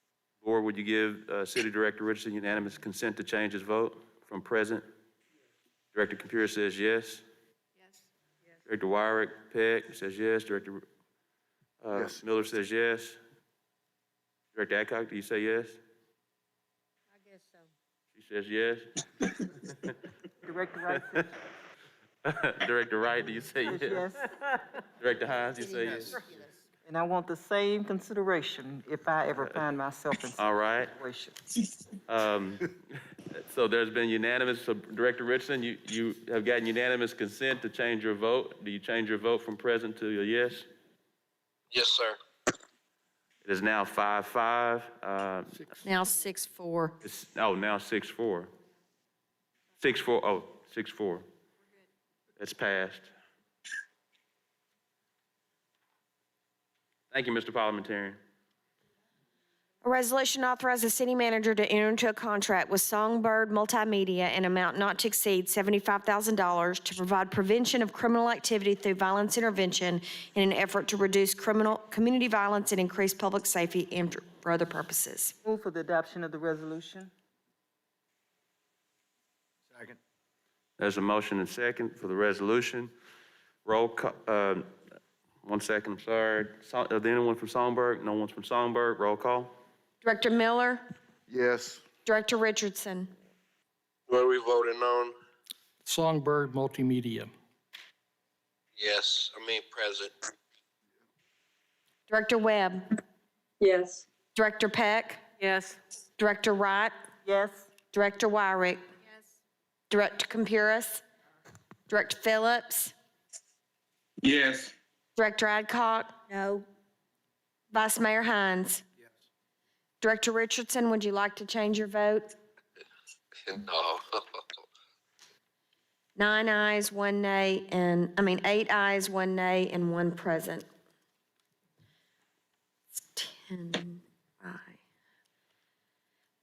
A: Board, would you give City Director Richardson unanimous consent to change his vote from present? Director Computer says yes.
D: Yes.
A: Director Wyrick Peck says yes. Director
P: Yes.
A: Miller says yes. Director Adcock, do you say yes?
O: I guess so.
A: She says yes.
K: Director Wright says
A: Director Wright, do you say yes?
K: yes.
A: Director Hines, you say yes?
K: And I want the same consideration if I ever find myself in
A: All right.
K: situation.
A: So there's been unanimous, so Director Richardson, you have gotten unanimous consent to change your vote. Do you change your vote from present to a yes?
C: Yes, sir.
A: It is now 5-5.
B: Now 6-4.
A: Now 6-4. 6-4, 6-4. It's passed. Thank you, Mr. Parliamentarian.
B: A resolution authorizes the city manager to enter into a contract with Songbird Multimedia in amount not to exceed $75,000 to provide prevention of criminal activity through violence intervention in an effort to reduce community violence and increase public safety and for other purposes.
K: Move for the adoption of the resolution.
E: Second.
A: There's a motion and second for the resolution. Roll call, 1 second, I'm sorry. Is there anyone from Songbird? No one's from Songbird. Roll call.
B: Director Miller?
P: Yes.
B: Director Richardson?
C: What are we voting on?
M: Songbird Multimedia.
C: Yes, present.
B: Director Webb?
F: Yes.
B: Director Peck?
N: Yes.
B: Director Wright?
K: Yes.
B: Director Wyrick?
D: Yes.
B: Director Campuris, Director Phillips,
J: Yes.
B: Director Adcock,
O: No.
B: Vice Mayor Hines. Director Richardson, would you like to change your vote?
C: No.
B: 9 ayes, 1 nay, 8 ayes, 1 nay, and 1 present. It's 10 aye.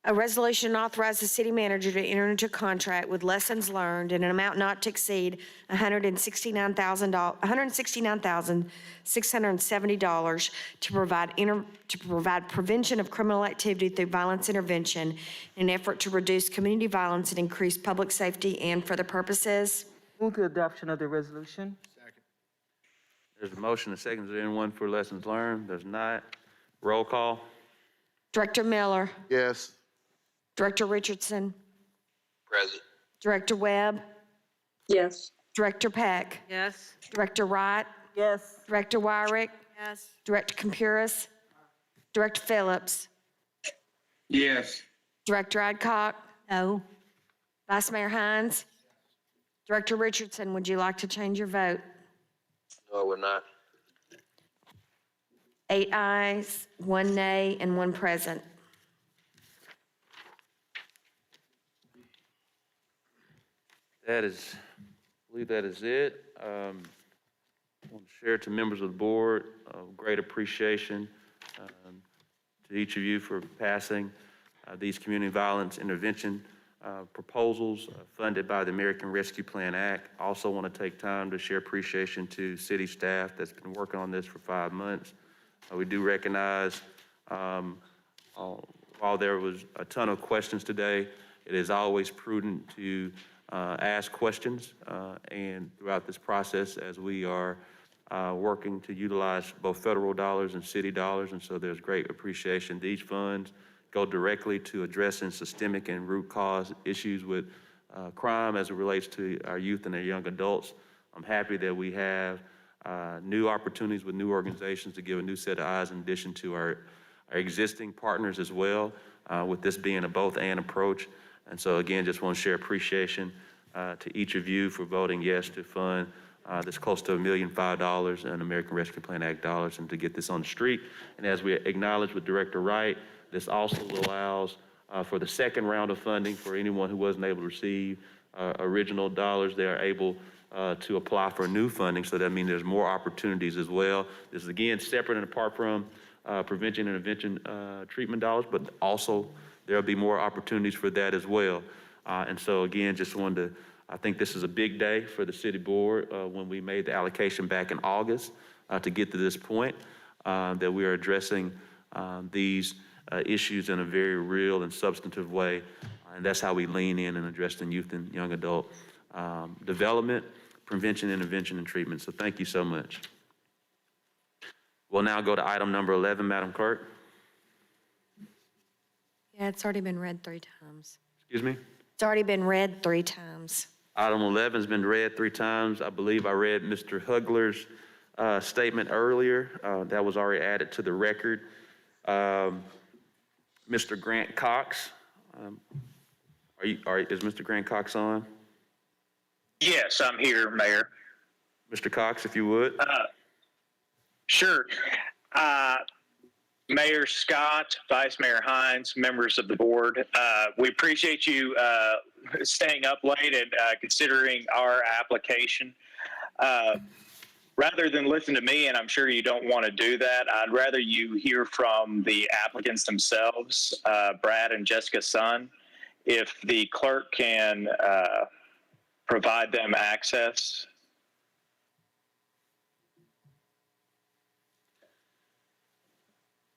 B: A resolution authorizes the city manager to enter into a contract with Lessons Learned in an amount not to exceed $169,670 to provide prevention of criminal activity through violence intervention in an effort to reduce community violence and increase public safety and for the purposes.
K: Move the adoption of the resolution.
A: There's a motion, a second. Is there anyone for lessons learned? There's not. Roll call.
B: Director Miller,
P: Yes.
B: Director Richardson,
C: Present.
B: Director Webb,
F: Yes.
B: Director Peck,
N: Yes.
B: Director Wright,
K: Yes.
B: Director Wyrick,
N: Yes.
B: Director Campuris, Director Phillips,
J: Yes.
B: Director Adcock,
O: No.
B: Vice Mayor Hines, Director Richardson, would you like to change your vote?
C: No, we're not.
B: 8 ayes, 1 nay, and 1 present.
A: I believe that is it. I want to share to members of the board, great appreciation to each of you for passing these community violence intervention proposals funded by the American Rescue Plan Act. Also want to take time to share appreciation to city staff that's been working on this for 5 months. We do recognize, while there was a ton of questions today, it is always prudent to ask questions and throughout this process as we are working to utilize both federal dollars and city dollars. And so there's great appreciation. These funds go directly to addressing systemic and root cause issues with crime as it relates to our youth and our young adults. I'm happy that we have new opportunities with new organizations to give a new set of eyes in addition to our existing partners as well, with this being a both and approach. And so again, just want to share appreciation to each of you for voting yes to fund this close to $1.5 million in American Rescue Plan Act dollars and to get this on the street. And as we acknowledge with Director Wright, this also allows for the second round of funding for anyone who wasn't able to receive original dollars. They are able to apply for new funding. So that means there's more opportunities as well. This is again separate and apart from prevention and intervention treatment dollars, but also there'll be more opportunities for that as well. And so again, just wanted to, I think this is a big day for the city board when we made the allocation back in August to get to this point, that we are addressing these issues in a very real and substantive way. And that's how we lean in and address the youth and young adult development, prevention, intervention, and treatment. So thank you so much. We'll now go to item number 11, Madam Clerk.
B: Yeah, it's already been read 3 times.
A: Excuse me?
B: It's already been read 3 times.
A: Item 11 has been read 3 times. I believe I read Mr. Hugler's statement earlier. That was already added to the record. Mr. Grant Cox, is Mr. Grant Cox on?
H: Yes, I'm here, Mayor.
A: Mr. Cox, if you would.
H: Sure. Mayor Scott, Vice Mayor Hines, members of the board, we appreciate you staying up late and considering our application. Rather than listen to me, and I'm sure you don't want to do that, I'd rather you hear from the applicants themselves, Brad and Jessica Sun. If the clerk can provide them access.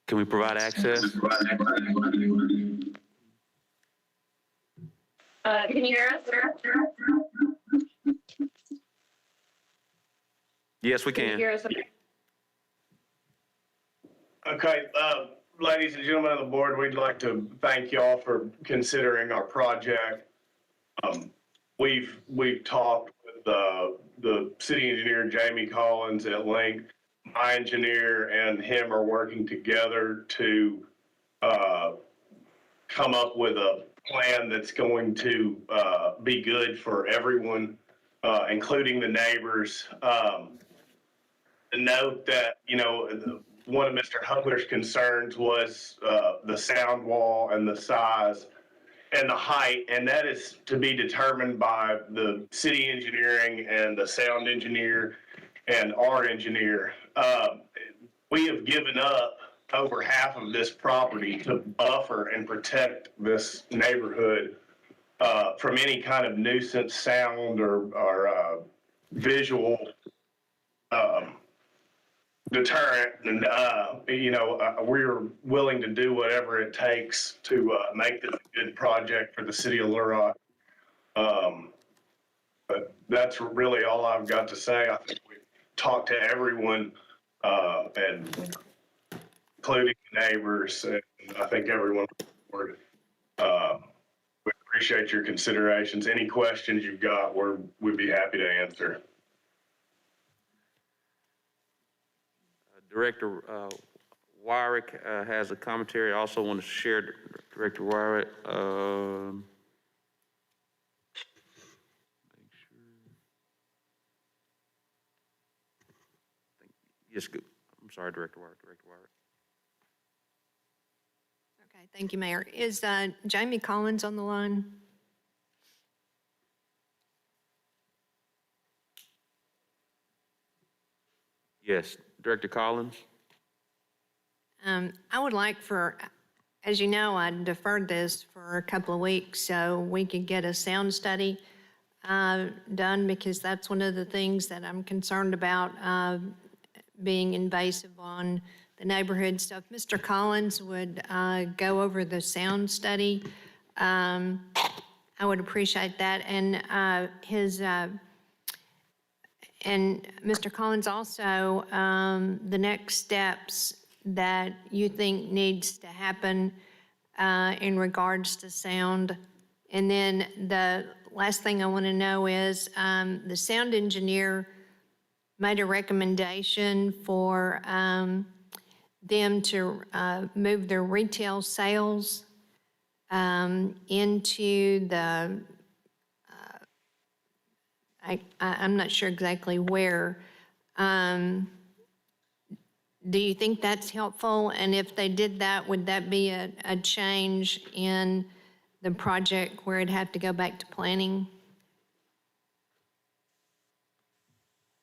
A: Can we provide access?
T: Can you hear us, sir?
A: Yes, we
T: Can you
A: can.
T: hear us?
I: Okay, ladies and gentlemen of the board, we'd like to thank y'all for considering our project. We've talked with the city engineer, Jamie Collins, at length. My engineer and him are working together to come up with a plan that's going to be good for everyone, including the neighbors. Note that, one of Mr. Hungler's concerns was the sound wall and the size and the height, and that is to be determined by the city engineering and the sound engineer and our engineer. We have given up over half of this property to buffer and protect this neighborhood from any kind of nuisance sound or visual deterrent. And, we're willing to do whatever it takes to make this a good project for the city of Little Rock. But that's really all I've got to say. I think we talked to everyone, and including neighbors, and I think everyone would. We appreciate your considerations. Any questions you've got, we'd be happy to answer.
A: Director Wyrick has a commentary. I also want to share, Director Wyrick. Yes, good. I'm sorry, Director Wyrick.
D: Okay, thank you, Mayor. Is Jamie Collins on the line?
A: Yes, Director Collins.
D: I would like as you know, I deferred this for a couple of weeks so we could get a sound study done, because that's one of the things that I'm concerned about being invasive on the neighborhood. So if Mr. Collins would go over the sound study, I would appreciate that. And and Mr. Collins, also, the next steps that you think needs to happen in regards to sound. And then the last thing I want to know is the sound engineer made a recommendation for them to move their retail sales into the I'm not sure exactly where. Do you think that's helpful? And if they did that, would that be a change in the project where it'd have to go back to planning?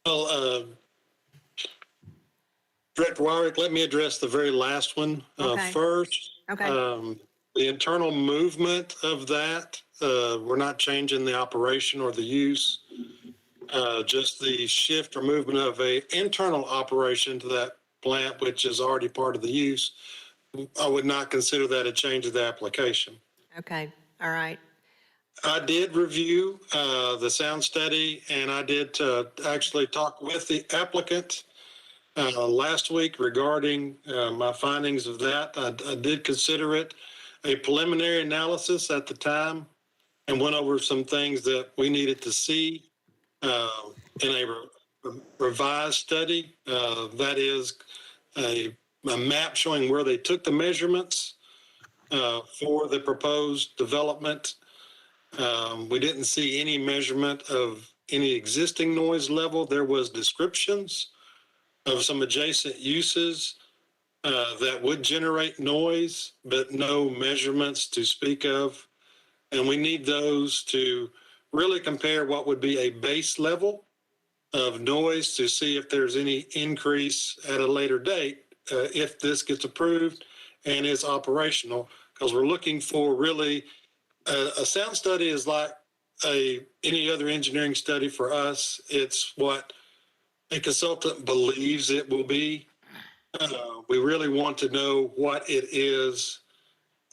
G: Well, Director Wyrick, let me address the very last one first.
D: Okay.
G: The internal movement of that, we're not changing the operation or the use. Just the shift or movement of a internal operation to that plant, which is already part of the use. I would not consider that a change of the application.
D: Okay, all right.
G: I did review the sound study, and I did actually talk with the applicant last week regarding my findings of that. I did consider it a preliminary analysis at the time and went over some things that we needed to see in a revised study. That is a map showing where they took the measurements for the proposed development. We didn't see any measurement of any existing noise level. There was descriptions of some adjacent uses that would generate noise, but no measurements to speak of. And we need those to really compare what would be a base level of noise to see if there's any increase at a later date if this gets approved and is operational, because we're looking for really a sound study is like any other engineering study for us. It's what a consultant believes it will be. We really want to know what it is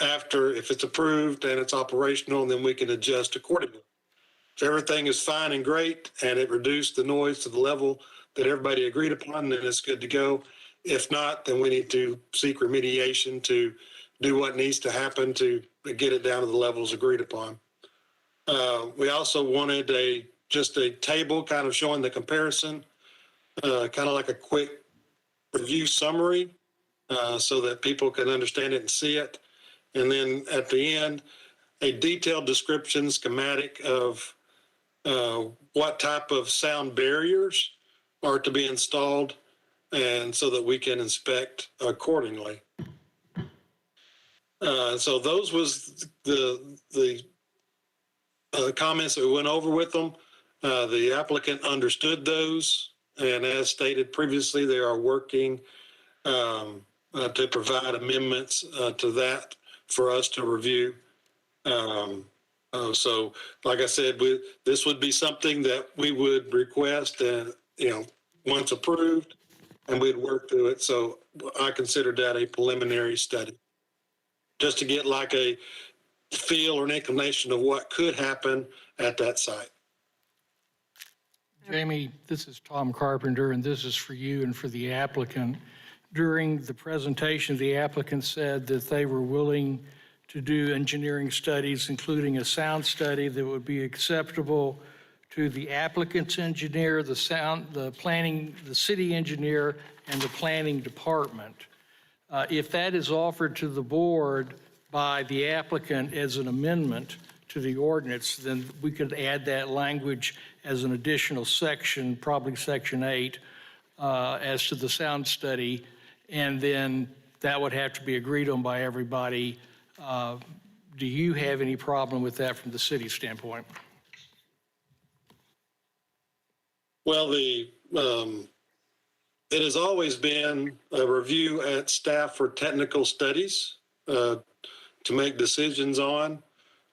G: after, if it's approved and it's operational, and then we can adjust accordingly. If everything is fine and great and it reduced the noise to the level that everybody agreed upon, then it's good to go. If not, then we need to seek remediation to do what needs to happen to get it down to the levels agreed upon. We also wanted just a table kind of showing the comparison, kind of like a quick review summary so that people can understand it and see it. And then at the end, a detailed description schematic of what type of sound barriers are to be installed, and so that we can inspect accordingly. So those was the comments that we went over with them. The applicant understood those, and as stated previously, they are working to provide amendments to that for us to review. So, like I said, this would be something that we would request, and once approved, and we'd work through it. So, I consider that a preliminary study, just to get like a feel or an inclination of what could happen at that site.
M: Jamie, this is Tom Carpenter, and this is for you and for the applicant. During the presentation, the applicant said that they were willing to do engineering studies, including a sound study that would be acceptable to the applicant's engineer, the city engineer, and the planning department. If that is offered to the board by the applicant as an amendment to the ordinance, then we could add that language as an additional section, probably section 8, as to the sound study, and then that would have to be agreed on by everybody. Do you have any problem with that from the city standpoint?
G: Well, it has always been a review at staff for technical studies to make decisions on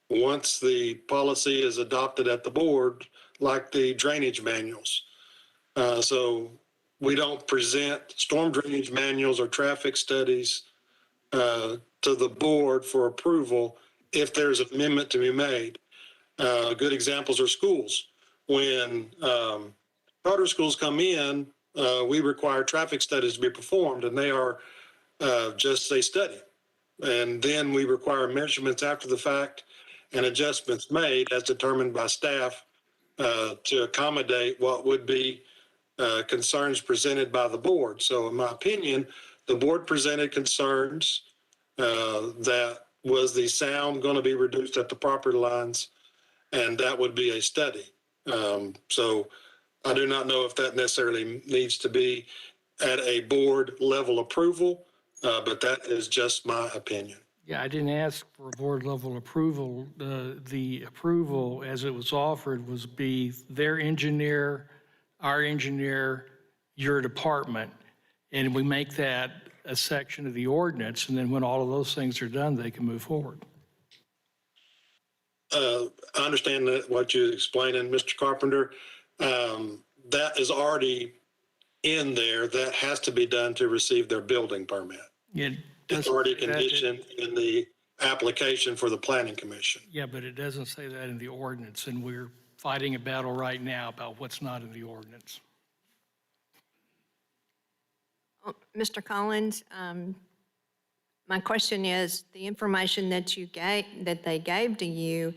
G: once the policy is adopted at the board, like the drainage manuals. So we don't present storm drainage manuals or traffic studies to the board for approval if there's an amendment to be made. Good examples are schools. When charter schools come in, we require traffic studies to be performed, and they are just a study. And then we require measurements after the fact and adjustments made as determined by staff to accommodate what would be concerns presented by the board. So in my opinion, the board presented concerns that was the sound going to be reduced at the property lines, and that would be a study. So I do not know if that necessarily needs to be at a board level approval, but that is just my opinion.
M: Yeah, I didn't ask for a board level approval. The approval as it was offered was be their engineer, our engineer, your department, and we make that a section of the ordinance, and then when all of those things are done, they can move forward.
G: I understand that what you're explaining, Mr. Carpenter. That is already in there. That has to be done to receive their building permit. It's already conditioned in the application for the planning commission.
M: Yeah, but it doesn't say that in the ordinance, and we're fighting a battle right now about what's not in the ordinance.
D: Mr. Collins, my question is, the information that they gave to you,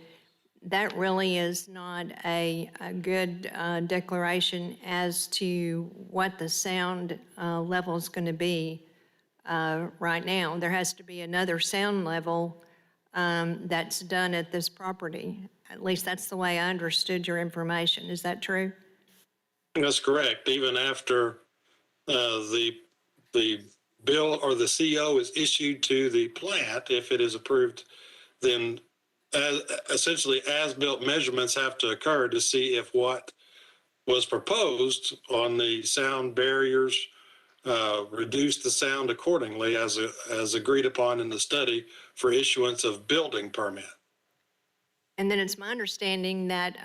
D: that really is not a good declaration as to what the sound level is going to be right now. There has to be another sound level that's done at this property. At least that's the way I understood your information. Is that true?
G: That's correct. Even after the bill or the CO is issued to the plant, if it is approved, then essentially as-built measurements have to occur to see if what was proposed on the sound barriers reduce the sound accordingly as agreed upon in the study for issuance of building permit.
D: And then it's my understanding that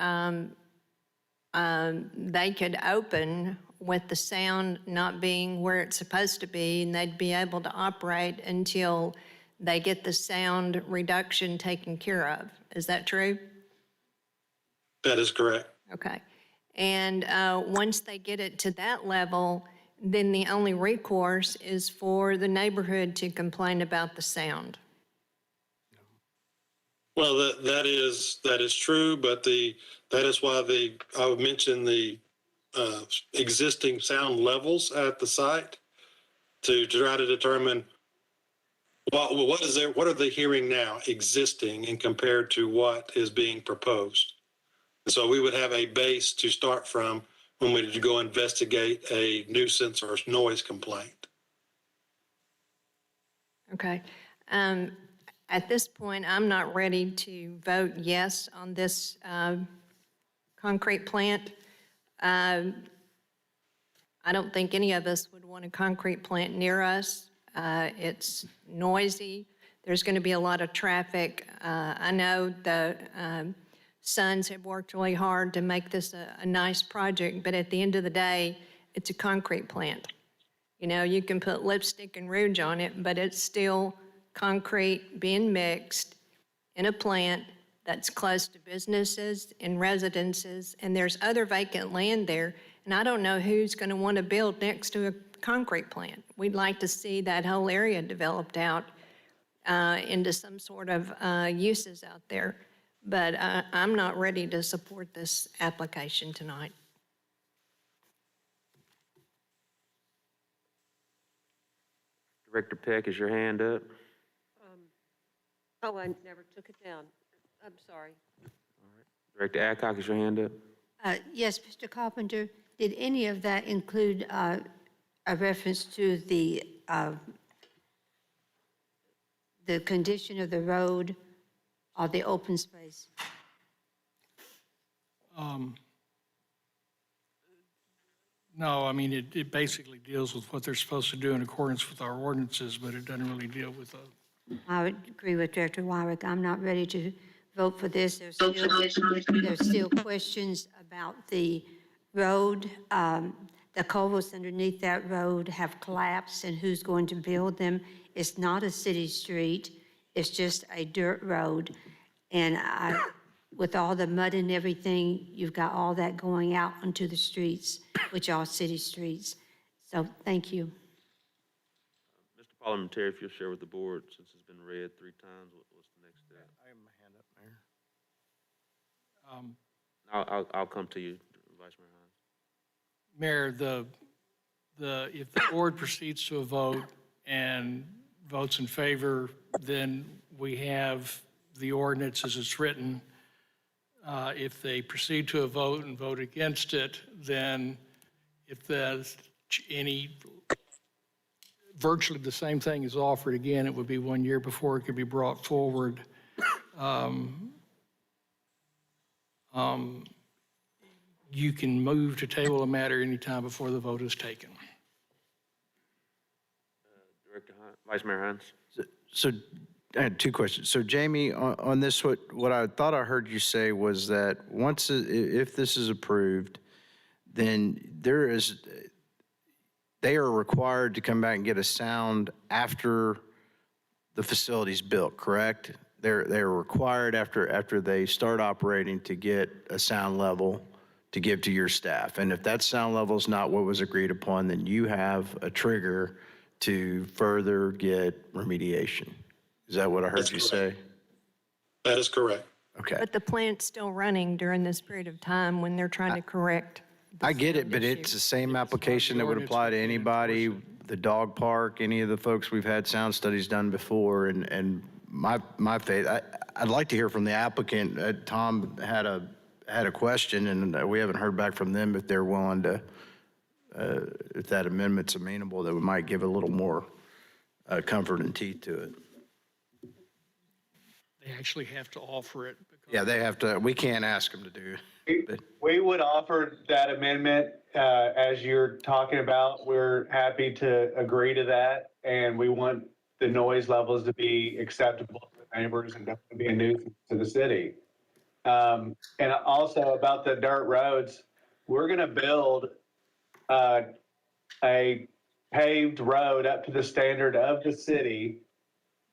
D: they could open with the sound not being where it's supposed to be, and they'd be able to operate until they get the sound reduction taken care of. Is that true?
G: That is correct.
D: Okay. And once they get it to that level, then the only recourse is for the neighborhood to complain about the sound.
G: Well, that is true, but that is why I would mention the existing sound levels at the site to try to determine Well, what are they hearing now existing and compared to what is being proposed? So we would have a base to start from when we go investigate a nuisance or noise complaint.
D: Okay. At this point, I'm not ready to vote yes on this concrete plant. I don't think any of us would want a concrete plant near us. It's noisy. There's going to be a lot of traffic. I know the Sons have worked really hard to make this a nice project, but at the end of the day, it's a concrete plant. You know, you can put lipstick and rouge on it, but it's still concrete being mixed in a plant that's close to businesses and residences, and there's other vacant land there, and I don't know who's going to want to build next to a concrete plant. We'd like to see that whole area developed out into some sort of uses out there, but I'm not ready to support this application tonight.
A: Director Peck, is your hand up?
N: Oh, I never took it down. I'm sorry.
A: Director Adcock, is your hand up?
O: Yes, Mr. Carpenter, did any of that include a reference to the condition of the road or the open space?
M: No, I mean, it basically deals with what they're supposed to do in accordance with our ordinances, but it doesn't really deal with
O: I would agree with Director Wyrick. I'm not ready to vote for this. There's still questions about the road. The culverts underneath that road have collapsed, and who's going to build them? It's not a city street. It's just a dirt road. And with all the mud and everything, you've got all that going out onto the streets, which are city streets. So thank you.
A: Mr. Parliamentary, if you'll share with the board, since it's been read 3 times, what's the next step?
E: I have my hand up, Mayor.
A: I'll come to you, Vice Mayor Hines.
M: Mayor, if the board proceeds to a vote and votes in favor, then we have the ordinance as it's written. If they proceed to a vote and vote against it, then if there's virtually the same thing is offered again, it would be 1 year before it could be brought forward. You can move to table a matter anytime before the vote is taken.
A: Director Hines, Vice Mayor Hines.
E: So I had 2 questions. So Jamie, on this, what I thought I heard you say was that if this is approved, then they are required to come back and get a sound after the facility's built, correct? They're required after they start operating to get a sound level to give to your staff. And if that sound level is not what was agreed upon, then you have a trigger to further get remediation. Is that what I heard you say?
G: That is correct.
E: Okay.
D: But the plant's still running during this period of time when they're trying to correct.
E: I get it, but it's the same application that would apply to anybody, the dog park, any of the folks we've had sound studies done before. And my faith, I'd like to hear from the applicant. Tom had a question, and we haven't heard back from them if they're willing to, if that amendment's amenable, that we might give a little more comfort and teeth to it.
M: They actually have to offer it.
E: Yeah, they have to. We can't ask them to do it.
L: We would offer that amendment as you're talking about. We're happy to agree to that, and we want the noise levels to be acceptable to the neighbors and definitely be a nuisance to the city. And also about the dirt roads, we're going to build a paved road up to the standard of the city.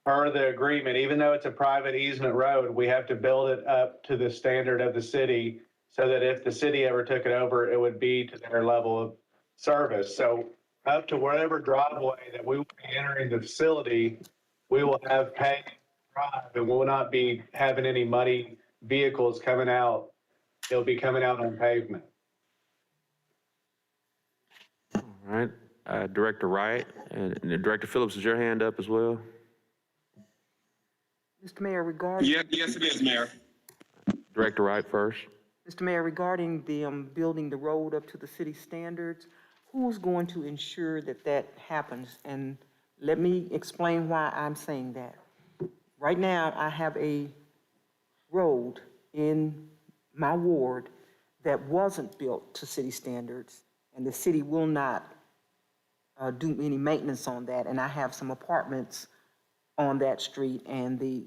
L: Per the agreement, even though it's a private easement road, we have to build it up to the standard of the city so that if the city ever took it over, it would be to their level of service. So up to whatever driveway that we will be entering the facility, we will have paved drive and will not be having any muddy vehicles coming out. It'll be coming out on pavement.
A: All right. Director Wright and Director Phillips, is your hand up as well?
K: Mr. Mayor, regarding,
J: Yes, it is, Mayor.
A: Director Wright first.
K: Mr. Mayor, regarding the building the road up to the city standards, who's going to ensure that that happens? And let me explain why I'm saying that. Right now, I have a road in my ward that wasn't built to city standards, and the city will not do any maintenance on that. And I have some apartments on that street, and the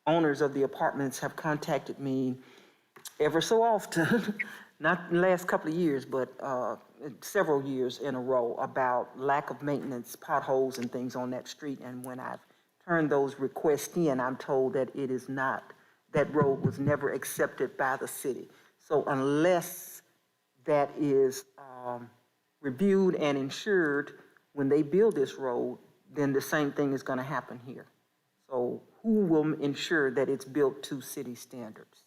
K: owners of the apartments have contacted me ever so often, not in the last couple of years, but several years in a row, about lack of maintenance, potholes and things on that street. And when I've turned those requests in, I'm told that it is not, that road was never accepted by the city. So unless that is reviewed and insured when they build this road, then the same thing is gonna happen here. So who will ensure that it's built to city standards?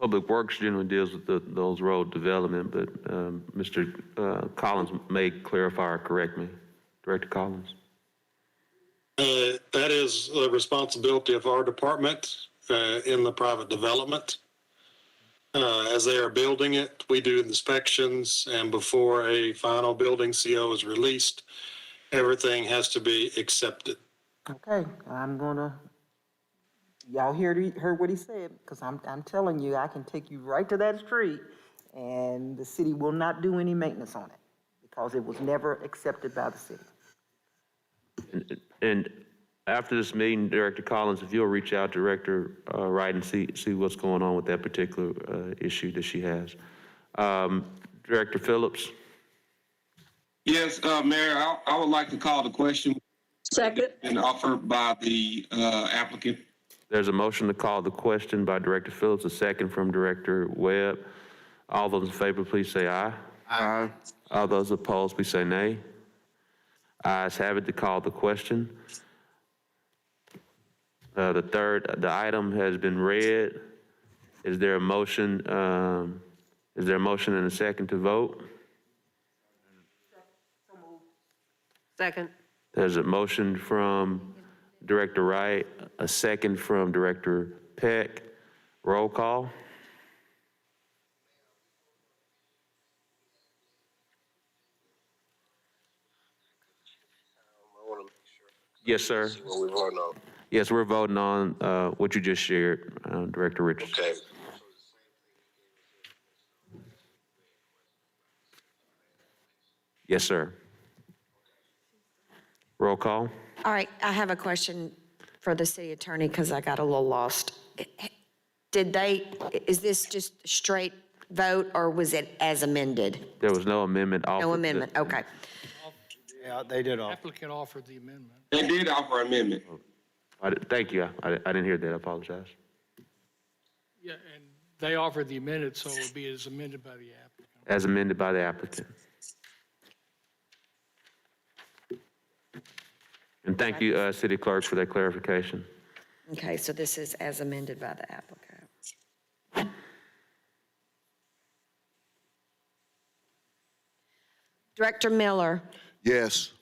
A: Public Works generally deals with those road development, but Mr. Collins may clarify or correct me. Director Collins.
G: That is the responsibility of our department in the private development. As they are building it, we do inspections, and before a final building CO is released, everything has to be accepted.
K: Okay, I'm gonna, y'all heard what he said, because I'm telling you, I can take you right to that street, and the city will not do any maintenance on it, because it was never accepted by the city.
A: And after this meeting, Director Collins, if you'll reach out to Director Wright and see what's going on with that particular issue that she has. Director Phillips.
J: Yes, Mayor, I would like to call the question.
F: Second.
J: And offered by the applicant.
A: There's a motion to call the question by Director Phillips, a second from Director Webb. All those in favor, please say aye.
P: Aye.
A: All those opposed, please say nay. Ayes have it to call the question. The item has been read. Is there a motion? Is there a motion and a second to vote?
N: Second.
A: There's a motion from Director Wright, a second from Director Peck. Roll call. Yes, sir.
C: What we voting on?
A: Yes, we're voting on what you just shared, Director Richardson.
C: Okay.
A: Yes, sir. Roll call.
B: All right, I have a question for the city attorney because I got a little lost. Is this just straight vote or was it as amended?
A: There was no amendment offered.
B: No amendment, okay.
E: Yeah, they did all.
M: Applicant offered the amendment.
J: They did offer amendment.
A: Thank you. I didn't hear that. I apologize.
M: Yeah, and they offered the amendment, so it would be as amended by the applicant.
A: As amended by the applicant. And thank you, City Clerk, for that clarification.
B: Okay, so this is as amended by the applicant. Director Miller,
P: Yes.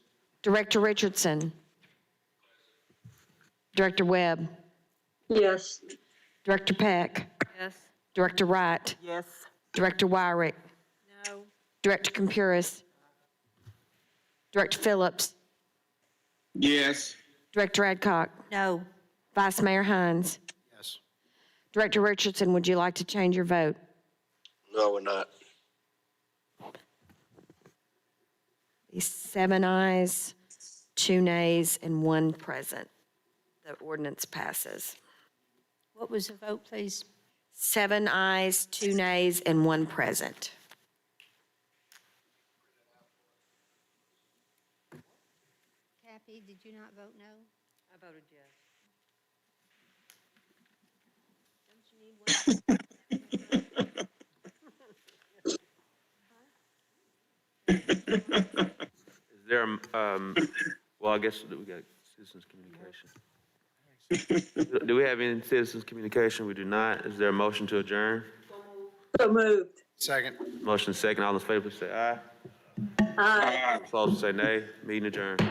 B: Director Richardson, Director Webb,
F: Yes.
B: Director Peck,
N: Yes.
B: Director Wright,
K: Yes.
B: Director Wyrick,
N: No.
B: Director Compuris, Director Phillips,
J: Yes.
B: Director Adcock,
O: No.
B: Vice Mayor Hines.
E: Yes.
B: Director Richardson, would you like to change your vote?
C: No, we're not.
B: 7 ayes, 2 nays, and 1 present. The ordinance passes.
O: What was the vote, please?
B: 7 ayes, 2 nays, and 1 present.
O: Kathy, did you not vote no?
N: I voted yes. Don't you need one?
A: Is there, well, I guess we got citizens communication. Do we have any citizens communication? We do not. Is there a motion to adjourn?
F: So moved.
E: Second.
A: Motion second. All in favor, please say aye.
F: Aye.
A: Opposed, say nay. Meeting adjourned.